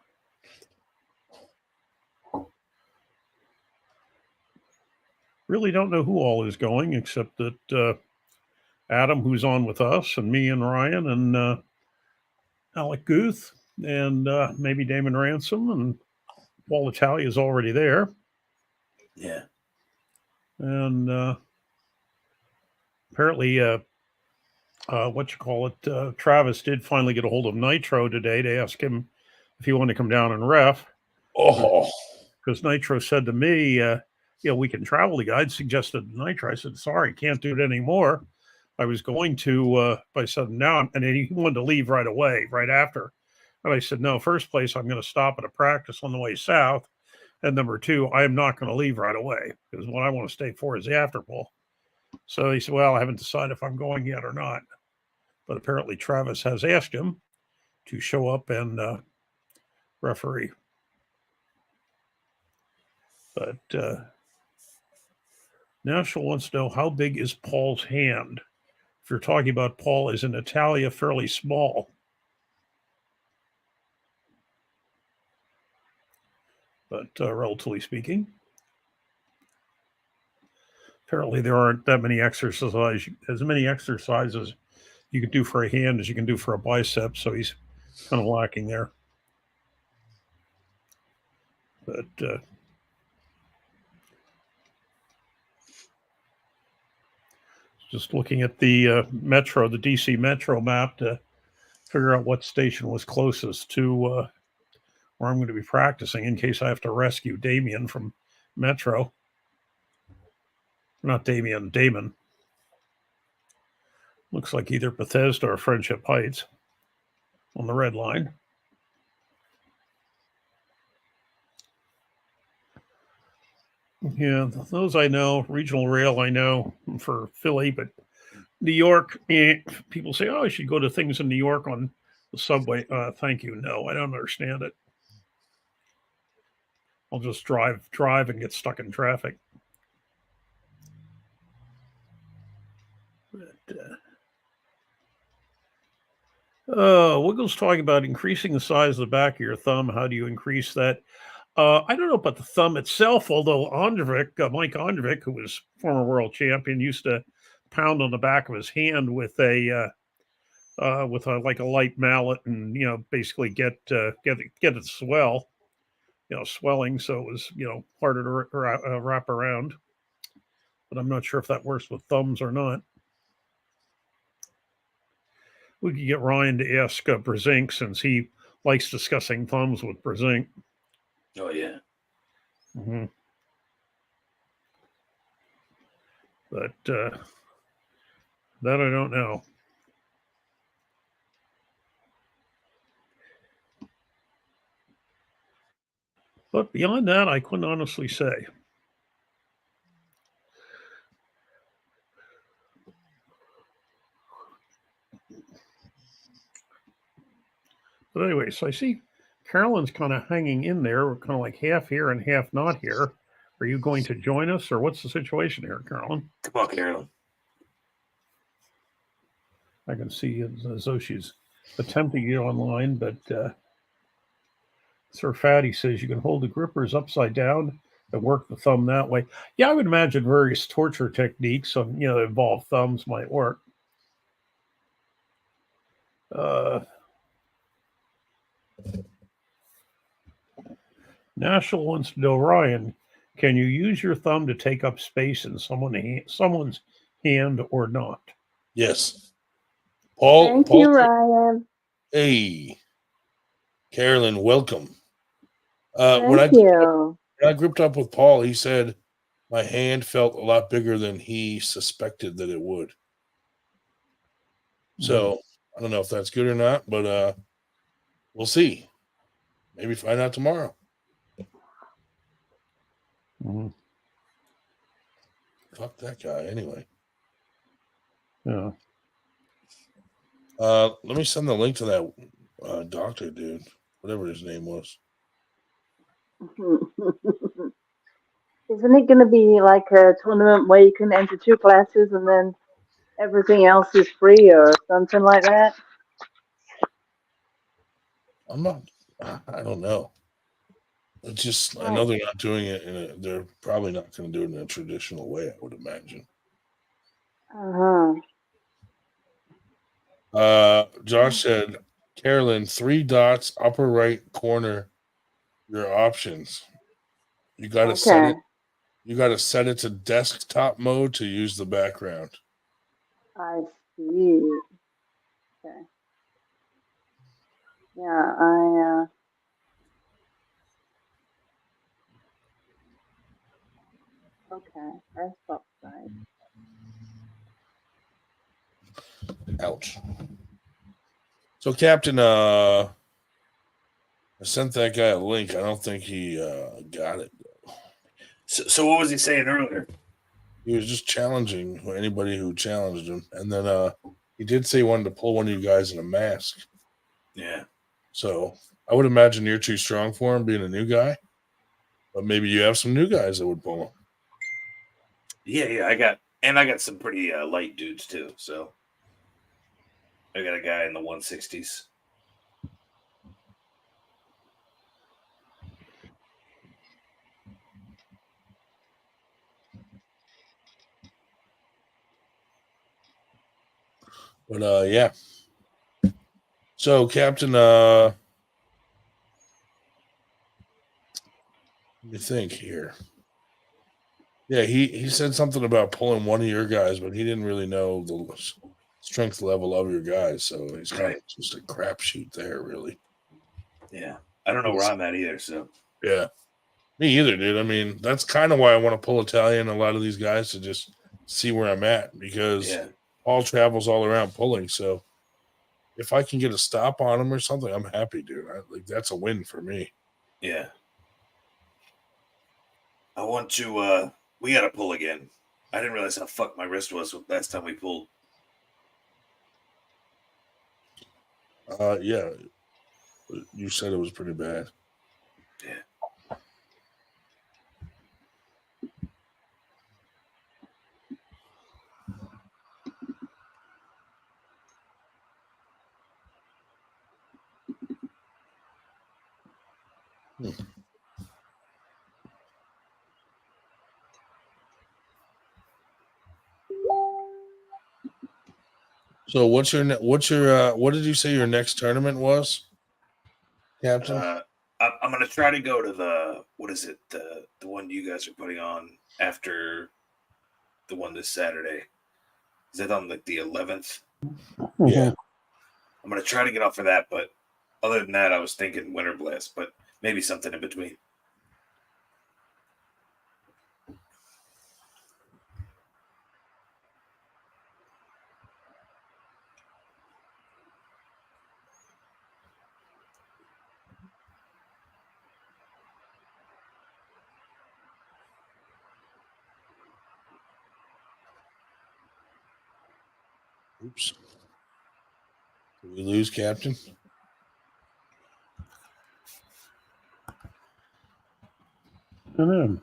Really don't know who all is going, except that Adam, who's on with us, and me and Ryan and Alec Guth, and maybe Damon Ransom, and Paul Italia is already there. Yeah. And apparently, Travis did finally get a hold of Nitro today to ask him if he wanted to come down and ref. Oh, because Nitro said to me, we can travel together. I'd suggested Nitro. I said, sorry, can't do it anymore. I was going to, but I said, no. And then he wanted to leave right away, right after. And I said, no, first place, I'm going to stop at a practice on the way south. And number two, I am not going to leave right away because what I want to stay for is the after bowl. So he said, well, I haven't decided if I'm going yet or not. But apparently Travis has asked him to show up and referee. But National wants to know, how big is Paul's hand? If you're talking about Paul, is in Italia fairly small? But relatively speaking, apparently there aren't that many exercises, you can do for a hand as you can do for a bicep. So he's kind of lacking there. But just looking at the Metro, the DC Metro map to figure out what station was closest to where I'm going to be practicing in case I have to rescue Damien from Metro. Not Damien, Damon. Looks like either Bethesda or Friendship Heights on the red line. Yeah, those I know. Regional Rail I know for Philly, but New York, people say, oh, I should go to things in New York on the subway. Thank you. No, I don't understand it. I'll just drive and get stuck in traffic. But, Wiggles talking about increasing the size of the back of your thumb. How do you increase that? I don't know about the thumb itself, although Mike Andrevic, who was former world champion, used to pound on the back of his hand with a like a light mallet, and basically get it swelling, so it was harder to wrap around. But I'm not sure if that works with thumbs or not. We could get Ryan to ask Brezink, since he likes discussing thumbs with Brezink. Oh, yeah. Mm-hmm. But that I don't know. But beyond that, I couldn't honestly say. But anyway, so I see Carolyn's kind of hanging in there. We're kind of like half here and half not here. Are you going to join us, or what's the situation here, Carolyn? Come on, Carolyn. I can see as though she's attempting to get online, but Sir Fatty says you can hold the grippers upside down and work the thumb that way. Yeah, I would imagine various torture techniques that involve thumbs might work. National wants to know, Ryan, can you use your thumb to take up space in someone's hand or not? Yes. Paul. Thank you, Ryan. Hey, Carolyn, welcome. Thank you. When I gripped up with Paul, he said my hand felt a lot bigger than he suspected that it would. So I don't know if that's good or not, but we'll see. Maybe find out tomorrow. Mm-hmm. Fuck that guy anyway. Yeah. Let me send the link to that doctor dude, whatever his name was. Isn't it going to be like a tournament where you can enter 2 classes and then everything else is free or something like that? I don't know. It's just, I know they're not doing it they're probably not going to do it in a traditional way, I would imagine. Uh-huh. Josh said, Carolyn, 3 dots, upper right corner, your options. You got to set it. You got to set it to desktop mode to use the background. I see. Okay. Yeah, okay, desktop side. Ouch. So, Captain, I sent that guy a link. I don't think he got it. So what was he saying earlier? He was just challenging anybody who challenged him. And then he did say he wanted to pull one of you guys in a mask. Yeah. So I would imagine you're too strong for him being a new guy. But maybe you have some new guys that would pull him. Yeah. I got some pretty light dudes too. So I got a guy in the 160s. But yeah. So Captain, let me think here. Yeah, he said something about pulling one of your guys, but he didn't really know the strength level of your guys, so he's kind of just a crapshoot there, really. Yeah, I don't know where I'm at either. So yeah, me either, dude. I mean, that's kind of why I want to pull Italian. A lot of these guys to just see where I'm at because all travels all around pulling. So if I can get a stop on them or something, I'm happy, dude. Like that's a win for me. Yeah. I want to. We got to pull again. I didn't realize how fucked my wrist was last time we pulled. Yeah. You said it was pretty bad. Yeah. So what did you say your next tournament was, Captain? I'm gonna try to go to the what is it the one you guys are putting on after the one this Saturday. Is that on like the 11th? Yeah. I'm gonna try to get off for that, but other than that, I was thinking Winter Blast, but maybe something in between. Oops. Did we lose Captain? I don't know.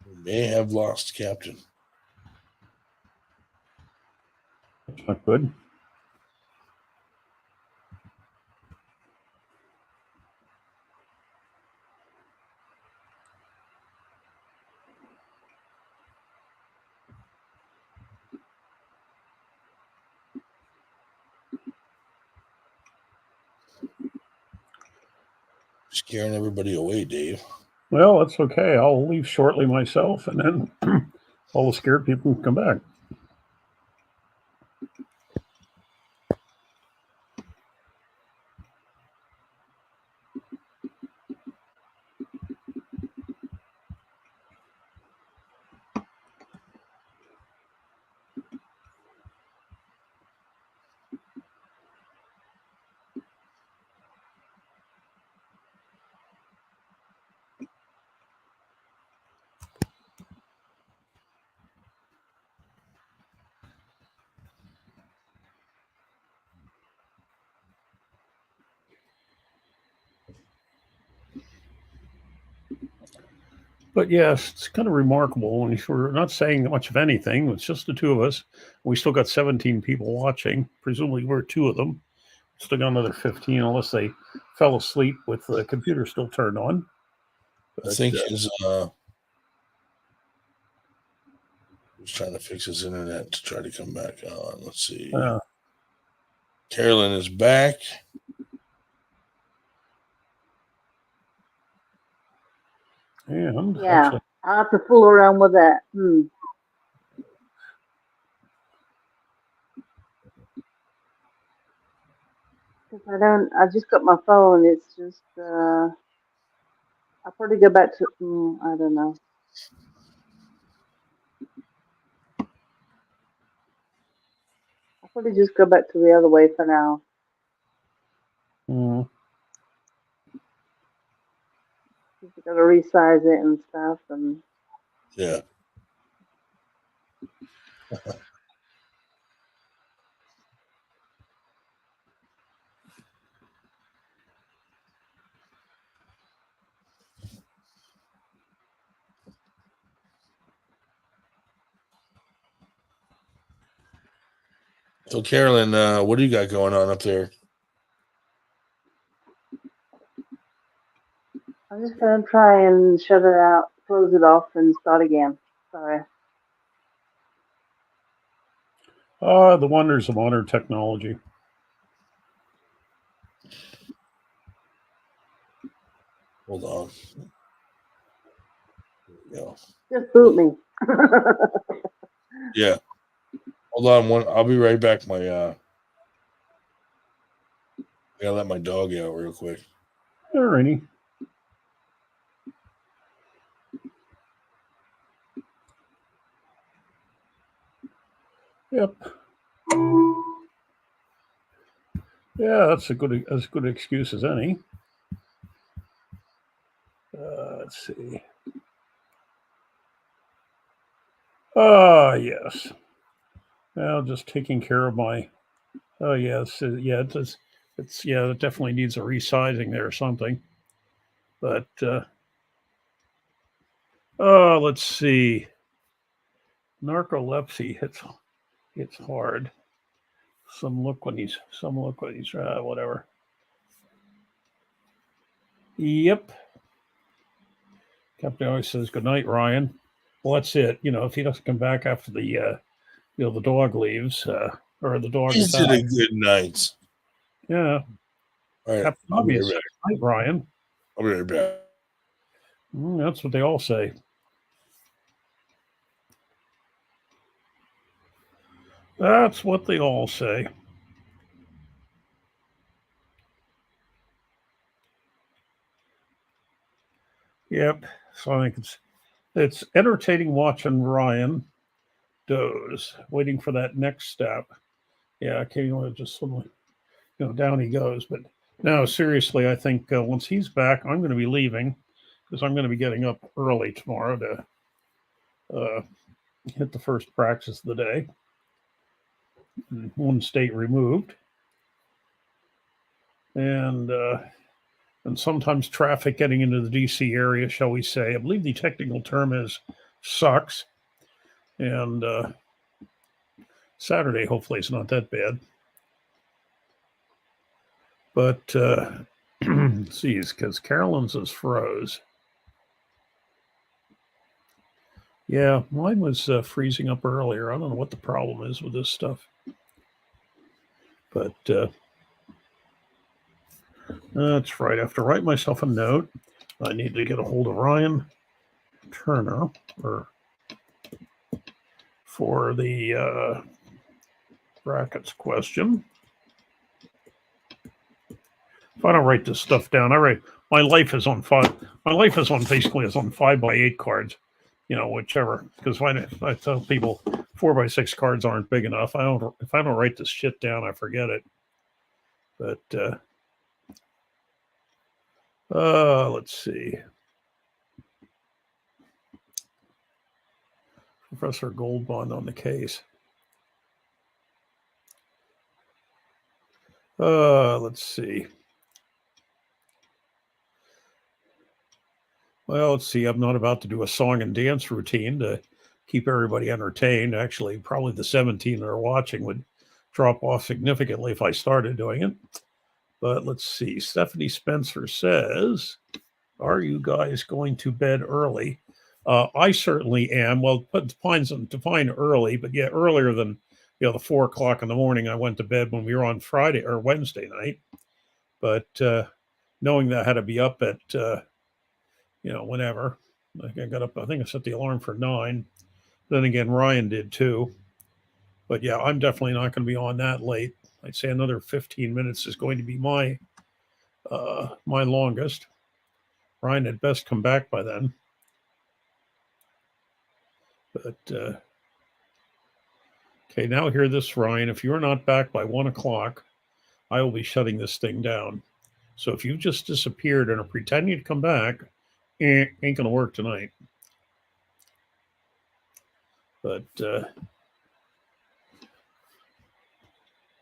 We may have lost Captain. That's not good. Scaring everybody away, Dave. Well, that's okay. I'll leave shortly myself, and then all the scared people can come back. But yes, it's kind of remarkable when we're not saying much of anything. It's just the two of us. We still got 17 people watching. Presumably, we're 2 of them. Still got another 15, unless they fell asleep with the computer still turned on. I think his He's trying to fix his internet to try to come back on. Let's see. Yeah. Carolyn is back. And Yeah, actually, I'll have to fool around with that. Because I just got my phone. It's just, I'll probably go back to, I don't know. I'll probably just go back to the other way for now. Just got to resize it and stuff. And Yeah. So, Carolyn, what do you got going on up there? I'm just going to try and shut it out, close it off, and start again. Sorry. the wonders of modern technology. Hold on. There we go. Just boot me. Yeah. Hold on. I'll be right back. I gotta let my dog out real quick. Alrighty. Yep. Yeah, that's as good excuse as any. Let's see. Yes. Well, just taking care of my. Oh yes, it definitely needs a resizing there or something. But let's see. Narcolepsy hits hard. Some look when he's whatever. Yep. Captain always says good night, Ryan. Well, that's it. If he doesn't come back after the the dog leaves or the dog is Is it out. a good night? Yeah. All right. Captain I'll be Obvious. right back. Night, Ryan. I'll be right back. That's what they all say. That's what they all say. Yep. So I think it's entertaining watching Ryan doze, waiting for that next step. Yeah, occasionally just suddenly, down he goes. But no, seriously, I think once he's back, I'm going to be leaving because I'm going to be getting up early tomorrow to hit the first practice of the day. One state removed. And sometimes traffic getting into the DC area, shall we say. I believe the technical term is sucks. And Saturday, hopefully, it's not that bad. But, geez, because Carolyn's is froze. Yeah, mine was freezing up earlier. I don't know what the problem is with this stuff. But that's right. I have to write myself a note. I need to get a hold of Ryan Turner for the brackets question. If I don't write this stuff down, my life is on basically 5x8 cards, whichever. Because I tell people 4x6 cards aren't big enough. If I don't write this shit down, I forget it. But let's see. Professor Goldbond on the case. Let's see. Well, let's see. I'm not about to do a song and dance routine to keep everybody entertained. Actually, probably the 17 that are watching would drop off significantly if I started doing it. But let's see. Stephanie Spencer says, are you guys going to bed early? I certainly am. Well, define early, but yeah, earlier than the 4 o'clock in the morning I went to bed when we were on Friday or Wednesday night. But knowing that I had to be up at whenever, like I got up. I think I set the alarm for 9. Then again, Ryan did too. But yeah, I'm definitely not going to be on that late. I'd say another 15 minutes is going to be my longest. Ryan had best come back by then. But okay, now hear this, Ryan. If you're not back by 1 o'clock, I will be shutting this thing down. So if you just disappeared and are pretending to come back, ain't going to work tonight. But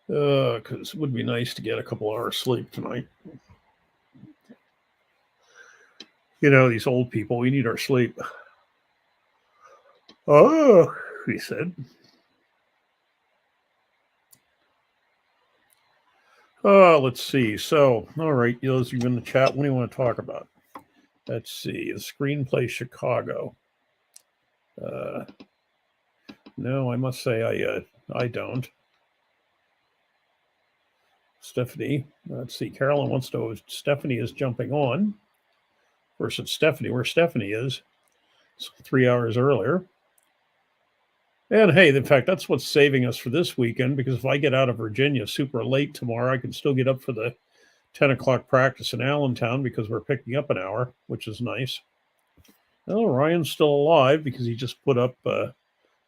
because it would be nice to get a couple hours sleep tonight. These old people, we need our sleep. Oh, he said. Let's see. So, all right, those of you in the chat, what do you want to talk about? Let's see. The screenplay Chicago. No, I must say I don't. Stephanie. Let's see. Carolyn wants to know if Stephanie is jumping on. Versus Stephanie, where Stephanie is. It's 3 hours earlier. And hey, in fact, that's what's saving us for this weekend, because if I get out of Virginia super late tomorrow, I can still get up for the 10 o'clock practice in Allentown because we're picking up an hour, which is nice. Oh, Ryan's still alive because he just put up, the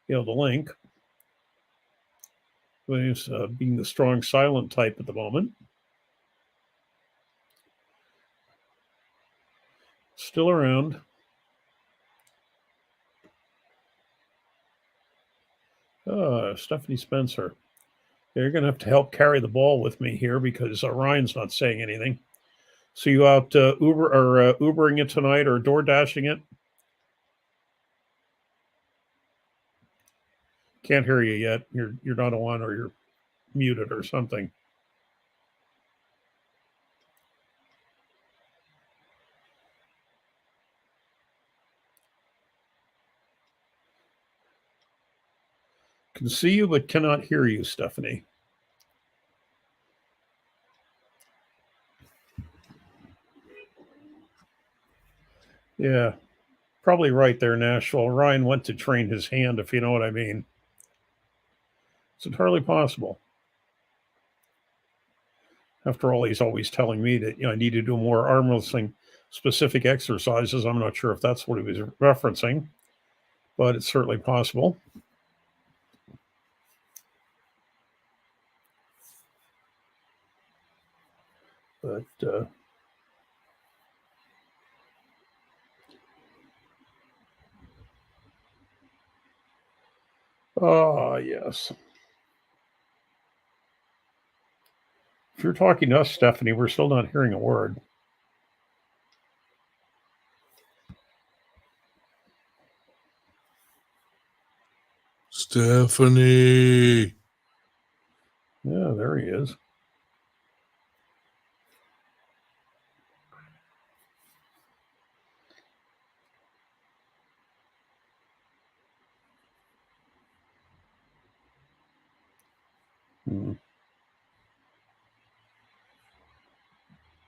link. He's being the strong silent type at the moment. Still around. Stephanie Spencer. You're going to have to help carry the ball with me here because Ryan's not saying anything. So you out Ubering it tonight or door dashing it? Can't hear you yet. You're not on, or you're muted or something. Can see you but cannot hear you, Stephanie. Yeah, probably right there, Nashville. Ryan went to train his hand, if you know what I mean. It's entirely possible. After all, he's always telling me that I need to do more arm wrestling specific exercises. I'm not sure if that's what he was referencing, but it's certainly possible. But yes. If you're talking to us, Stephanie, we're still not hearing a word. Stephanie. Yeah, there he is.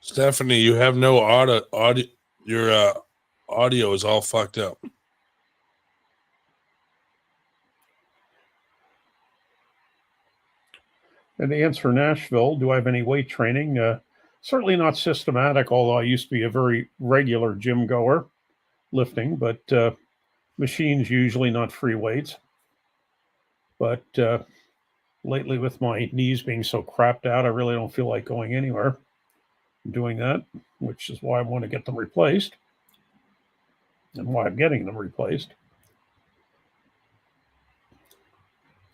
Stephanie, you have no audio. Your audio is all fucked up. And to answer Nashville, do I have any weight training? Certainly not systematic, although I used to be a very regular gym goer, lifting, but machines usually, not free weights. But lately, with my knees being so crapped out, I really don't feel like going anywhere doing that, which is why I want to get them replaced and why I'm getting them replaced.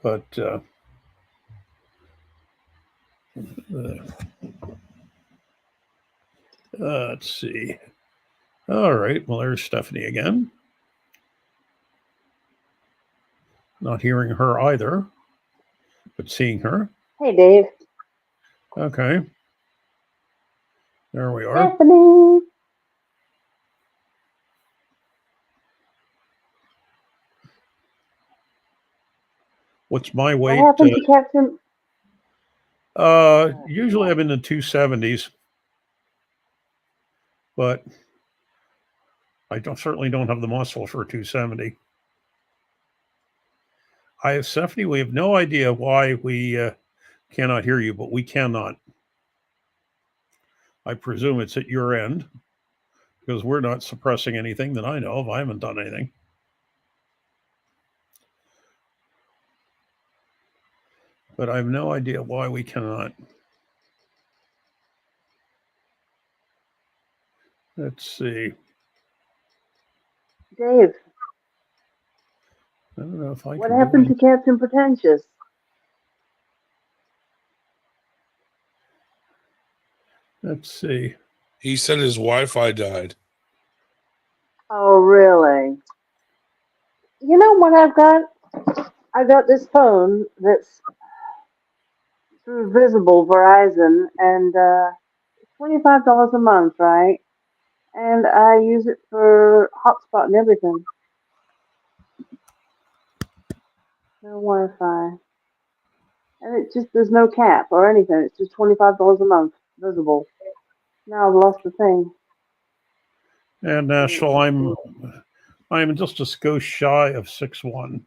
But let's see. All right. Well, there's Stephanie again. Not hearing her either, but seeing her. Hey, Dave. Okay. There we are. Stephanie. What's my What weight? happened to Captain? Usually I'm in the 270s, but I certainly don't have the muscle for 270. Stephanie, we have no idea why we cannot hear you, but we cannot. I presume it's at your end because we're not suppressing anything that I know of. I haven't done anything. But I have no idea why we cannot. Let's see. Dave, I don't know if I what can happened do to Captain Pretentious? Let's see. He said his Wi-Fi died. Oh, really? You know what I've got? I got this phone that's through Visible Verizon, and it's $25 a month, right? And I use it for hotspot and everything. No Wi-Fi, and it just there's no cap or anything. It's just $25 a month, Visible. Now I've lost the thing. And Nashville, I'm just a skosh shy of 6'1".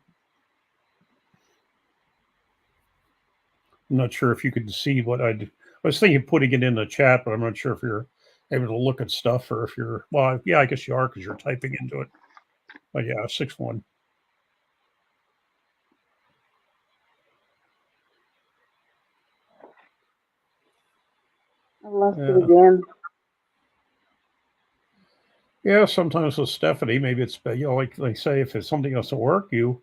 I'm not sure if you could see what I was thinking of putting it in the chat, but I'm not sure if you're able to look at stuff or if you're, well, yeah, I guess you are because you're typing into it. But yeah, 6'1". I lost it again. Yeah, sometimes with Stephanie, maybe it's, like they say, if it's something else to work, you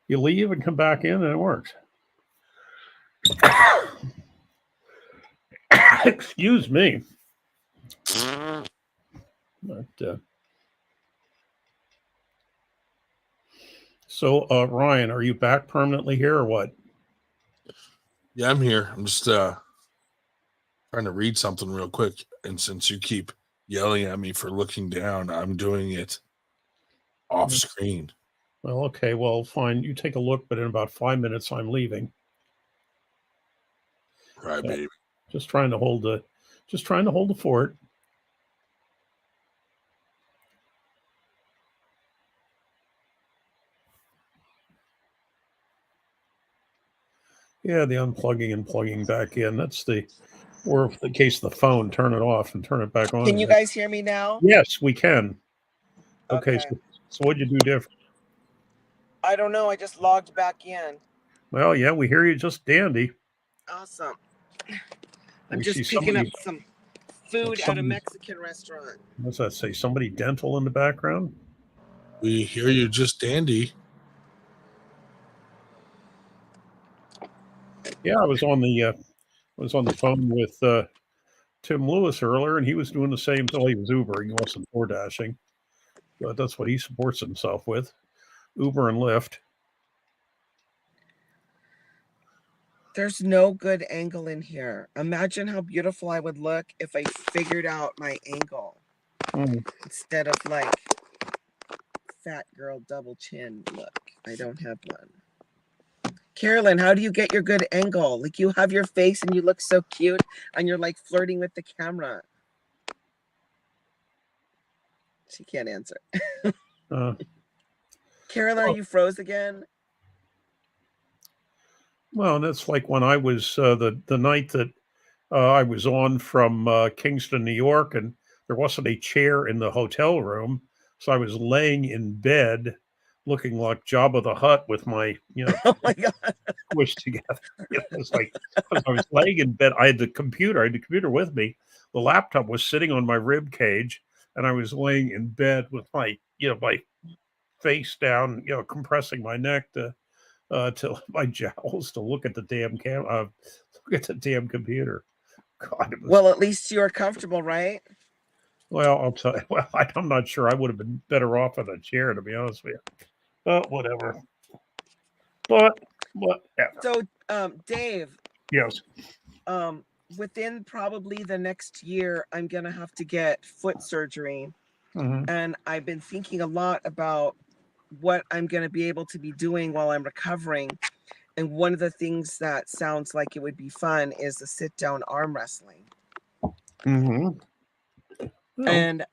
leave and come back in and it works. Excuse me. But, so, Ryan, are you back permanently here or what? Yeah, I'm here. I'm just trying to read something real quick. And since you keep yelling at me for looking down, I'm doing it off screen. Well, okay. Well, fine. You take a look, but in about 5 minutes, I'm leaving. Right, baby. Just trying to hold the fort. Yeah, the unplugging and plugging back in. That's or in case of the phone, turn it off and turn it back on. Can you guys hear me now? Yes, we can. Okay. Okay. So what'd you do different? I don't know. I just logged back in. Well, yeah, we hear you just dandy. Awesome. We I'm just see picking up somebody- some food at a Mexican restaurant. What's that say? Somebody dental in the background? We hear you just dandy. Yeah, I was on the phone with Tim Lewis earlier, and he was doing the same thing. He was Ubering, he wasn't door dashing, but that's what he supports himself with: Uber and Lyft. There's no good angle in here. Imagine how beautiful I would look if I figured out my angle instead of like fat girl double chin look. I don't have one. Carolyn, how do you get your good angle? Like, you have your face and you look so cute and you're like flirting with the camera. She can't answer. Carolyn, are you froze again? Well, that's like when I was the night that I was on from Kingston, New York, and there wasn't a chair in the hotel room, so I was laying in bed, looking like Jabba the Hutt with my oh my god, squished together. It was like because I was laying in bed. I had the computer with me. The laptop was sitting on my rib cage, and I was laying in bed with my my face down, compressing my neck to my jowls to look at the damn look at the damn computer. God, it was, well, at least you're comfortable, right? well, I'll tell you. Well, I'm not sure. I would have been better off in a chair, to be honest with you. But whatever. But whatever. So, Dave. Yes. Within probably the next year, I'm gonna have to get foot surgery, and I've been thinking a lot about what I'm gonna be able to be doing while I'm recovering. And one of the things that sounds like it would be fun is the sit down arm wrestling. Mm-hmm. And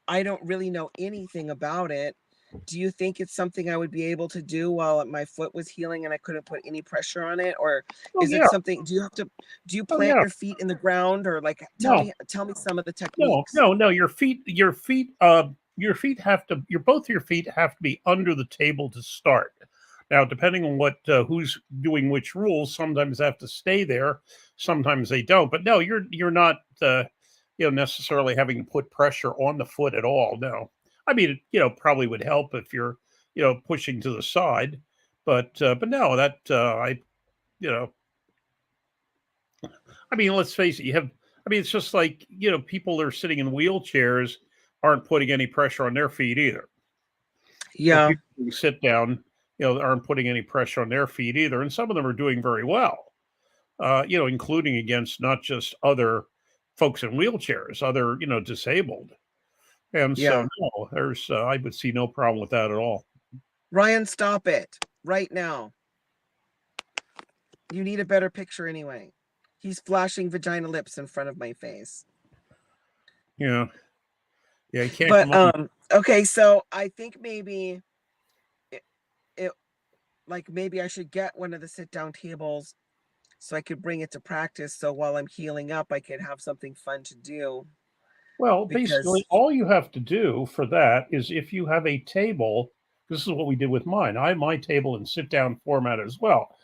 I don't really know anything about it. Do you think it's something I would be able to do while my foot was healing and I couldn't put any pressure on it? Or is it something, do you plant your feet in the ground, or like, tell me some of the techniques? No, your feet have to, both your feet have to be under the table to start. Now, depending on what who's doing which rules, sometimes they have to stay there, sometimes they don't. But no, you're not necessarily having to put pressure on the foot at all. No, I mean, probably would help if you're pushing to the side, but no, that I mean, let's face it, it's just like, people that are sitting in wheelchairs aren't putting any pressure on their feet either. Yeah. People who sit down, aren't putting any pressure on their feet either. And some of them are doing very well, including against not just other folks in wheelchairs, other, disabled. And so, no, I would see no problem with that at all. Ryan, stop it right now. You need a better picture anyway. He's flashing vagina lips in front of my face. Yeah. Yeah, you can't. But okay, so I think maybe it like maybe I should get one of the sit down tables so I could bring it to practice. So while I'm healing up, I could have something fun to do. Well, basically, all you have to do for that is, if you have a table, this is what we did with mine. I have my table in sit down format as well.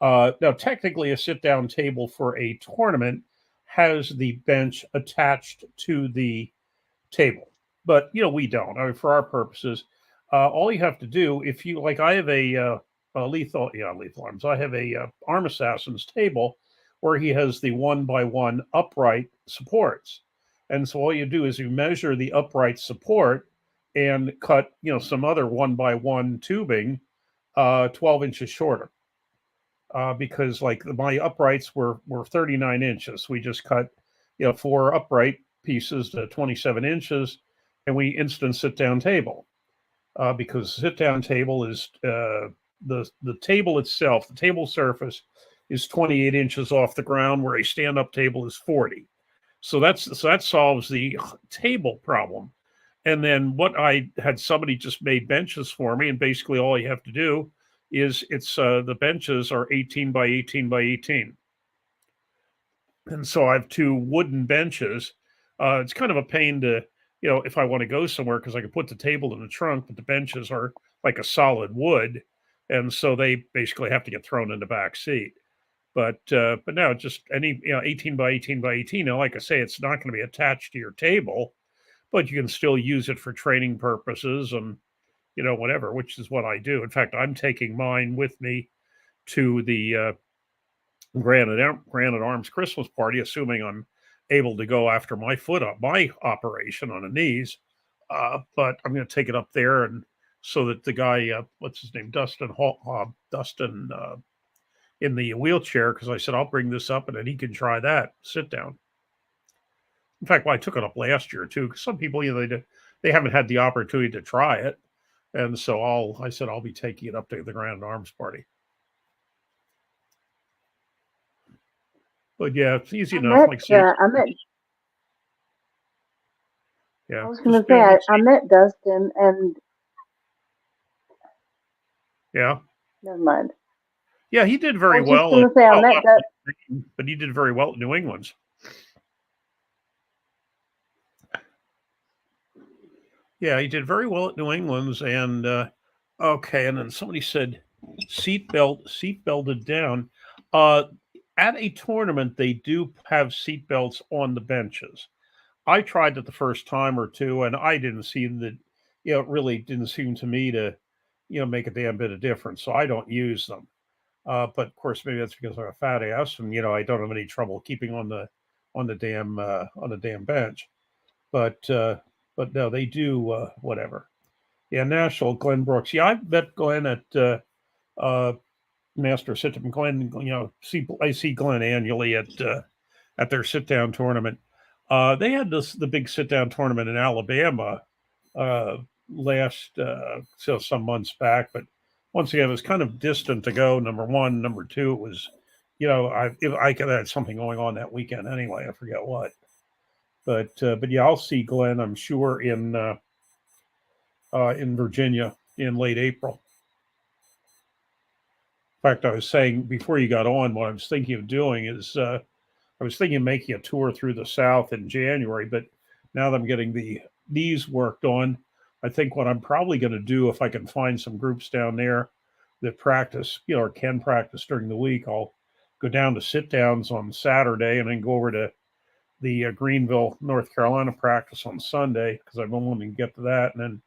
Now, technically, a sit-down table for a tournament has the bench attached to the table, but we don't. I mean, for our purposes, all you have to do, if you like, I have a lethal arms. I have a arm assassin's table where he has the 1x1 upright supports, and so all you do is you measure the upright support and cut some other 1x1 tubing 12 inches shorter. Because like my uprights were 39 inches. We just cut, 4 upright pieces to 27 inches, and we instant sit down table. Because sit down table is the table itself, the table surface is 28 inches off the ground, where a stand up table is 40. So that solves the table problem. And then what I had, somebody just made benches for me, and basically all you have to do is the benches are 18 by 18 by 18. And so I have 2 wooden benches. It's kind of a pain to, if I want to go somewhere, because I can put the table in the trunk, but the benches are like a solid wood. And so they basically have to get thrown in the back seat. But no, just any, 18 by 18 by 18. Now, like I say, it's not going to be attached to your table, but you can still use it for training purposes and, whatever, which is what I do. In fact, I'm taking mine with me to the Granite Arms Christmas party, assuming I'm able to go after my operation on the knees. But I'm going to take it up there, and so that the guy, what's his name, Dustin in the wheelchair, because I said I'll bring this up, and then he can try that sit down. In fact, I took it up last year too, because some people, they haven't had the opportunity to try it. And so I said I'll be taking it up to the Granite Arms party. But yeah, it's easy enough. I was going to say, I met Dustin, and yeah. Never mind. Yeah, he did very well. But he did very well at New England's. Yeah, he did very well at New England's, and okay. And then somebody said seatbelted down. At a tournament, they do have seatbelts on the benches. I tried it the first time or two, and I didn't see that. It really didn't seem to me to, make a damn bit of difference. So I don't use them. But of course, maybe that's because I'm a fat ass, and I don't have any trouble keeping on the damn bench. But no, they do whatever. Yeah, Nashville, Glenn Brooks. Yeah, I met Glenn at Master Sit Down. Glenn, I see Glenn annually at their sit down tournament. They had the big sit down tournament in Alabama last some months back, but once again, it was kind of distant to go. Number one, number two, it was, I could have something going on that weekend anyway. I forget what, but yeah, I'll see Glenn, I'm sure, in Virginia in late April. In fact, I was saying before you got on, what I was thinking of doing is I was thinking of making a tour through the South in January, but now that I'm getting the knees worked on, I think what I'm probably going to do, if I can find some groups down there that practice, or can practice during the week, I'll go down to sit downs on Saturday and then go over to the Greenville, North Carolina practice on Sunday, because I've been wanting to get to that, and then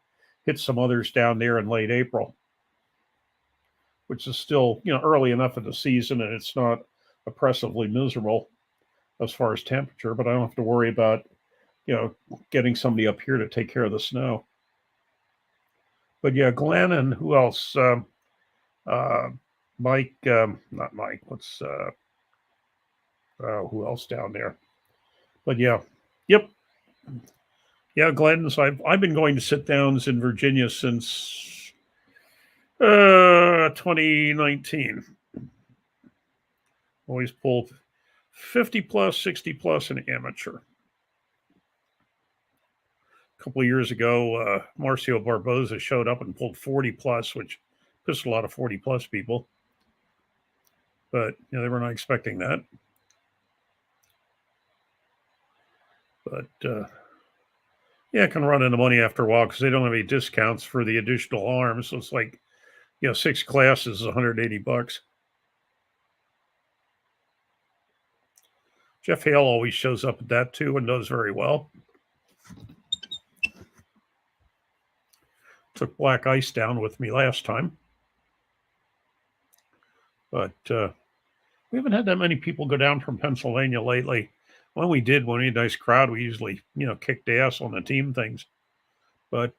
hit some others down there in late April, which is still, early enough in the season, and it's not oppressively miserable as far as temperature, but I don't have to worry about, getting somebody up here to take care of the snow. But yeah, Glenn and who else? Mike, not Mike. What's who else down there? But yeah, yep, yeah, Glenn. So I've been going to sit downs in Virginia since 2019. Always pulled 50 plus, 60 plus, an amateur. A couple of years ago, Marcio Barboza showed up and pulled 40 plus, which pissed a lot of 40 plus people. But they were not expecting that. But yeah, it can run into money after a while because they don't have any discounts for the additional arms. So it's like, 6 classes is $180. Jeff Hale always shows up at that too and does very well. Took Black Ice down with me last time. But we haven't had that many people go down from Pennsylvania lately. When we had a nice crowd, we usually, kicked ass on the team things. But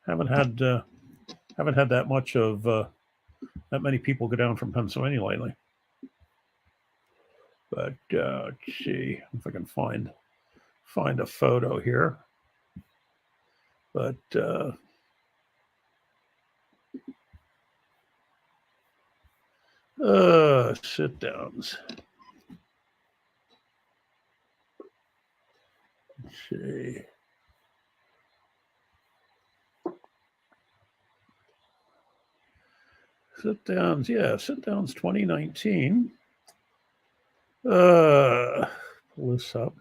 haven't had that much of that many people go down from Pennsylvania lately. But let's see if I can find a photo here. But sit downs. Let's see. Sit downs, yeah, sit downs 2019. Pull this up.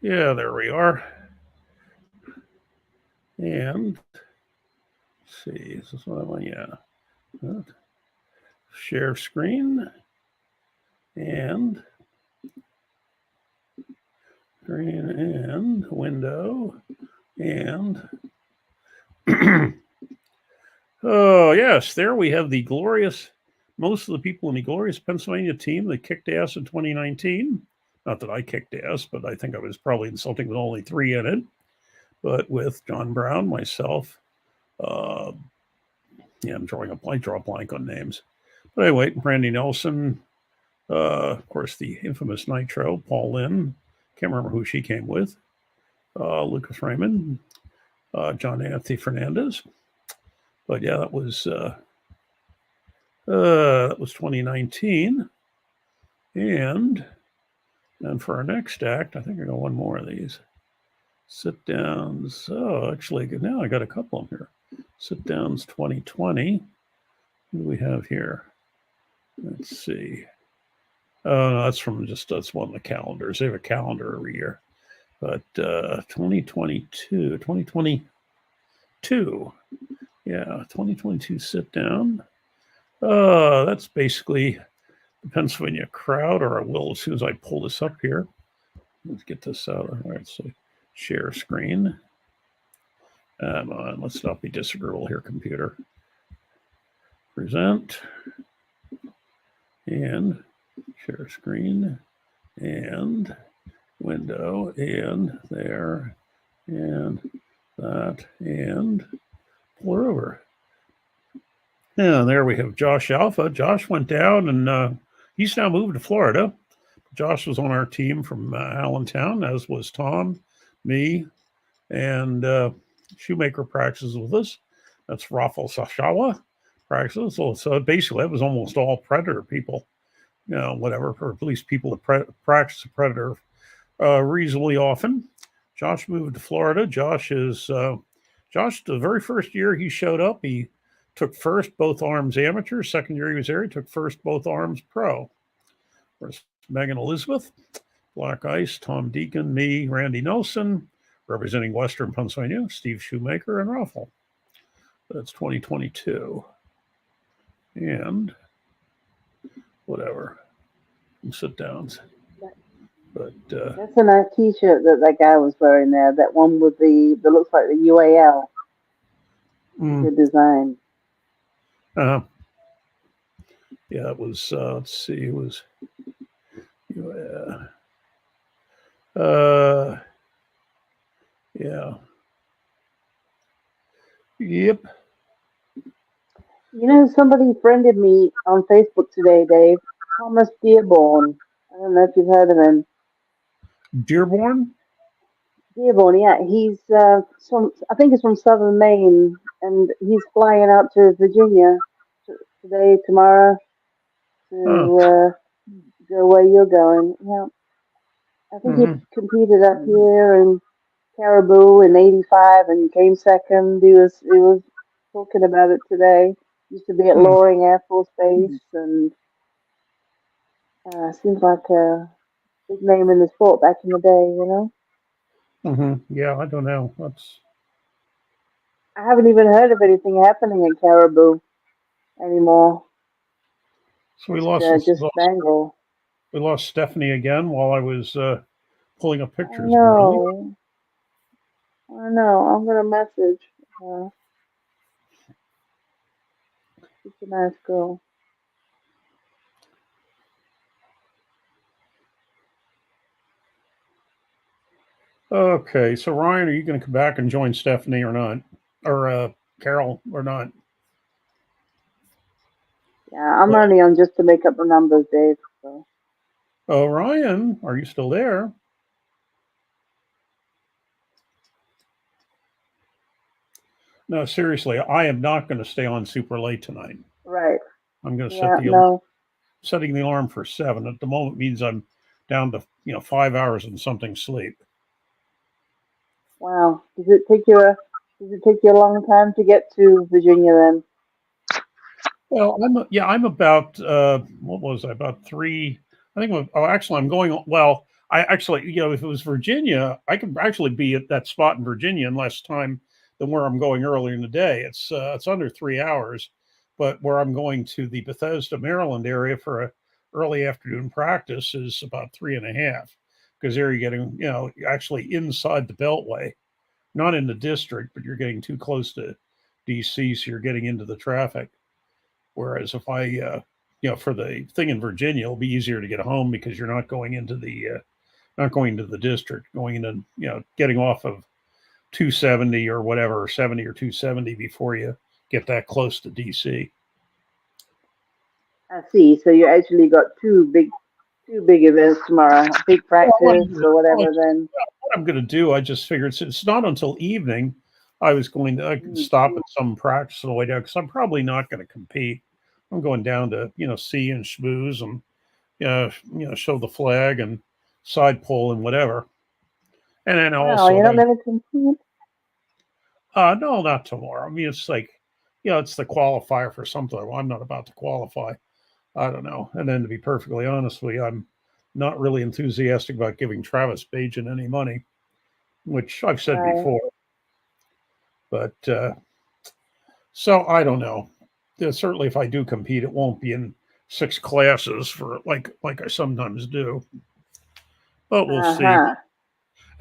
Yeah, there we are. And let's see, is this what I want? Yeah. Share screen and screen and window and oh yes, there we have the glorious, most of the people in the glorious Pennsylvania team that kicked ass in 2019. Not that I kicked ass, but I think I was probably insulting with only 3 in it. But with John Brown, myself, yeah, I draw a blank on names. But anyway, Randy Nelson, of course, the infamous Nitro, Paul Lynn, can't remember who she came with, Lucas Raymond, John Anthony Fernandez. But yeah, that was 2019. And for our next act, I think I got one more of these. Sit downs. Oh, actually, now I got a couple of them here. Sit downs 2020. What do we have here? Let's see. Oh, no, that's one of the calendars. They have a calendar every year. But 2022. Yeah, 2022 sit down. That's basically the Pennsylvania crowd, or I will as soon as I pull this up here. Let's get this out. All right, so share screen. Let's not be disagreeable here, computer. Present. And share screen. And window. And there. And that. And pull her over. Yeah, there we have Josh Alpha. Josh went down and he's now moved to Florida. Josh was on our team from Allentown, as was Tom, me, and Shoemaker practices with us. That's Rafael Sashawa practices. So basically, that was almost all Predator people, whatever, or at least people that practice Predator reasonably often. Josh moved to Florida. Josh, the very first year he showed up, he took first both arms amateur. Second year he was there, he took first both arms pro. Whereas Megan Elizabeth, Black Ice, Tom Deacon, me, Randy Nelson, representing Western Pennsylvania, Steve Shoemaker, and Raffle. That's 2022. And whatever. Sit downs. But that's a nice T-shirt that guy was wearing there. That one with that looks like the UAL. Good design. Yeah, it was. Let's see, it was. Yeah. Yep. Somebody friended me on Facebook today, Dave. Thomas Dearborn. I don't know if you've heard of him. Dearborn? Dearborn, yeah. He's I think he's from Southern Maine, and he's flying out to Virginia today, tomorrow, to go where you're going. Yeah. I think he competed up here in Caribou in '85 and came second. He was talking about it today. Used to be at Loring Air Force Base, and seems like a big name in the sport back in the day. Yeah, I don't know. I haven't even heard of anything happening in Caribou anymore. So we lost Stephanie again while I was pulling up pictures. I know. I'm gonna message her. She's a nice girl. Okay, so Ryan, are you going to come back and join Stephanie or not, or Carol or not? Yeah, I'm only on just to make up the numbers, Dave. So. Oh, Ryan, are you still there? No, seriously, I am not going to stay on super late tonight. Right. I'm going to set the alarm. Setting the alarm for 7 at the moment means I'm down to 5 hours and something sleep. Wow. Does it take you a long time to get to Virginia then? Well, I'm about what was I, about 3? I think. Actually, I'm going. Well, I actually, if it was Virginia, I could actually be at that spot in Virginia in less time than where I'm going earlier in the day. It's under 3 hours, but where I'm going to the Bethesda, Maryland area for a early afternoon practice is about 3.5, because there you're getting, actually inside the Beltway, not in the district, but you're getting too close to DC, so you're getting into the traffic. Whereas if I, for the thing in Virginia, it'll be easier to get home because you're not going into the, district, going into, getting off of 270 or whatever, or 70 or 270 before you get that close to DC. I see. So you actually got two big events tomorrow, big practice or whatever. Then what I'm going to do, I just figured it's not until evening. I was going to stop at some practice on the way down because I'm probably not going to compete. I'm going down to see and schmooze and show the flag and side pole and whatever. And then also, you're not going to compete? No, not tomorrow. I mean, it's like, it's the qualifier for something. Well, I'm not about to qualify. I don't know. And then to be perfectly honest with you, I'm not really enthusiastic about giving Travis Bajan any money, which I've said before. But so I don't know. Certainly, if I do compete, it won't be in 6 classes for like I sometimes do. But we'll see.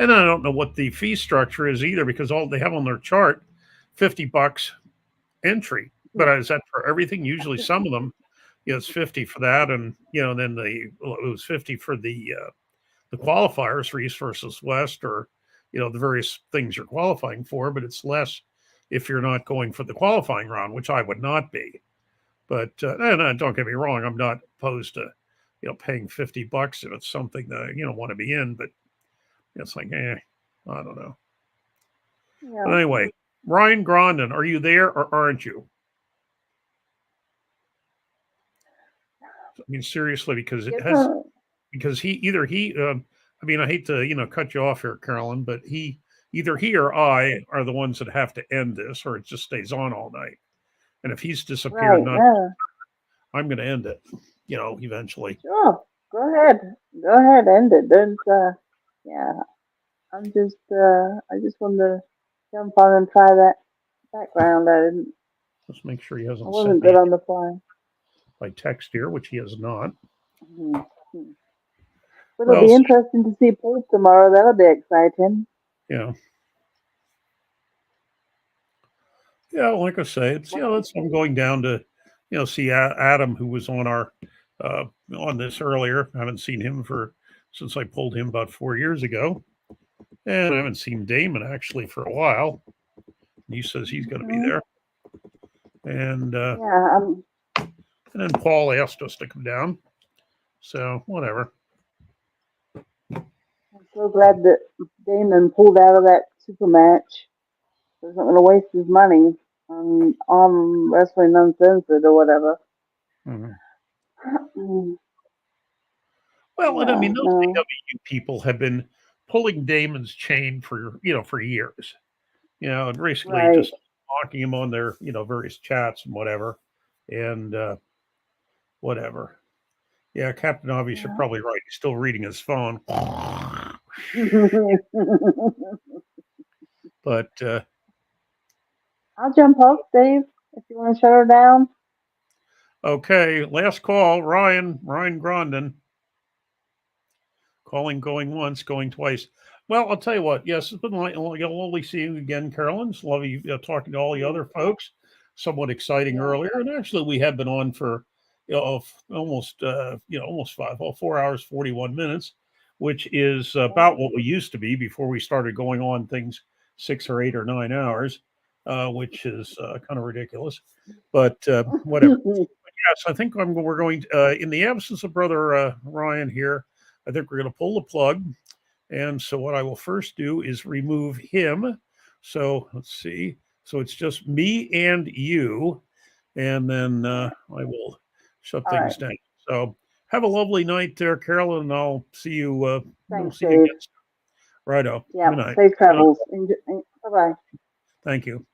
And I don't know what the fee structure is either, because all they have on their chart, $50 entry. But is that for everything? Usually, some of them, it's 50 for that, and then it was 50 for the qualifiers for East versus West, or the various things you're qualifying for. But it's less if you're not going for the qualifying round, which I would not be. But no, don't get me wrong, I'm not opposed to paying $50 if it's something that I want to be in. But it's like, I don't know. Yeah. But anyway, Ryan Grondin, are you there or aren't you? I mean, seriously, because it has, because he, I mean, I hate to, cut you off here, Carolyn, but either he or I are the ones that have to end this, or it just stays on all night. And if he's disappeared, I'm going to end it, eventually. Sure. Go ahead. Go ahead. End it. Don't, yeah. I just wanted to jump on and try that background. I didn't. Let's make sure he hasn't. I wasn't good on the fly. By text here, which he has not. Mm-hmm. But it'll be interesting to see Pope tomorrow. That'll be exciting. Yeah. Yeah, like I say, it's I'm going down to see Adam, who was on our on this earlier. I haven't seen him since I pulled him about 4 years ago, and I haven't seen Damon actually for a while. He says he's going to be there, and and then Paul asked us to come down, so whatever. I'm so glad that Damon pulled out of that super match. He's not going to waste his money on Wrestling Uncensored or whatever. Mm-hmm. Well, and I mean, those AWU people have been pulling Damon's chain for years, and basically just mocking him on their various chats and whatever, and whatever. Yeah, Captain Obvious, you're probably right. He's still reading his phone. But I'll jump off, Dave, if you want to shut her down. Okay, last call, Ryan Grondin. Calling, going once, going twice. Well, I'll tell you what. Yes, it's been lovely seeing you again, Carolyn. It's lovely talking to all the other folks. Somewhat exciting earlier, and actually, we have been on for almost 4 hours 41 minutes, which is about what we used to be before we started going on things 6 or 8 or 9 hours, which is kind of ridiculous. But whatever. Yes, I think we're going to, in the absence of Brother Ryan here, I think we're going to pull the plug. And so what I will first do is remove him. So let's see. So it's just me and you. And then I will shut things down. So have a lovely night there, Carolyn, and I'll see you. Thanks, see you Dave. again. Righto. Yeah, Good night. safe travels. Bye-bye. Thank you.